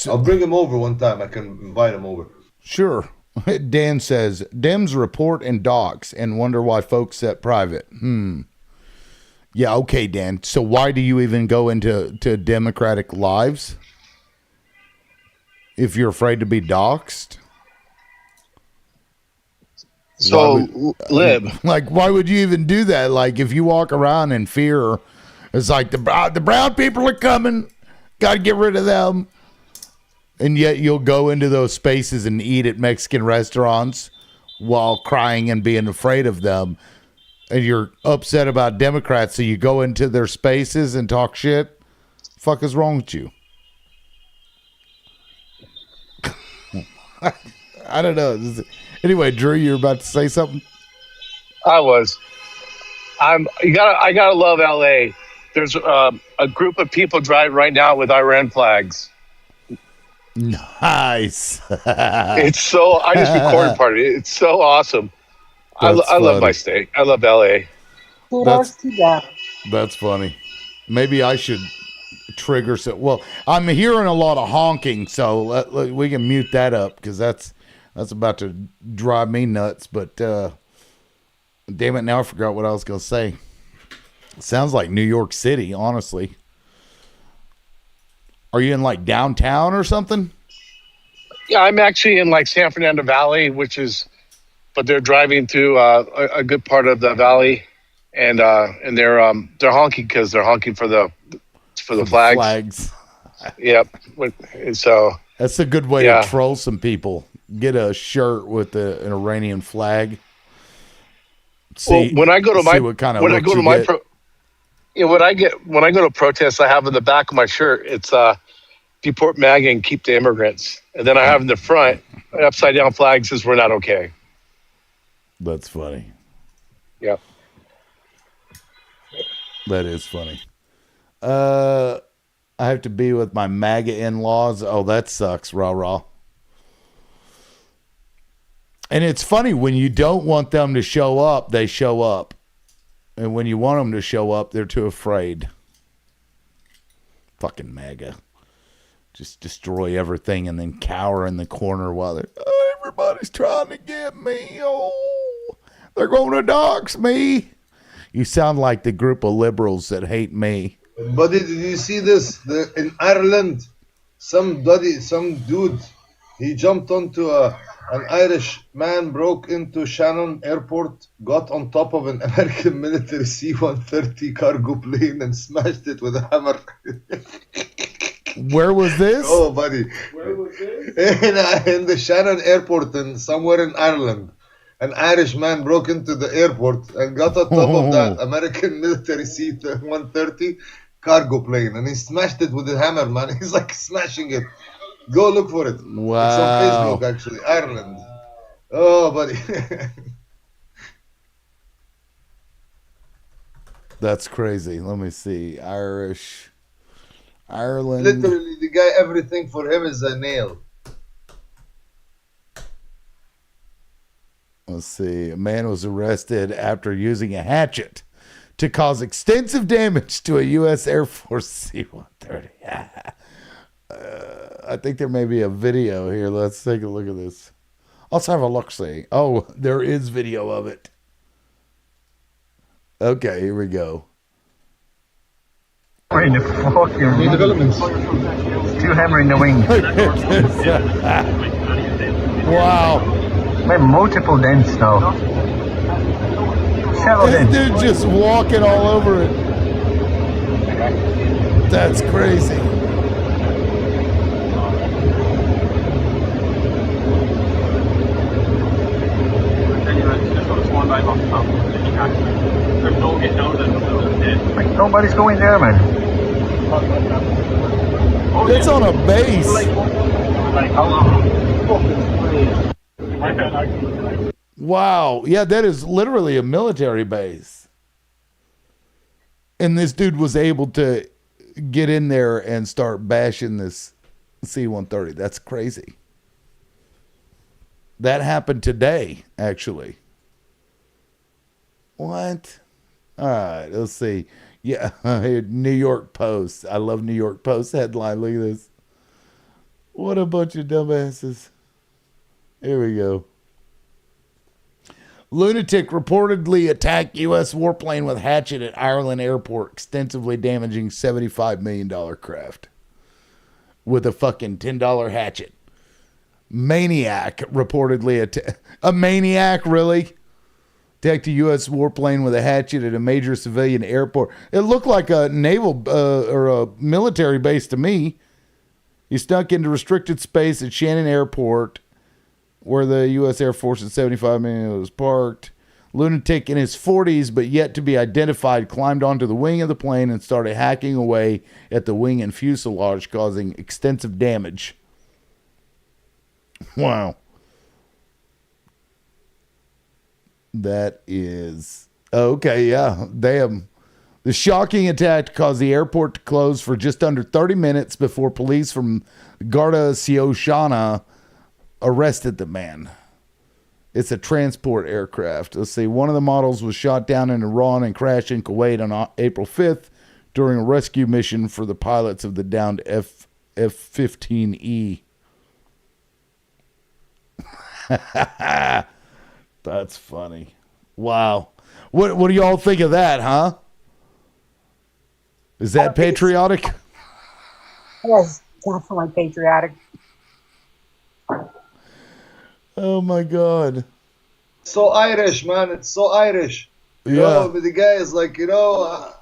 I'll bring him over one time. I can invite him over. Sure. Dan says, Dems report and docs and wonder why folks set private. Yeah, okay, Dan. So why do you even go into Democratic lives? If you're afraid to be doxxed? So, Lib. Why would you even do that? Like, if you walk around in fear, it's like the brown people are coming. Got to get rid of them. And yet you'll go into those spaces and eat at Mexican restaurants while crying and being afraid of them. And you're upset about Democrats, so you go into their spaces and talk shit. Fuck is wrong with you? I don't know. Anyway, Drew, you're about to say something? I was. I gotta love LA. There's a group of people driving right now with Iran flags. Nice. It's so. I just recorded part of it. It's so awesome. I love my state. I love LA. That's funny. Maybe I should trigger some. Well, I'm hearing a lot of honking, so we can mute that up because that's about to drive me nuts. But damn it, now I forgot what I was going to say. It sounds like New York City, honestly. Are you in like downtown or something? Yeah, I'm actually in like San Fernando Valley, but they're driving through a good part of the valley, and they're honking because they're honking for the flags. Yep. So that's a good way to troll some people. Get a shirt with an Iranian flag. When I go to protests, I have in the back of my shirt, it's deport MAGA and keep the immigrants. And then I have in the front, upside down flag says we're not okay. That's funny. Yep. That is funny. I have to be with my MAGA in-laws. Oh, that sucks. Rah, rah. And it's funny, when you don't want them to show up, they show up. And when you want them to show up, they're too afraid. Fucking MAGA. Just destroy everything and then cower in the corner while everybody's trying to get me. Oh, they're going to dox me. You sound like the group of liberals that hate me. Buddy, did you see this? In Ireland, some dude, he jumped onto an Irish man, broke into Shannon Airport, got on top of an American military C-130 cargo plane and smashed it with a hammer. Where was this? Oh, buddy. Where was this? In the Shannon Airport somewhere in Ireland. An Irish man broke into the airport and got on top of that American military C-130 cargo plane, and he smashed it with a hammer, man. He's like smashing it. Go look for it. Wow. It's on Facebook, actually. Ireland. Oh, buddy. That's crazy. Let me see. Ireland. Literally, the guy, everything for him is a nail. Let's see. A man was arrested after using a hatchet to cause extensive damage to a U.S. Air Force C-130. I think there may be a video here. Let's take a look at this. Let's have a look-see. Oh, there is video of it. Okay, here we go. In the fucking new developments. Two hammer in the wing. Wow. Man, multiple dents now. Several this dents. Dude just walking all over it. That's crazy. Like, nobody's going there, man. It's on a base. Wow. Yeah, that is literally a military base. And this dude was able to get in there and start bashing this C-130. That's crazy. That happened today, actually. What? All right, let's see. Yeah, New York Post. I love New York Post headline. Look at this. What a bunch of dumbasses. Here we go. Lunatic reportedly attacked U.S. warplane with hatchet at Ireland airport, extensively damaging $75 million craft with a fucking $10 hatchet. Maniac reportedly a maniac, really? Attacked a U.S. warplane with a hatchet at a major civilian airport. It looked like a naval or a military base to me. He snuck into restricted space at Shannon Airport, where the U.S. Air Force at 75 million was parked. Lunatic in his 40s, but yet to be identified, climbed onto the wing of the plane and started hacking away at the wing and fuselage, causing extensive damage. Wow. That is... Okay, yeah. Damn. The shocking attack caused the airport to close for just under 30 minutes before police from Garda Síochána arrested the man. It's a transport aircraft. Let's see. One of the models was shot down in Iran and crashed in Kuwait on April 5th during a rescue mission for the pilots of the downed F-15E. That's funny. Wow. What do y'all think of that, huh? Is that patriotic? Yes, definitely patriotic. Oh my God. So Irish, man. It's so Irish. You know, the guy is like,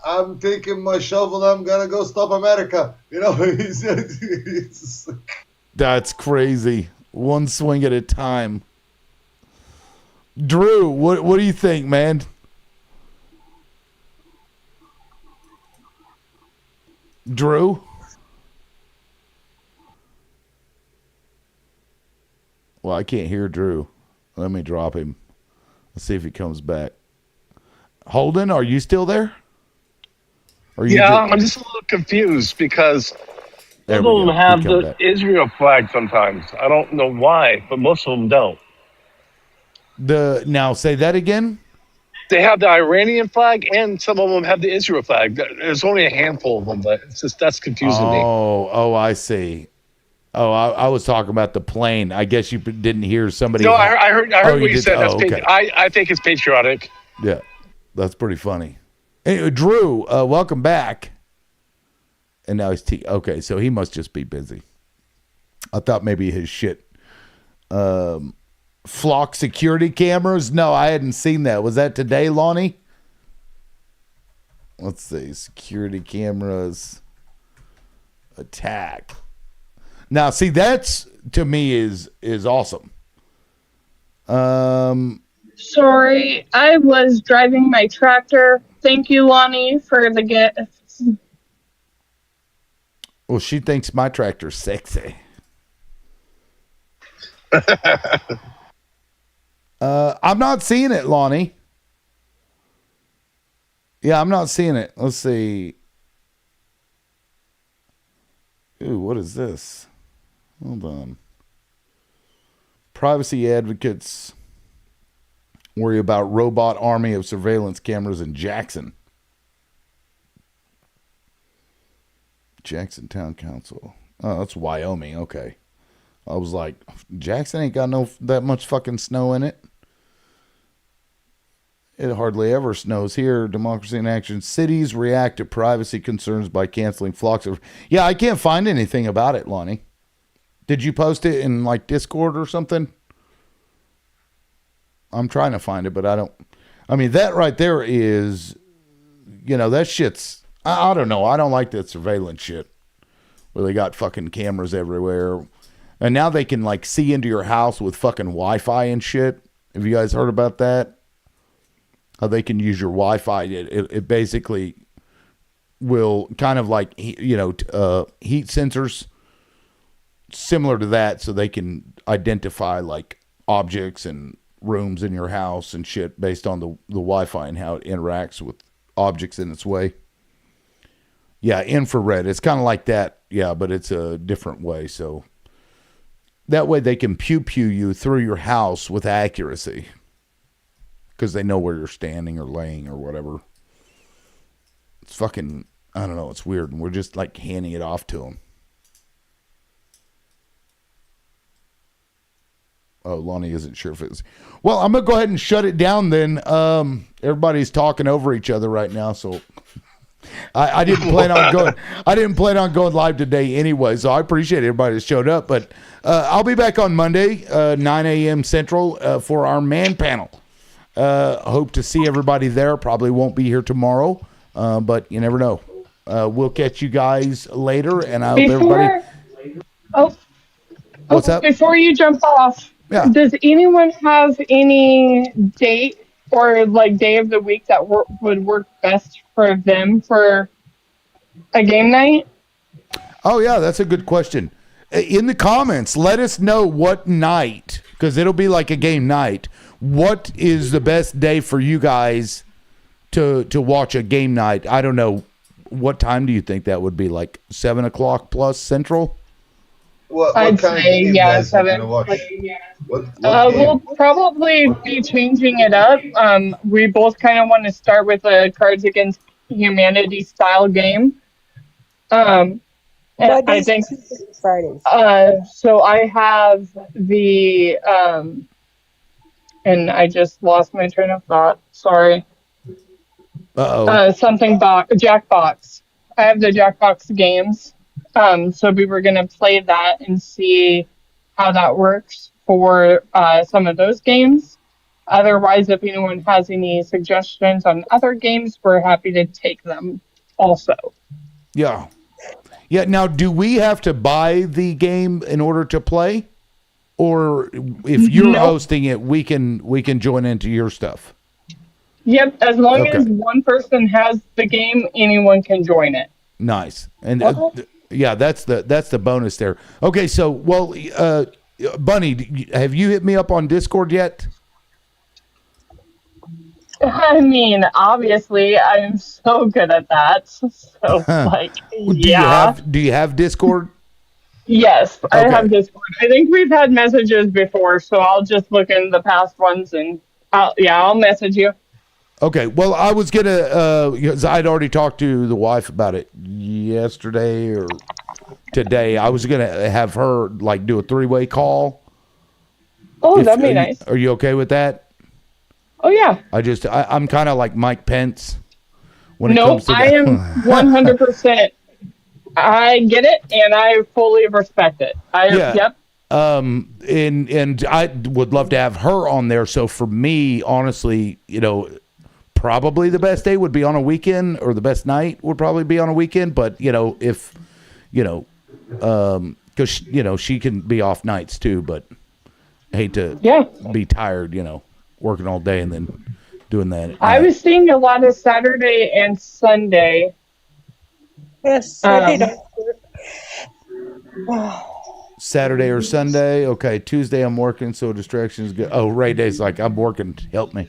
I'm taking my shovel. I'm going to go stop America. He's That's crazy. One swing at a time. Drew, what do you think, man? Drew? Well, I can't hear Drew. Let me drop him. Let's see if he comes back. Holden, are you still there? I'm just a little confused because some of them have the Israel flag sometimes. I don't know why, but most of them don't. Now say that again. They have the Iranian flag, and some of them have the Israel flag. There's only a handful of them, but it's just that's confusing me. Oh, I see. Oh, I was talking about the plane. I guess you didn't hear somebody. No, I heard what you said. That's okay. I think it's patriotic. Yeah, that's pretty funny. Anyway, Drew, welcome back. And now he's okay, so he must just be busy. I thought maybe his shit. Flock security cameras? No, I hadn't seen that. Was that today, Lonnie? Let's see. Security cameras. Attack. Now, see, that's, to me, is awesome. Sorry, I was driving my tractor. Thank you, Lonnie, for the gifts. Well, she thinks my tractor's sexy. I'm not seeing it, Lonnie. Yeah, I'm not seeing it. Let's see. Ooh, what is this? Hold on. Privacy advocates worry about robot army of surveillance cameras in Jackson. Jackson Town Council. Oh, that's Wyoming. Okay. I was like, Jackson ain't got that much fucking snow in it. It hardly ever snows here. Democracy in action. Cities react to privacy concerns by canceling flocks of... Yeah, I can't find anything about it, Lonnie. Did you post it in like Discord or something? I'm trying to find it, but I don't... I mean, that right there is... that shit's... I don't know. I don't like that surveillance shit. Where they got fucking cameras everywhere. And now they can like see into your house with fucking Wi-Fi and shit. Have you guys heard about that? How they can use your Wi-Fi. It basically will kind of like, heat sensors similar to that, so they can identify like objects and rooms in your house and shit based on the Wi-Fi and how it interacts with objects in its way. Yeah, infrared. It's kind of like that. Yeah, but it's a different way. So that way they can pew you through your house with accuracy because they know where you're standing or laying or whatever. It's fucking, I don't know. It's weird. And we're just like handing it off to them. Oh, Lonnie isn't sure if it's. Well, I'm going to go ahead and shut it down then. Everybody's talking over each other right now, so I didn't plan on going. I didn't plan on going live today anyway, so I appreciate everybody that showed up. But I'll be back on Monday, 9 a.m. Central, for our man panel. Hope to see everybody there. Probably won't be here tomorrow, but you never know. We'll catch you guys later, and I hope everybody. What's up? Before you jump off, does anyone have any date or like day of the week that would work best for them for a game night? Oh yeah, that's a good question. In the comments, let us know what night, because it'll be like a game night. What is the best day for you guys to watch a game night? I don't know. What time do you think that would be? Like 7 o'clock plus Central? What I'd kind of say, game yeah, guys are 7. gonna watch? What We'll game? probably be changing it up. We both kind of want to start with a Cards Against Humanity style game. And I think Fridays. so. I have the and I just lost my train of thought. Sorry. Jackbox. I have the Jackbox games. So we were gonna play that and see how that works for some of those games. Otherwise, if anyone has any suggestions on other games, we're happy to take them also. Yeah. Yeah. Now, do we have to buy the game in order to play? Or if you're hosting it, we can join into your stuff? Yep. As long as one person has the game, anyone can join it. Nice. And yeah, that's the bonus there. Okay. So, well, Bunny, have you hit me up on Discord yet? I mean, obviously, I'm so good at that. So, like, Do you have Discord? Yes, I have Discord. I think we've had messages before, so I'll just look in the past ones and I'll message you. Okay. Well, I was gonna because I'd already talked to the wife about it yesterday or today. I was gonna have her like do a 3-way call. Oh, that'd be nice. Are you okay with that? Oh yeah. I'm kind of like Mike Pence when it comes to that. I am 100%. I get it, and I fully respect it. Yep. And I would love to have her on there. So for me, honestly, probably the best day would be on a weekend, or the best night would probably be on a weekend. But if because she can be off nights too. But I hate to be tired, working all day and then doing that. I was seeing a lot of Saturday and Sunday. Yes. Saturday or Sunday. Okay, Tuesday I'm working, so distractions good. Oh, Ray Day's like, I'm working. Help me.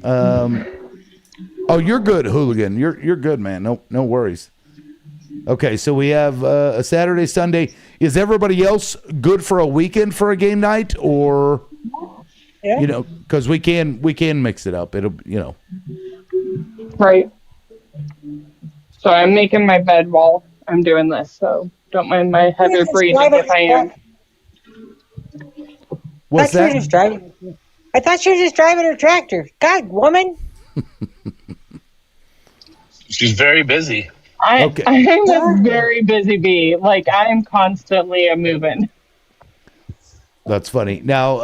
Oh, you're good, Hooligan. You're good, man. No worries. Okay, so we have a Saturday, Sunday. Is everybody else good for a weekend for a game night, or because we can mix it up. It'll right. So I'm making my bed while I'm doing this, so don't mind my heavy breathing if I am. What's that? I thought you were just driving her tractor. God, woman. She's very busy. I am a very busy bee. Like, I am constantly moving. That's funny. Now,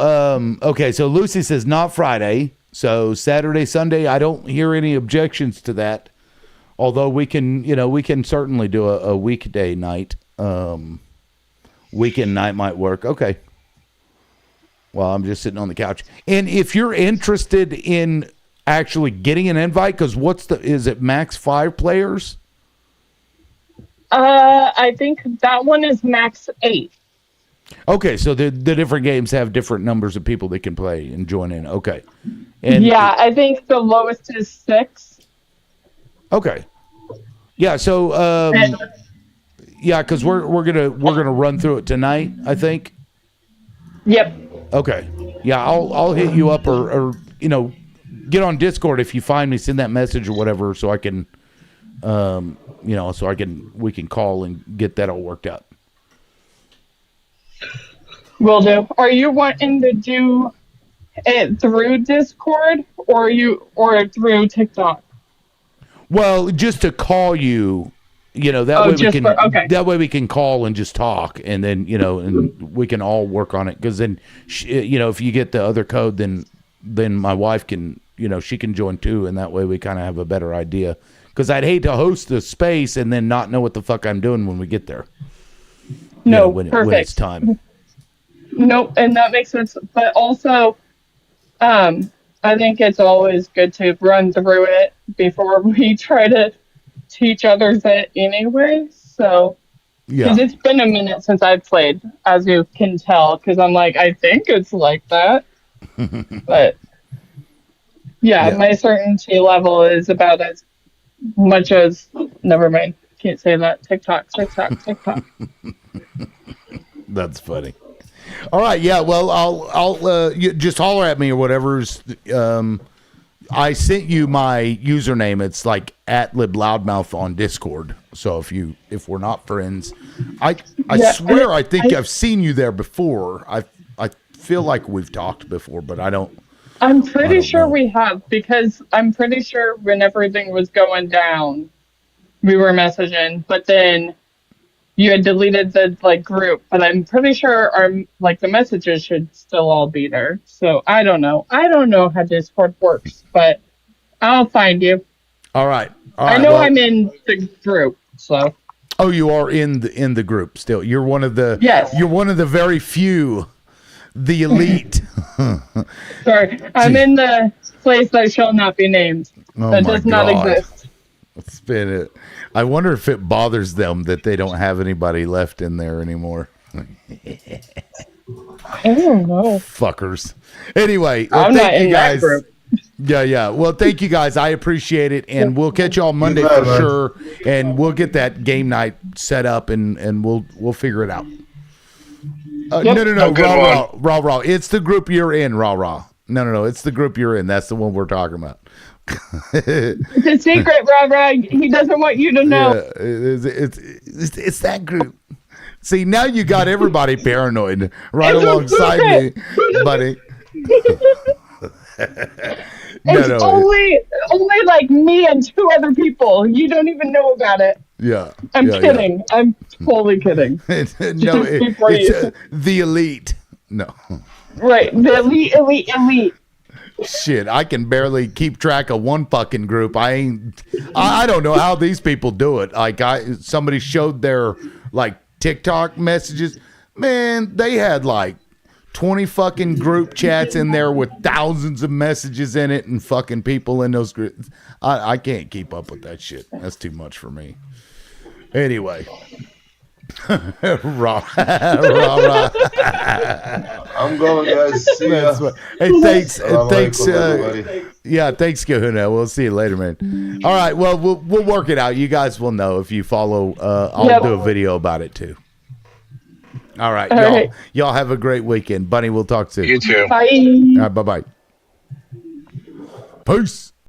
okay, so Lucy says not Friday, so Saturday, Sunday. I don't hear any objections to that. Although we can certainly do a weekday night. Weekend night might work. Okay. Well, I'm just sitting on the couch. And if you're interested in actually getting an invite, because is it max 5 players? I think that one is max 8. Okay, so the different games have different numbers of people that can play and join in. Okay. And I think the lowest is 6. Okay. Yeah. So, yeah, because we're gonna run through it tonight, I think. Yep. Okay. Yeah, I'll hit you up or get on Discord if you find me, send that message or whatever, so I can, we can call and get that all worked out. Will do. Are you wanting to do it through Discord or through TikTok? Well, just to call you, that way we can call and just talk, and then and we can all work on it. Because then, if you get the other code, then my wife can, she can join too, and that way we kind of have a better idea. Because I'd hate to host the space and then not know what the fuck I'm doing when we get there. No, when perfect. It's time. Nope, and that makes sense. But also, I think it's always good to run through it before we try to teach others it anyway. So, because it's been a minute since I've played, as you can tell, because I'm like, I think it's like that. But, my certainty level is about as much as, never mind, can't say that, TikTok. That's funny. All right, yeah. Well, I'll you just holler at me or whatever. I sent you my username. It's like @libloudmouth on Discord. So if we're not friends, I swear I think I've seen you there before. I feel like we've talked before, but I don't. I'm pretty sure we have, because I'm pretty sure when everything was going down, we were messaging, but then you had deleted the group, but I'm pretty sure our the messages should still all be there. So I don't know. I don't know how Discord works, but I'll find you. All right. I know I'm in the group, so. Oh, you are in the group still. You're one of the. Yes. You're one of the very few, the elite. Sorry, I'm in the place that shall not be named. That does not exist. Spin it. I wonder if it bothers them that they don't have anybody left in there anymore. I don't know. Fuckers. Anyway, I'm not in that group. Yeah. Well, thank you guys. I appreciate it, and we'll catch you all Monday for sure. And we'll get that game night set up, and we'll figure it out. No, raw. It's the group you're in, raw. No. It's the group you're in. That's the one we're talking about. It's a secret, rah. He doesn't want you to know. Yeah, it's that group. See, now you got everybody paranoid right alongside me, buddy. It's only like me and 2 other people. You don't even know about it. Yeah. I'm kidding. Yeah. I'm totally kidding. It's the elite. No. Right. The elite. Shit, I can barely keep track of one fucking group. I don't know how these people do it. Like somebody showed their TikTok messages. Man, they had 20 fucking group chats in there with thousands of messages in it and fucking people in those groups. I can't keep up with that shit. That's too much for me. Anyway. Raw. I'm going, guys. See ya. Hey, thanks. Thanks, Kahuna. We'll see you later, man. All right. Well, we'll work it out. You guys will know if you follow. I'll do a video about it too. All right, y'all have a great weekend. Bunny, we'll talk soon. You too. Bye. All right, bye-bye. Peace.